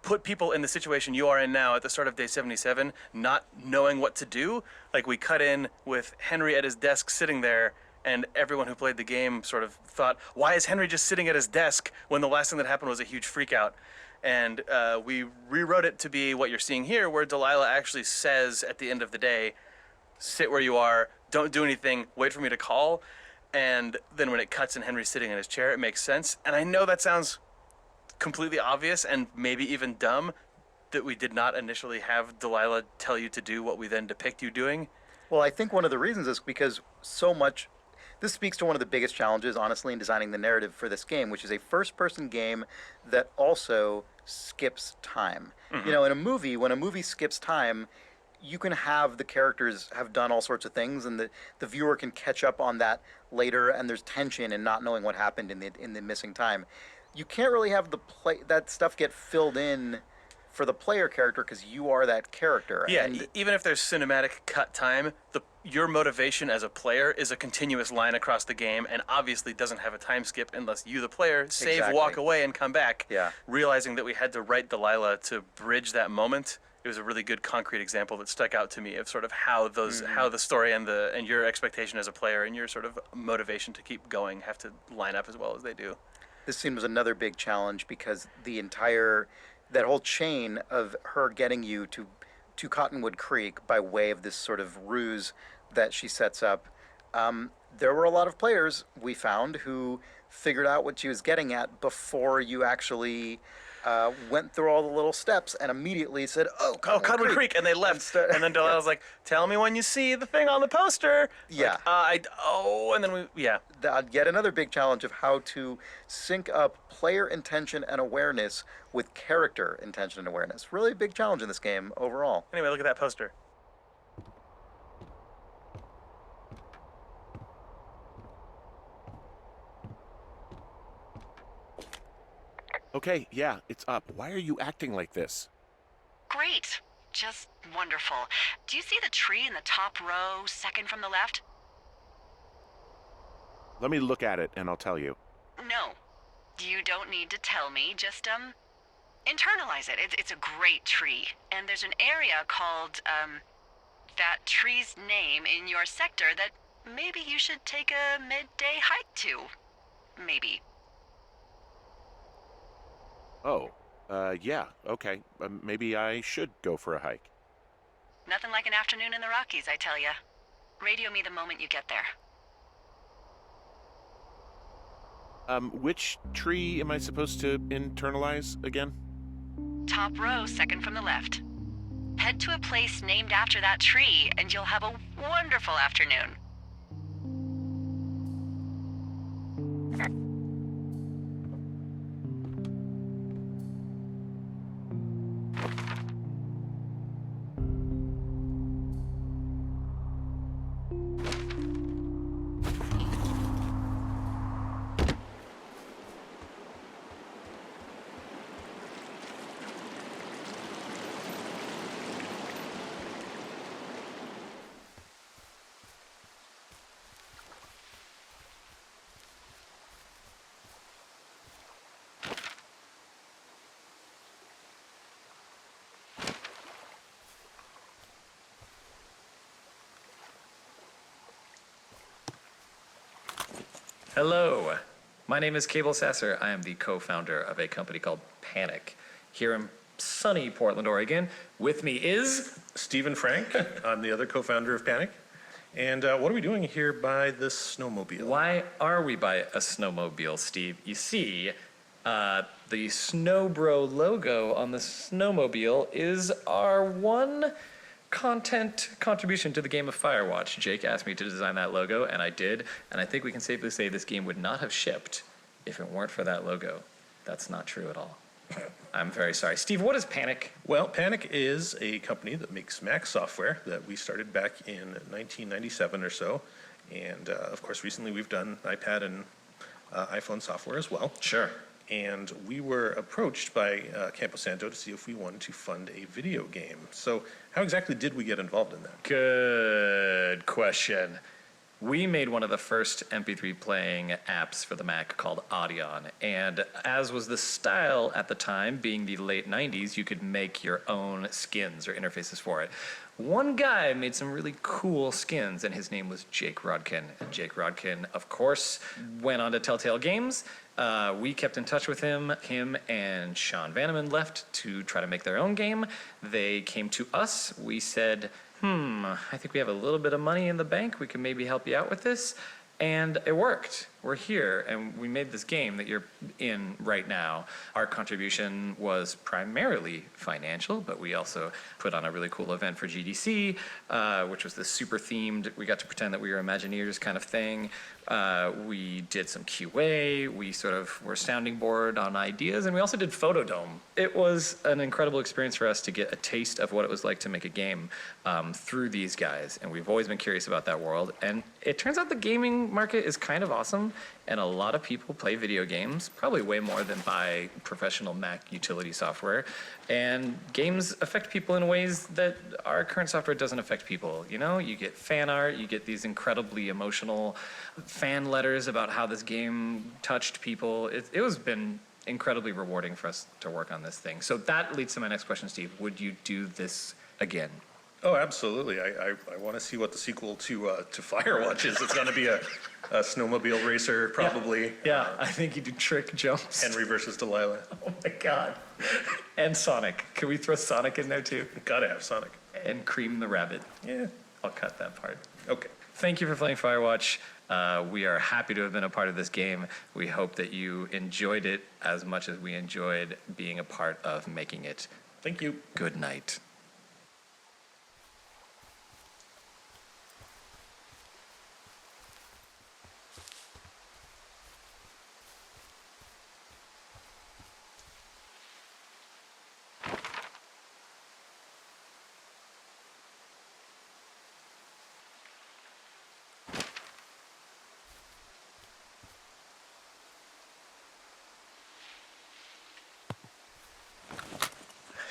put people in the situation you are in now at the start of Day 77, not knowing what to do. Like, we cut in with Henry at his desk sitting there, and everyone who played the game sort of thought, why is Henry just sitting at his desk when the last thing that happened was a huge freak out? And we rewrote it to be what you're seeing here, where Delilah actually says at the end of the day, sit where you are, don't do anything, wait for me to call. And then when it cuts and Henry's sitting in his chair, it makes sense. And I know that sounds completely obvious and maybe even dumb, that we did not initially have Delilah tell you to do what we then depict you doing. Well, I think one of the reasons is because so much... This speaks to one of the biggest challenges, honestly, in designing the narrative for this game, which is a first-person game that also skips time. Mm-hmm. You know, in a movie, when a movie skips time, you can have the characters have done all sorts of things, and the viewer can catch up on that later, and there's tension in not knowing what happened in the missing time. You can't really have that stuff get filled in for the player character because you are that character. Yeah, and even if there's cinematic cut time, your motivation as a player is a continuous line across the game, and obviously doesn't have a time skip unless you, the player, save, Exactly. walk away, and come back. Yeah. Realizing that we had to write Delilah to bridge that moment, it was a really good concrete example that stuck out to me of sort of how how the story and your expectation as a player and your sort of motivation to keep going have to line up as well as they do. This scene was another big challenge because that whole chain of her getting you to Cottonwood Creek by way of this sort of ruse that she sets up, there were a lot of players we found who figured out what she was getting at before you actually went through all the little steps and immediately said, Cottonwood Creek, and they left. And then Delilah's like, tell me when you see the thing on the poster. Yeah. And then Yet another big challenge of how to sync up player intention and awareness with character intention and awareness. Really big challenge in this game overall. Anyway, look at that poster. Okay, yeah, it's up. Why are you acting like this? Great. Just wonderful. Do you see the tree in the top row, second from the left? Let me look at it and I'll tell you. No. You don't need to tell me. Just, internalize it. It's a great tree. And there's an area called, that tree's name in your sector that maybe you should take a midday hike to. Maybe. Oh, yeah, okay. Maybe I should go for a hike. Nothing like an afternoon in the Rockies, I tell ya. Radio me the moment you get there. Which tree am I supposed to internalize again? Top row, second from the left. Head to a place named after that tree, and you'll have a wonderful afternoon. Hello, my name is Cable Sasser. I am the co-founder of a company called Panic here in sunny Portland, Oregon. With me is Stephen Frank. I'm the other co-founder of Panic. And what are we doing here by this snowmobile? Why are we by a snowmobile, Steve? You see, the Snowbro logo on the snowmobile is our one content contribution to the game of Firewatch. Jake asked me to design that logo, and I did, and I think we can safely say this game would not have shipped if it weren't for that logo. That's not true at all. I'm very sorry. Steve, what is Panic? Well, Panic is a company that makes Mac software that we started back in 1997 or so, and of course recently we've done iPad and iPhone software as well. Sure. and we were approached by Camposanto to see if we wanted to fund a video game. So how exactly did we get involved in that? Good question. We made one of the first MP3 playing apps for the Mac called Audion, and as was the style at the time, being the late 90s, you could make your own skins or interfaces for it. One guy made some really cool skins, and his name was Jake Rodkin. And Jake Rodkin, of course, went on to Telltale Games. We kept in touch with him. Him and Sean Vanneman left to try to make their own game. They came to us. We said, I think we have a little bit of money in the bank. We can maybe help you out with this. And it worked. We're here, and we made this game that you're in right now. Our contribution was primarily financial, but we also put on a really cool event for GDC, which was this super themed, we got to pretend that we were Imagineers kind of thing. We did some QA, we sort of were sounding board on ideas, and we also did Photodome. It was an incredible experience for us to get a taste of what it was like to make a game through these guys, and we've always been curious about that world. And it turns out the gaming market is kind of awesome, and a lot of people play video games, probably way more than buy professional Mac utility software. And games affect people in ways that our current software doesn't affect people. You know, you get fan art, you get these incredibly emotional fan letters about how this game touched people. It was been incredibly rewarding for us to work on this thing. So that leads to my next question, Steve. Would you do this again? Oh, absolutely. I want to see what the sequel to Firewatch is. It's going to be a snowmobile racer, probably. Yeah, I think you do trick jumps. Henry versus Delilah. Oh my God. And Sonic. Can we throw Sonic in there too? Gotta have Sonic. And Cream the Rabbit. Yeah. I'll cut that part. Okay. Thank you for playing Firewatch. We are happy to have been a part of this game. We hope that you enjoyed it as much as we enjoyed being a part of making it. Thank you. Good night.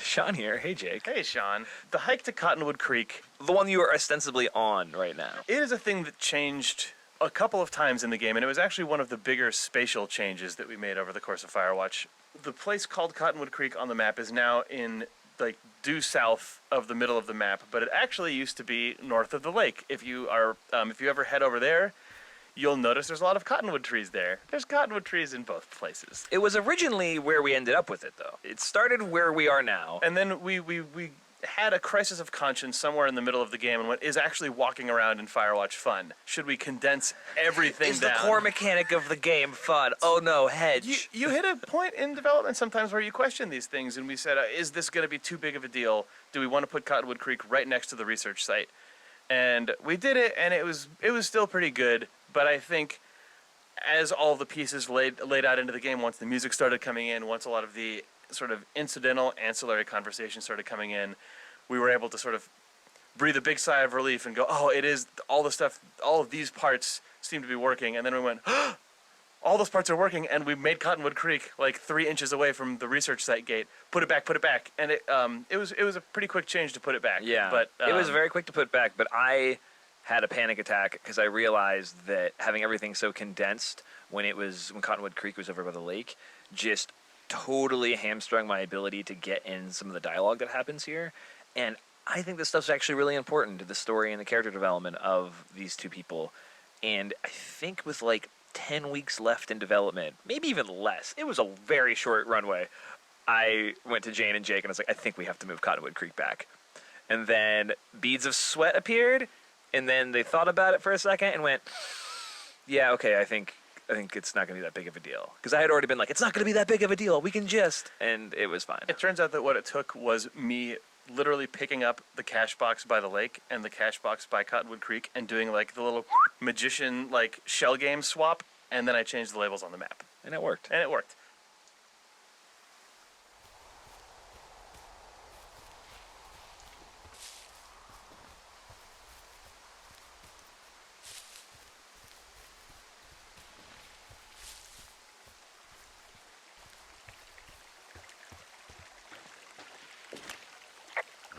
Sean here. Hey, Jake. Hey, Sean. The hike to Cottonwood Creek. The one you are ostensibly on right now. It is a thing that changed a couple of times in the game, and it was actually one of the bigger spatial changes that we made over the course of Firewatch. The place called Cottonwood Creek on the map is now in, due south of the middle of the map, but it actually used to be north of the lake. If you ever head over there, you'll notice there's a lot of cottonwood trees there. There's cottonwood trees in both places. It was originally where we ended up with it, though. It started where we are now. And then we had a crisis of conscience somewhere in the middle of the game, and what is actually walking around in Firewatch fun? Should we condense everything Is down? the core mechanic of the game fun? Oh no, hedge. You hit a point in development sometimes where you question these things, and we said, is this going to be too big of a deal? Do we want to put Cottonwood Creek right next to the research site? And we did it, and it was still pretty good. But I think as all the pieces laid out into the game, once the music started coming in, once a lot of the sort of incidental, ancillary conversations started coming in, we were able to sort of breathe a big sigh of relief and go, oh, it is, all the stuff, all of these parts seem to be working. And then we went, oh, all those parts are working, and we made Cottonwood Creek 3 inches away from the research site gate. Put it back. And it was a pretty quick change to put it back. Yeah, but it was very quick to put back, but I had a panic attack because I realized that having everything so condensed when Cottonwood Creek was over by the lake just totally hamstrung my ability to get in some of the dialogue that happens here. And I think this stuff's actually really important to the story and the character development of these two people. And I think with 10 weeks left in development, maybe even less, it was a very short runway, I went to Jane and Jake and I was like, I think we have to move Cottonwood Creek back. And then beads of sweat appeared. And then they thought about it for a second and went, yeah, okay, I think it's not going to be that big of a deal. Because I had already been like, it's not going to be that big of a deal. We can just. And it was fine. It turns out that what it took was me literally picking up the cash box by the lake and the cash box by Cottonwood Creek and doing the little magician shell game swap. And then I changed the labels on the map. And it worked.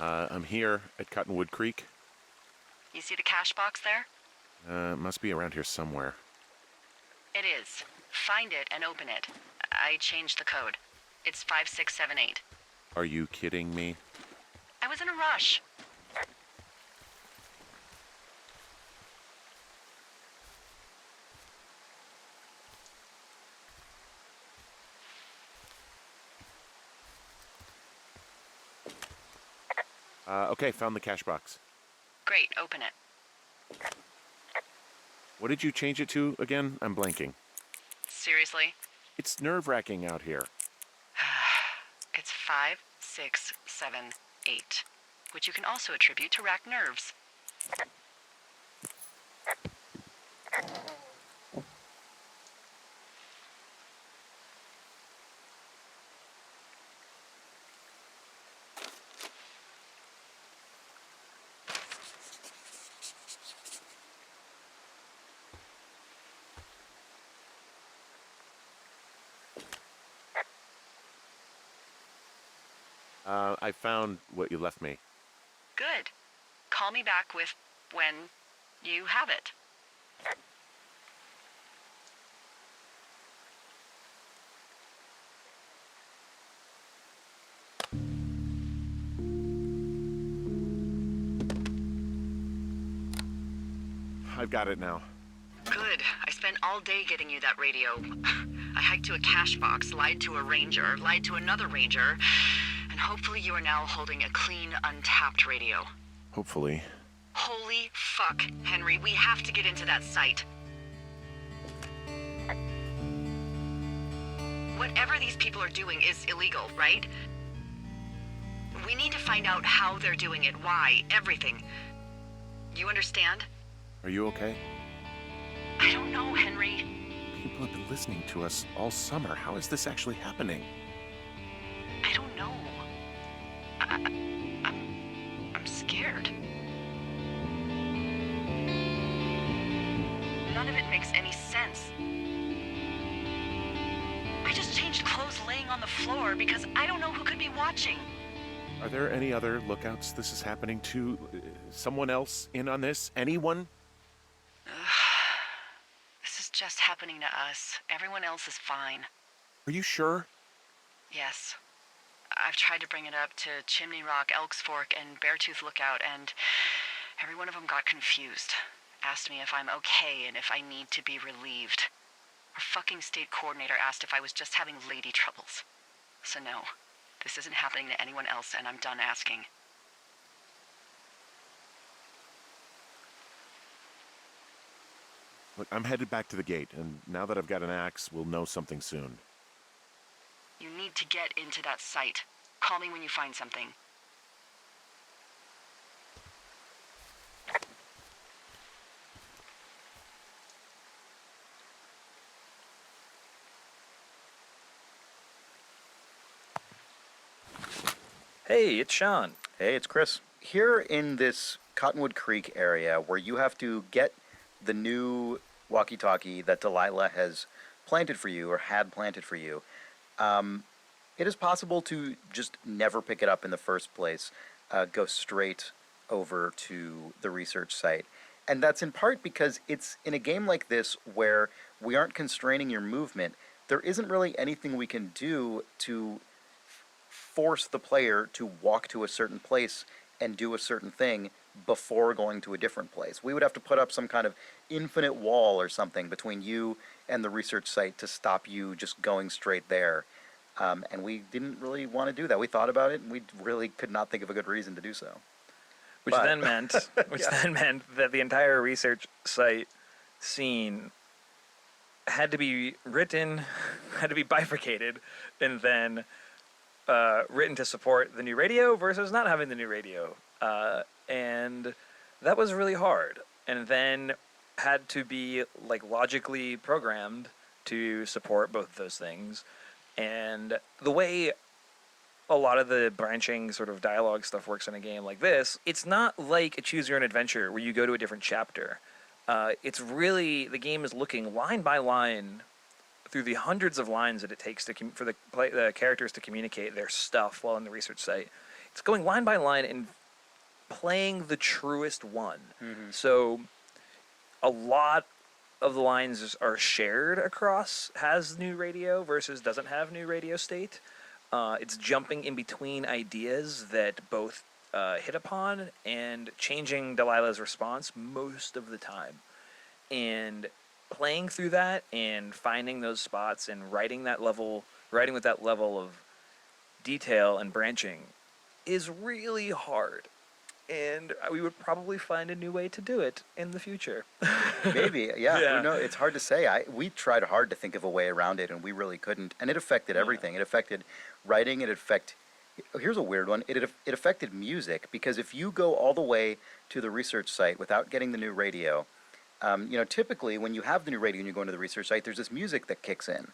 I'm here at Cottonwood Creek. You see the cash box there? It must be around here somewhere. It is. Find it and open it. I changed the code. It's 5678. Are you kidding me? I was in a rush. Okay, found the cash box. Great, open it. What did you change it to again? I'm blanking. Seriously? It's nerve-wracking out here. It's 5678, which you can also attribute to racked nerves. I found what you left me. Good. Call me back with when you have it. I've got it now. Good. I spent all day getting you that radio. I hiked to a cash box, lied to a ranger, lied to another ranger, and hopefully you are now holding a clean, untapped radio. Hopefully. Holy fuck, Henry, we have to get into that site. Whatever these people are doing is illegal, right? We need to find out how they're doing it, why, everything. You understand? Are you okay? I don't know, Henry. People have been listening to us all summer. How is this actually happening? I don't know. I'm scared. None of it makes any sense. I just changed clothes laying on the floor because I don't know who could be watching. Are there any other lookouts this is happening to? Someone else in on this? Anyone? This is just happening to us. Everyone else is fine. Are you sure? Yes. I've tried to bring it up to Chimney Rock, Elks Fork, and Beartooth Lookout, and every one of them got confused. Asked me if I'm okay and if I need to be relieved. Our fucking state coordinator asked if I was just having lady troubles. So no, this isn't happening to anyone else, and I'm done asking. Look, I'm headed back to the gate, and now that I've got an axe, we'll know something soon. You need to get into that site. Call me when you find something. Hey, it's Sean. Hey, it's Chris. Here in this Cottonwood Creek area where you have to get the new walkie-talkie that Delilah has planted for you or had planted for you, it is possible to just never pick it up in the first place, go straight over to the research site. And that's in part because it's in a game like this where we aren't constraining your movement. There isn't really anything we can do to force the player to walk to a certain place and do a certain thing before going to a different place. We would have to put up some kind of infinite wall or something between you and the research site to stop you just going straight there. And we didn't really want to do that. We thought about it, and we really could not think of a good reason to do so. Which then meant that the entire research site scene had to be written, had to be bifurcated, and then written to support the new radio versus not having the new radio. And that was really hard. And then had to be like logically programmed to support both of those things. And the way a lot of the branching sort of dialogue stuff works in a game like this, it's not like a choose your own adventure where you go to a different chapter. It's really, the game is looking line by line through the hundreds of lines that it takes to for the characters to communicate their stuff while in the research site. it's going line by line and playing the truest one. So a lot of the lines are shared across has new radio versus doesn't have new radio state. It's jumping in between ideas that both hit upon and changing Delilah's response most of the time. And playing through that and finding those spots and writing with that level of detail and branching is really hard. And we would probably find a new way to do it in the future. Maybe, yeah. No, it's hard to say. We tried hard to think of a way around it, and we really couldn't. And it affected everything. It affected writing. Here's a weird one. It affected music, because if you go all the way to the research site without getting the new radio, typically when you have the new radio and you go into the research site, there's this music that kicks in.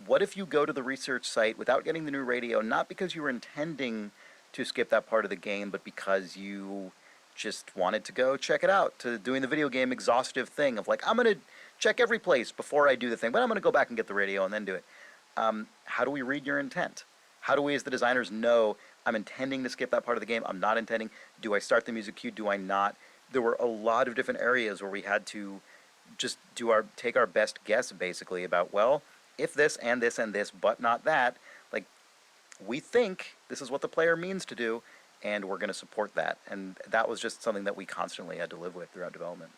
What if you go to the research site without getting the new radio, not because you were intending to skip that part of the game, but because you just wanted to go check it out, to doing the video game exhaustive thing of like, I'm going to check every place before I do the thing, but I'm going to go back and get the radio and then do it. How do we read your intent? How do we as the designers know I'm intending to skip that part of the game? I'm not intending. Do I start the music cue? Do I not? There were a lot of different areas where we had to just take our best guess basically about, well, if this and this and this, but not that, like, we think this is what the player means to do, and we're going to support that. And that was just something that we constantly had to live with throughout development.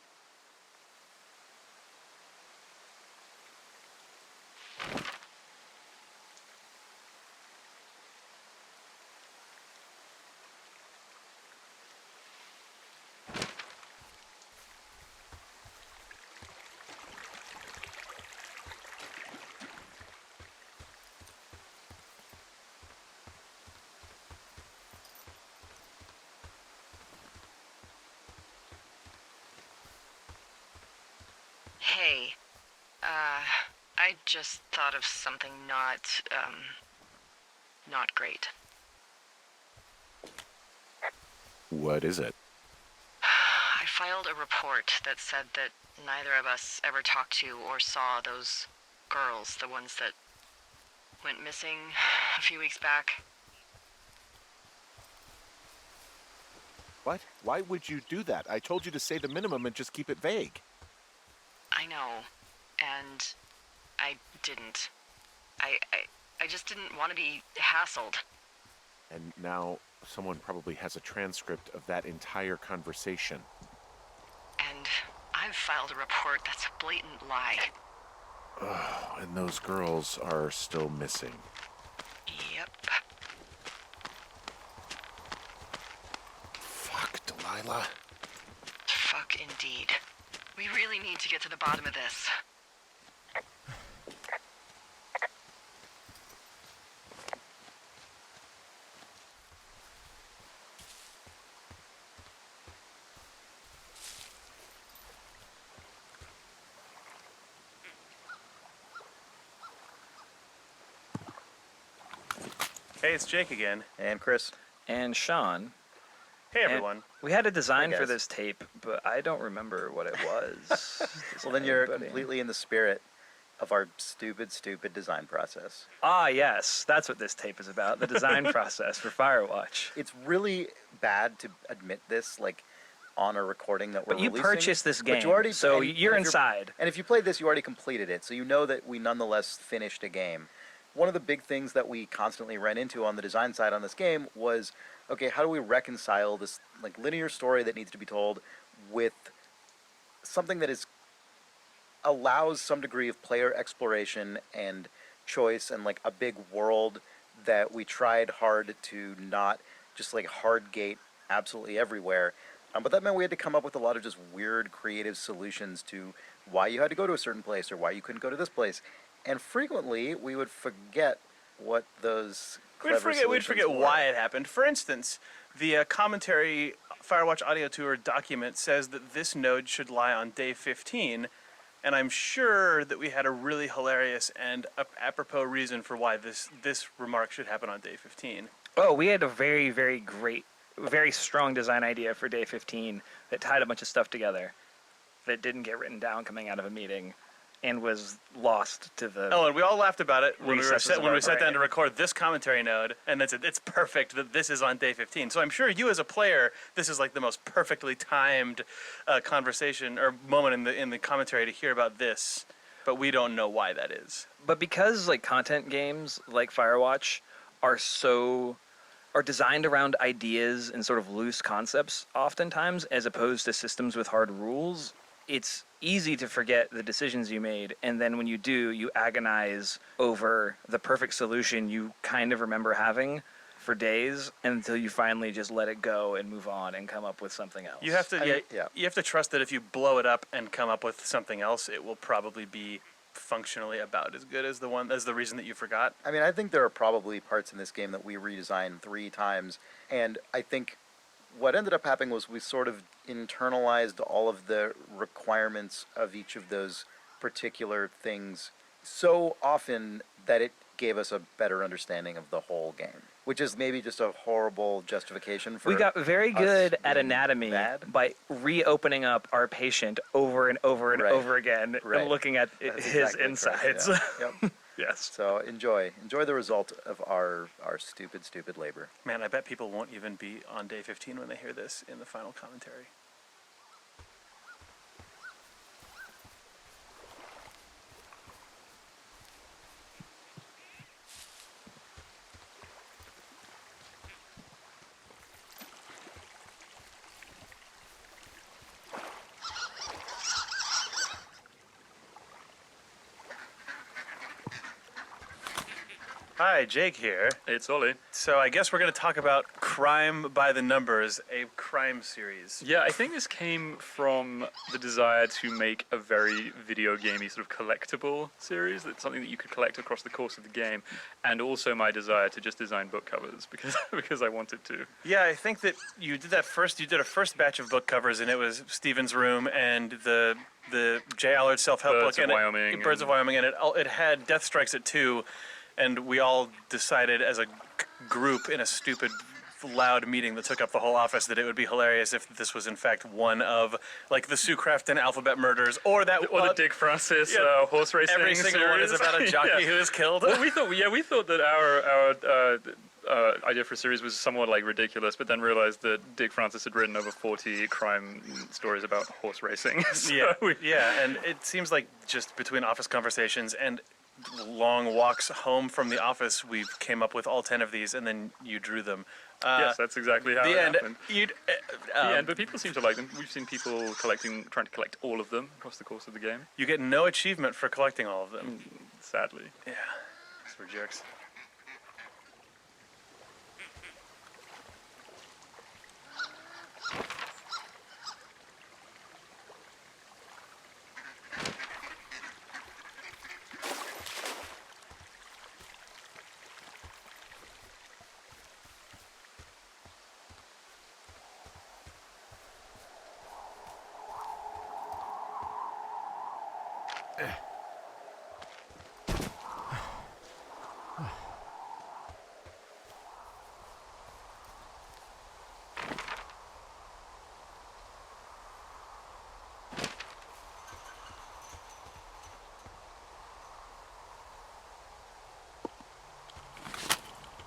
Hey, I just thought of something not great. What is it? I filed a report that said that neither of us ever talked to or saw those girls, the ones that went missing a few weeks back. What? Why would you do that? I told you to say the minimum and just keep it vague. I know, and I didn't. I just didn't want to be hassled. And now someone probably has a transcript of that entire conversation. And I've filed a report that's a blatant lie. Oh, and those girls are still missing. Yep. Fuck, Delilah. Fuck indeed. We really need to get to the bottom of this. Hey, it's Jake again. And Chris. And Sean. Hey, everyone. And we had a design Hey, for guys. this tape, but I don't remember what it was. Well, then you're completely in the spirit of our stupid design process. Ah, yes. That's what this tape is about, the design process for Firewatch. It's really bad to admit this, like, on a recording that we're But you releasing. purchased this But game, so and you're if inside. And if you played this, you already completed it, so you know that we nonetheless finished a game. One of the big things that we constantly ran into on the design side on this game was, okay, how do we reconcile this like linear story that needs to be told with something that is allows some degree of player exploration and choice and like a big world that we tried hard to not just like hard gate absolutely everywhere. But that meant we had to come up with a lot of just weird creative solutions to why you had to go to a certain place or why you couldn't go to this place. And frequently we would forget what those clever We'd forget were. why it happened. For instance, the commentary Firewatch audio tour document says that this node should lie on day 15, and I'm sure that we had a really hilarious and apropos reason for why this remark should happen on day 15. Oh, we had a very, very great, very strong design idea for day 15 that tied a bunch of stuff together that didn't get written down coming out of a meeting. and was lost to the. Oh, and we all laughed about it when we recesses of our sat down brain. to record this commentary node, and it's perfect that this is on day 15. So I'm sure you as a player, this is like the most perfectly timed conversation or moment in the commentary to hear about this, but we don't know why that is. But because like content games like Firewatch are designed around ideas and sort of loose concepts oftentimes, as opposed to systems with hard rules, it's easy to forget the decisions you made, and then when you do, you agonize over the perfect solution you kind of remember having for days until you finally just let it go and move on and come up with something else. You have to you have to trust that if you blow it up and come up with something else, it will probably be functionally about as good as the reason that you forgot. I mean, I think there are probably parts in this game that we redesigned 3 times, and I think what ended up happening was we sort of internalized all of the requirements of each of those particular things so often that it gave us a better understanding of the whole game, which is maybe just a horrible justification for we got very us good at being anatomy bad. by reopening up our patient over and over and over again Right. and looking at That's his exactly insides. correct, yeah. Yep. Yes. So enjoy the result of our stupid labor. Man, I bet people won't even be on day 15 when they hear this in the final commentary. Hi, Jake here. It's Ollie. So I guess we're going to talk about Crime by the Numbers, a crime series. Yeah, I think this came from the desire to make a very video gamey sort of collectible series. That's something that you could collect across the course of the game, and also my desire to just design book covers because I wanted to. Yeah, I think that you did a first batch of book covers, and it was Steven's Room and the Jay Allard self-help Birds book of Wyoming Birds of Wyoming, and it had Death Strikes at 2. And we all decided as a group in a stupid, loud meeting that took up the whole office that it would be hilarious if this was in fact one of like the Sue Crafton alphabet murders or the Dick Francis horse racing. Every single one is series. about a jockey Yeah. who is killed. Well, we thought that our idea for a series was somewhat like ridiculous, but then realized that Dick Francis had written over 40 crime stories about horse racing. So and it seems like just between office conversations and long walks home from the office, we came up with all 10 of these, and then you drew them. Yes, that's exactly how the it end. happened. The end, but people seem to like them. We've seen people trying to collect all of them across the course of the game. You get no achievement for collecting all of them. Sadly. Yeah, because we're jerks.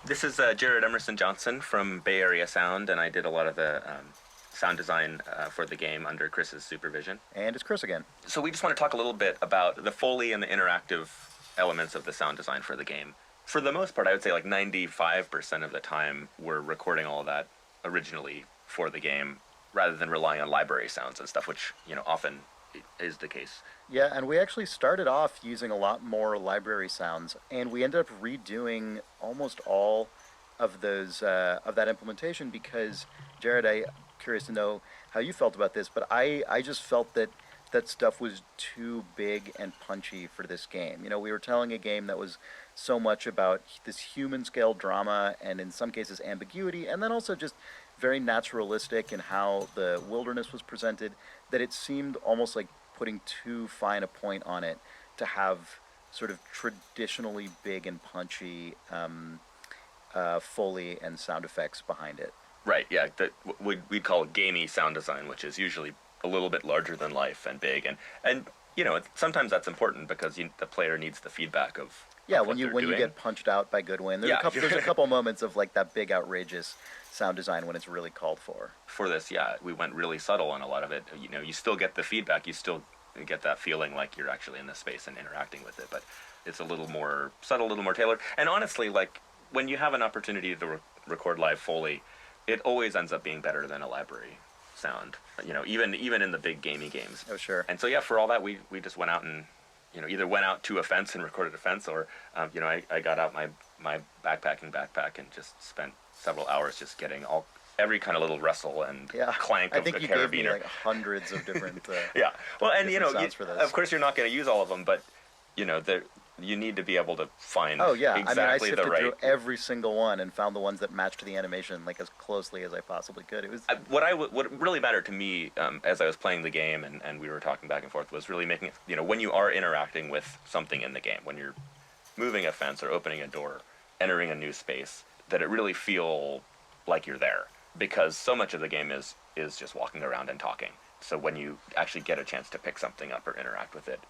This is Jared Emerson Johnson from Bay Area Sound, and I did a lot of the sound design for the game under Chris's supervision. And it's Chris again. So we just want to talk a little bit about the Foley and the interactive elements of the sound design for the game. For the most part, I would say like 95% of the time we're recording all of that originally for the game, rather than relying on library sounds and stuff, which often is the case. Yeah, and we actually started off using a lot more library sounds, and we ended up redoing almost all of those of that implementation because, Jared, I'm curious to know how you felt about this, but I just felt that stuff was too big and punchy for this game. We were telling a game that was so much about this human scale drama and in some cases ambiguity, and then also just very naturalistic in how the wilderness was presented, that it seemed almost like putting too fine a point on it to have sort of traditionally big and punchy Foley and sound effects behind it. Right, yeah. We'd call gamey sound design, which is usually a little bit larger than life and big. And sometimes that's important because the player needs the feedback of Yeah, of when what you they're when you doing. get punched out by Goodwin, there's Yeah. there's a couple moments of like that big outrageous sound design when it's really called for. For this, yeah, we went really subtle on a lot of it. You still get the feedback, you still get that feeling like you're actually in the space and interacting with it, but it's a little more subtle, a little more tailored. And honestly, like when you have an opportunity to record live Foley, it always ends up being better than a library sound. Even in the big gamey games. Oh sure. And so yeah, for all that, we just went out and either went out to a fence and recorded a fence, or I got out my backpack and just spent several hours just getting every kind of little rustle and clank I of think a you gave me carabiner. like hundreds of different. Yeah. Well, and different sounds for this. of course you're not going to use all of them, but you need to be able to find Oh yeah, exactly I the sifted right. through every single one and found the ones that matched the animation like as closely as I possibly could. It was What really mattered to me as I was playing the game and we were talking back and forth was really making it, when you are interacting with something in the game, when you're moving a fence or opening a door, entering a new space, that it really feel like you're there, because so much of the game is just walking around and talking. So when you actually get a chance to pick something up or interact with it,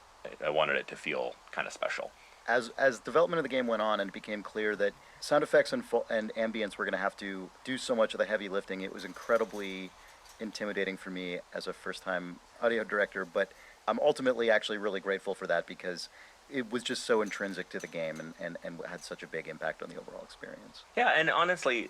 I wanted it to feel kind of special. As development of the game went on and it became clear that sound effects and ambience were going to have to do so much of the heavy lifting, it was incredibly intimidating for me as a first-time audio director. But I'm ultimately actually really grateful for that because it was just so intrinsic to the game and had such a big impact on the overall experience. Yeah, and honestly,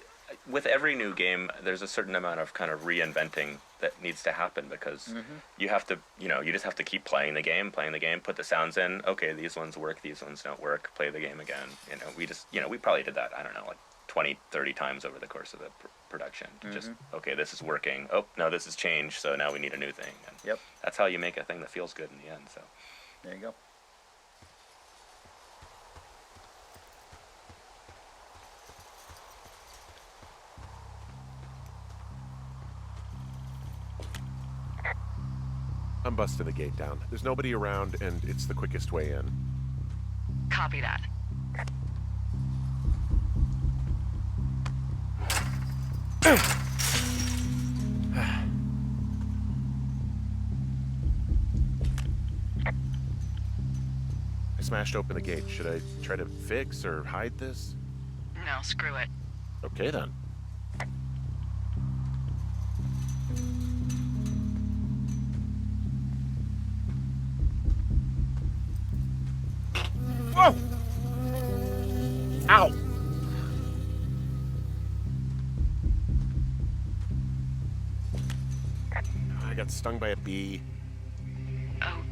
with every new game, there's a certain amount of kind of reinventing that needs to happen because you have to, you just have to keep playing the game, put the sounds in. Okay, these ones work, these ones don't work. Play the game again. We probably did that. I don't know, like 20, 30 times over the course of the production. Just okay, this is working. Oh no, this has changed. So now we need a new thing. And that's how you make a thing that feels good in the end. So there you go. I'm busting the gate down. There's nobody around, and it's the quickest way in. Copy that. I smashed open the gate. Should I try to fix or hide this? No, screw it. Okay, then. Whoa! Ow! I got stung by a bee.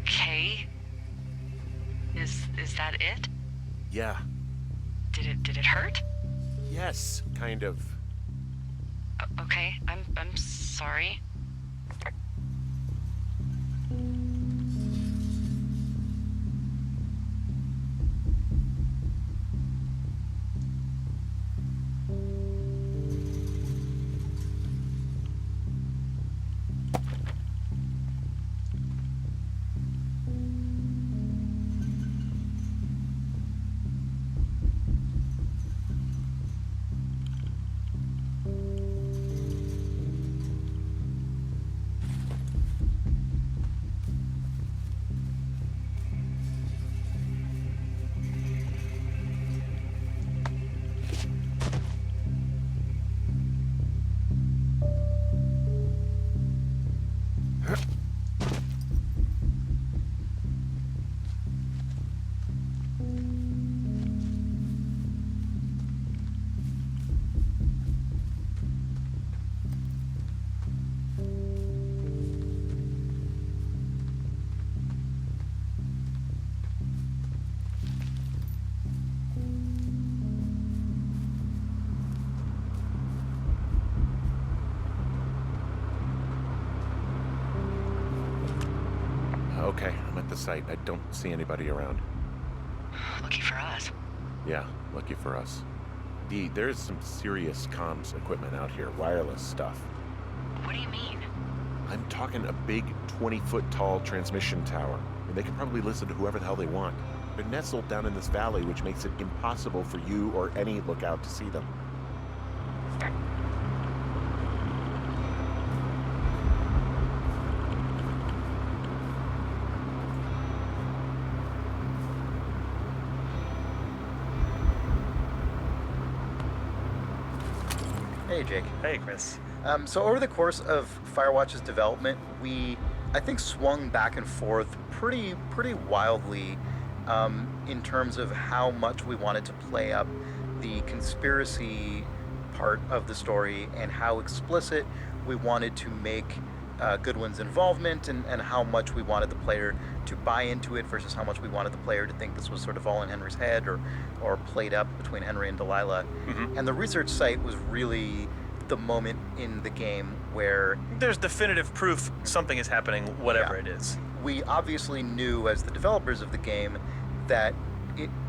Okay. Is that it? Yeah. Did it hurt? Yes, kind of. Okay, I'm sorry. Okay, I'm at the site. I don't see anybody around. Lucky for us. Yeah, lucky for us. Dee, there's some serious comms equipment out here, wireless stuff. What do you mean? I'm talking a big 20-foot tall transmission tower, and they can probably listen to whoever the hell they want. They're nestled down in this valley, which makes it impossible for you or any lookout to see them. Hey, Jake. Hey, Chris. So over the course of Firewatch's development, we, I think, swung back and forth pretty wildly in terms of how much we wanted to play up the conspiracy part of the story and how explicit we wanted to make Goodwin's involvement and how much we wanted the player to buy into it versus how much we wanted the player to think this was sort of all in Henry's head or played up between Henry and Delilah. Mm-hmm. And the research site was really the moment in the game where there's definitive proof something is happening, whatever it is. We obviously knew as the developers of the game that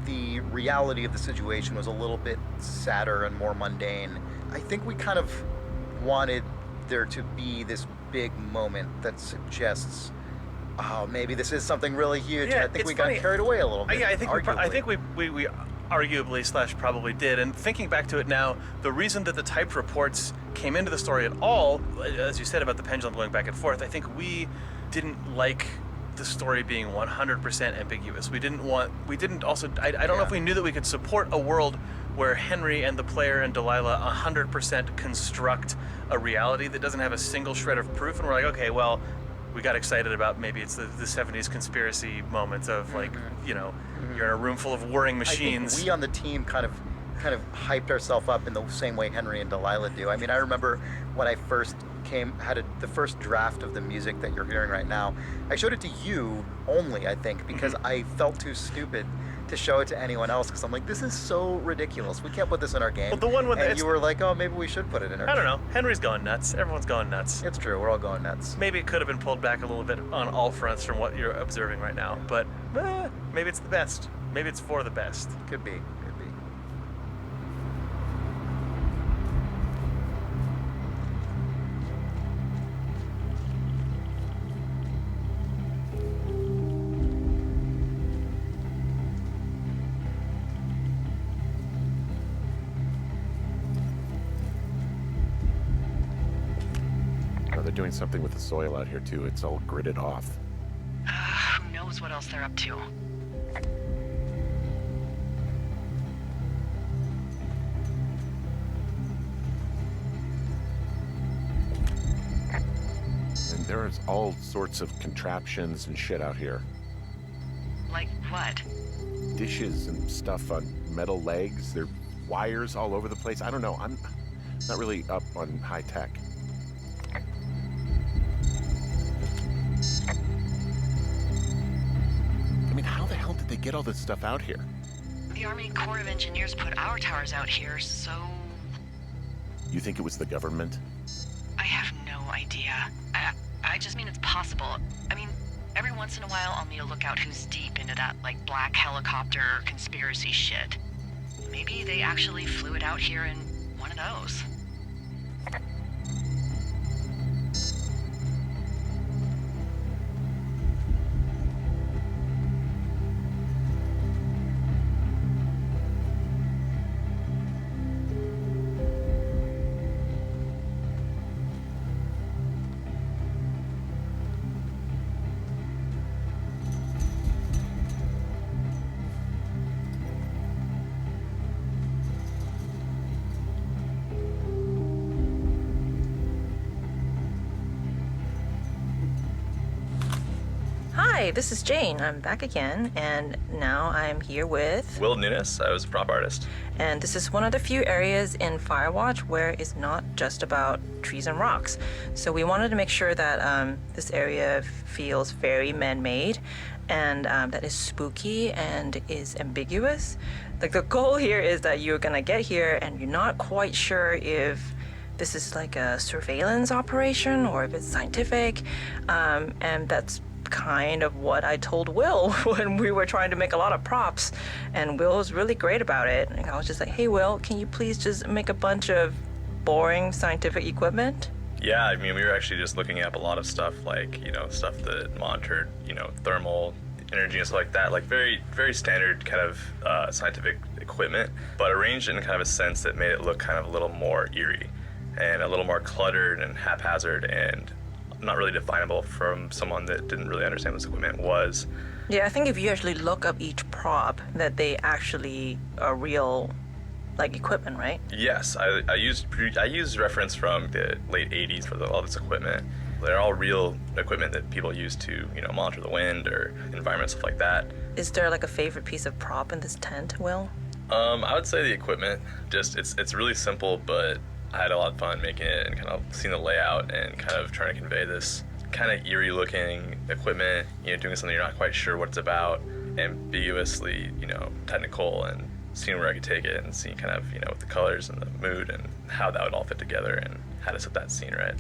the reality of the situation was a little bit sadder and more mundane. I think we kind of wanted there to be this big moment that suggests, oh, maybe this is something really huge. Yeah, I think it's we funny. got carried away a little bit. Yeah, I think we arguably. arguably / probably did. And thinking back to it now, the reason that the typed reports came into the story at all, as you said about the pendulum going back and forth, I think we didn't like the story being 100% ambiguous. I don't know if we knew that we could support a world where Henry and the player and Delilah 100% construct a reality that doesn't have a single shred of proof, and we're like, okay, well, we got excited about maybe it's the 70s conspiracy moment of like, you're in a room full of whirring machines. I think we on the team kind of hyped ourselves up in the same way Henry and Delilah do. I mean, I remember when I first the first draft of the music that you're hearing right now, I showed it to you only, I think, because I felt too stupid to show it to anyone else because I'm like, this is so ridiculous. We can't put this in our game. Well, the one with and you were like, oh, maybe we should put it in our game. I don't know. Henry's going nuts. Everyone's going nuts. It's true. We're all going nuts. Maybe it could have been pulled back a little bit on all fronts from what you're observing right now, but maybe it's the best. Maybe it's for the best. Could be. They're doing something with the soil out here too. It's all gridded off. Who knows what else they're up to? And there's all sorts of contraptions and shit out here. Like what? Dishes and stuff on metal legs. There are wires all over the place. I don't know. I'm not really up on high tech. I mean, how the hell did they get all this stuff out here? The Army Corps of Engineers put our towers out here, so You think it was the government? I have no idea. I just mean it's possible. I mean, every once in a while I'll need a lookout who's deep into that, like, black helicopter conspiracy shit. Maybe they actually flew it out here in one of those. Hi, this is Jane. I'm back again, and now I'm here with Will Nunes. I was a prop artist. And this is one of the few areas in Firewatch where it's not just about trees and rocks. So we wanted to make sure that this area feels very man-made and that is spooky and is ambiguous. Like, the goal here is that you're gonna get here and you're not quite sure if this is like a surveillance operation or if it's scientific, and that's kind of what I told Will when we were trying to make a lot of props, and Will was really great about it. And I was just like, hey Will, can you please just make a bunch of boring scientific equipment? Yeah, I mean, we were actually just looking up a lot of stuff, like, stuff that monitored, thermal energy and stuff like that, like very, very standard kind of scientific equipment, but arranged in kind of a sense that made it look kind of a little more eerie and a little more cluttered and haphazard and not really definable from someone that didn't really understand what this equipment was. Yeah, I think if you actually look up each prop, that they actually are real like equipment, right? Yes, I used reference from the late 80s for all this equipment. They're all real equipment that people use to, monitor the wind or environment, stuff like that. Is there like a favorite piece of prop in this tent, Will? I would say the equipment. Just it's really simple, but I had a lot of fun making it and kind of seeing the layout and kind of trying to convey this kind of eerie looking equipment, doing something you're not quite sure what it's about, ambiguously, technical, and seeing where I could take it and seeing kind of, with the colors and the mood and how that would all fit together and how to set that scene right.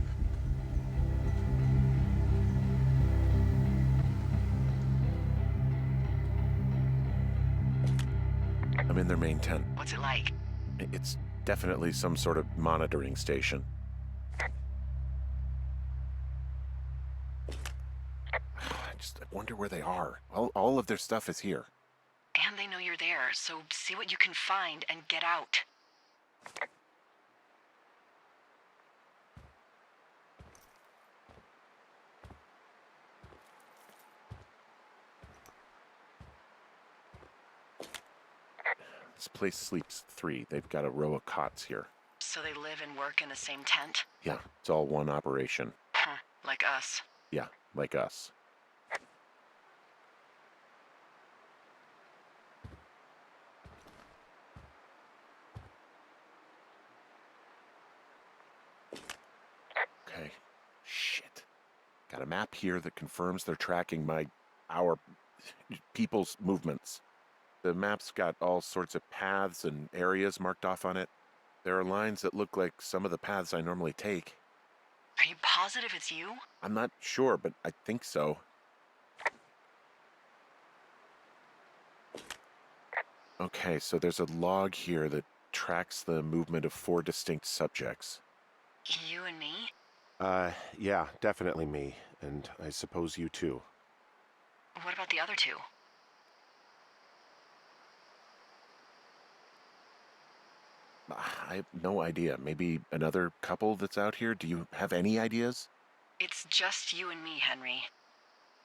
I'm in their main tent. What's it like? It's definitely some sort of monitoring station. I wonder where they are. All of their stuff is here. And they know you're there, so see what you can find and get out. This place sleeps 3. They've got a row of cots here. So they live and work in the same tent? Yeah, it's all one operation. Huh, like us. Yeah, like us. Okay. Shit. Got a map here that confirms they're tracking our people's movements. The map's got all sorts of paths and areas marked off on it. There are lines that look like some of the paths I normally take. Are you positive it's you? I'm not sure, but I think so. Okay, so there's a log here that tracks the movement of 4 distinct subjects. You and me? Yeah, definitely me. And I suppose you too. What about the other 2? I have no idea. Maybe another couple that's out here? Do you have any ideas? It's just you and me, Henry.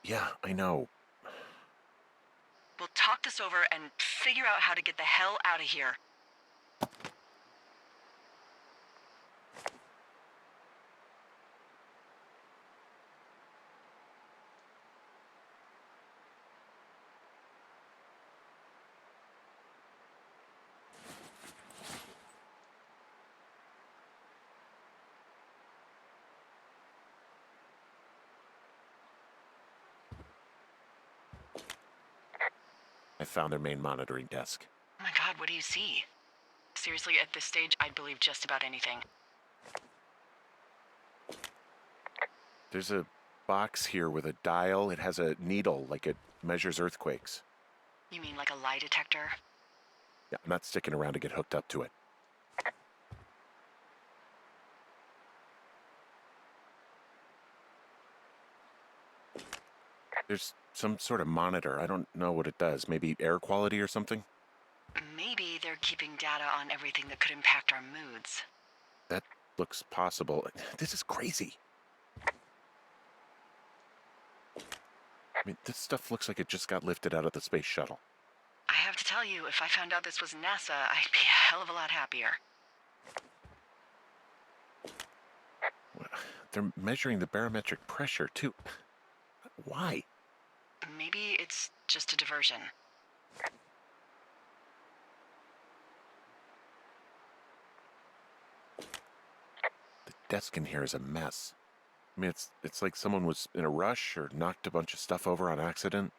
Yeah, I know. We'll talk this over and figure out how to get the hell out of here. I found their main monitoring desk. Oh my god, what do you see? Seriously, at this stage, I'd believe just about anything. There's a box here with a dial. It has a needle, like it measures earthquakes. You mean like a lie detector? Yeah, I'm not sticking around to get hooked up to it. There's some sort of monitor. I don't know what it does. Maybe air quality or something? Maybe they're keeping data on everything that could impact our moods. That looks possible. This is crazy. I mean, this stuff looks like it just got lifted out of the space shuttle. I have to tell you, if I found out this was NASA, I'd be a hell of a lot happier. They're measuring the barometric pressure, too. Why? Maybe it's just a diversion. The desk in here is a mess. I mean, it's like someone was in a rush or knocked a bunch of stuff over on accident.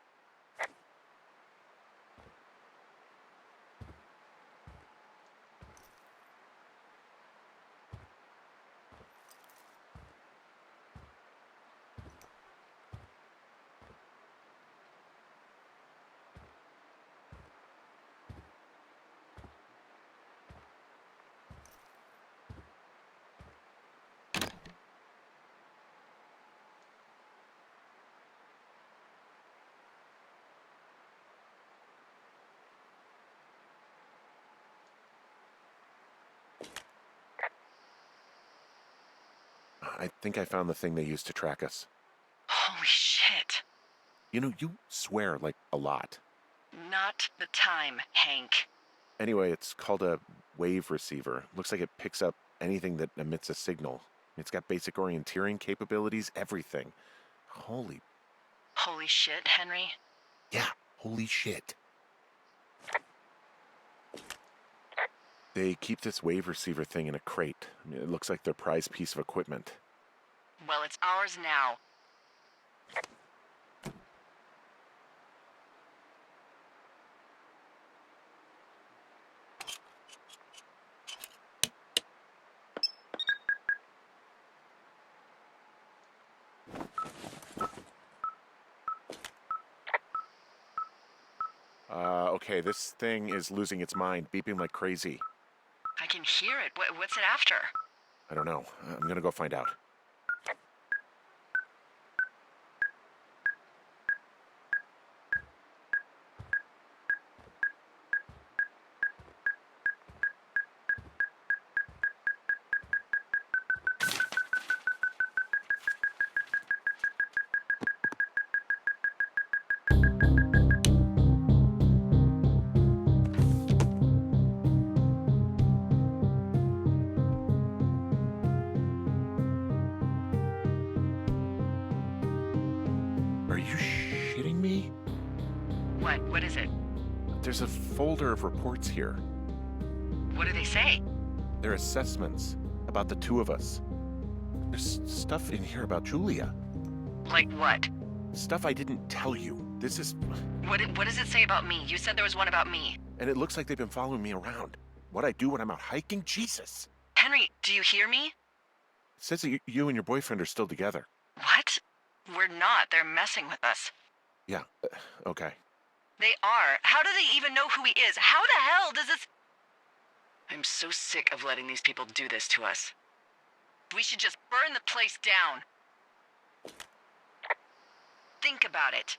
I think I found the thing they used to track us. Holy shit. You know, you swear like a lot. Not the time, Hank. Anyway, it's called a wave receiver. Looks like it picks up anything that emits a signal. It's got basic orienteering capabilities, everything. Holy shit, Henry. Yeah, holy shit. They keep this wave receiver thing in a crate. I mean, it looks like their prized piece of equipment. Well, it's ours now. Okay, this thing is losing its mind, beeping like crazy. I can hear it. What's it after? I don't know. I'm gonna go find out. Are you shitting me? What is it? There's a folder of reports here. What do they say? They're assessments about the two of us. There's stuff in here about Julia. Like what? Stuff I didn't tell you. This is... What does it say about me? You said there was one about me. And it looks like they've been following me around. What I do when I'm out hiking? Jesus. Henry, do you hear me? It says that you and your boyfriend are still together. What? We're not. They're messing with us. Yeah, okay. They are. How do they even know who he is? How the hell does this... I'm so sick of letting these people do this to us. We should just burn the place down. Think about it.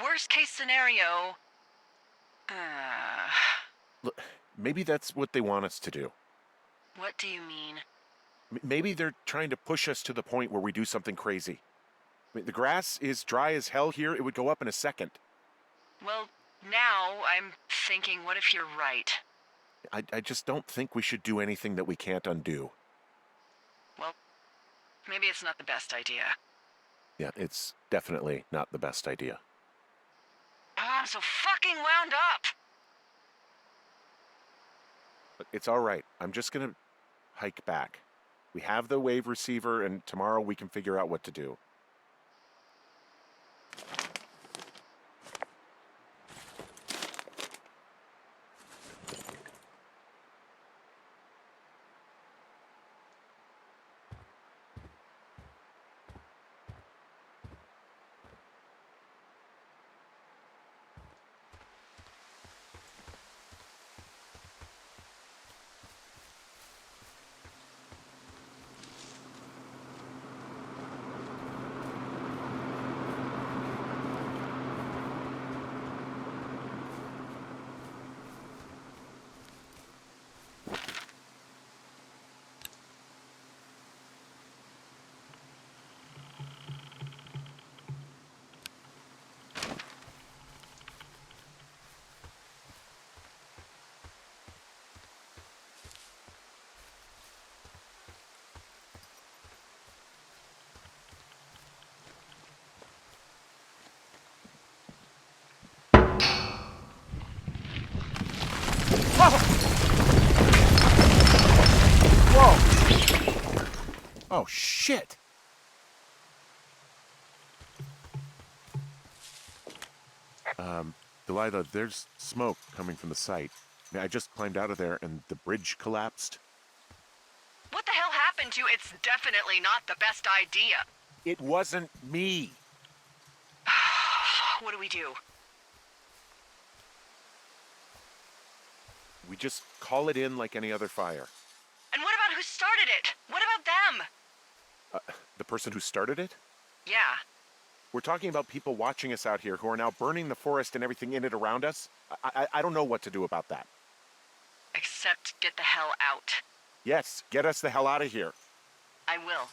Worst case scenario... Look, maybe that's what they want us to do. What do you mean? Maybe they're trying to push us to the point where we do something crazy. I mean, the grass is dry as hell here. It would go up in a second. Well, now I'm thinking, what if you're right? I just don't think we should do anything that we can't undo. Well, maybe it's not the best idea. Yeah, it's definitely not the best idea. Oh, I'm so fucking wound up! But it's all right. I'm just gonna hike back. We have the wave receiver, and tomorrow we can figure out what to do. Whoa! Oh, shit! Delilah, there's smoke coming from the site. I just climbed out of there and the bridge collapsed. What the hell happened to It's definitely not the best idea? It wasn't me. What do we do? We just call it in like any other fire. And what about who started it? What about them? The person who started it? Yeah. We're talking about people watching us out here who are now burning the forest and everything in it around us. I don't know what to do about that. Except get the hell out. Yes, get us the hell out of here. I will.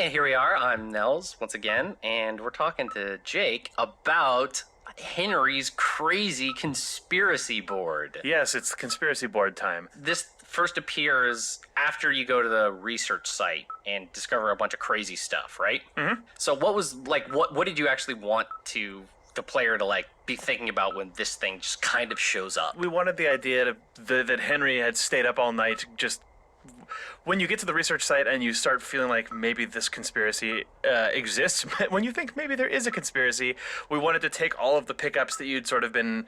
And here we are. I'm Nels once again, and we're talking to Jake about Henry's crazy conspiracy board. Yes, it's conspiracy board time. This first appears after you go to the research site and discover a bunch of crazy stuff, right? Mm-hmm. So what was like what did you actually want the player to like be thinking about when this thing just kind of shows up? We wanted the idea that Henry had stayed up all night just when you get to the research site and you start feeling like maybe this conspiracy exists, when you think maybe there is a conspiracy, we wanted to take all of the pickups that you'd sort of been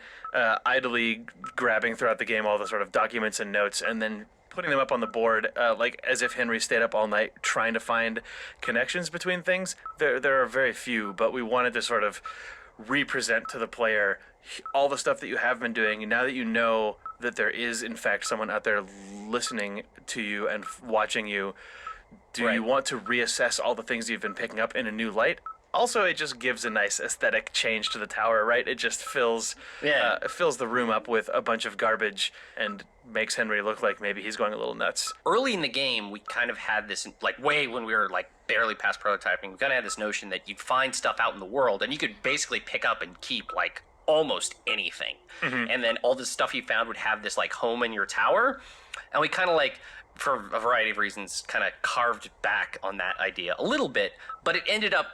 idly grabbing throughout the game, all the sort of documents and notes, and then putting them up on the board, like as if Henry stayed up all night trying to find connections between things. There are very few, but we wanted to sort of represent to the player all the stuff that you have been doing. Now that you know that there is, in fact, someone out there listening to you and watching you, do you want to reassess all the things you've been picking up in a new light? Also, it just gives a nice aesthetic change to the tower, right? It just fills the room up with a bunch of garbage and makes Henry look like maybe he's going a little nuts. Early in the game, we kind of had this, like way when we were like barely past prototyping, we kind of had this notion that you'd find stuff out in the world and you could basically pick up and keep like almost anything. Mm-hmm. And then all the stuff you found would have this like home in your tower. And we kind of like, for a variety of reasons, kind of carved back on that idea a little bit, but it ended up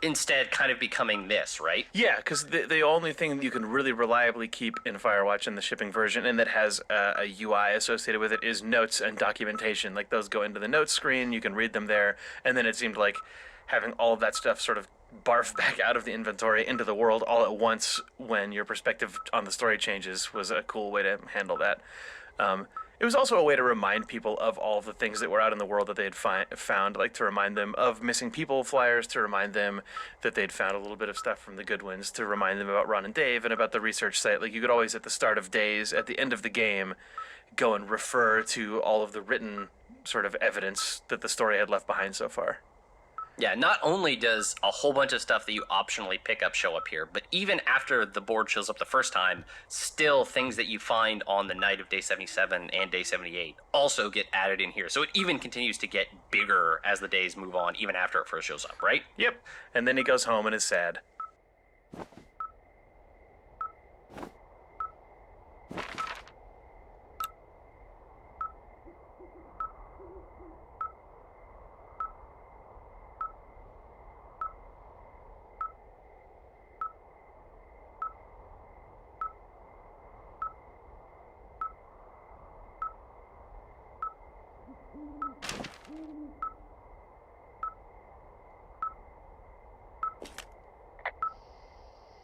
instead kind of becoming this, right? Yeah, because the only thing you can really reliably keep in Firewatch in the shipping version and that has a UI associated with it is notes and documentation. Like those go into the notes screen, you can read them there, and then it seemed like having all of that stuff sort of barf back out of the inventory into the world all at once when your perspective on the story changes was a cool way to handle that. It was also a way to remind people of all of the things that were out in the world that they had found, like to remind them of missing people flyers, to remind them that they'd found a little bit of stuff from the Goodwins, to remind them about Ron and Dave and about the research site. Like you could always, at the start of days, at the end of the game, go and refer to all of the written sort of evidence that the story had left behind so far. Yeah, not only does a whole bunch of stuff that you optionally pick up show up here, but even after the board shows up the first time, still things that you find on the night of day 77 and day 78 also get added in here. So it even continues to get bigger as the days move on, even after it first shows up, right? Yep. And then he goes home and is sad.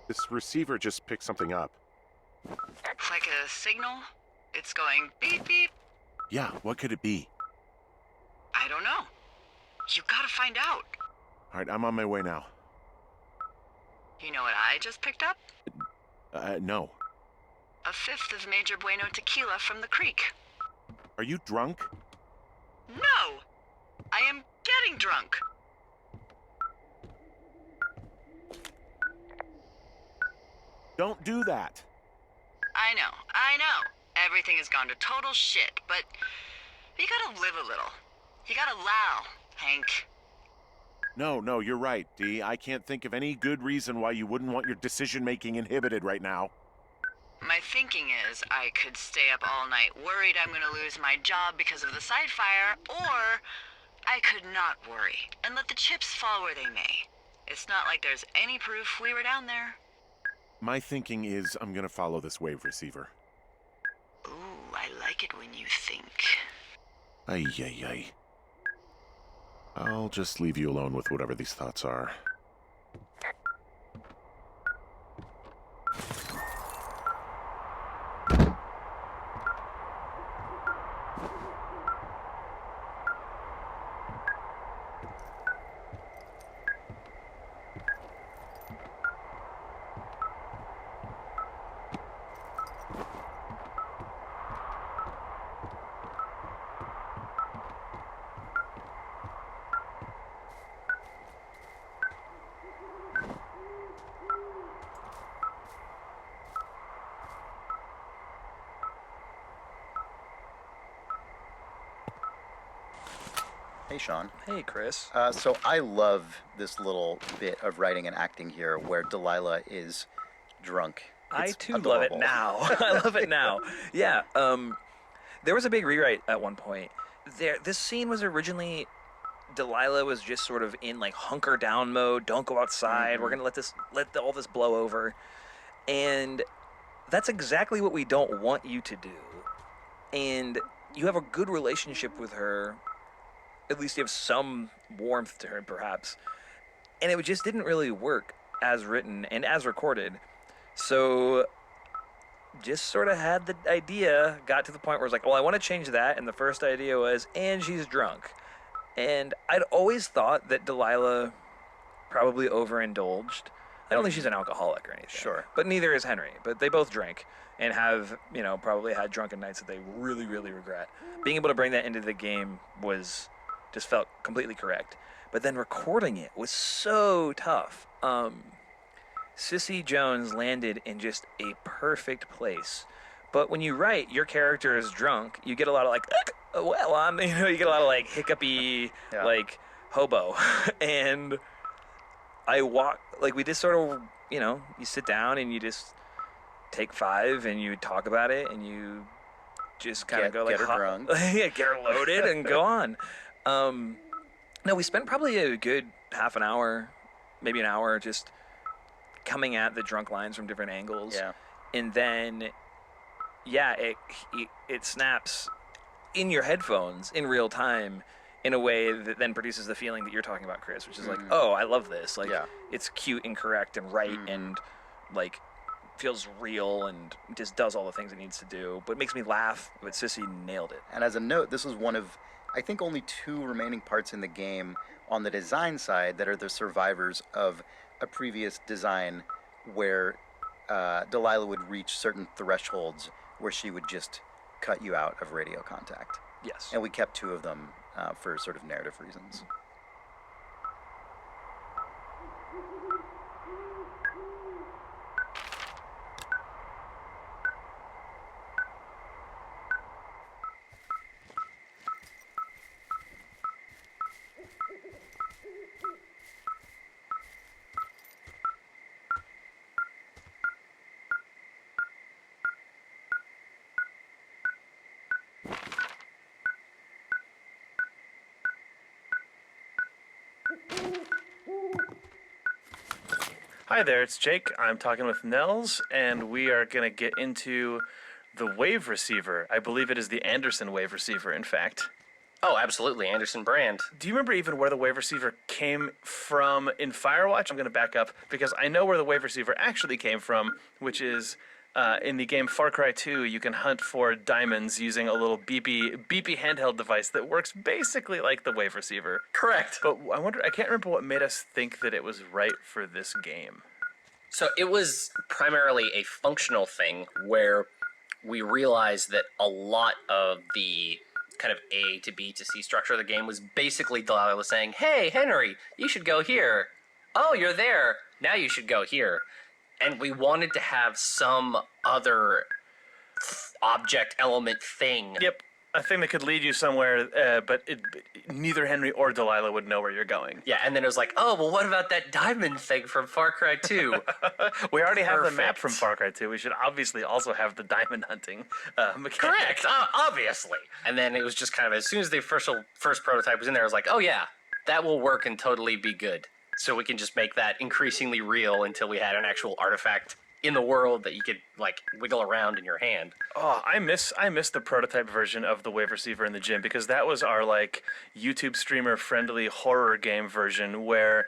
This receiver just picked something up. Like a signal? It's going beep beep. Yeah, what could it be? I don't know. You gotta find out. All right, I'm on my way now. You know what I just picked up? No. A fifth of Major Bueno tequila from the creek. Are you drunk? No! I am getting drunk. Don't do that. I know. Everything has gone to total shit, but you gotta live a little. You gotta allow, Hank. No, you're right, Dee. I can't think of any good reason why you wouldn't want your decision-making inhibited right now. My thinking is I could stay up all night worried I'm gonna lose my job because of the side fire, or I could not worry and let the chips fall where they may. It's not like there's any proof we were down there. My thinking is I'm gonna follow this wave receiver. Ooh, I like it when you think. Ay. I'll just leave you alone with whatever these thoughts are. Hey, Sean. Hey, Chris. So I love this little bit of writing and acting here where Delilah is drunk. I It's too adorable. love it now. I love it now. Yeah. There was a big rewrite at one point. This scene was originally Delilah was just sort of in like hunker down mode. Don't go outside. We're gonna let all this blow over, and that's exactly what we don't want you to do. And you have a good relationship with her. At least you have some warmth to her, perhaps. And it just didn't really work as written and as recorded. So just sort of had the idea, got to the point where it's like, well, I want to change that. And the first idea was, and she's drunk. And I'd always thought that Delilah probably overindulged. I don't think she's an alcoholic or anything. Sure. But neither is Henry. But they both drink and have, probably had drunken nights that they really, really regret. Being able to bring that into the game just felt completely correct. But then recording it was so tough. Sissy Jones landed in just a perfect place. But when you write, your character is drunk, you get a lot of like, you get a lot of like hiccupy, like hobo. And we just sort of, you sit down and you just take 5 and you talk about it and you just kind of go like, get her drunk. Yeah, get her loaded and go on. No, we spent probably a good half an hour, maybe an hour, just coming at the drunk lines from different angles. Yeah. And then, it snaps in your headphones in real time in a way that then produces the feeling that you're talking about, Chris, which is like, oh, I love this. Like, it's cute and correct and right and, like, feels real and just does all the things it needs to do. But it makes me laugh, but Sissy nailed it. And as a note, this is one of, I think, only 2 remaining parts in the game on the design side that are the survivors of a previous design where Delilah would reach certain thresholds where she would just cut you out of radio contact. Yes. And we kept 2 of them for sort of narrative reasons. Hi there, it's Jake. I'm talking with Nels, and we are going to get into the wave receiver. I believe it is the Anderson wave receiver, in fact. Oh, absolutely, Anderson brand. Do you remember even where the wave receiver came from in Firewatch? I'm going to back up, because I know where the wave receiver actually came from, which is in the game Far Cry 2, you can hunt for diamonds using a little beepy handheld device that works basically like the wave receiver. Correct. But I can't remember what made us think that it was right for this game. So it was primarily a functional thing where we realized that a lot of the kind of A to B to C structure of the game was basically Delilah saying, hey, Henry, you should go here. Oh, you're there. Now you should go here. And we wanted to have some other object element thing. Yep, a thing that could lead you somewhere, but neither Henry or Delilah would know where you're going. Yeah, and then it was like, oh, well, what about that diamond thing from Far Cry 2? We already have the map from Far Cry 2. We should obviously also have the diamond hunting mechanic. Correct, obviously. And then it was just kind of, as soon as the first prototype was in there, I was like, oh yeah, that will work and totally be good. So we can just make that increasingly real until we had an actual artifact in the world that you could like wiggle around in your hand. Oh, I miss the prototype version of the wave receiver in the gym, because that was our like YouTube streamer friendly horror game version where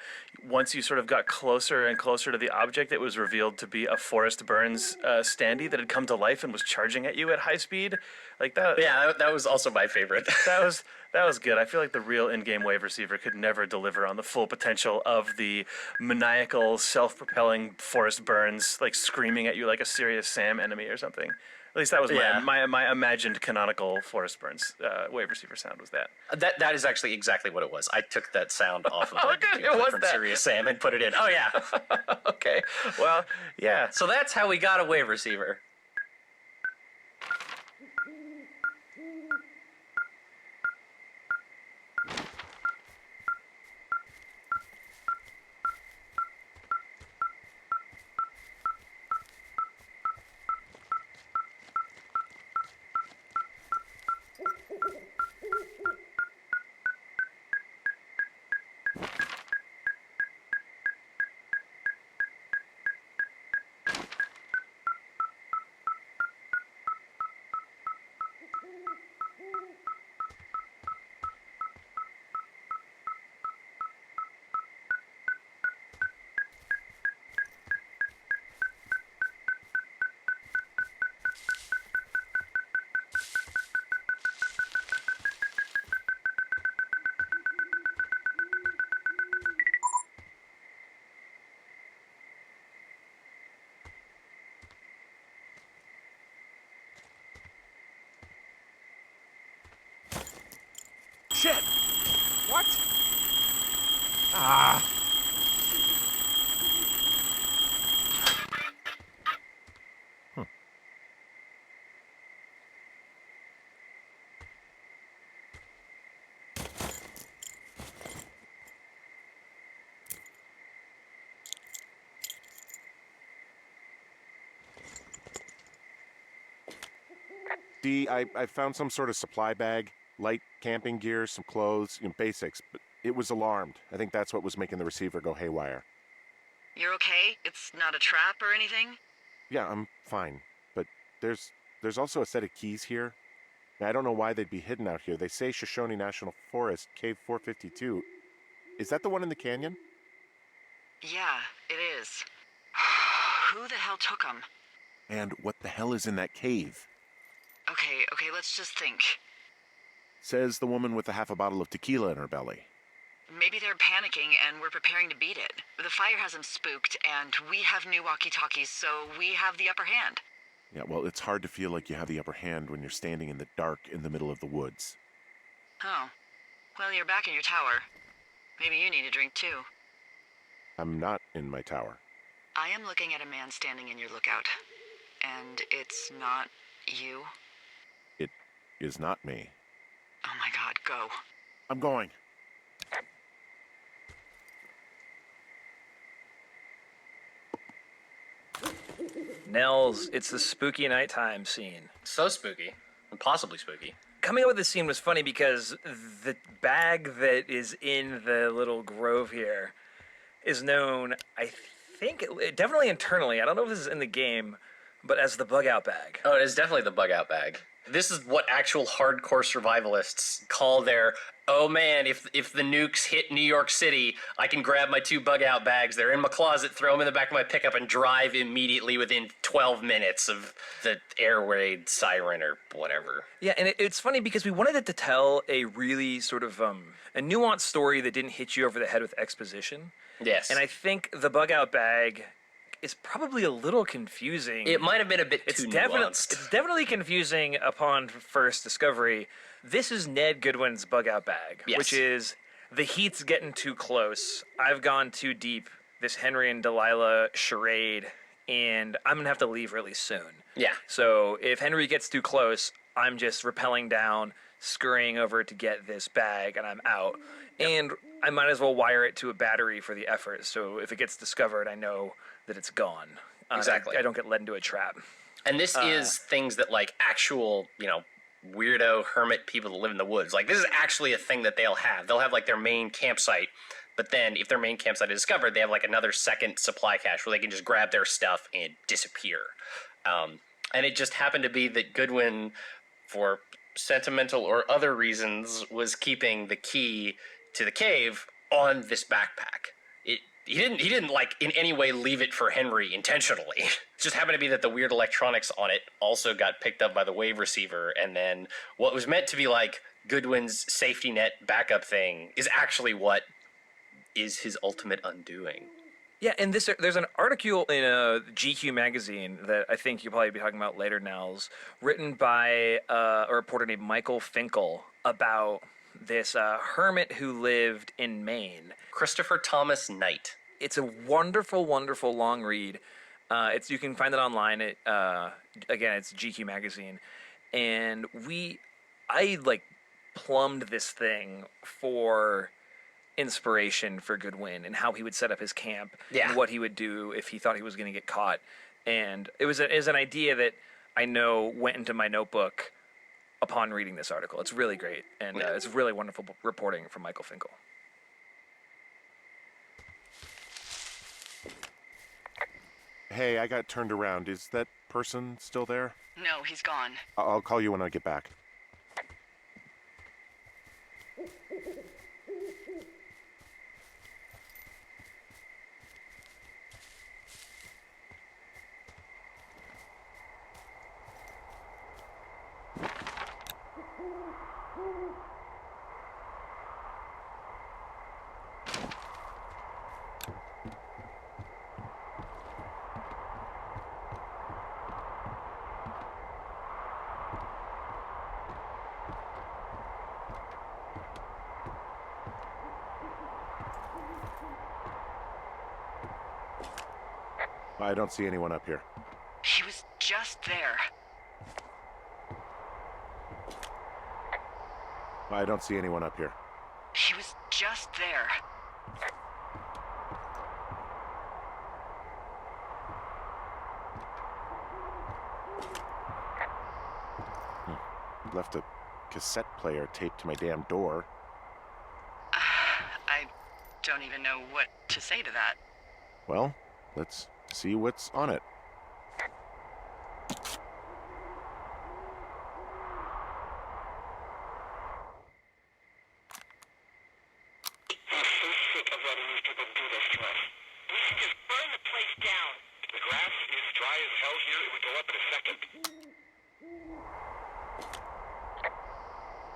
once you sort of got closer and closer to the object, it was revealed to be a Forrest Burns standee that had come to life and was charging at you at high speed. Like that. Yeah, that was also my favorite. That was good. I feel like the real in-game wave receiver could never deliver on the full potential of the maniacal, self-propelling Forrest Burns, like screaming at you like a Serious Sam enemy or something. At least that was my imagined canonical Forrest Burns wave receiver sound was that. That is actually exactly what it was. I took that sound off of from that? Serious Sam and put it in. Oh yeah. Okay. Well, yeah. So that's how we got a wave receiver. Shit! What? Ah! I found some sort of supply bag, light camping gear, some clothes, basics, but it was alarmed. I think that's what was making the receiver go haywire. You're okay? It's not a trap or anything? Yeah, I'm fine, but there's also a set of keys here. I don't know why they'd be hidden out here. They say Shoshone National Forest, Cave 452. Is that the one in the canyon? Yeah, it is. Who the hell took them? And what the hell is in that cave? Okay, let's just think. Says the woman with a half a bottle of tequila in her belly. Maybe they're panicking and we're preparing to beat it. The fire has them spooked, and we have new walkie-talkies, so we have the upper hand. Yeah, well, it's hard to feel like you have the upper hand when you're standing in the dark in the middle of the woods. Oh. Well, you're back in your tower. Maybe you need a drink, too. I'm not in my tower. I am looking at a man standing in your lookout. And it's not you? It is not me. Oh my god, go. I'm going. Nels, it's the spooky nighttime scene. So spooky. Impossibly spooky. Coming up with this scene was funny because the bag that is in the little grove here is known, I think, definitely internally, I don't know if this is in the game, but as the bug out bag. Oh, it is definitely the bug out bag. This is what actual hardcore survivalists call their, oh man, if the nukes hit New York City, I can grab my 2 bug out bags. They're in my closet, throw them in the back of my pickup, and drive immediately within 12 minutes of the air raid siren or whatever. Yeah, and it's funny because we wanted it to tell a really sort of a nuanced story that didn't hit you over the head with exposition. Yes. And I think the bug out bag is probably a little confusing. It might have been a bit too nuanced. It's definitely confusing upon first discovery. This is Ned Goodwin's bug out bag, Yes. which is the heat's getting too close. I've gone too deep. This Henry and Delilah charade, and I'm gonna have to leave really soon. Yeah. So if Henry gets too close, I'm just rappelling down, scurrying over to get this bag, and I'm out. Yep. And I might as well wire it to a battery for the effort, so if it gets discovered, I know that it's gone. Exactly. I don't get led into a trap. And this is things that, like, actual, weirdo hermit people that live in the woods. Like, this is actually a thing that they'll have. They'll have, like, their main campsite, but then if their main campsite is discovered, they have, like, another second supply cache where they can just grab their stuff and disappear. And it just happened to be that Goodwin, for sentimental or other reasons, was keeping the key to the cave on this backpack. He didn't like in any way leave it for Henry intentionally. It just happened to be that the weird electronics on it also got picked up by the wave receiver, and then what was meant to be like Goodwin's safety net backup thing is actually what is his ultimate undoing. Yeah, and there's an article in a GQ magazine that I think you'll probably be talking about later, Nels, written by a reporter named Michael Finkel about this hermit who lived in Maine. Christopher Thomas Knight. It's a wonderful, wonderful long read. You can find it online. Again, it's GQ magazine, and I plumbed this thing for inspiration for Goodwin and how he would set up his camp, and what he would do if he thought he was going to get caught. And it was an idea that I know went into my notebook upon reading this article. It's really great, and it's really wonderful reporting from Michael Finkel. Hey, I got turned around. Is that person still there? No, he's gone. I'll call you when I get back. I don't see anyone up here. He was just there. I don't see anyone up here. He was just there. Left a cassette player taped to my damn door. I don't even know what to say to that. Well, let's see what's on it.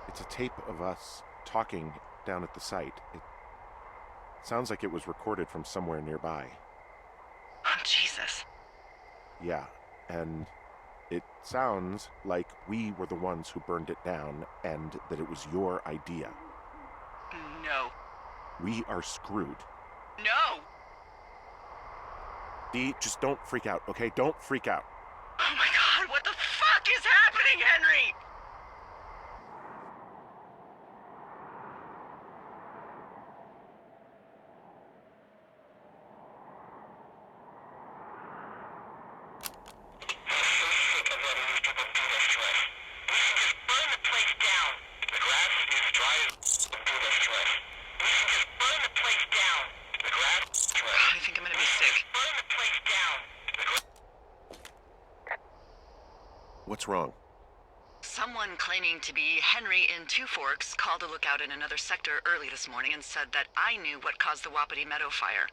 It's a tape of us talking down at the site. It sounds like it was recorded from somewhere nearby. Oh, Jesus. Yeah, and it sounds like we were the ones who burned it down and that it was your idea. No. We are screwed. No! Dee, just don't freak out, okay? Don't freak out. Oh my God, what the fuck is happening, Henry? I think I'm gonna be sick. What's wrong? Someone claiming to be Henry in Two Forks called a lookout in another sector early this morning and said that I knew what caused the Wapiti Meadow fire.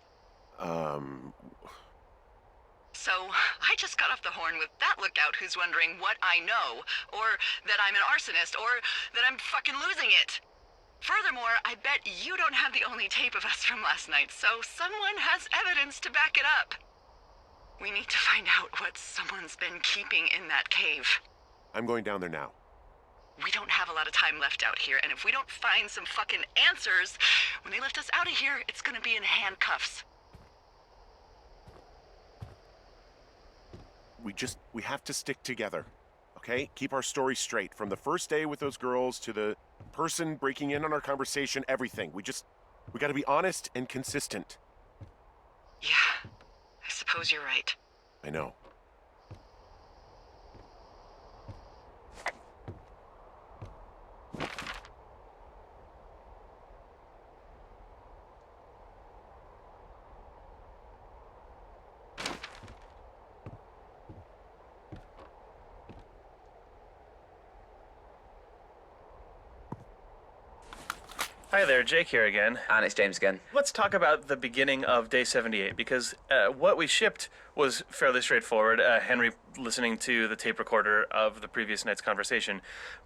So I just got off the horn with that lookout who's wondering what I know, or that I'm an arsonist, or that I'm fucking losing it. Furthermore, I bet you don't have the only tape of us from last night, so someone has evidence to back it up. We need to find out what someone's been keeping in that cave. I'm going down there now. We don't have a lot of time left out here, and if we don't find some fucking answers, when they lift us out of here, it's gonna be in handcuffs. We have to stick together, okay? Keep our story straight. From the first day with those girls to the person breaking in on our conversation, everything. We gotta be honest and consistent. Yeah, I suppose you're right. I know. Hi there, Jake here again. And it's James again. Let's talk about the beginning of day 78, because what we shipped was fairly straightforward. Henry listening to the tape recorder of the previous night's conversation.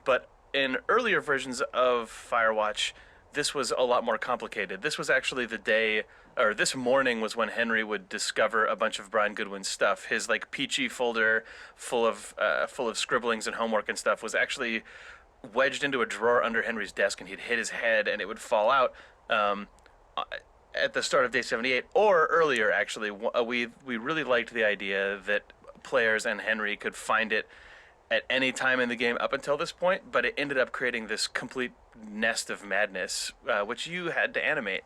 But in earlier versions of Firewatch, this was a lot more complicated. This was actually the day, or this morning was when Henry would discover a bunch of Brian Goodwin's stuff. His like peachy folder full of scribblings and homework and stuff was actually wedged into a drawer under Henry's desk, and he'd hit his head and it would fall out at the start of day 78 or earlier. Actually, we really liked the idea that players and Henry could find it at any time in the game up until this point, but it ended up creating this complete nest of madness, which you had to animate.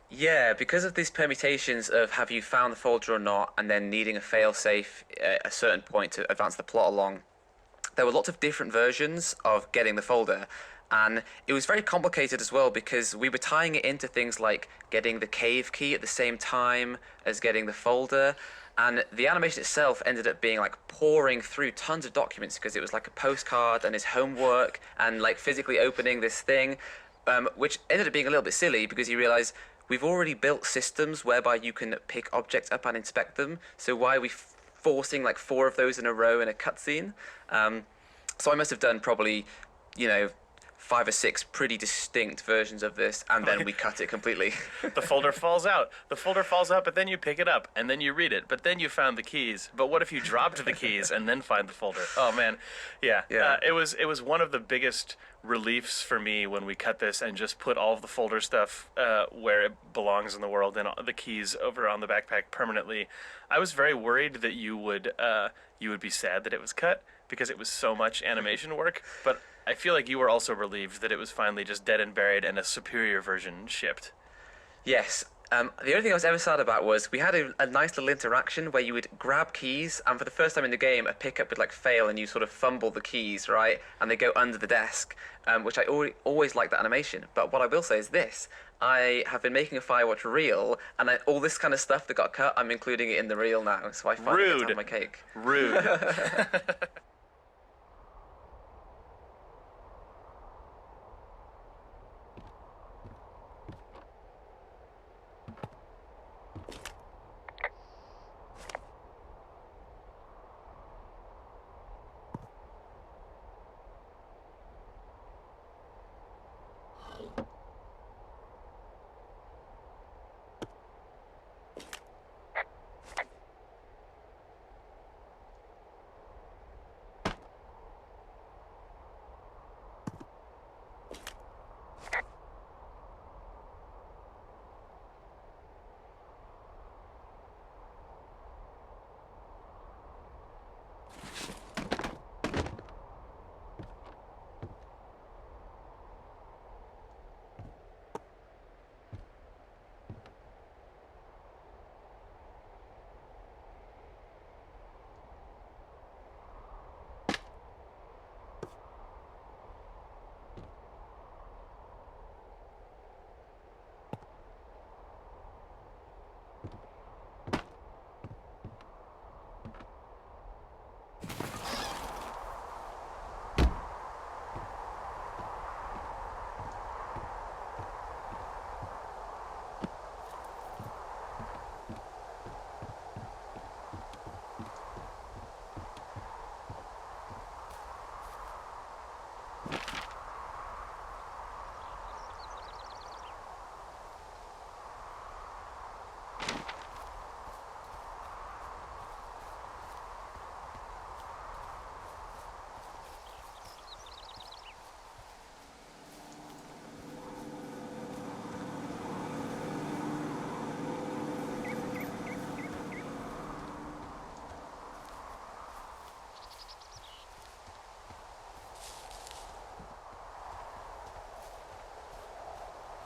Yeah, because of these permutations of have you found the folder or not, and then needing a failsafe at a certain point to advance the plot along, there were lots of different versions of getting the folder, and it was very complicated as well because we were tying it into things like getting the cave key at the same time as getting the folder, and the animation itself ended up being like pouring through tons of documents because it was like a postcard and his homework and like physically opening this thing, which ended up being a little bit silly because you realize we've already built systems whereby you can pick objects up and inspect them, so why are we forcing like 4 of those in a row in a cutscene? So I must have done probably, 5 or 6 pretty distinct versions of this, and then we cut it completely. The folder falls out. The folder falls out, but then you pick it up, and then you read it, but then you found the keys. But what if you dropped the keys and then find the folder? Oh, man. Yeah. It was one of the biggest reliefs for me when we cut this and just put all of the folder stuff where it belongs in the world and the keys over on the backpack permanently. I was very worried that you would be sad that it was cut because it was so much animation work, but I feel like you were also relieved that it was finally just dead and buried and a superior version shipped. Yes. The only thing I was ever sad about was we had a nice little interaction where you would grab keys, and for the first time in the game, a pickup would like fail, and you sort of fumble the keys, right? And they go under the desk, which I always liked that animation. But what I will say is this: I have been making a Firewatch reel, and all this kind of stuff that got cut, I'm including it in the reel now. So I finally get to have my cake. Rude.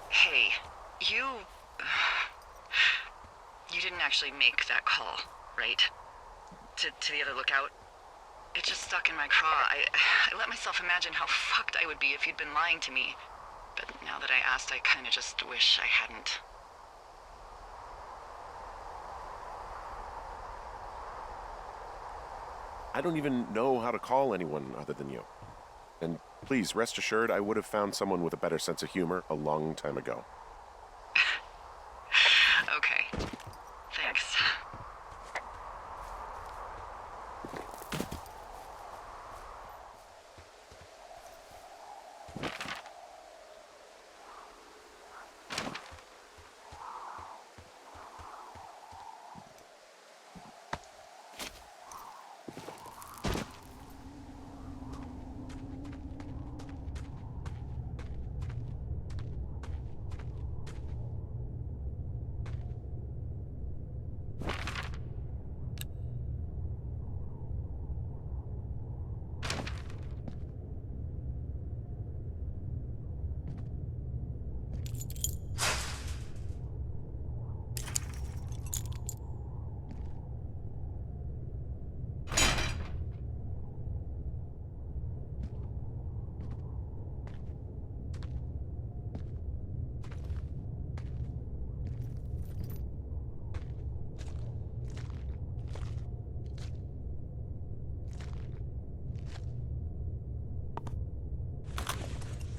Hey, you didn't actually make that call, right? To the other lookout? It just stuck in my craw. I let myself imagine how fucked I would be if you'd been lying to me. But now that I asked, I kinda just wish I hadn't. I don't even know how to call anyone other than you. And please, rest assured, I would have found someone with a better sense of humor a long time ago. Okay. Thanks.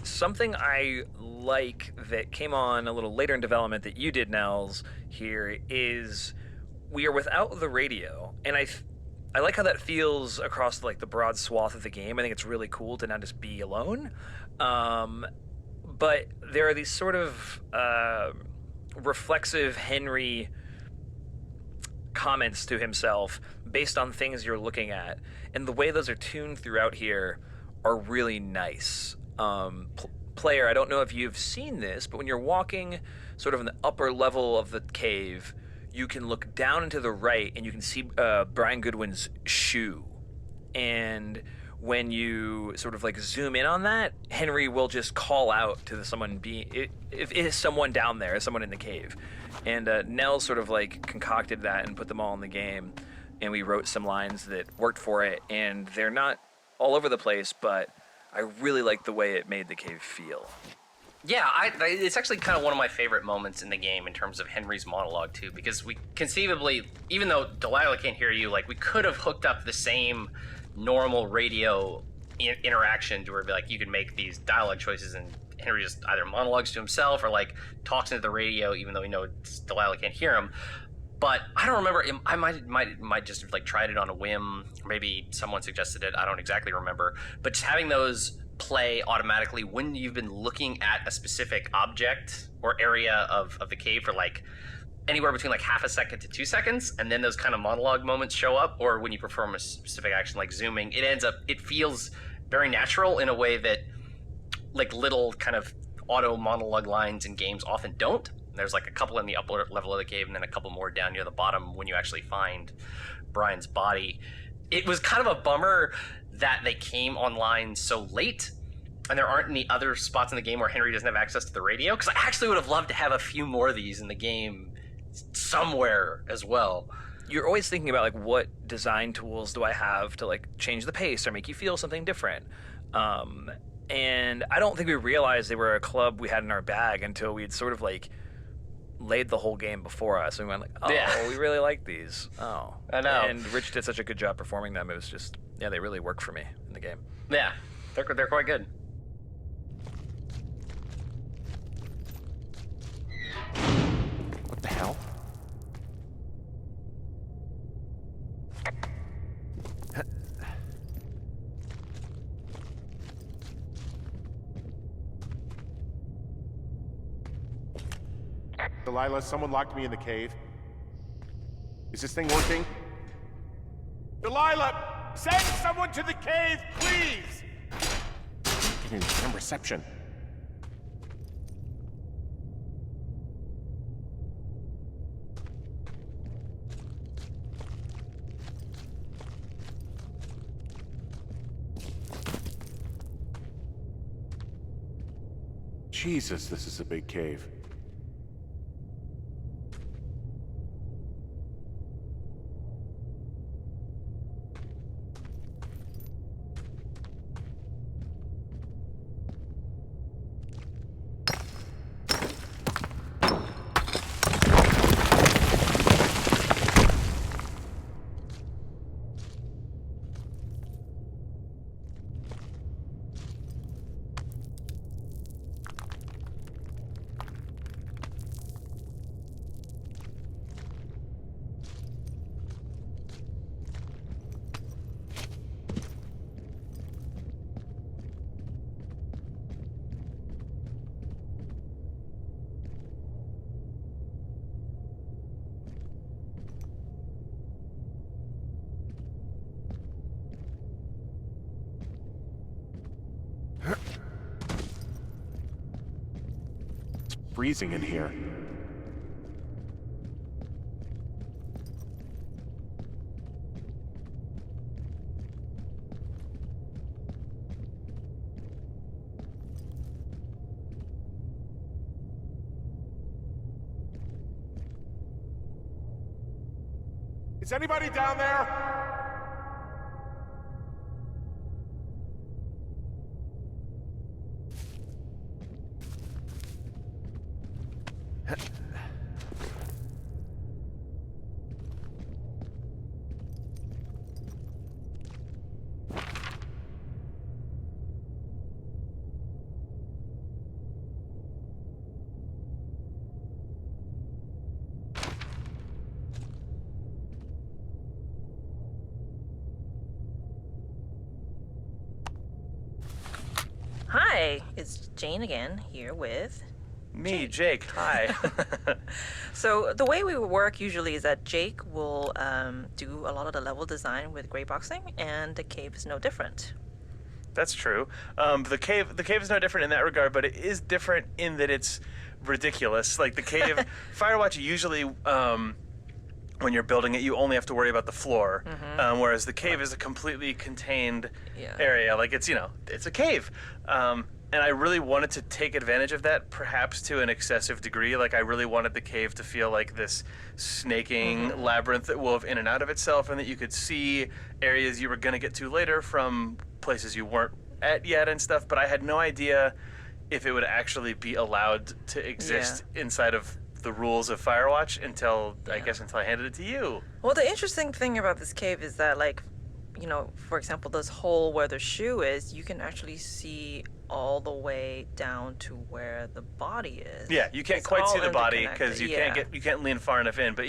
Something I like that came on a little later in development that you did, Nels, here is we are without the radio, and I I like how that feels across like the broad swath of the game. I think it's really cool to not just be alone. But there are these sort of reflexive Henry comments to himself based on things you're looking at, and the way those are tuned throughout here are really nice. Player, I don't know if you've seen this, but when you're walking sort of in the upper level of the cave, you can look down and to the right and you can see Brian Goodwin's shoe. And when you sort of like zoom in on that, Henry will just call out to someone if is someone down there, is someone in the cave. And Nell sort of like concocted that and put them all in the game, and we wrote some lines that worked for it, and they're not all over the place, but I really like the way it made the cave feel. Yeah, it's actually kind of one of my favorite moments in the game in terms of Henry's monologue too, because we conceivably, even though Delilah can't hear you, like we could have hooked up the same normal radio interaction to where like you could make these dialogue choices and Henry just either monologues to himself or like talks into the radio, even though we know Delilah can't hear him. But I don't remember. I might just have like tried it on a whim. Maybe someone suggested it. I don't exactly remember. But just having those play automatically when you've been looking at a specific object or area of the cave for like anywhere between like half a second to 2 seconds, and then those kind of monologue moments show up, or when you perform a specific action like zooming, it feels very natural in a way that like little kind of auto monologue lines in games often don't. There's like a couple in the upper level of the cave and then a couple more down near the bottom when you actually find Brian's body. It was kind of a bummer that they came online so late and there aren't any other spots in the game where Henry doesn't have access to the radio, because I actually would have loved to have a few more of these in the game somewhere as well. You're always thinking about like what design tools do I have to like change the pace or make you feel something different. And I don't think we realized they were a club we had in our bag until we'd sort of like laid the whole game before us, and we went like, oh, yeah, we really like these. Oh, I know. And Rich did such a good job performing them. It was just, yeah, they really worked for me in the game. Yeah, they're quite good. What the hell? Delilah, someone locked me in the cave. Is this thing working? Delilah! Send someone to the cave, please! Getting some reception. Jesus, this is a big cave. Freezing in here. Is anybody down there? Hi, it's Jane again, here with... Me, Jake. Hi. So the way we work usually is that Jake will do a lot of the level design with gray boxing, and the cave is no different. That's true. The cave is no different in that regard, but it is different in that it's ridiculous. Like the cave, Firewatch usually, when you're building it, you only have to worry about the floor, whereas the cave is a completely contained area. Like it's a cave. And I really wanted to take advantage of that, perhaps to an excessive degree. Like, I really wanted the cave to feel like this snaking labyrinth that wove in and out of itself, and that you could see areas you were going to get to later from places you weren't at yet and stuff. But I had no idea if it would actually be allowed to exist inside of the rules of Firewatch until I handed it to you. Well, the interesting thing about this cave is that, like, for example, this hole where the shoe is, you can actually see all the way down to where the body is. Yeah, you can't quite see the body because you can't lean far enough in. But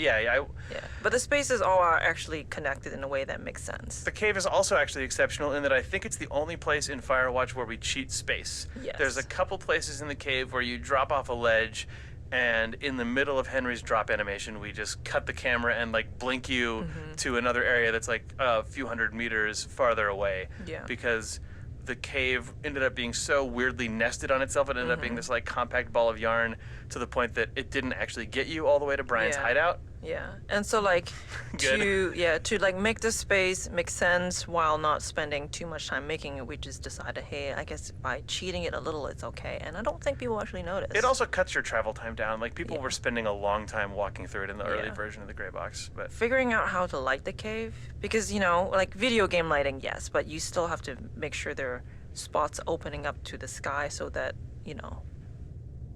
but the spaces all are actually connected in a way that makes sense. The cave is also actually exceptional in that I think it's the only place in Firewatch where we cheat space. Yes. There's a couple places in the cave where you drop off a ledge, and in the middle of Henry's drop animation, we just cut the camera and like blink you to another area that's like a few hundred meters farther away. Yeah. Because the cave ended up being so weirdly nested on itself. It ended up being this like compact ball of yarn to the point that it didn't actually get you all the way to Brian's hideout. Yeah, and so like to like make the space make sense while not spending too much time making it, we just decided, hey, I guess by cheating it a little, it's okay. And I don't think people actually notice. It also cuts your travel time down. Like people were spending a long time walking through it in the early version of the gray box. But figuring out how to light the cave, because like video game lighting, yes, but you still have to make sure there are spots opening up to the sky so that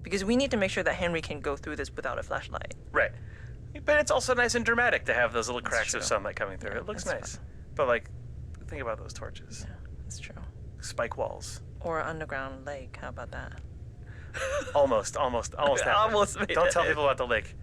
because we need to make sure that Henry can go through this without a flashlight. Right. But it's also nice and dramatic to have those little cracks of sunlight coming through. It looks nice. Fun. But like, think about those torches. Yeah, that's true. Spike walls. Or an underground lake. How about that? Almost happened. Almost made Don't it. tell people about the lake.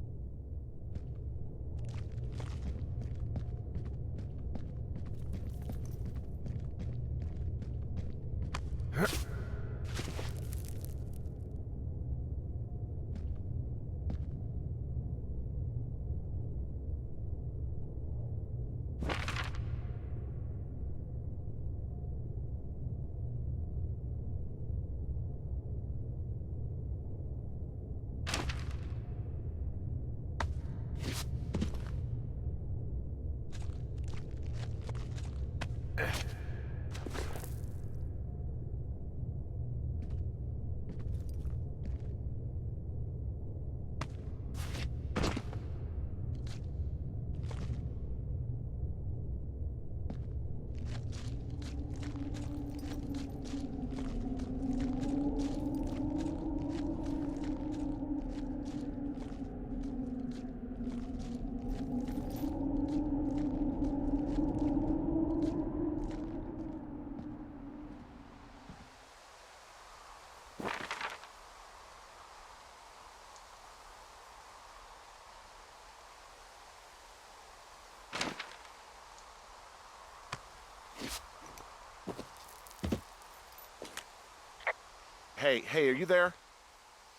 Hey, are you there?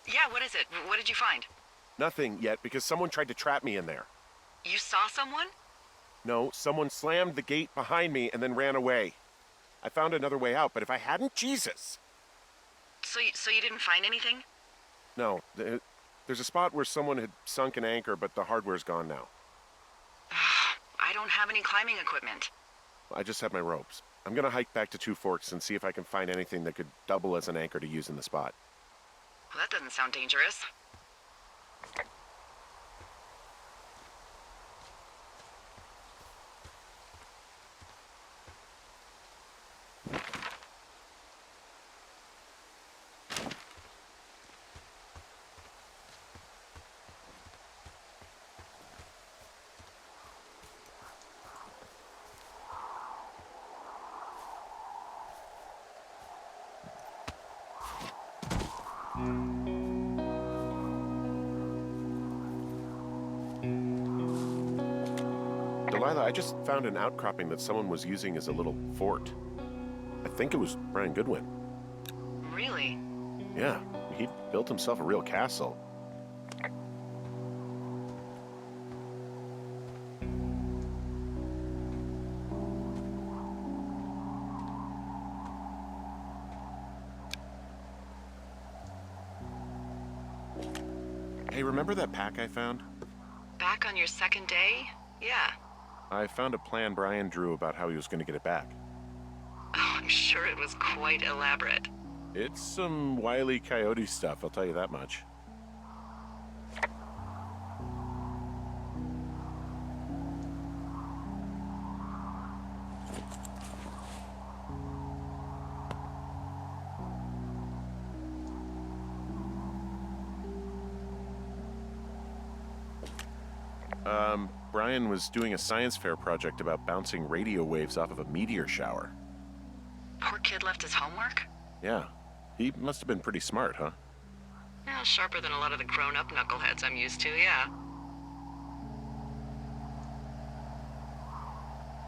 Yeah, what is it? What did you find? Nothing yet, because someone tried to trap me in there. You saw someone? No, someone slammed the gate behind me and then ran away. I found another way out, but if I hadn't, Jesus! So you didn't find anything? No, there's a spot where someone had sunk an anchor, but the hardware's gone now. I don't have any climbing equipment. I just have my ropes. I'm gonna hike back to Two Forks and see if I can find anything that could double as an anchor to use in the spot. Well, that doesn't sound dangerous. Delilah, I just found an outcropping that someone was using as a little fort. I think it was Brian Goodwin. Really? Yeah, he built himself a real castle. Hey, remember that pack I found? Back on your second day? Yeah. I found a plan Brian drew about how he was going to get it back. Oh, I'm sure it was quite elaborate. It's some Wile E. Coyote stuff, I'll tell you that much. Brian was doing a science fair project about bouncing radio waves off of a meteor shower. Poor kid left his homework? Yeah, he must have been pretty smart, huh? Yeah, sharper than a lot of the grown-up knuckleheads I'm used to, yeah.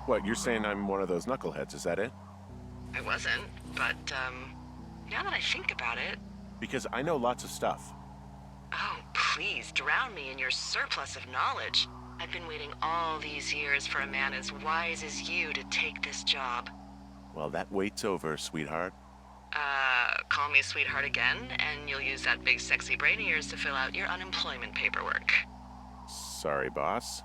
What, you're saying I'm one of those knuckleheads, is that it? I wasn't, but, now that I think about it... Because I know lots of stuff. Oh, please, drown me in your surplus of knowledge. I've been waiting all these years for a man as wise as you to take this job. Well, that wait's over, sweetheart. Call me sweetheart again, and you'll use that big sexy brain of yours to fill out your unemployment paperwork. Sorry, boss.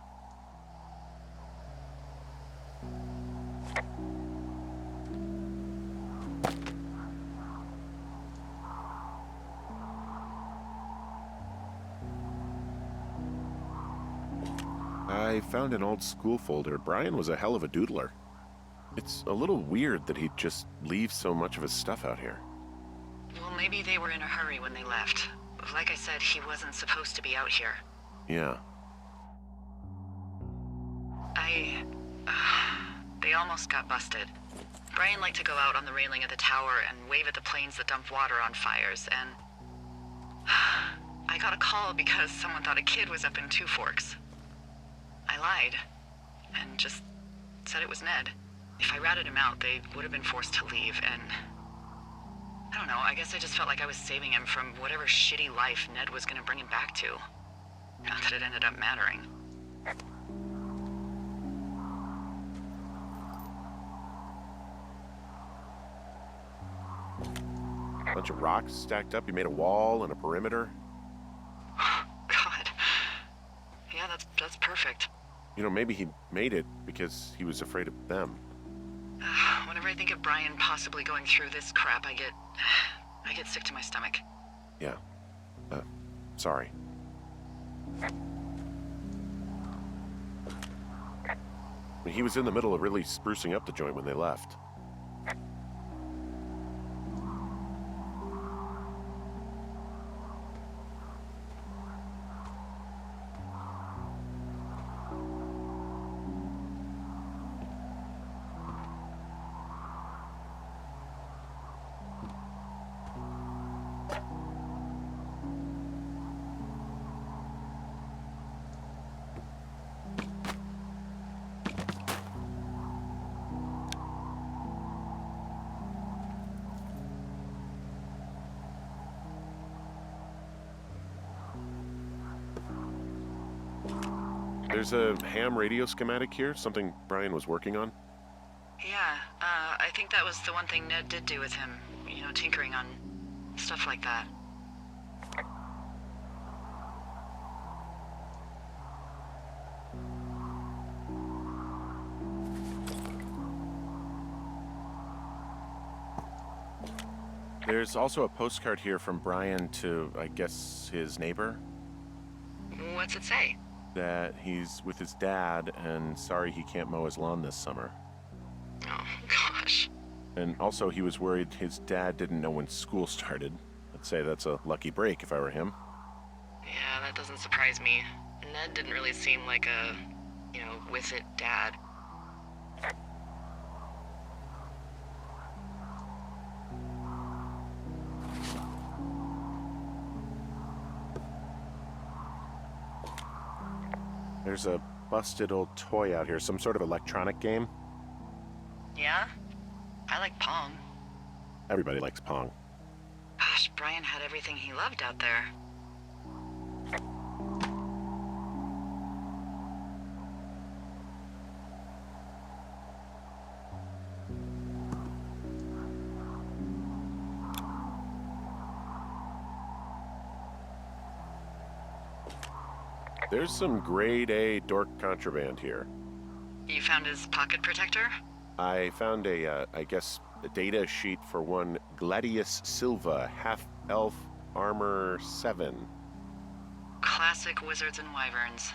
I found an old school folder. Brian was a hell of a doodler. It's a little weird that he'd just leave so much of his stuff out here. Well, maybe they were in a hurry when they left. Like I said, he wasn't supposed to be out here. Yeah. They almost got busted. Brian liked to go out on the railing of the tower and wave at the planes that dump water on fires, and... I got a call because someone thought a kid was up in Two Forks. I lied, and just said it was Ned. If I ratted him out, they would have been forced to leave, and... I don't know, I guess I just felt like I was saving him from whatever shitty life Ned was gonna bring him back to. Not that it ended up mattering. Bunch of rocks stacked up. You made a wall and a perimeter. God. Yeah, that's perfect. You know, maybe he made it because he was afraid of them. Whenever I think of Brian possibly going through this crap, I get sick to my stomach. Yeah. Sorry. He was in the middle of really sprucing up the joint when they left. There's a ham radio schematic here, something Brian was working on. Yeah, I think that was the one thing Ned did do with him. You know, tinkering on stuff like that. There's also a postcard here from Brian to, I guess, his neighbor. What's it say? That he's with his dad and sorry he can't mow his lawn this summer. Oh, gosh. And also he was worried his dad didn't know when school started. I'd say that's a lucky break if I were him. Yeah, that doesn't surprise me. Ned didn't really seem like a, with it dad. There's a busted old toy out here, some sort of electronic game. Yeah? I like Pong. Everybody likes Pong. Brian had everything he loved out there. There's some grade A dork contraband here. You found his pocket protector? I found a data sheet for one Gladius Silva, half-elf armor 7. Classic wizards and wyverns.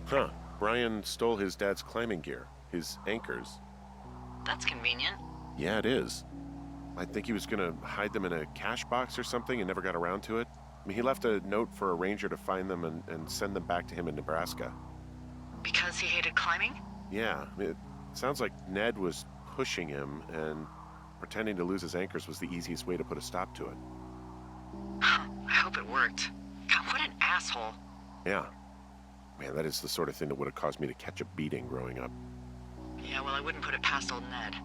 Huh. Brian stole his dad's climbing gear, his anchors. That's convenient. Yeah, it is. I think he was gonna hide them in a cash box or something and never got around to it. I mean, he left a note for a ranger to find them and send them back to him in Nebraska. Because he hated climbing? Yeah, I mean, it sounds like Ned was pushing him, and pretending to lose his anchors was the easiest way to put a stop to it. I hope it worked. God, what an asshole. Yeah. Man, that is the sort of thing that would have caused me to catch a beating growing up. Yeah, well, I wouldn't put it past old Ned.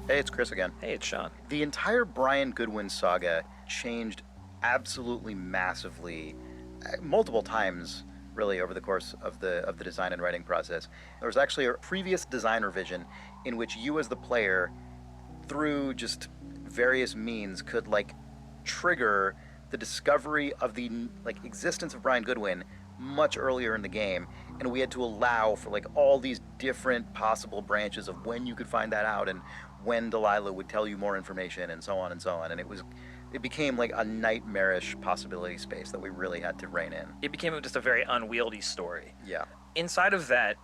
Hey, it's Chris again. Hey, it's Sean. The entire Brian Goodwin saga changed absolutely massively, multiple times, really, over the course of the design and writing process. There was actually a previous design revision in which you, as the player, through just various means, could trigger the discovery of the existence of Brian Goodwin much earlier in the game, and we had to allow for all these different possible branches of when you could find that out and when Delilah would tell you more information and so on and so on. And it became a nightmarish possibility space that we really had to rein in. It became just a very unwieldy story. Yeah. Inside of that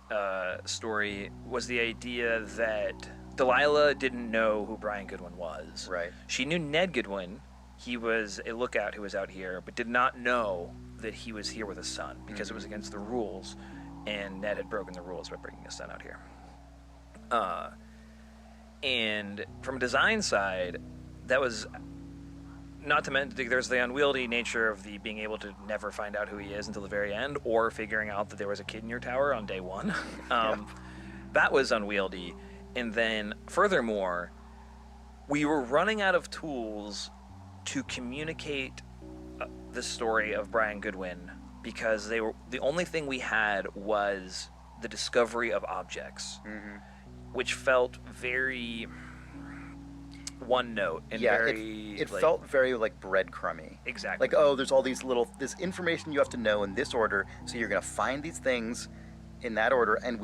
story was the idea that Delilah didn't know who Brian Goodwin was. Right. She knew Ned Goodwin. He was a lookout who was out here, but did not know that he was here with his son because it was against the rules, and Ned had broken the rules by bringing his son out here. And from a design side, that was not to mention there's the unwieldy nature of the being able to never find out who he is until the very end, or figuring out that there was a kid in your tower on day one. That was unwieldy. And then furthermore, we were running out of tools to communicate the story of Brian Goodwin because the only thing we had was the discovery of objects, which felt very one note and it felt very breadcrumby. Exactly. There's all this information you have to know in this order, so you're gonna find these things in that order, and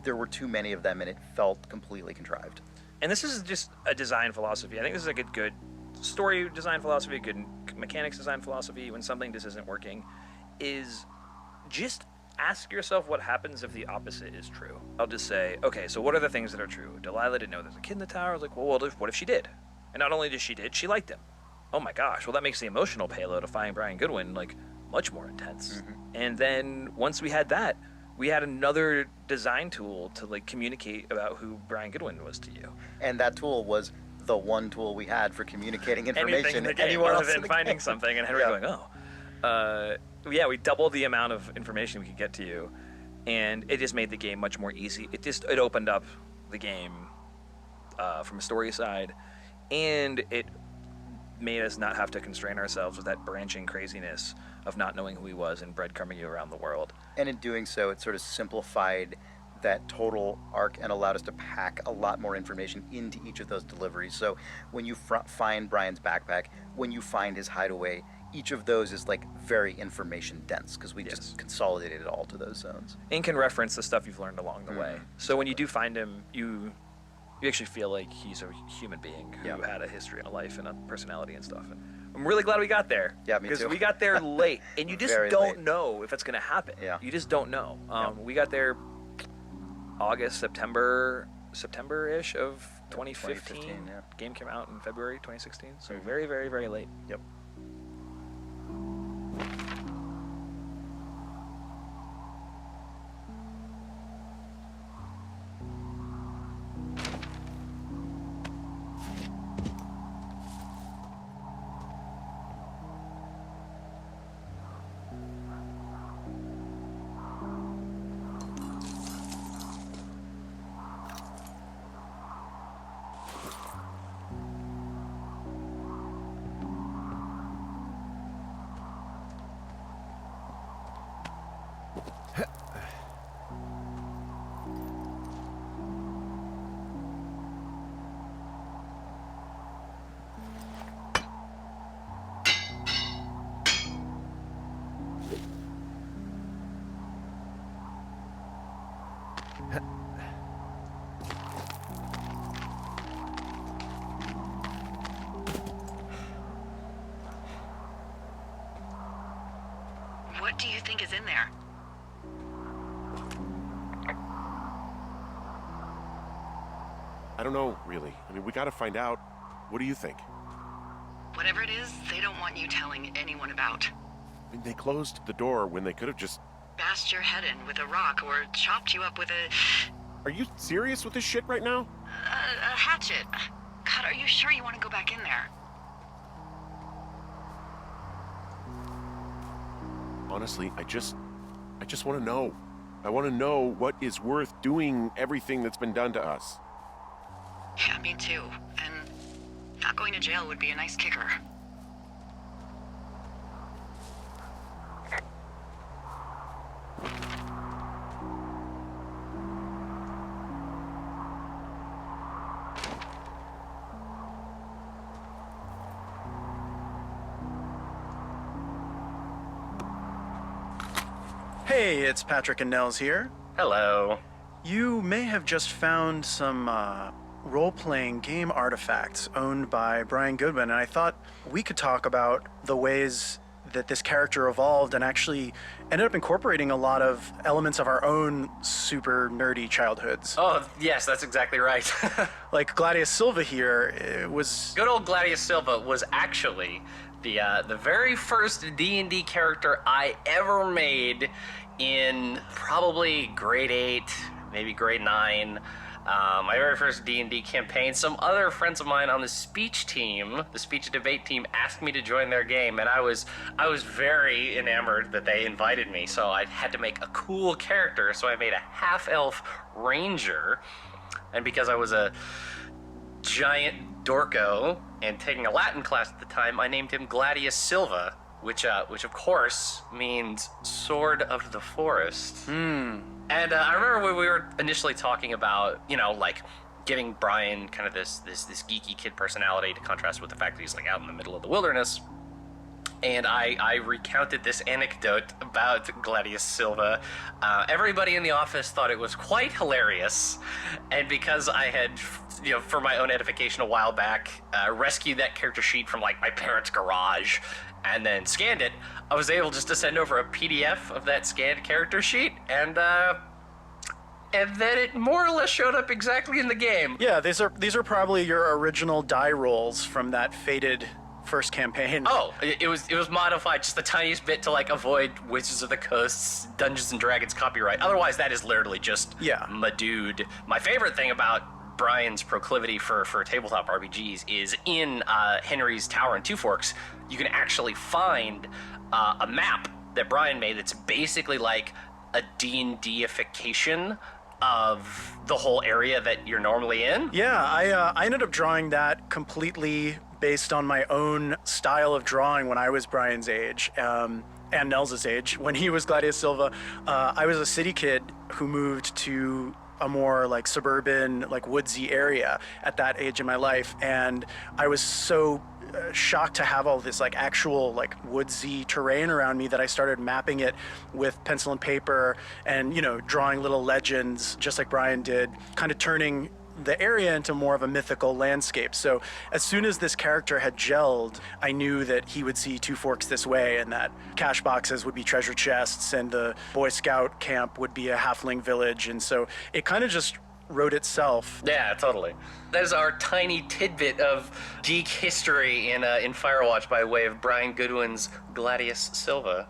there were too many of them, and it felt completely contrived. And this is just a design philosophy. I think this is a good story design philosophy, a good mechanics design philosophy when something just isn't working, is just ask yourself what happens if the opposite is true. I'll just say, okay, so what are the things that are true? Delilah didn't know there's a kid in the tower. I was like, well, what if she did? And not only did she liked him. Oh my gosh, well that makes the emotional payload of finding Brian Goodwin much more intense. And then once we had that, we had another design tool to communicate about who Brian Goodwin was to you. And that tool was the one tool we had for communicating information in the game, anywhere other else than finding something and Henry going, we doubled the amount of information we could get to you, and it just made the game much more easy. It opened up the game from a story side, and it made us not have to constrain ourselves with that branching craziness of not knowing who he was and breadcrumbing you around the world. And in doing so, it sort of simplified that total arc and allowed us to pack a lot more information into each of those deliveries. So when you find Brian's backpack, when you find his hideaway, each of those is very information dense because we just consolidated it all to those zones. And can reference the stuff you've learned along the way. So when you do find him, you actually feel like he's a human being who had a history and a life and a personality and stuff. And I'm really glad we got there. Yeah, me Because too. we got there late, and you just Very don't late. know if it's going to happen. Yeah. You just don't know. We got there August, September-ish of 2015. yeah. Game came out in February 2016, so very, very, very late. Yep. What do you think is in there? I don't know, really. I mean, we gotta find out. What do you think? Whatever it is, they don't want you telling anyone about. I mean, they closed the door when they could have just... Bashed your head in with a rock or chopped you up with a Are you serious with this shit right now? hatchet. God, are you sure you want to go back in there? Honestly, I just want to know. I want to know what is worth doing everything that's been done to us. Yeah, me too. And not going to jail would be a nice kicker. Hey, it's Patrick and Nels here. Hello. You may have just found some role-playing game artifacts owned by Brian Goodwin, and I thought we could talk about the ways that this character evolved and actually ended up incorporating a lot of elements of our own super nerdy childhoods. Oh, yes, that's exactly right. Like Gladius Silva here, it was... Good old Gladius Silva was actually the very first D&D character I ever made in probably grade 8, maybe grade 9. My very first D&D campaign. Some other friends of mine on the speech team, the speech and debate team, asked me to join their game, and I was very enamored that they invited me, so I had to make a cool character, so I made a half-elf ranger, and because I was a giant dorko and taking a Latin class at the time, I named him Gladius Silva, which of course means Sword of the Forest. And I remember when we were initially talking about, like giving Brian kind of this geeky kid personality to contrast with the fact that he's like out in the middle of the wilderness. And I recounted this anecdote about Gladius Silva. Everybody in the office thought it was quite hilarious. And because I had, for my own edification a while back, rescued that character sheet from like my parents' garage and then scanned it, I was able just to send over a PDF of that scanned character sheet, and then it more or less showed up exactly in the game. Yeah, these are probably your original die rolls from that faded first campaign. Oh, it was modified just the tiniest bit to like avoid Wizards of the Coast's Dungeons and Dragons copyright. Otherwise, that is literally just my dude. My favorite thing about Brian's proclivity for tabletop RPGs is in Henry's Tower in Two Forks, you can actually find a map that Brian made that's basically like a D&D-ification of the whole area that you're normally in. Yeah, I ended up drawing that completely based on my own style of drawing when I was Brian's age. And Nels' age, when he was Gladius Silva. I was a city kid who moved to a more like suburban, like woodsy area at that age in my life, and I was so shocked to have all this like actual like woodsy terrain around me that I started mapping it with pencil and paper and drawing little legends just like Brian did, kind of turning the area into more of a mythical landscape. So as soon as this character had gelled, I knew that he would see Two Forks this way, and that cash boxes would be treasure chests, and the Boy Scout camp would be a halfling village. And so it kind of just wrote itself. Yeah, totally. That is our tiny tidbit of geek history in Firewatch by way of Brian Goodwin's Gladius Silva.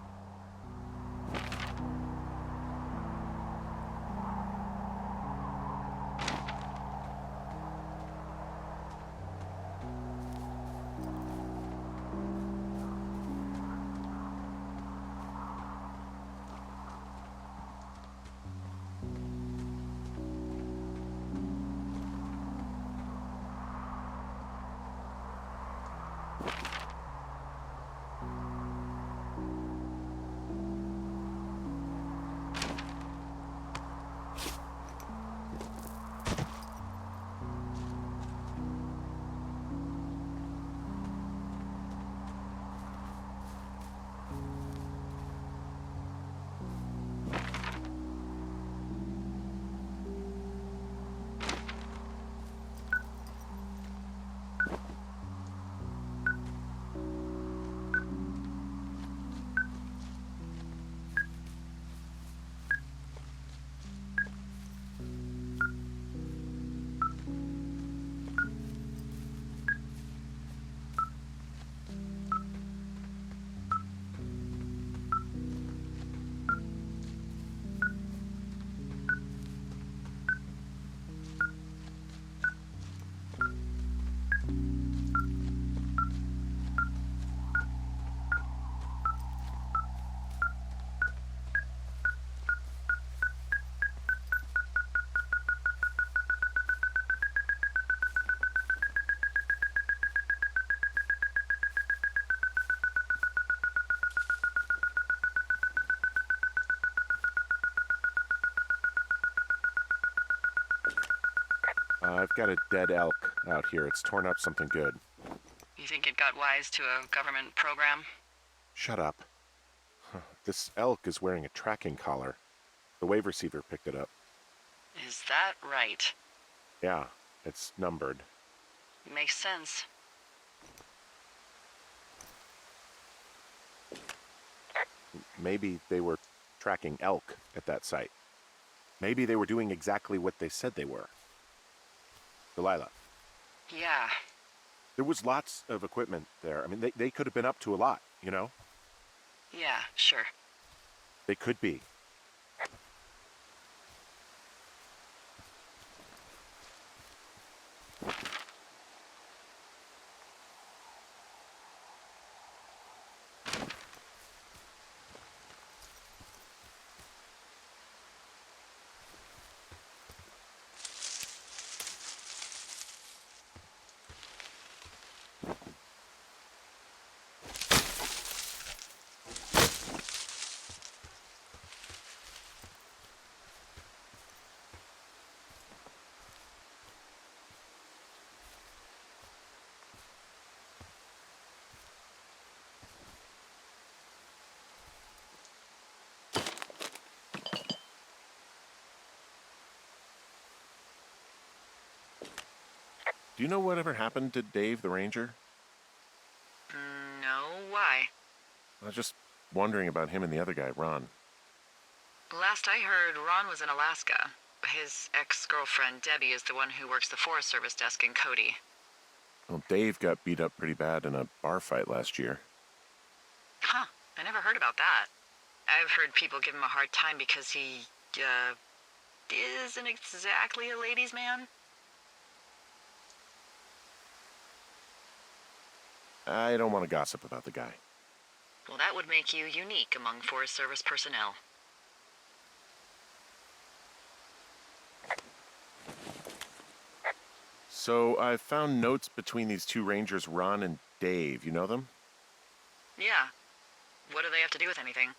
I've got a dead elk out here. It's torn up something good. You think it got wise to a government program? Shut up. This elk is wearing a tracking collar. The wave receiver picked it up. Is that right? Yeah, it's numbered. Makes sense. Maybe they were tracking elk at that site. Maybe they were doing exactly what they said they were. Delilah. Yeah. There was lots of equipment there. I mean, they could have been up to a lot, you know? Yeah, sure. They could be. Do you know whatever happened to Dave the Ranger? No, why? I was just wondering about him and the other guy, Ron. Last I heard, Ron was in Alaska. His ex-girlfriend, Debbie, is the one who works the Forest Service desk in Cody. Well, Dave got beat up pretty bad in a bar fight last year. Huh, I never heard about that. I've heard people give him a hard time because he, isn't exactly a ladies' man. I don't want to gossip about the guy. Well, that would make you unique among Forest Service personnel. So I found notes between these two rangers, Ron and Dave. You know them? Yeah. What do they have to do with anything?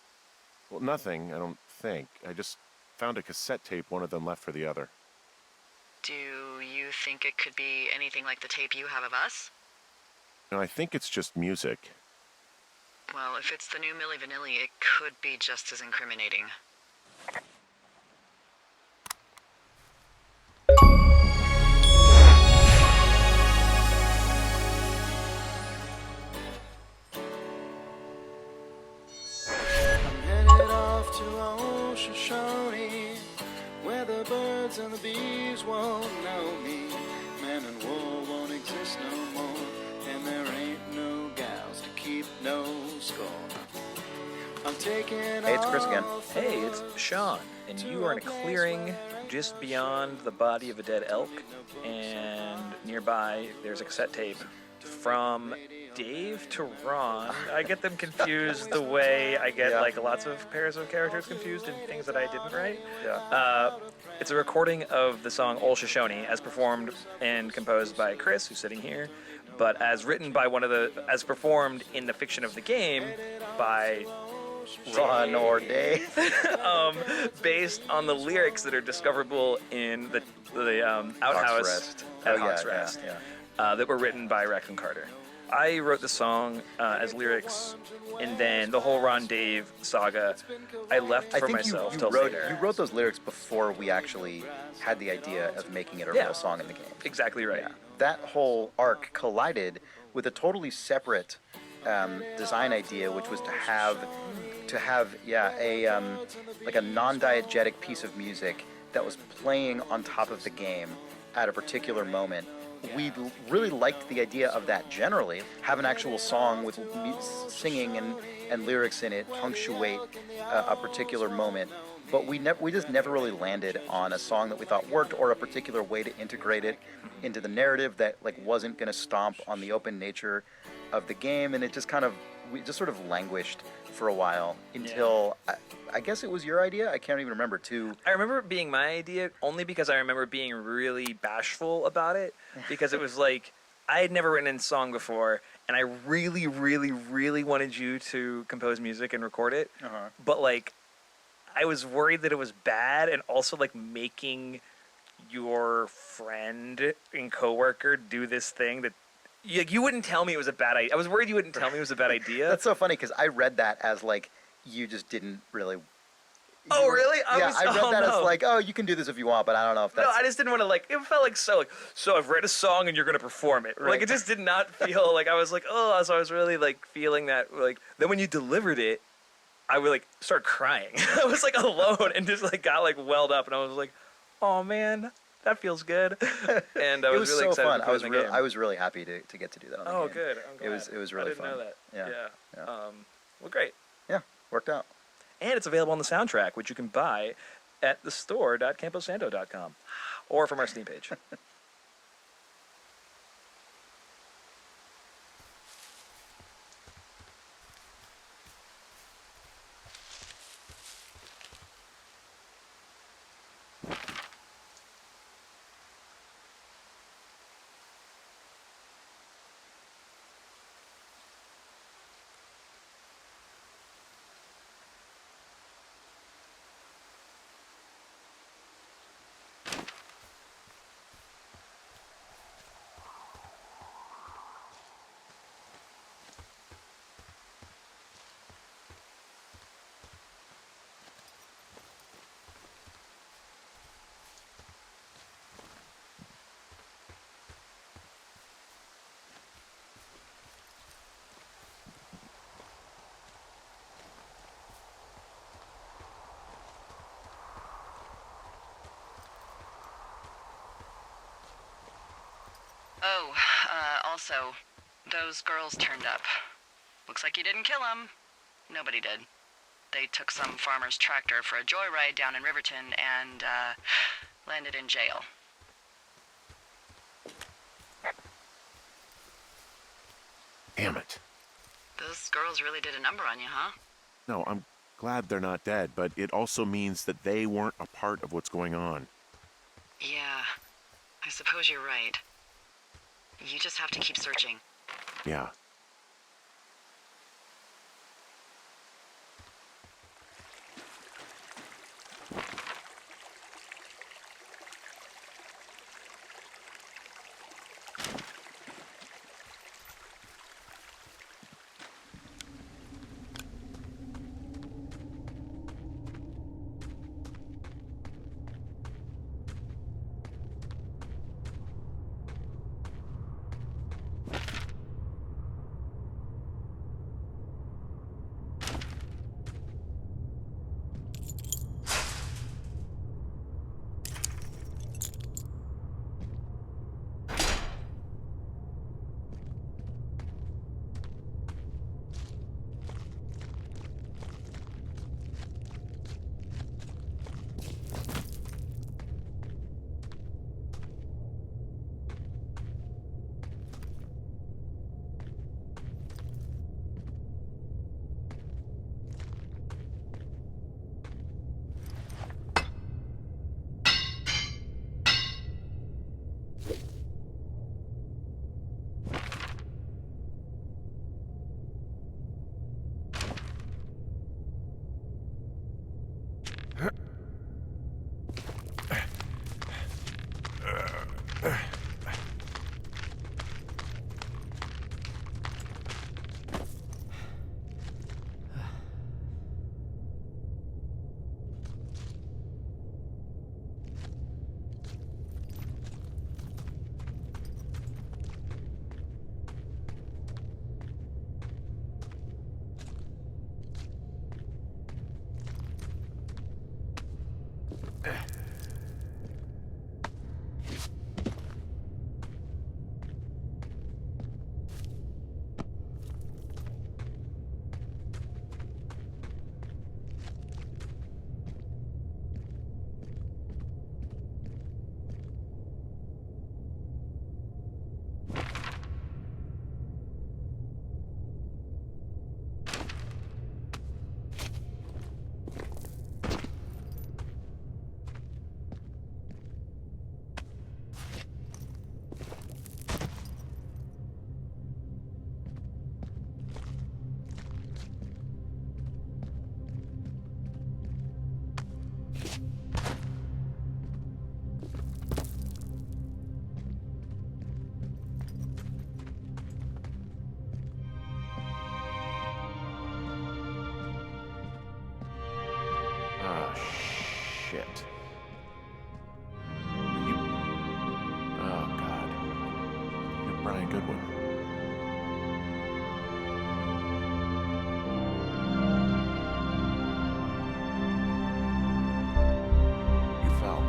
Well, nothing, I don't think. I just found a cassette tape one of them left for the other. Do you think it could be anything like the tape you have of us? No, I think it's just music. Well, if it's the new Milli Vanilli, it could be just as incriminating. Shoshone, where the birds and the bees won't know me. Man and war won't exist no more, and there ain't no gals to keep no score. I'm taking Hey, it's Chris again. off Hey, it's Sean, and you are in a clearing just beyond the body of a dead elk, and nearby there's a cassette tape from Dave to Ron. I get them confused the way I get like lots of pairs of characters confused in things that I didn't write. It's a recording of the song Ol Shoshone as performed and composed by Chris, who's sitting here, but as written by as performed in the fiction of the game by Ron or Dave. Based on the lyrics that are discoverable in the Outhouse at Hawk's Rest that were written by Raccoon Carter. I wrote the song as lyrics, and then the whole Ron Dave saga I left for myself till later. You wrote those lyrics before we actually had the idea of making it a real song in the game. Exactly right. Yeah. That whole arc collided with a totally separate design idea, which was to have a non-diegetic piece of music that was playing on top of the game at a particular moment. We really liked the idea of that generally. Have an actual song with singing and lyrics in it punctuate a particular moment. But we just never really landed on a song that we thought worked, or a particular way to integrate it into the narrative that wasn't going to stomp on the open nature of the game. And it just we just sort of languished for a while until I guess it was your idea. I can't even remember. I remember it being my idea only because I remember being really bashful about it, because it was like I had never written a song before, and I really, really, really wanted you to compose music and record it. But I was worried that it was bad, and also making your friend and coworker do this thing that you wouldn't tell me it was a bad idea. I was worried you wouldn't tell me it was a bad idea. That's so funny because I read that as you just didn't really. Oh, really? I read that as you can do this if you want, but I don't know if that's. No, I just didn't want to it felt so I've read a song and you're going to perform it. Right. It just did not feel I was so I was really feeling that then when you delivered it, I would start crying. I was alone and just got welled up, and I was oh man, that feels good. And I was really so excited fun. to play the game. I was really happy to get to do that on the game. Good. I'm glad. It was really fun. I didn't know that. Yeah. Well, great. Yeah, worked out. And it's available on the soundtrack, which you can buy at thestore.camposanto.com or from our Steam page. Also, those girls turned up. Looks like you didn't kill them. Nobody did. They took some farmer's tractor for a joyride down in Riverton and landed in jail. Damn it. Those girls really did a number on you, huh? No, I'm glad they're not dead, but it also means that they weren't a part of what's going on. Yeah, I suppose you're right. You just have to keep searching. Yeah. shit. You... Oh, God. You're Brian Goodwin. You fell.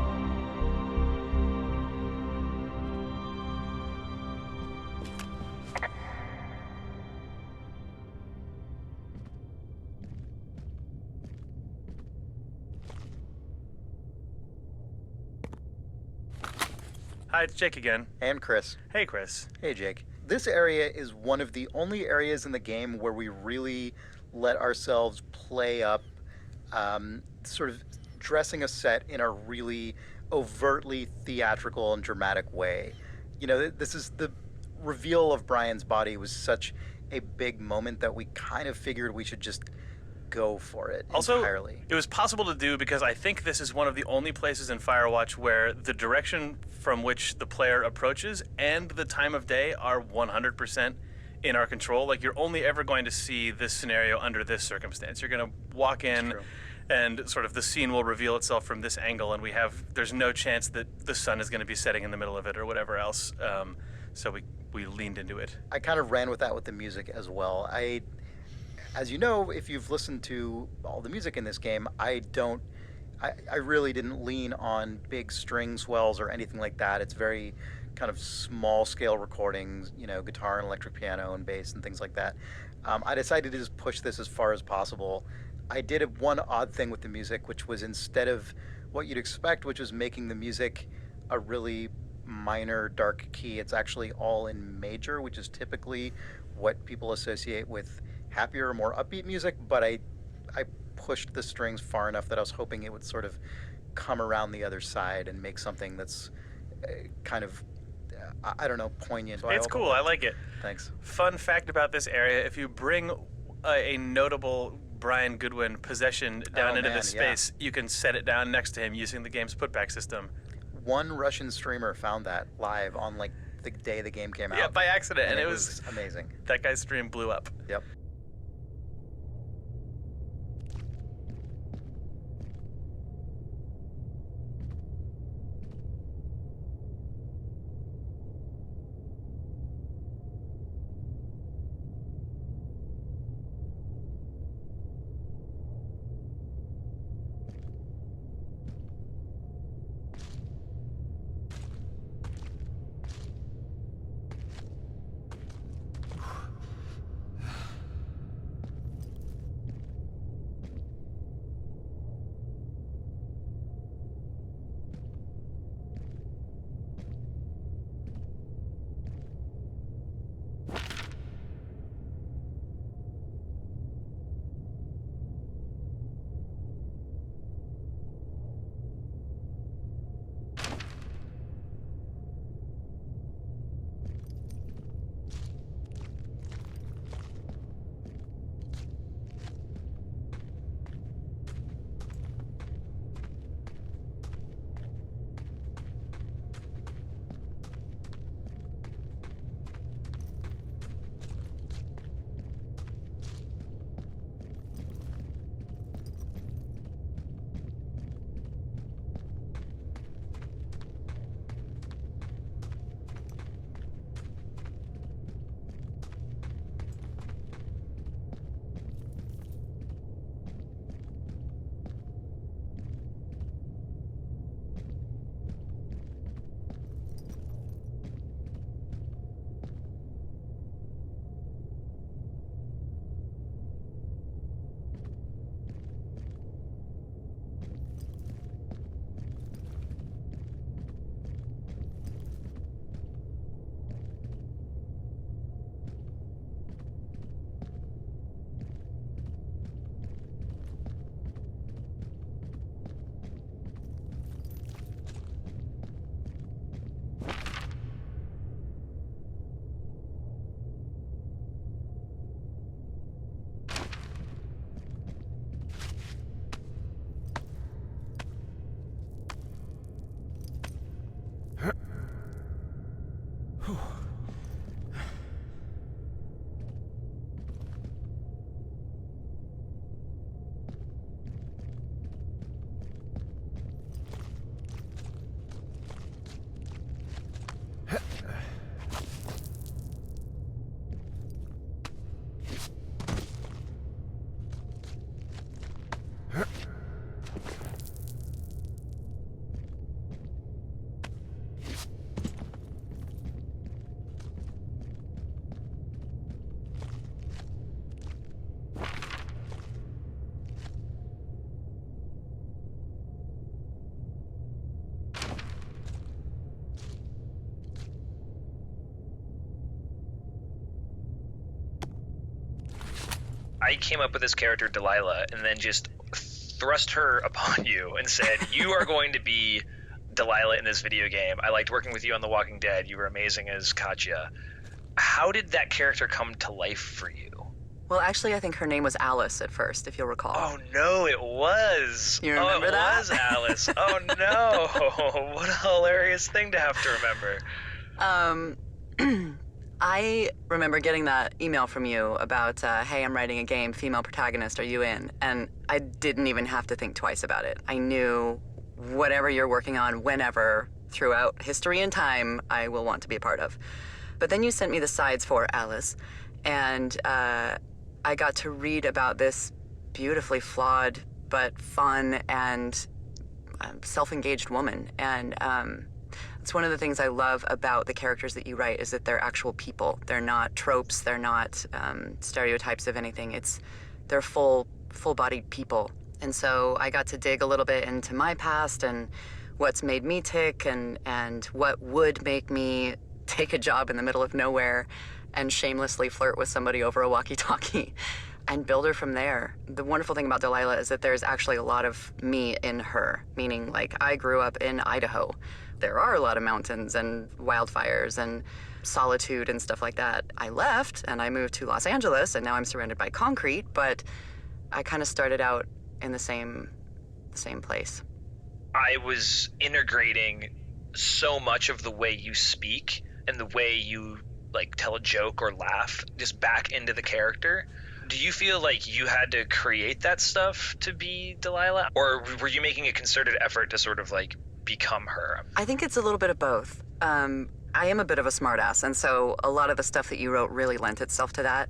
Hi, it's Jake again. And Chris. Hey, Chris. Hey, Jake. This area is one of the only areas in the game where we really let ourselves play up sort of dressing a set in a really overtly theatrical and dramatic way. You know, this is the reveal of Brian's body was such a big moment that we kind of figured we should just go for it entirely. It was possible to do because I think this is one of the only places in Firewatch where the direction from which the player approaches and the time of day are 100% in our control. Like, you're only ever going to see this scenario under this circumstance. You're going to walk in and sort of the scene will reveal itself from this angle, and there's no chance that the sun is going to be setting in the middle of it or whatever else. So we leaned into it. I kind of ran with that with the music as well. As you know, if you've listened to all the music in this game, I really didn't lean on big string swells or anything like that. It's very kind of small scale recordings, you know, guitar and electric piano and bass and things like that. I decided to just push this as far as possible. I did one odd thing with the music, which was instead of what you'd expect, which was making the music a really minor dark key, it's actually all in major, which is typically what people associate with happier, more upbeat music, but I pushed the strings far enough that I was hoping it would sort of come around the other side and make something that's kind of, I don't know, poignant. So It's cool. I like it. Thanks. Fun fact about this area, if you bring a notable Brian Goodwin possession down into this space, you can set it down next to him using the game's putback system. One Russian streamer found that live on like the day the game came out. Yeah, by accident, and it was amazing. That guy's stream blew up. Yep. I came up with this character, Delilah, and then just thrust her upon you and said, you are going to be Delilah in this video game. I liked working with you on The Walking Dead. You were amazing as Katya. How did that character come to life for you? Well, actually, I think her name was Alice at first, if you'll recall. Oh, no, it was. You remember that? It was Alice. Oh, no. What a hilarious thing to have to remember. I remember getting that email from you about, hey, I'm writing a game, female protagonist, are you in? And I didn't even have to think twice about it. I knew whatever you're working on, whenever, throughout history and time, I will want to be a part of. But then you sent me the sides for Alice, and I got to read about this beautifully flawed but fun and self-engaged woman. And it's one of the things I love about the characters that you write is that they're actual people. They're not tropes. They're not stereotypes of anything. They're full-bodied people. And so I got to dig a little bit into my past and what's made me tick and what would make me take a job in the middle of nowhere and shamelessly flirt with somebody over a walkie-talkie and build her from there. The wonderful thing about Delilah is that there's actually a lot of me in her, meaning like I grew up in Idaho. There are a lot of mountains and wildfires and solitude and stuff like that. I left and I moved to Los Angeles and now I'm surrounded by concrete, but I kind of started out in the same place. I was integrating so much of the way you speak and the way you like tell a joke or laugh just back into the character. Do you feel like you had to create that stuff to be Delilah, or were you making a concerted effort to sort of like become her? I think it's a little bit of both. I am a bit of a smartass, and so a lot of the stuff that you wrote really lent itself to that.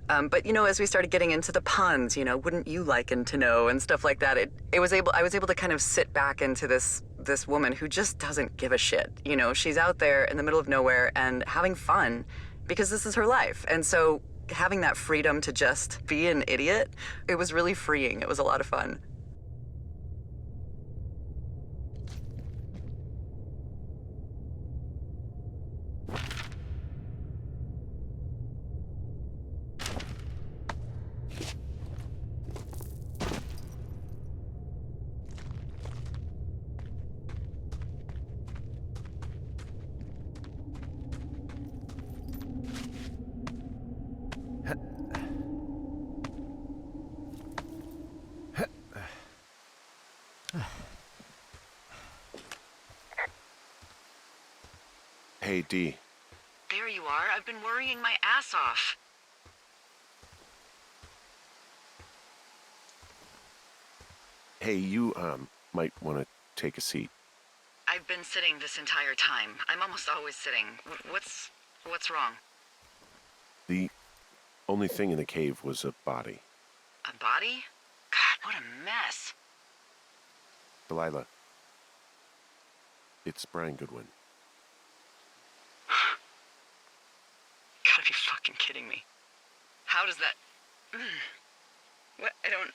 But you know, as we started getting into the puns, you know, wouldn't you liken to know and stuff like that, I was able to kind of sit back into this woman who just doesn't give a shit. You know, she's out there in the middle of nowhere and having fun because this is her life. And so having that freedom to just be an idiot, it was really freeing. It was a lot of fun. Hey, Dee. There you are. I've been worrying my ass off. Hey, you, might want to take a seat. I've been sitting this entire time. I'm almost always sitting. What's wrong? The only thing in the cave was a body. A body? God, what a mess. Delilah. It's Brian Goodwin. Gotta be fucking kidding me. How does that... What? I don't...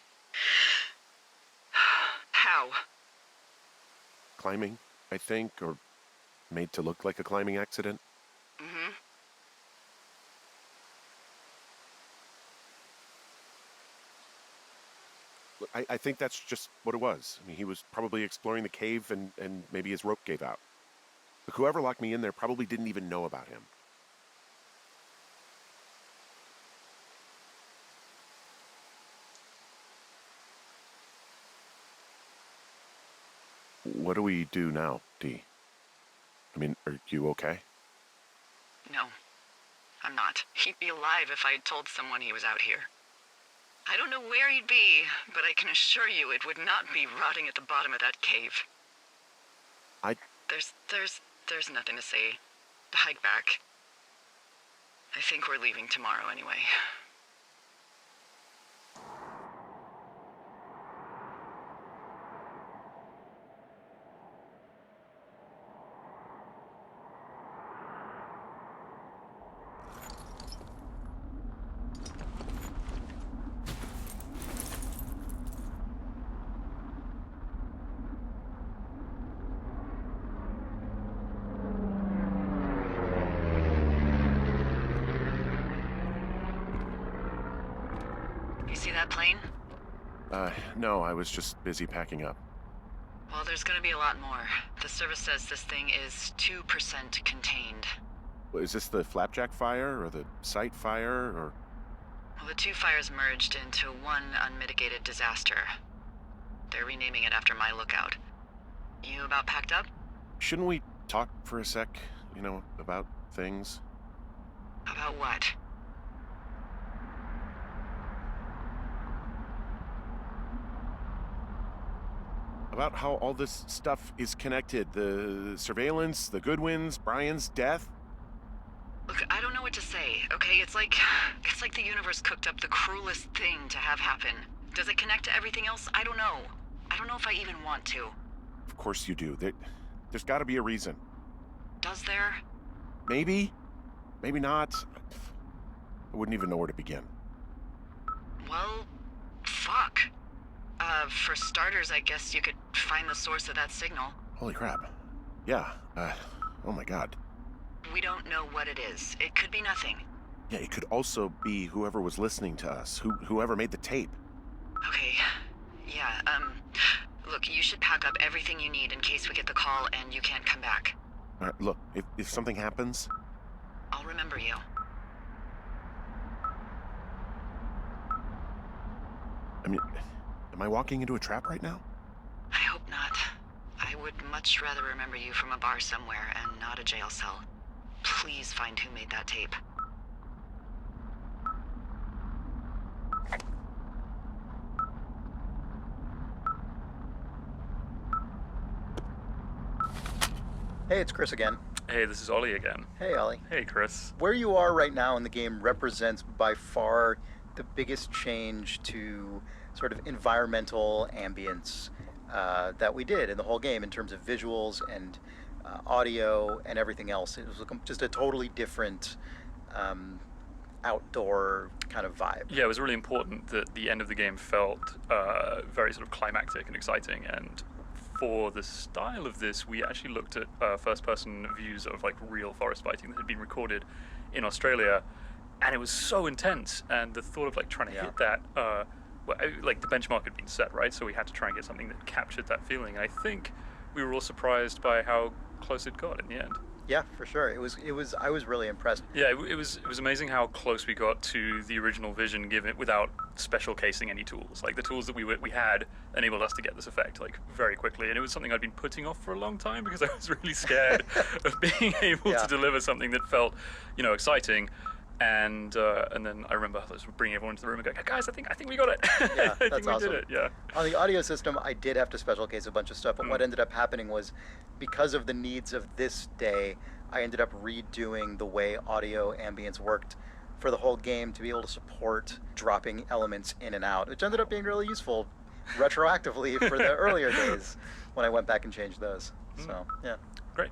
How? Climbing, I think, or made to look like a climbing accident. Mm-hmm. I think that's just what it was. I mean, he was probably exploring the cave and maybe his rope gave out. But whoever locked me in there probably didn't even know about him. What do we do now, Dee? I mean, are you okay? No, I'm not. He'd be alive if I had told someone he was out here. I don't know where he'd be, but I can assure you it would not be rotting at the bottom of that cave. There's nothing to say. Hike back. I think we're leaving tomorrow anyway. You see that plane? No, I was just busy packing up. Well, there's gonna be a lot more. The service says this thing is 2% contained. Is this the flapjack fire or the site fire or? Well, the two fires merged into one unmitigated disaster. They're renaming it after my lookout. You about packed up? Shouldn't we talk for a sec, about things? About what? About how all this stuff is connected. The surveillance, the Goodwins, Brian's death. Look, I don't know what to say, okay? It's like the universe cooked up the cruelest thing to have happen. Does it connect to everything else? I don't know. I don't know if I even want to. Of course you do. There's got to be a reason. Does there? Maybe. Maybe not. I wouldn't even know where to begin. Well, fuck. For starters, I guess you could find the source of that signal. Holy crap. Yeah. Oh my god. We don't know what it is. It could be nothing. Yeah, it could also be whoever was listening to us, whoever made the tape. Okay. Yeah, look, you should pack up everything you need in case we get the call and you can't come back. Look, if something happens... I'll remember you. I mean, am I walking into a trap right now? I hope not. I would much rather remember you from a bar somewhere and not a jail cell. Please find who made that tape. Hey, it's Chris again. Hey, this is Ollie again. Hey, Ollie. Hey, Chris. Where you are right now in the game represents by far the biggest change to sort of environmental ambience that we did in the whole game in terms of visuals and audio and everything else. It was just a totally different outdoor kind of vibe. Yeah, it was really important that the end of the game felt very sort of climactic and exciting. And for the style of this, we actually looked at first-person views of like real forest fighting that had been recorded in Australia, and it was so intense. And the thought of like trying to hit that, like the benchmark had been set, right? So we had to try and get something that captured that feeling. And I think we were all surprised by how close it got in the end. Yeah, for sure. It was. I was really impressed. Yeah, it was amazing how close we got to the original vision, given without special casing any tools. Like the tools that we had enabled us to get this effect like very quickly, and it was something I'd been putting off for a long time because I was really scared of being able to deliver something that felt, exciting. And then I remember I was bringing everyone into the room and going, guys, I think we got it. Yeah, I that's think we awesome. did it. Yeah. On the audio system, I did have to special case a bunch of stuff, but what ended up happening was, because of the needs of this day, I ended up redoing the way audio ambience worked for the whole game to be able to support dropping elements in and out, which ended up being really useful retroactively for the earlier days when I went back and changed those. So, yeah. Great.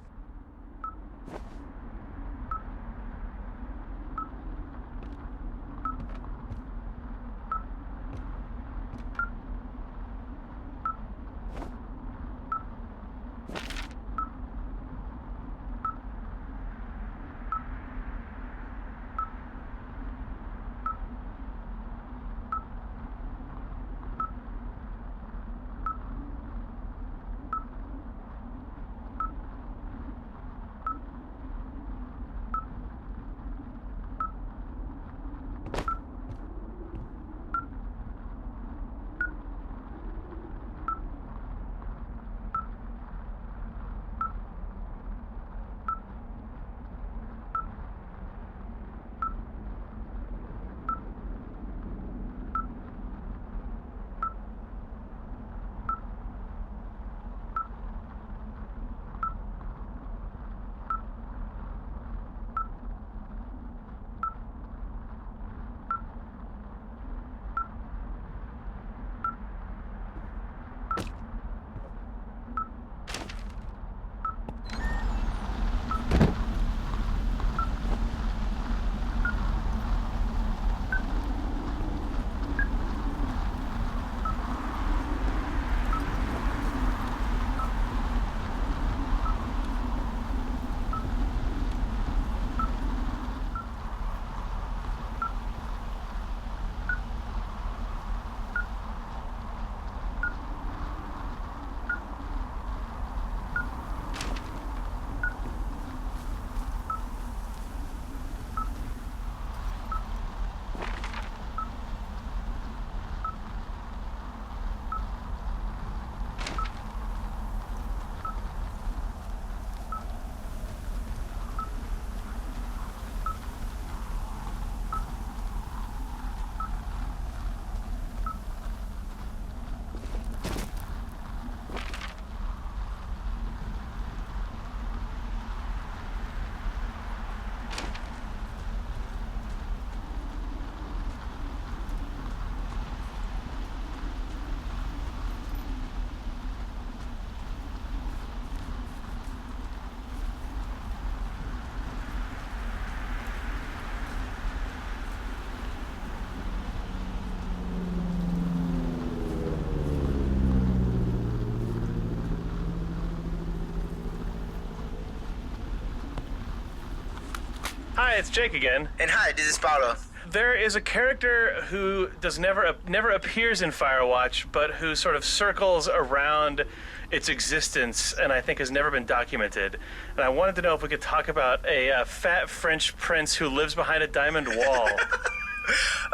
Hi, it's Jake again. And hi, this is Paolo. There is a character who never appears in Firewatch, but who sort of circles around its existence, and I think has never been documented. And I wanted to know if we could talk about a fat French prince who lives behind a diamond wall.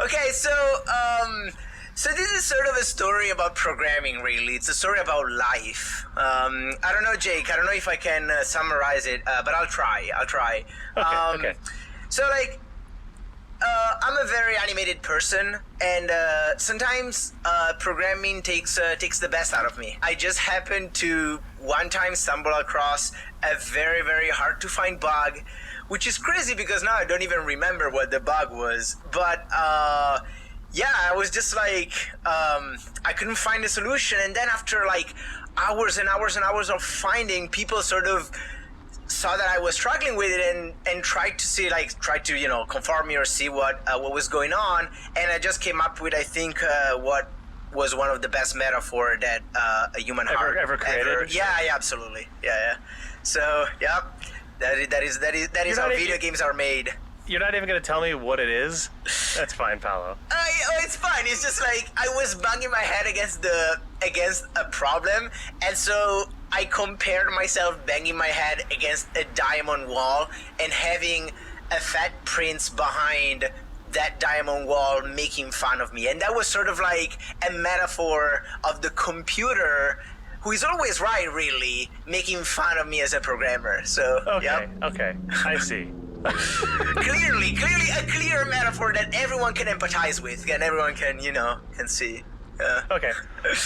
Okay, so this is sort of a story about programming, really. It's a story about life. I don't know, Jake. I don't know if I can summarize it, but I'll try. Okay. So, like, I'm a very animated person, and sometimes programming takes the best out of me. I just happened to one time stumble across a very, very hard to find bug, which is crazy because now I don't even remember what the bug was. But yeah, I was just like, I couldn't find a solution. And then after like hours and hours and hours of finding, people sort of saw that I was struggling with it and tried to, you know, confirm me or see what was going on. And I just came up with, I think, what was one of the best metaphor that a human heart ever created. Yeah, absolutely. Yeah. So, yeah, that is how video games are made. You're not even going to tell me what it is? That's fine, Paolo. It's fine. It's just like I was banging my head against a problem, and so I compared myself banging my head against a diamond wall and having a fat prince behind that diamond wall making fun of me. And that was sort of like a metaphor of the computer, who is always right, really, making fun of me as a programmer. So, okay, I see. clearly a clear metaphor that everyone can empathize with and everyone can see. Okay,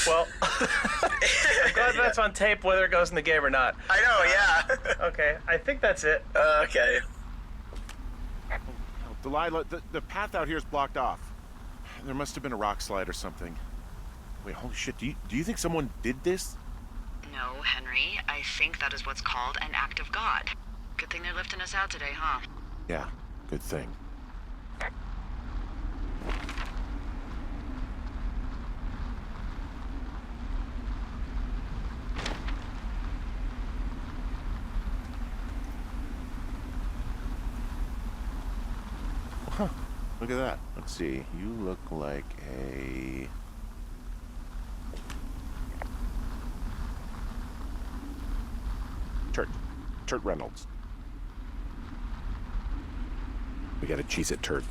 well, I'm glad that's on tape, whether it goes in the game or not. I know, yeah. Okay, I think that's it. Okay. Delilah, the path out here is blocked off. There must have been a rock slide or something. Wait, holy shit, do you think someone did this? No, Henry. I think that is what's called an act of God. Good thing they're lifting us out today, huh? Yeah, good thing. Huh, look at that. Let's see, you look like a... Turt Reynolds. We got a Cheez-It turd.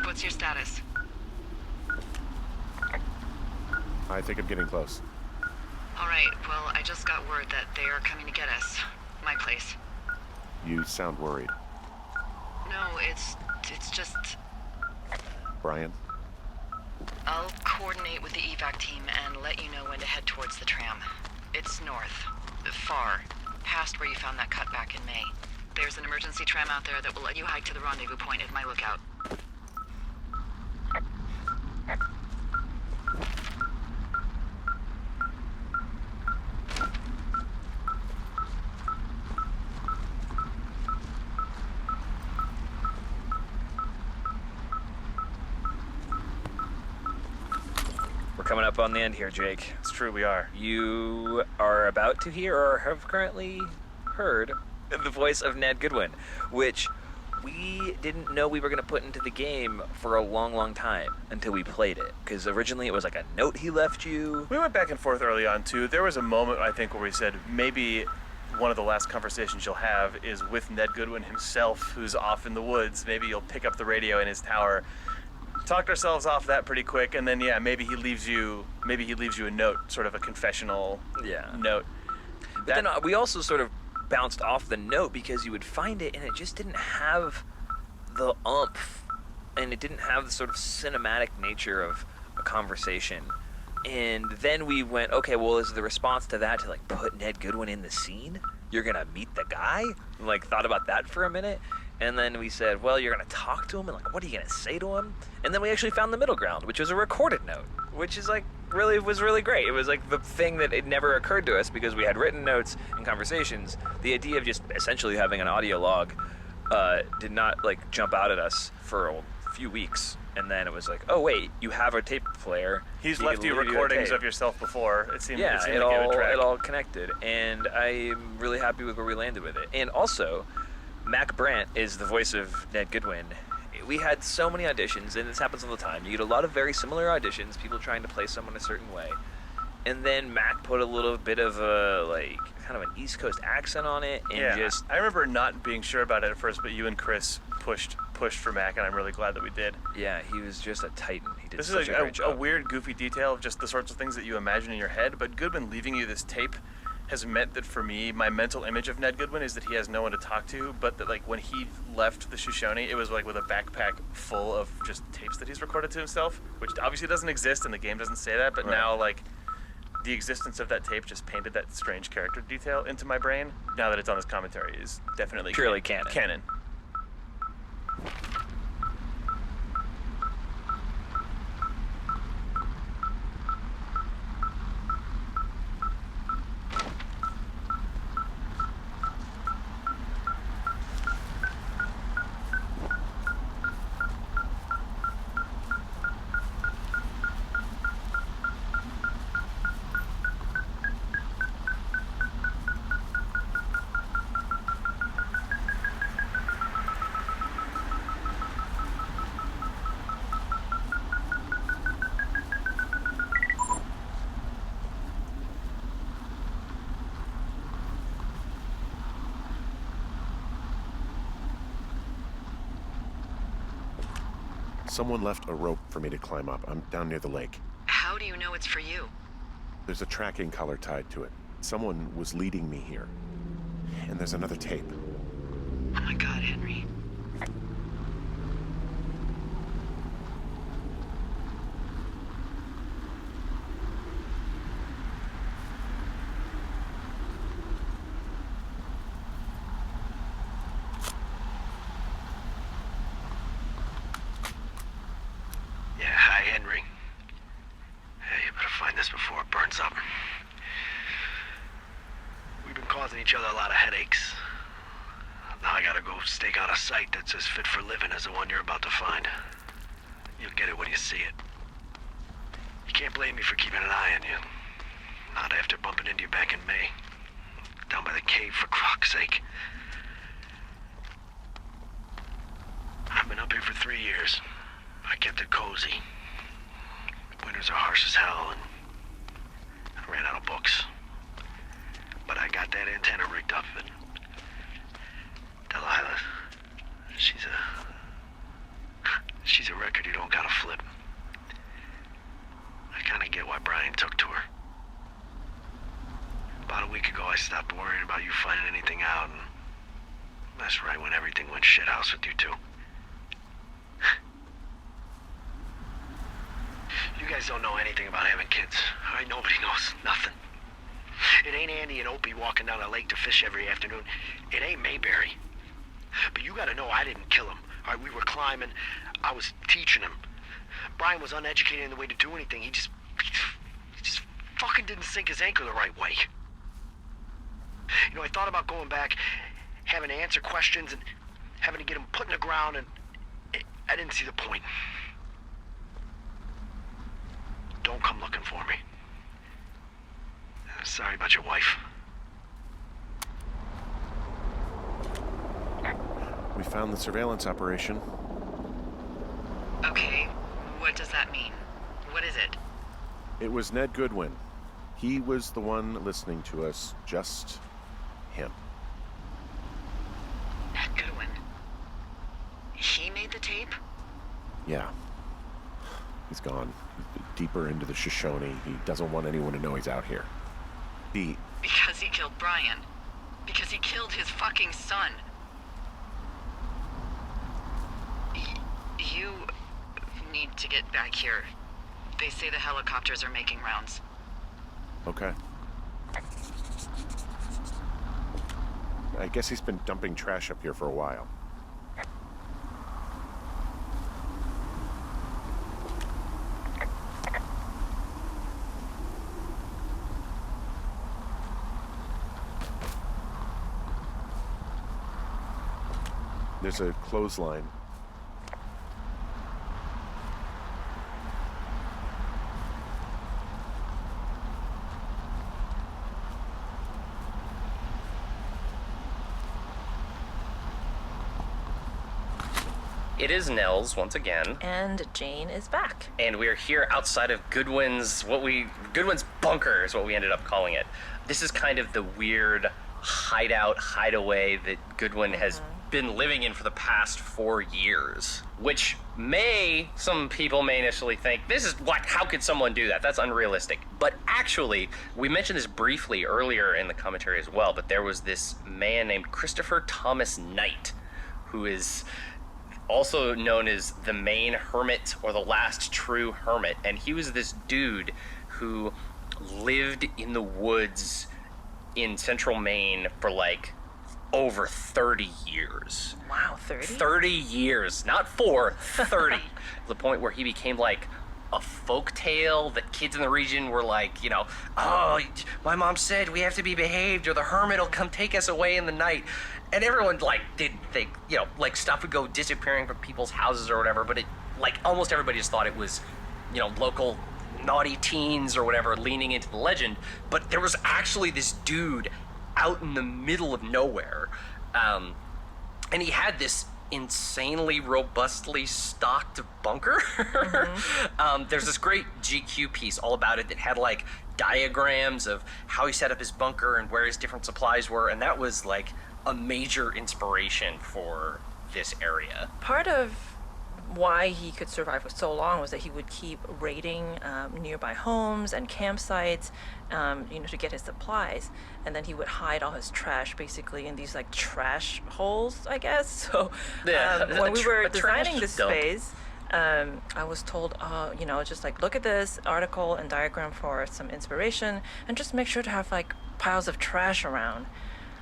What's your status? I think I'm getting close. All right, well, I just got word that they are coming to get us. My place. You sound worried. No, it's just... Brian? I'll coordinate with the evac team and let you know when to head towards the tram. It's north. Far. Past where you found that cut back in May. There's an emergency tram out there that will let you hike to the rendezvous point at my lookout. We're coming up on the end here, Jake. It's true, we are. You are about to hear or have currently heard the voice of Ned Goodwin, which we didn't know we were going to put into the game for a long, long time until we played it. Because originally it was like a note he left you. We went back and forth early on, too. There was a moment, I think, where we said maybe one of the last conversations you'll have is with Ned Goodwin himself, who's off in the woods. Maybe you'll pick up the radio in his tower. Talked ourselves off that pretty quick, and then maybe he leaves you a note, sort of a confessional note. But then we also sort of bounced off the note because you would find it and it just didn't have the oomph, and it didn't have the sort of cinematic nature of a conversation. And then we went, okay, well, is the response to that to like put Ned Goodwin in the scene? You're gonna meet the guy? And, like, thought about that for a minute. And then we said, well, you're gonna talk to him, and like, what are you gonna say to him? And then we actually found the middle ground, which was a recorded note, which is like was really great. It was like the thing that it never occurred to us because we had written notes and conversations. The idea of just essentially having an audio log did not like jump out at us for a few weeks. And then it was like, oh wait, you have a tape player. He's left you recordings of yourself before. It seemed like it all connected, and I'm really happy with where we landed with it. And also, Mac Brandt is the voice of Ned Goodwin. We had so many auditions, and this happens all the time. You get a lot of very similar auditions, people trying to play someone a certain way. And then Mac put a little bit of a, like, kind of an East Coast accent on it, and I remember not being sure about it at first, but you and Chris pushed for Mac, and I'm really glad that we did. Yeah, he was just a titan. He did this such is a great job. A weird, goofy detail of just the sorts of things that you imagine in your head, but Goodwin leaving you this tape has meant that for me, my mental image of Ned Goodwin is that he has no one to talk to, but that like when he left the Shoshone, it was like with a backpack full of just tapes that he's recorded to himself, which obviously doesn't exist and the game doesn't say that, but now like the existence of that tape just painted that strange character detail into my brain. Now that it's on this commentary is definitely purely canon. Someone left a rope for me to climb up. I'm down near the lake. How do you know it's for you? There's a tracking collar tied to it. Someone was leading me here. And there's another tape. Oh my God, Henry. Each other a lot of headaches. Now I gotta go stake out a site that's as fit for living as the one you're about to find. You'll get it when you see it. You can't blame me for keeping an eye on you. Not after bumping into you back in May. Down by the cave, for croc's sake. I've been up here for 3 years. I kept it cozy. Winters are harsh as hell, and I ran out of books. But I got that antenna rigged up, and Delilah, she's a record you don't gotta flip. I kinda get why Brian took to her. About a week ago, I stopped worrying about you finding anything out, and that's right when everything went shithouse with you two. You guys don't know anything about having kids. All right, nobody knows nothing. It ain't Andy and Opie walking down a lake to fish every afternoon. It ain't Mayberry. But you gotta know I didn't kill him. All right, we were climbing. I was teaching him. Brian was uneducated in the way to do anything. He just fucking didn't sink his anchor the right way. You know, I thought about going back, having to answer questions and having to get him put in the ground, and I didn't see the point. Don't come looking for me. Sorry about your wife. We found the surveillance operation. Okay, what does that mean? What is it? It was Ned Goodwin. He was the one listening to us, just him. Ned Goodwin. He made the tape? Yeah. He's gone. Deeper into the Shoshone. He doesn't want anyone to know he's out here. Because he killed Brian. Because he killed his fucking son. You need to get back here. They say the helicopters are making rounds. Okay. I guess he's been dumping trash up here for a while. There's a clothesline. It is Nels once again. And Jane is back. And we are here outside of Goodwin's bunker is what we ended up calling it. This is kind of the weird hideaway that Goodwin has been living in for the past 4 years, which some people may initially think, how could someone do that? That's unrealistic. But actually, we mentioned this briefly earlier in the commentary as well, but there was this man named Christopher Thomas Knight, who is also known as the Maine Hermit or the Last True Hermit. And he was this dude who lived in the woods in central Maine for like over 30 years. Wow, 30? 30 years, not 4, 30. To the point where he became like a folk tale that kids in the region were like, oh, my mom said we have to be behaved or the hermit will come take us away in the night. And everyone didn't think, stuff would go disappearing from people's houses or whatever, but almost everybody just thought it was, local naughty teens or whatever leaning into the legend. But there was actually this dude out in the middle of nowhere, and he had this insanely robustly stocked bunker. There's this great GQ piece all about it that had diagrams of how he set up his bunker and where his different supplies were, and that was a major inspiration for this area. Part of why he could survive for so long was that he would keep raiding nearby homes and campsites, to get his supplies, and then he would hide all his trash basically in these trash holes, I guess. So when we were designing this space, I was told, just look at this article and diagram for some inspiration, and just make sure to have piles of trash around.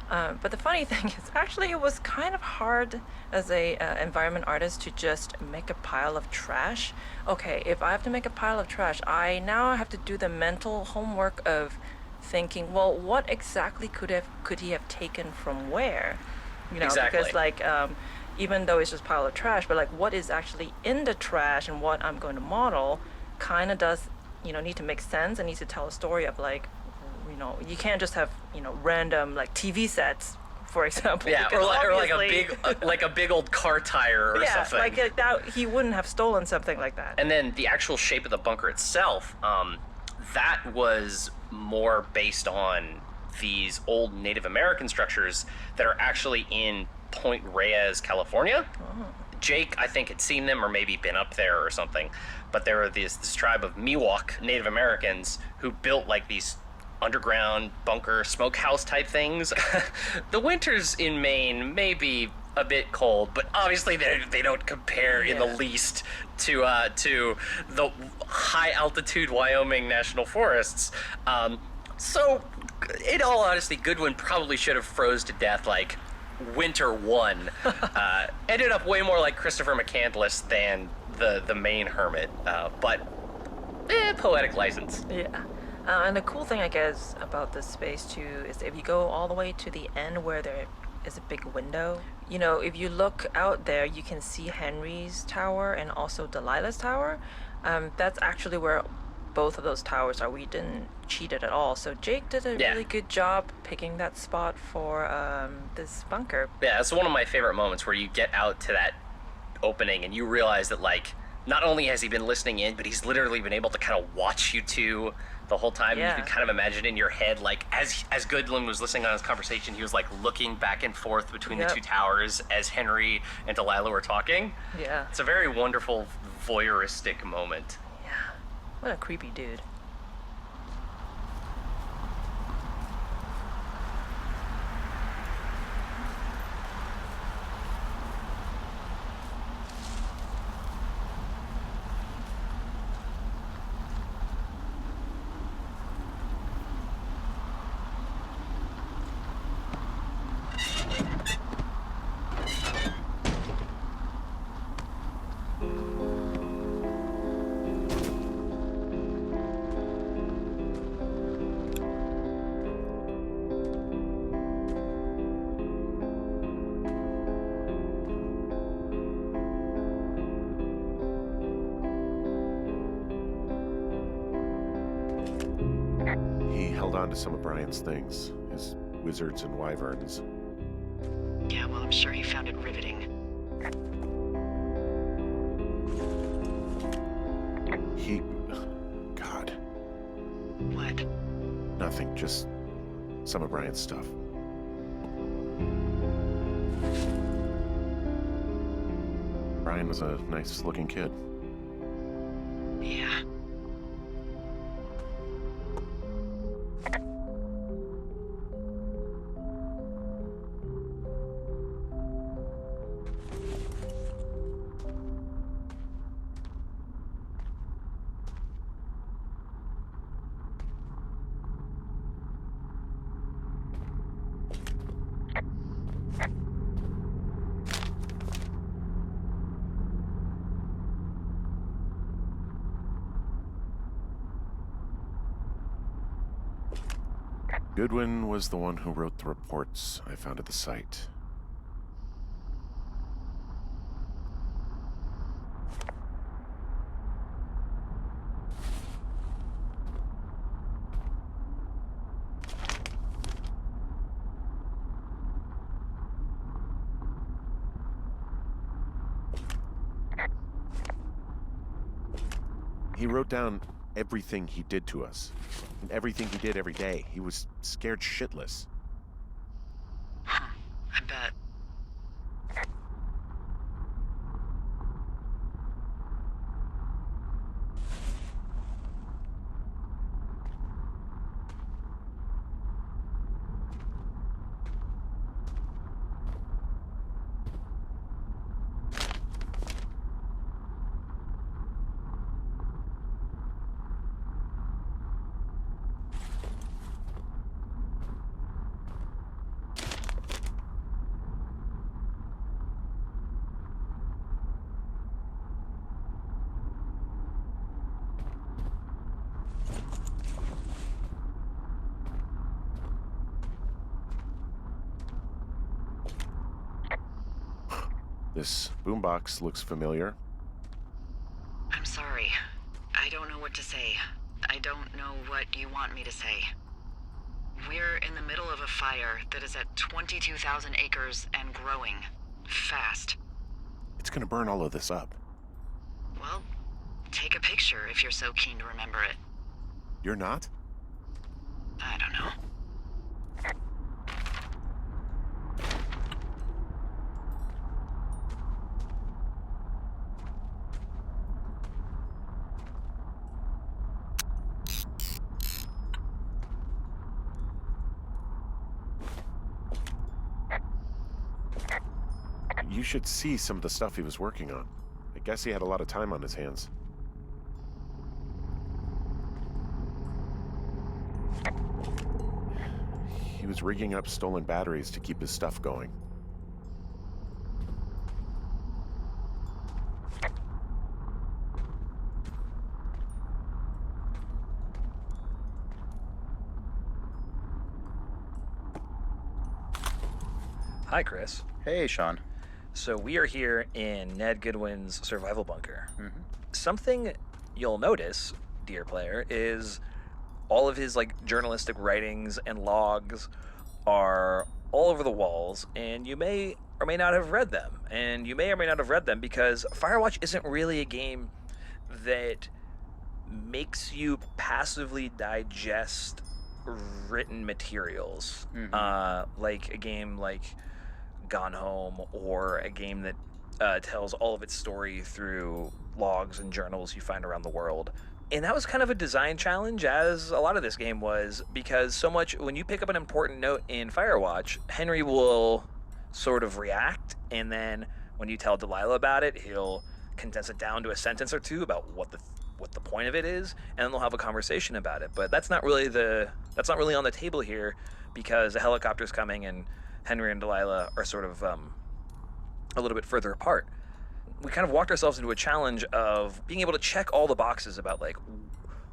But the funny thing is, actually, it was kind of hard as a environment artist to just make a pile of trash. Okay, if I have to make a pile of trash, I now have to do the mental homework of thinking, well, what exactly could he have taken from where? Exactly. Because even though it's just a pile of trash, but what is actually in the trash and what I'm going to model kind of does, need to make sense and needs to tell a story of you can't just have random TV sets, for example. Yeah, or a big old car tire or something. Yeah, that he wouldn't have stolen something like that. And then the actual shape of the bunker itself, that was more based on these old Native American structures that are actually in Point Reyes, California. Oh. Jake, I think, had seen them or maybe been up there or something, but there were this tribe of Miwok Native Americans who built these underground bunker smokehouse type things. The winters in Maine may be a bit cold, but obviously they don't compare in the least to the high altitude Wyoming national forests. So in all honesty, Goodwin probably should have froze to death Winter 1 ended up way more like Christopher McCandless than the main hermit, but poetic license. Yeah. And the cool thing, I guess, about this space too is if you go all the way to the end where there is a big window, you know, if you look out there, you can see Henry's tower and also Delilah's tower. That's actually where both of those towers are. We didn't cheat it at all. So Jake did a really good job picking that spot for this bunker. Yeah, it's one of my favorite moments where you get out to that opening and you realize that, like, not only has he been listening in, but he's literally been able to kind of watch you two the whole time. Yeah. You can kind of imagine in your head, like, as Goodwin was listening on his conversation, he was, like, looking back and forth between the two towers as Henry and Delilah were talking. Yeah. It's a very wonderful, voyeuristic moment. What a creepy dude. On to some of Brian's things, his wizards and wyverns. Yeah, well, I'm sure he found it riveting. God. What? Nothing, just some of Brian's stuff. Brian was a nice-looking kid. Yeah. Goodwin was the one who wrote the reports I found at the site. He wrote down everything he did to us, and everything he did every day. He was scared shitless. Huh, I bet. This boombox looks familiar. I'm sorry. I don't know what to say. I don't know what you want me to say. We're in the middle of a fire that is at 22,000 acres and growing. Fast. It's gonna burn all of this up. Well, take a picture if you're so keen to remember it. You're not? I don't know. You should see some of the stuff he was working on. I guess he had a lot of time on his hands. He was rigging up stolen batteries to keep his stuff going. Hi, Chris. Hey, Sean. So we are here in Ned Goodwin's survival bunker. Mm-hmm. Something you'll notice, dear player, is all of his journalistic writings and logs are all over the walls, and you may or may not have read them. And you may or may not have read them because Firewatch isn't really a game that makes you passively digest written materials, like a game like Gone Home, or a game that tells all of its story through logs and journals you find around the world. And that was kind of a design challenge, as a lot of this game was, because so much, when you pick up an important note in Firewatch, Henry will sort of react, and then when you tell Delilah about it, he'll condense it down to a sentence or two about what the point of it is, and then they'll have a conversation about it. But that's not really on the table here, because the helicopter's coming and Henry and Delilah are sort of a little bit further apart. We kind of walked ourselves into a challenge of being able to check all the boxes about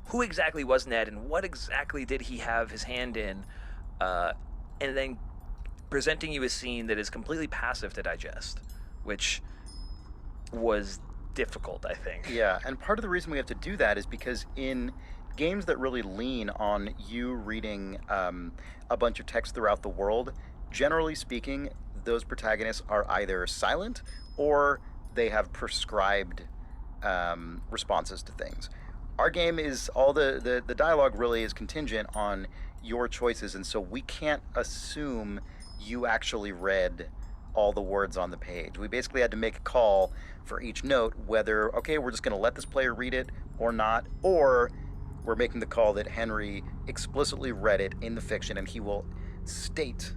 who exactly was Ned and what exactly did he have his hand in, and then presenting you a scene that is completely passive to digest, which was difficult, I think. Yeah, and part of the reason we have to do that is because in games that really lean on you reading a bunch of text throughout the world, generally speaking, those protagonists are either silent or they have prescribed responses to things. Our game is all the dialogue really is contingent on your choices, and so we can't assume you actually read all the words on the page. We basically had to make a call for each note, whether, okay, we're just going to let this player read it or not, or we're making the call that Henry explicitly read it in the fiction and he will state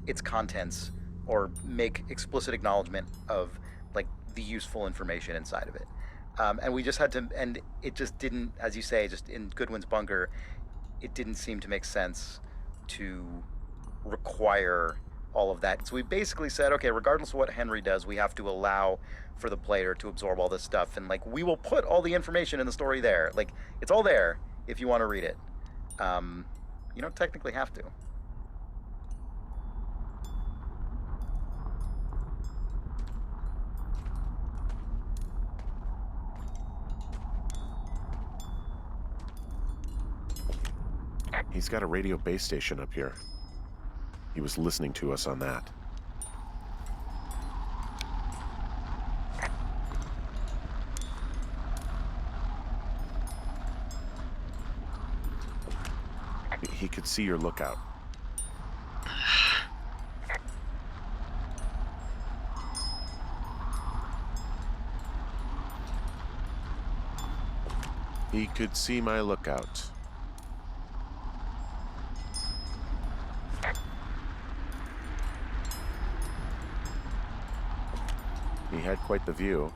its contents or make explicit acknowledgement of the useful information inside of it. And we just had to, and it just didn't, as you say, just in Goodwin's bunker, it didn't seem to make sense to require all of that. So we basically said, okay, regardless of what Henry does, we have to allow for the player to absorb all this stuff, and we will put all the information in the story there. It's all there if you want to read it. You don't technically have to. He's got a radio base station up here. He was listening to us on that. He could see your lookout. He could see my lookout. He had quite the view.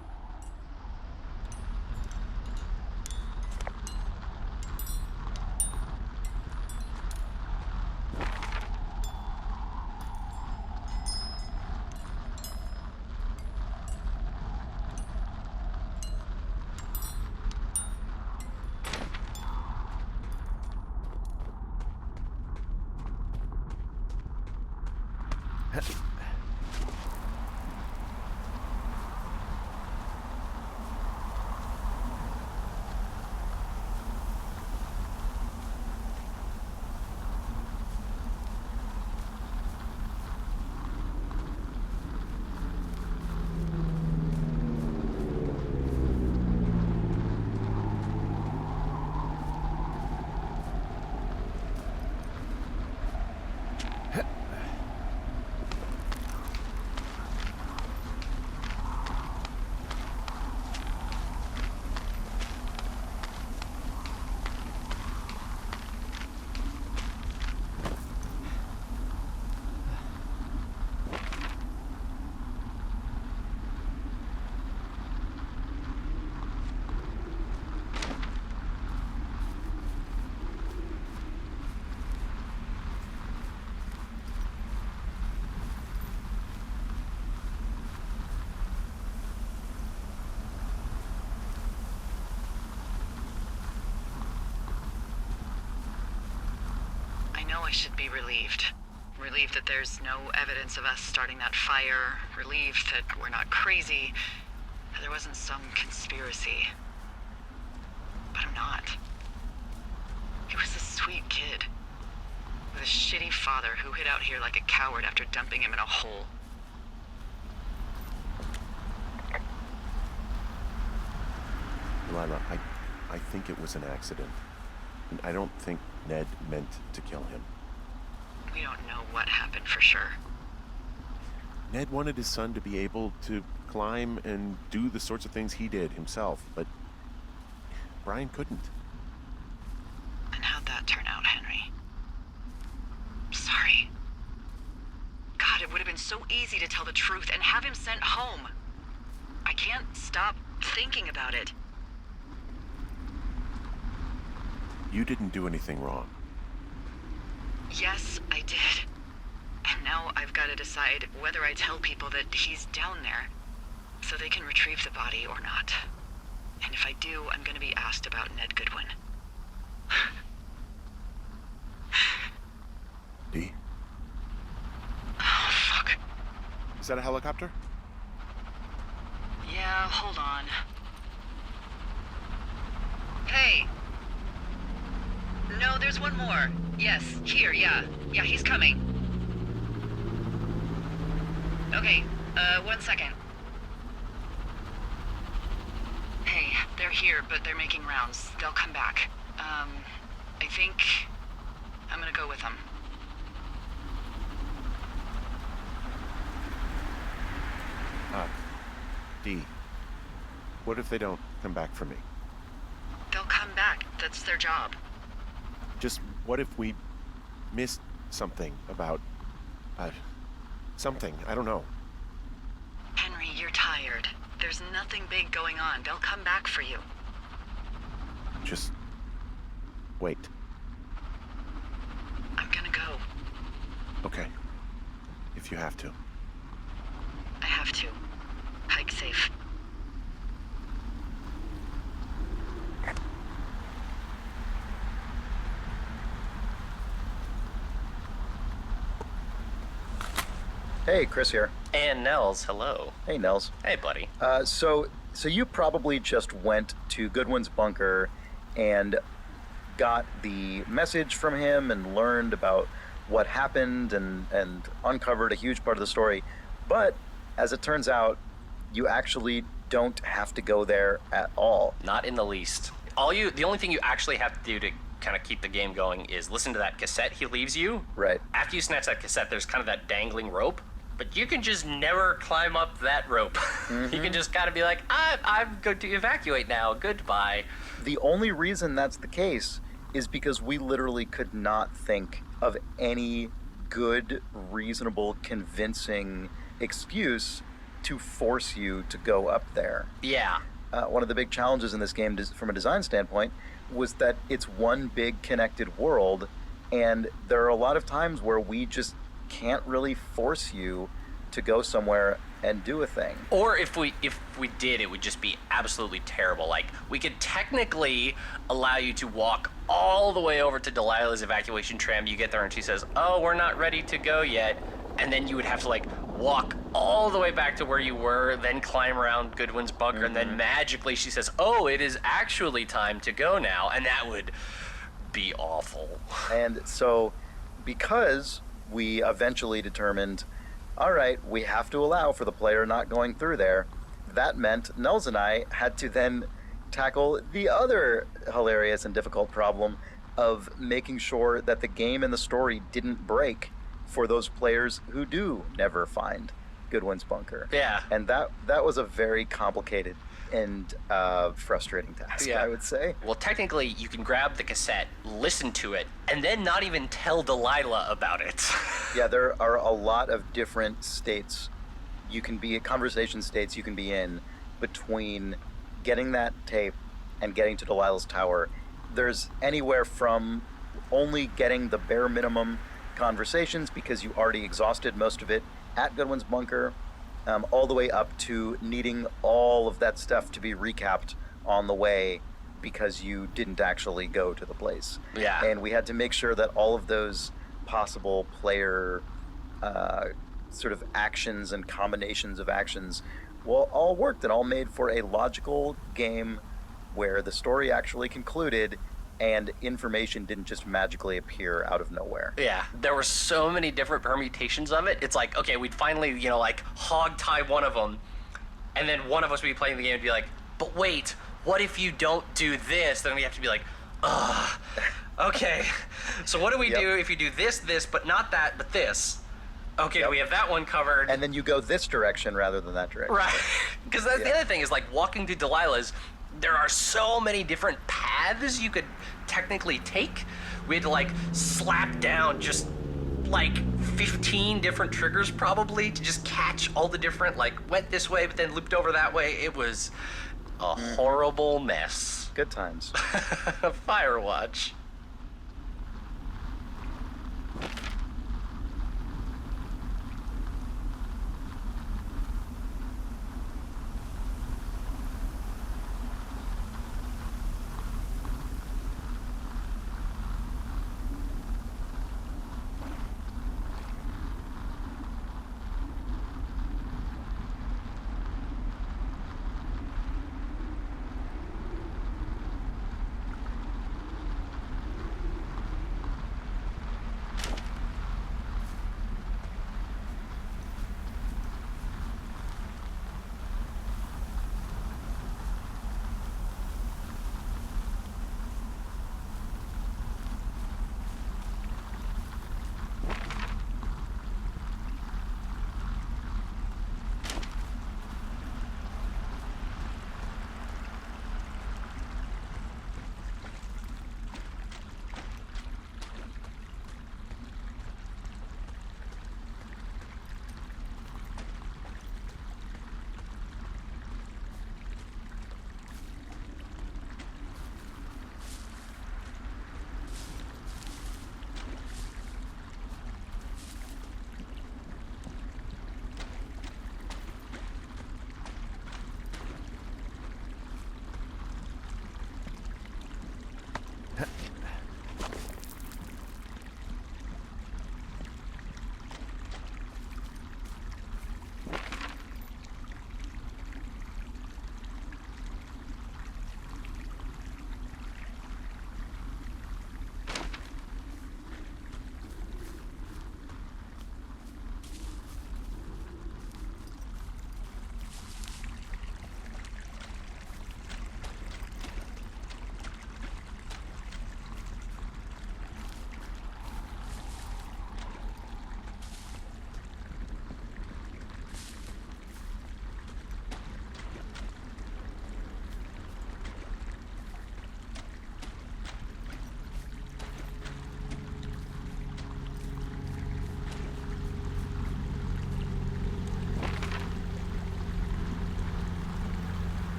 I know I should be relieved. Relieved that there's no evidence of us starting that fire. Relieved that we're not crazy. That there wasn't some conspiracy. But I'm not. He was a sweet kid. With a shitty father who hid out here like a coward after dumping him in a hole. Delilah, I think it was an accident. And I don't think Ned meant to kill him. We don't know what happened for sure. Ned wanted his son to be able to climb and do the sorts of things he did himself, but Brian couldn't. And how'd that turn out, Henry? Sorry. God, it would have been so easy to tell the truth and have him sent home. I can't stop thinking about it. You didn't do anything wrong. Yes, I did. And now I've got to decide whether I tell people that he's down there so they can retrieve the body or not. And if I do, I'm going to be asked about Ned Goodwin. D? Oh, fuck. Is that a helicopter? Yeah, hold on. Hey! No, there's one more. Yes, here, yeah. Yeah, he's coming. Okay, 1 second. Hey, they're here, but they're making rounds. They'll come back. I think I'm gonna go with them. D. What if they don't come back for me? They'll come back. That's their job. Just what if we missed something about... something, I don't know. Henry, you're tired. There's nothing big going on. They'll come back for you. Just... wait. I'm gonna go. Okay. If you have to. I have to. Hike safe. Hey, Chris here. And Nels, hello. Hey, Nels. Hey, buddy. So you probably just went to Goodwin's bunker and got the message from him and learned about what happened and uncovered a huge part of the story. But as it turns out, you actually don't have to go there at all. Not in the least. The only thing you actually have to do to kind of keep the game going is listen to that cassette he leaves you. Right. After you snatch that cassette, there's kind of that dangling rope, but you can just never climb up that rope. Mm-hmm. You can just kind of be like, I'm going to evacuate now. Goodbye. The only reason that's the case is because we literally could not think of any good, reasonable, convincing excuse to force you to go up there. Yeah. One of the big challenges in this game, from a design standpoint, was that it's one big connected world, and there are a lot of times where we just can't really force you to go somewhere and do a thing. Or if we did, it would just be absolutely terrible. Like, we could technically allow you to walk all the way over to Delilah's evacuation tram. You get there and she says, "Oh, we're not ready to go yet." And then you would have to, like, walk all the way back to where you were, then climb around Goodwin's bunker, and then magically she says, "Oh, it is actually time to go now." And that would be awful. And so, because we eventually determined, all right, we have to allow for the player not going through there, that meant Nels and I had to then tackle the other hilarious and difficult problem of making sure that the game and the story didn't break for those players who do never find Goodwin's bunker. Yeah. And that was a very complicated and frustrating task, I would say. Well, technically, you can grab the cassette, listen to it, and then not even tell Delilah about it. Yeah, there are a lot of different states conversation states you can be in between getting that tape and getting to Delilah's tower. There's anywhere from only getting the bare minimum conversations because you already exhausted most of it at Goodwin's bunker, all the way up to needing all of that stuff to be recapped on the way because you didn't actually go to the place. Yeah. And we had to make sure that all of those possible player sort of actions and combinations of actions all worked and all made for a logical game where the story actually concluded and information didn't just magically appear out of nowhere. Yeah, there were so many different permutations of it. It's like, okay, we'd finally, like, hog tie one of them, and then one of us would be playing the game and be like, but wait, what if you don't do this? Then we have to be like, ugh, okay, so what do we do if you do this, but not that, but this? Okay, we have that one covered. And then you go this direction rather than that direction. Right, because that's the other thing is, like, walking through Delilah's, there are so many different paths you could technically take. We had to, like, slap down just, like, 15 different triggers probably to just catch all the different, like, went this way but then looped over that way. It was a horrible mess. Good times. Firewatch.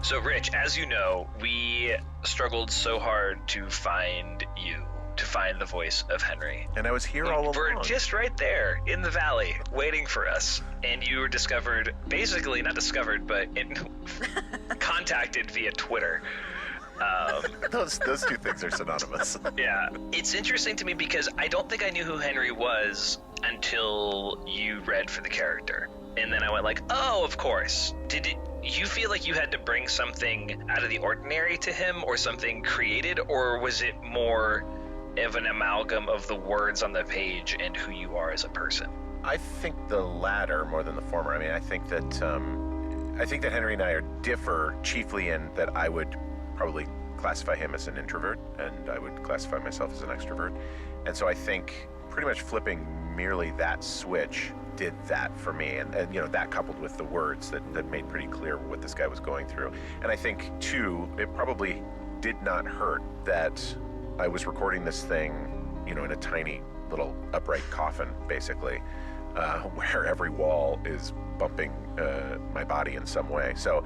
So, Rich, as you know, we struggled so hard to find you, to find the voice of Henry. And I was here all along. We're just right there in the valley, waiting for us. And you were discovered, basically, not discovered, but contacted via Twitter. Those two things are synonymous. Yeah. It's interesting to me because I don't think I knew who Henry was until you read for the character. And then I went like, oh, of course. Did you feel like you had to bring something out of the ordinary to him or something created, or was it more of an amalgam of the words on the page and who you are as a person? I think the latter more than the former. I mean, I think that Henry and I differ chiefly in that I would probably classify him as an introvert and I would classify myself as an extrovert. And so I think pretty much flipping merely that switch did that for me, and you know, that coupled with the words that made pretty clear what this guy was going through. And I think too, it probably did not hurt that I was recording this thing, you know, in a tiny little upright coffin, basically, where every wall is bumping my body in some way. So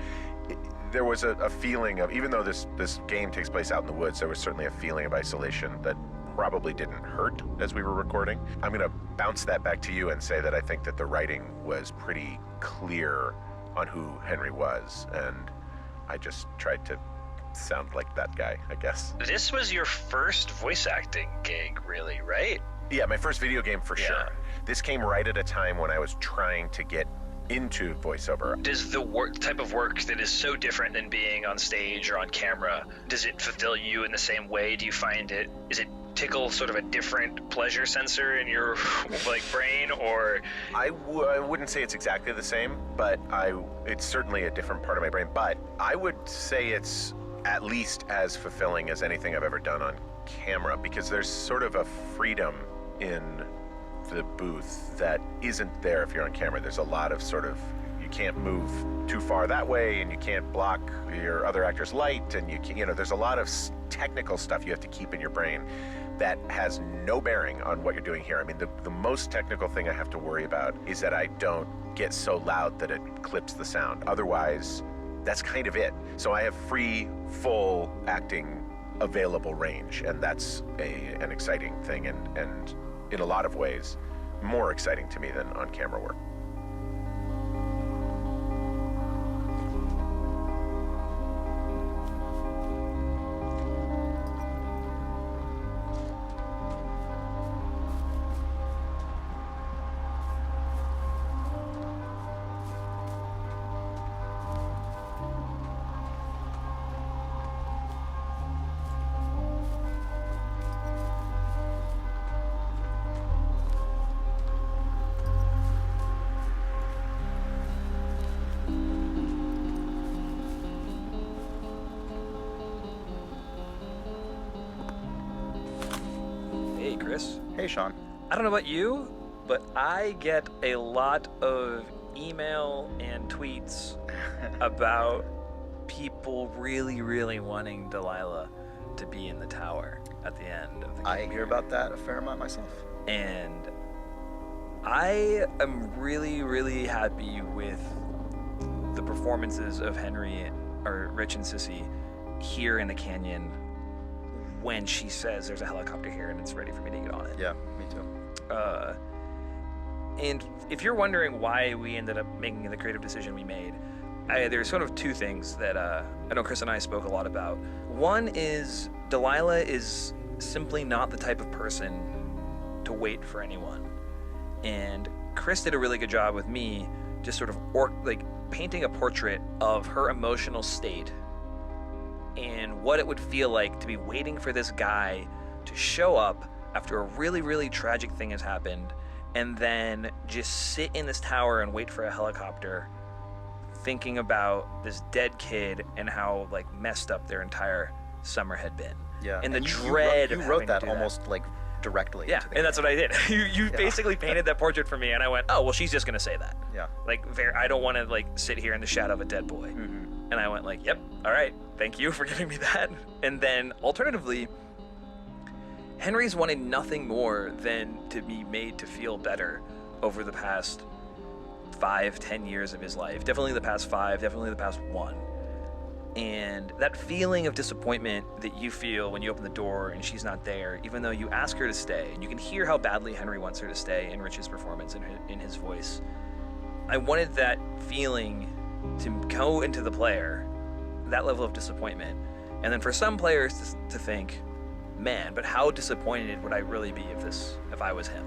there was a feeling of, even though this game takes place out in the woods, there was certainly a feeling of isolation that probably didn't hurt as we were recording. I'm going to bounce that back to you and say that I think that the writing was pretty clear on who Henry was, and I just tried to sound like that guy, I guess. This was your first voice acting gig, really, right? Yeah, my first video game for sure. This came right at a time when I was trying to get into voiceover. Does the type of work that is so different than being on stage or on camera, does it fulfill you in the same way? Do you find is it tickle sort of a different pleasure sensor in your like brain, or? I wouldn't say it's exactly the same, but it's certainly a different part of my brain. But I would say it's at least as fulfilling as anything I've ever done on camera, because there's sort of a freedom in the booth that isn't there if you're on camera. There's a lot of sort of, you can't move too far that way, and you can't block your other actor's light, and there's a lot of technical stuff you have to keep in your brain that has no bearing on what you're doing here. I mean, the most technical thing I have to worry about is that I don't get so loud that it clips the sound. Otherwise, that's kind of it. So I have free, full acting available range, and that's an exciting thing, and in a lot of ways, more exciting to me than on-camera work. Hey, Chris. Hey, Sean. I don't know about you, but I get a lot of email and tweets about people really, really wanting Delilah to be in the tower at the end of the game. I hear about that a fair amount myself. And I am really, really happy with the performances of Henry, or Rich and Sissy, here in the canyon when she says there's a helicopter here and it's ready for me to get on it. Yeah, me too. And if you're wondering why we ended up making the creative decision we made, there's sort of two things that I know Chris and I spoke a lot about. One is Delilah is simply not the type of person to wait for anyone. And Chris did a really good job with me just sort of painting a portrait of her emotional state and what it would feel like to be waiting for this guy to show up after a really, really tragic thing has happened, and then just sit in this tower and wait for a helicopter, thinking about this dead kid and how messed up their entire summer had been. Yeah, and the you dread. You wrote that almost directly. Yeah, and that's what I did. You basically painted that portrait for me, and I went, oh well, she's just gonna say that. Yeah. I don't want to sit here in the shadow of a dead boy. Mm-hmm. And I went yep, all right, thank you for giving me that. And then alternatively, Henry's wanted nothing more than to be made to feel better over the past 5-10 years of his life. Definitely the past 5, definitely the past 1. And that feeling of disappointment that you feel when you open the door and she's not there, even though you ask her to stay, and you can hear how badly Henry wants her to stay in Rich's performance, in his voice. I wanted that feeling to go into the player, that level of disappointment. And then for some players to think, man, but how disappointed would I really be if I was him?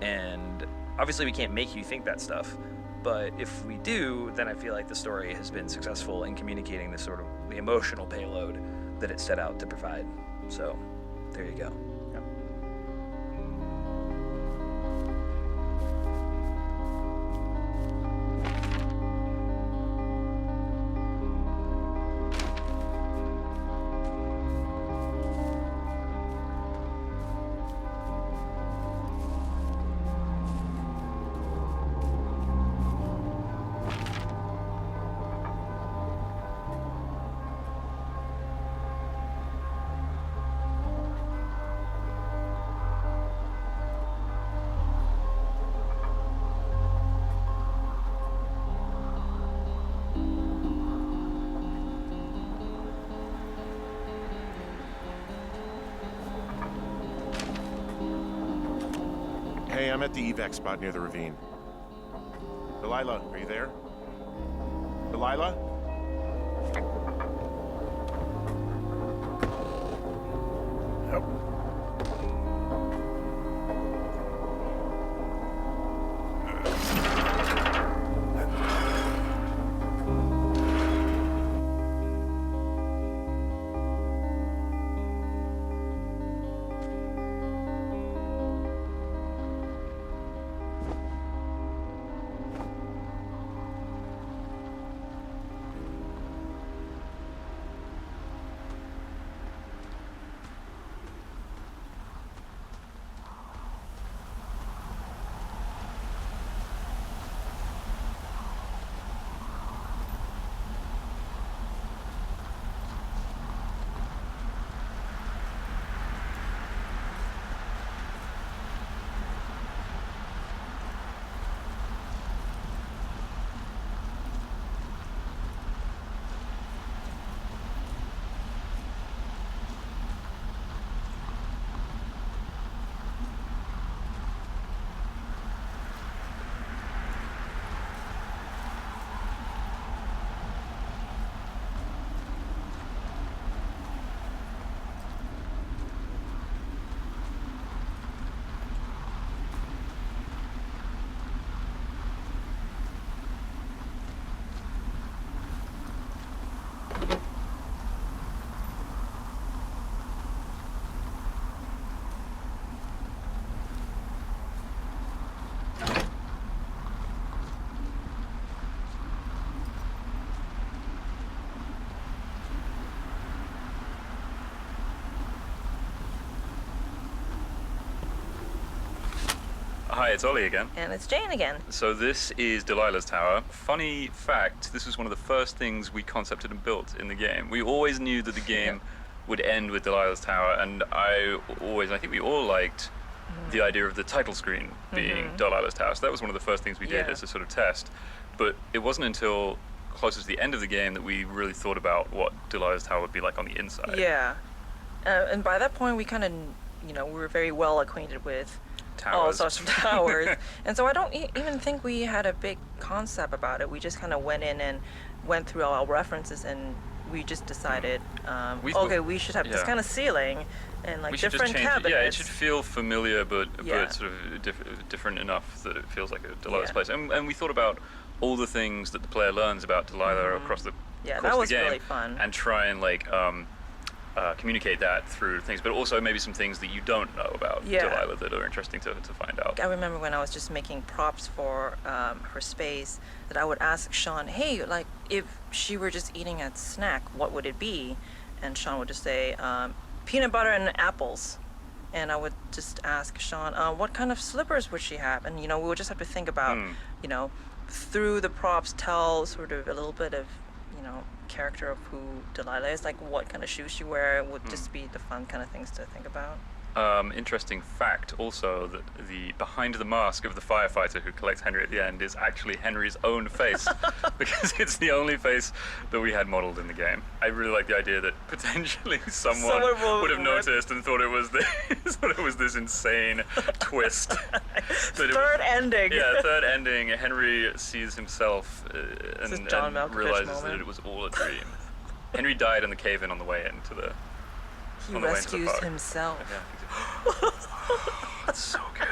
And obviously we can't make you think that stuff, but if we do, then I feel like the story has been successful in communicating this sort of the emotional payload that it set out to provide. So there you go. Hey, I'm at the evac spot near the ravine. Delilah, are you there? Delilah? Hi, it's Ollie again. And it's Jane again. So this is Delilah's Tower. Funny fact, this was one of the first things we concepted and built in the game. We always knew that the game would end with Delilah's Tower, and I think we all liked the idea of the title screen being Delilah's Tower. So that was one of the first things we did as a sort of test. But it wasn't until closer to the end of the game that we really thought about what Delilah's Tower would be like on the inside. Yeah. And by that point, we kind of, we were very well acquainted with all sorts of towers. And so I don't even think we had a big concept about it. We just kind of went in and went through all our references, and we just decided, we should have this kind of ceiling and like different cabinets. Yeah, it should feel familiar, but sort of different enough that it feels like a Delilah's place. And we thought about all the things that the player learns about Delilah across the that was the game, really fun. and try and like communicate that through things, but also maybe some things that you don't know about Delilah that are interesting to find out. I remember when I was just making props for her space that I would ask Sean, hey, like if she were just eating a snack, what would it be? And Sean would just say, peanut butter and apples. And I would just ask Sean, what kind of slippers would she have? And, we would just have to think about, through the props, tell sort of a little bit of, character of who Delilah is, like what kind of shoes she wear would just be the fun kind of things to think about. Interesting fact also that the behind the mask of the firefighter who collects Henry at the end is actually Henry's own face because it's the only face that we had modeled in the game. I really like the idea that potentially someone would have noticed and thought it was this insane twist. Third ending. Yeah, third ending. Henry sees himself and realizes that it was all a dream. Henry died in the cave-in on the way into the. He rescues himself. It's so good.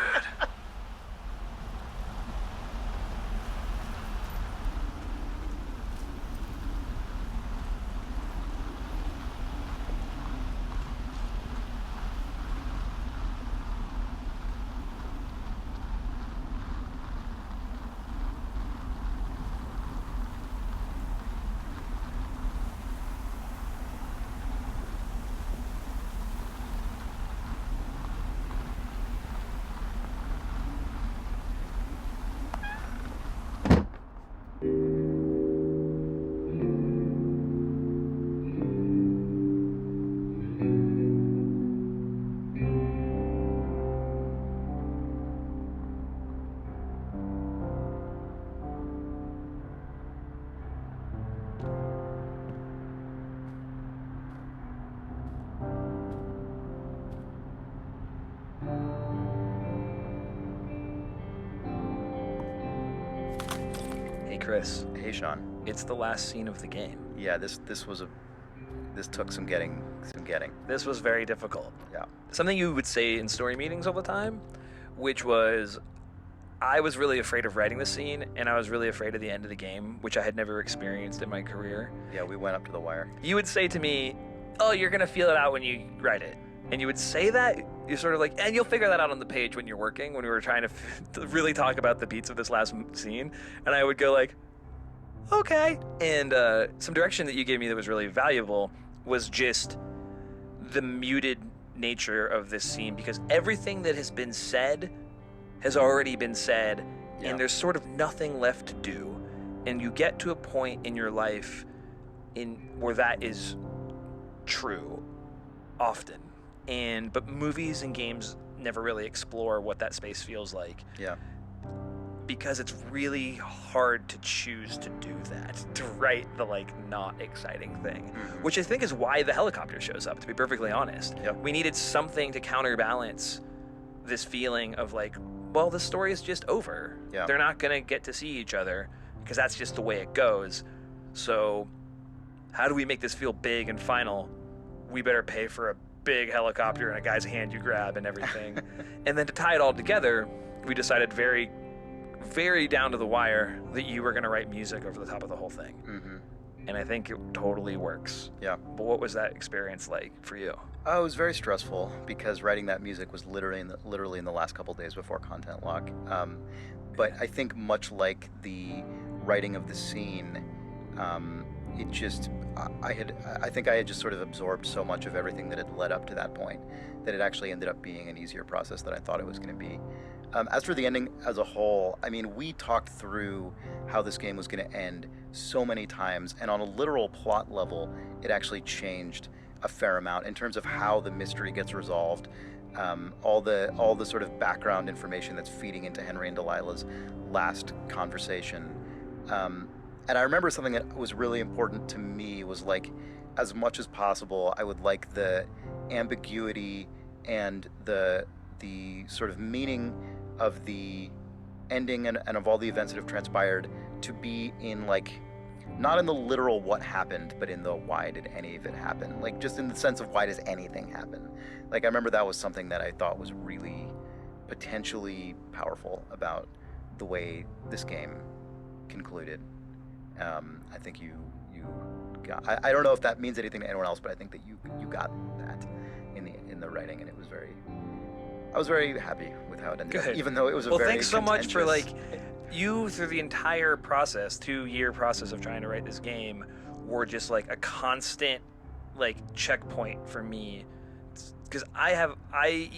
Chris. Hey, Sean. It's the last scene of the game. Yeah, this took some getting. This was very difficult. Yeah. Something you would say in story meetings all the time, which was, I was really afraid of writing the scene, and I was really afraid of the end of the game, which I had never experienced in my career. Yeah, we went up to the wire. You would say to me, oh, you're going to feel it out when you write it. And you would say that, you're sort of like, and you'll figure that out on the page when you're working, when we were trying to really talk about the beats of this last scene. And I would go like, okay. And some direction that you gave me that was really valuable was just the muted nature of this scene, because everything that has been said has already been said, and there's sort of nothing left to do. And you get to a point in your life where that is true often. But movies and games never really explore what that space feels like. Yeah. Because it's really hard to choose to do that, to write the not exciting thing, which I think is why the helicopter shows up, to be perfectly honest. Yep. We needed something to counterbalance this feeling of the story is just over. Yeah. They're not going to get to see each other because that's just the way it goes. So how do we make this feel big and final? We better pay for a big helicopter and a guy's hand you grab and everything. And then to tie it all together, we decided very, very down to the wire that you were going to write music over the top of the whole thing. And I think it totally works. Yeah. But what was that experience like for you? Oh, it was very stressful because writing that music was literally in the last couple days before content lock. But I think much like the writing of the scene, I think I had just sort of absorbed so much of everything that had led up to that point that it actually ended up being an easier process than I thought it was going to be. As for the ending as a whole, I mean, we talked through how this game was going to end so many times, and on a literal plot level, it actually changed a fair amount in terms of how the mystery gets resolved. All the sort of background information that's feeding into Henry and Delilah's last conversation. And I remember something that was really important to me was like, as much as possible, I would like the ambiguity and the sort of meaning of the ending and of all the events that have transpired to be in like, not in the literal what happened, but in the why did any of it happen? Like just in the sense of why does anything happen? Like I remember that was something that I thought was really potentially powerful about the way this game concluded. I think you got. I don't know if that means anything to anyone else, but I think that you got that in the writing, and it was very. I was very happy with how it ended up, even though it was a very thanks so much for contentious- you through the entire process, 2-year process of trying to write this game, were just like a constant like checkpoint for me. Because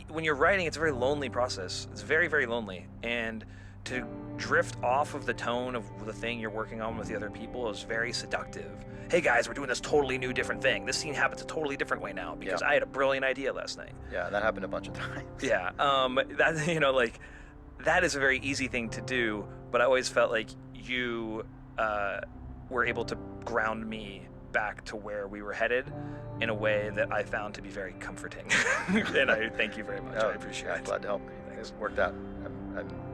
when you're writing, it's a very lonely process. It's very, very lonely, and to drift off of the tone of the thing you're working on with the other people is very seductive. Hey guys, we're doing this totally new, different thing. This scene happens a totally different way now because I had a brilliant idea last night. Yeah, that happened a bunch of times. Yeah, that like that is a very easy thing to do, but I always felt like you were able to ground me back to where we were headed in a way that I found to be very comforting. And I thank you very much. I appreciate it. I'm glad to help. It worked out.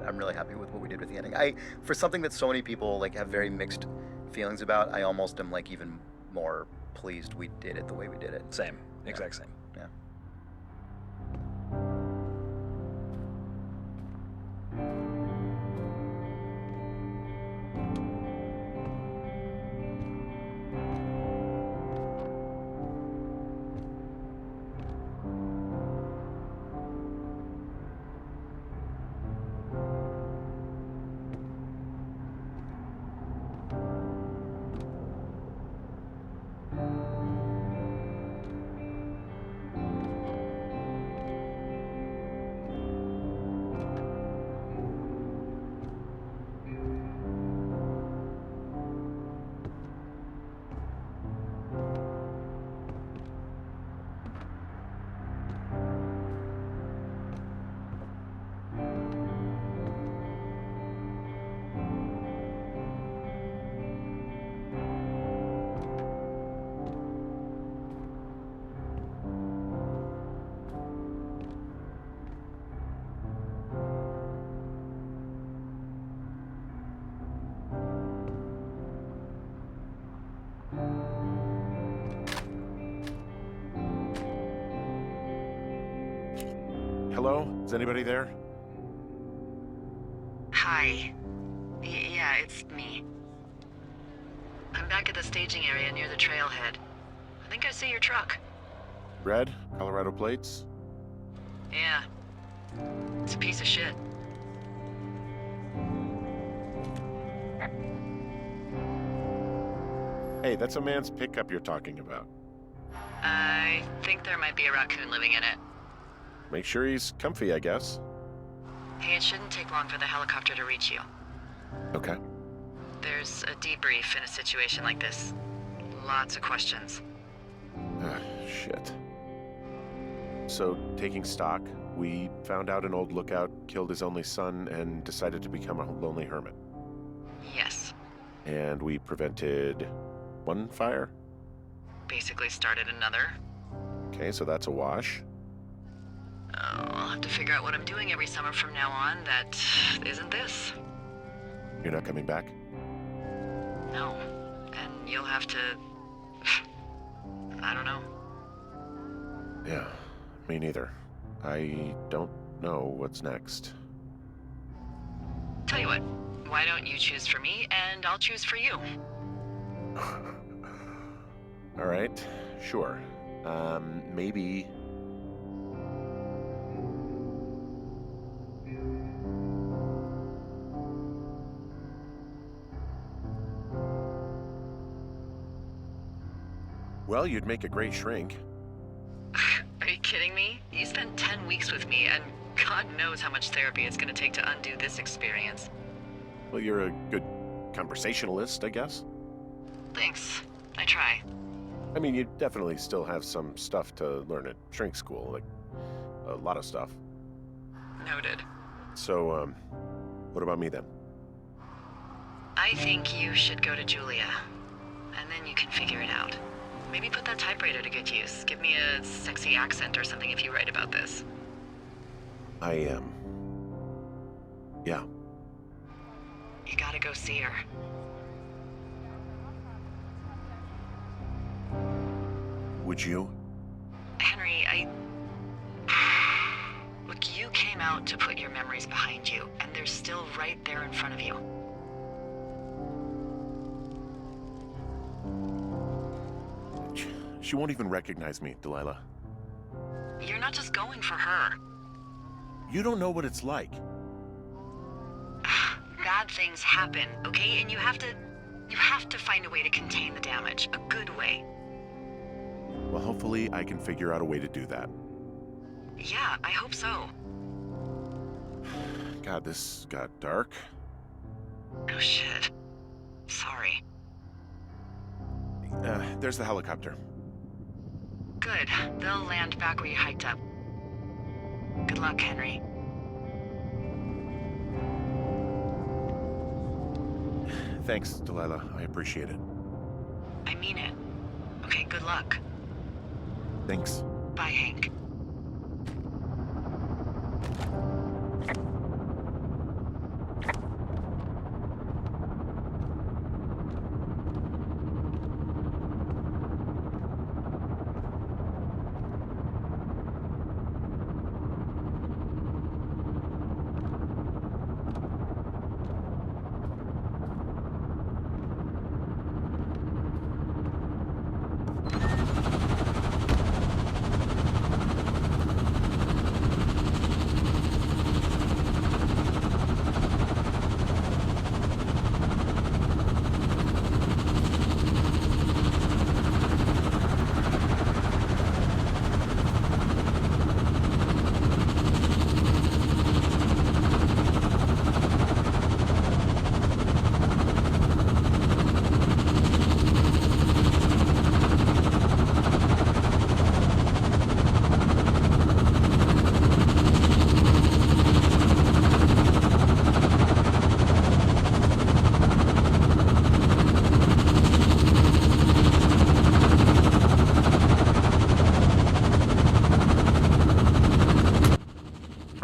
I'm really happy with what we did with the ending. For something that so many people like have very mixed feelings about, I almost am like even more pleased we did it the way we did it. Same, exact same. Yeah. Hello? Is anybody there? Hi. Yeah, it's me. I'm back at the staging area near the trailhead. I think I see your truck. Red? Colorado plates? Yeah. It's a piece of shit. Hey, that's a man's pickup you're talking about. I think there might be a raccoon living in it. Make sure he's comfy, I guess. Hey, it shouldn't take long for the helicopter to reach you. Okay. There's a debrief in a situation like this. Lots of questions. Shit. So, taking stock, we found out an old lookout killed his only son and decided to become a lonely hermit. Yes. And we prevented one fire? Basically started another. Okay, so that's a wash. I'll have to figure out what I'm doing every summer from now on that isn't this. You're not coming back? No. And you'll have to... I don't know. Yeah, me neither. I don't know what's next. Tell you what, why don't you choose for me and I'll choose for you? All right, sure. Maybe... Well, you'd make a great shrink. Are you kidding me? You spent 10 weeks with me and God knows how much therapy it's going to take to undo this experience. Well, you're a good conversationalist, I guess. Thanks. I try. I mean, you definitely still have some stuff to learn at shrink school, like a lot of stuff. Noted. So, what about me then? I think you should go to Julia, and then you can figure it out. Maybe put that typewriter to good use. Give me a sexy accent or something if you write about this. I am. Yeah. You gotta go see her. Would you? Henry, Look, you came out to put your memories behind you, and they're still right there in front of you. She won't even recognize me, Delilah. You're not just going for her. You don't know what it's like. Bad things happen, okay? And you have to find a way to contain the damage. A good way. Well, hopefully I can figure out a way to do that. Yeah, I hope so. God, this got dark. Oh shit. Sorry. There's the helicopter. Good. They'll land back where you hiked up. Good luck, Henry. Thanks, Delilah. I appreciate it. I mean it. Okay, good luck. Thanks. Bye, Hank.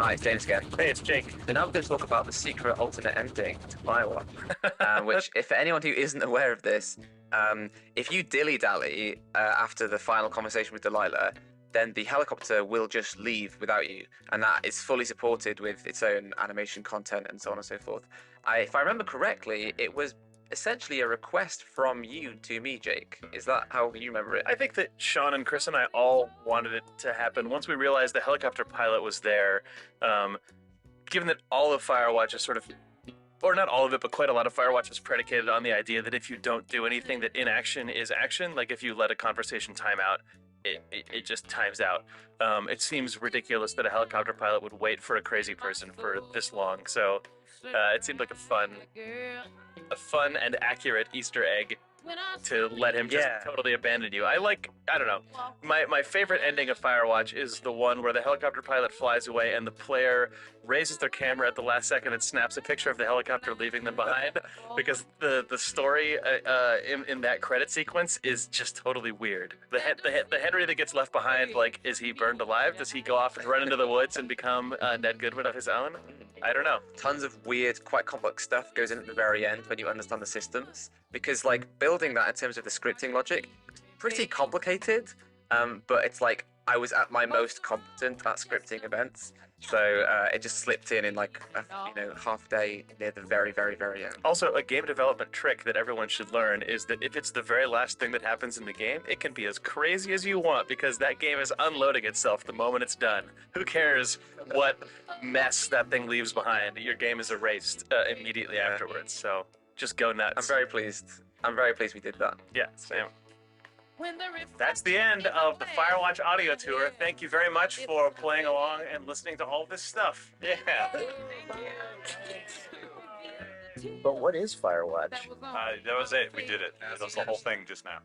Hi, it's James again. Hey, it's Jake. So now we're going to talk about the secret alternate ending to Firewatch, which, if for anyone who isn't aware of this, if you dilly-dally after the final conversation with Delilah, then the helicopter will just leave without you, and that is fully supported with its own animation content and so on and so forth. If I remember correctly, it was essentially a request from you to me, Jake. Is that how you remember it? I think that Sean and Chris and I all wanted it to happen. Once we realized the helicopter pilot was there, given that all of Firewatch is sort of, or not all of it, but quite a lot of Firewatch is predicated on the idea that if you don't do anything, that inaction is action. Like if you let a conversation time out, it just times out. It seems ridiculous that a helicopter pilot would wait for a crazy person for this long. So it seemed like a fun and accurate Easter egg to let him just totally abandon you. I don't know. My favorite ending of Firewatch is the one where the helicopter pilot flies away and the player raises their camera at the last second and snaps a picture of the helicopter leaving them behind, because the story in that credit sequence is just totally weird. The Henry that gets left behind, like, is he burned alive? Does he go off and run into the woods and become Ned Goodwin of his own? I don't know. Tons of weird, quite complex stuff goes in at the very end when you understand the systems, because like building that in terms of the scripting logic, pretty complicated, but it's like I was at my most competent at scripting events, so it just slipped in like half a day near the very, very, very end. Also, a game development trick that everyone should learn is that if it's the very last thing that happens in the game, it can be as crazy as you want, because that game is unloading itself the moment it's done. Who cares what mess that thing leaves behind? Your game is erased immediately afterwards, so just go nuts. I'm very pleased we did that. Yeah, same. That's the end of the Firewatch audio tour. Thank you very much for playing along and listening to all this stuff. Yeah. But what is Firewatch? That was it. We did it. That was the whole thing just now.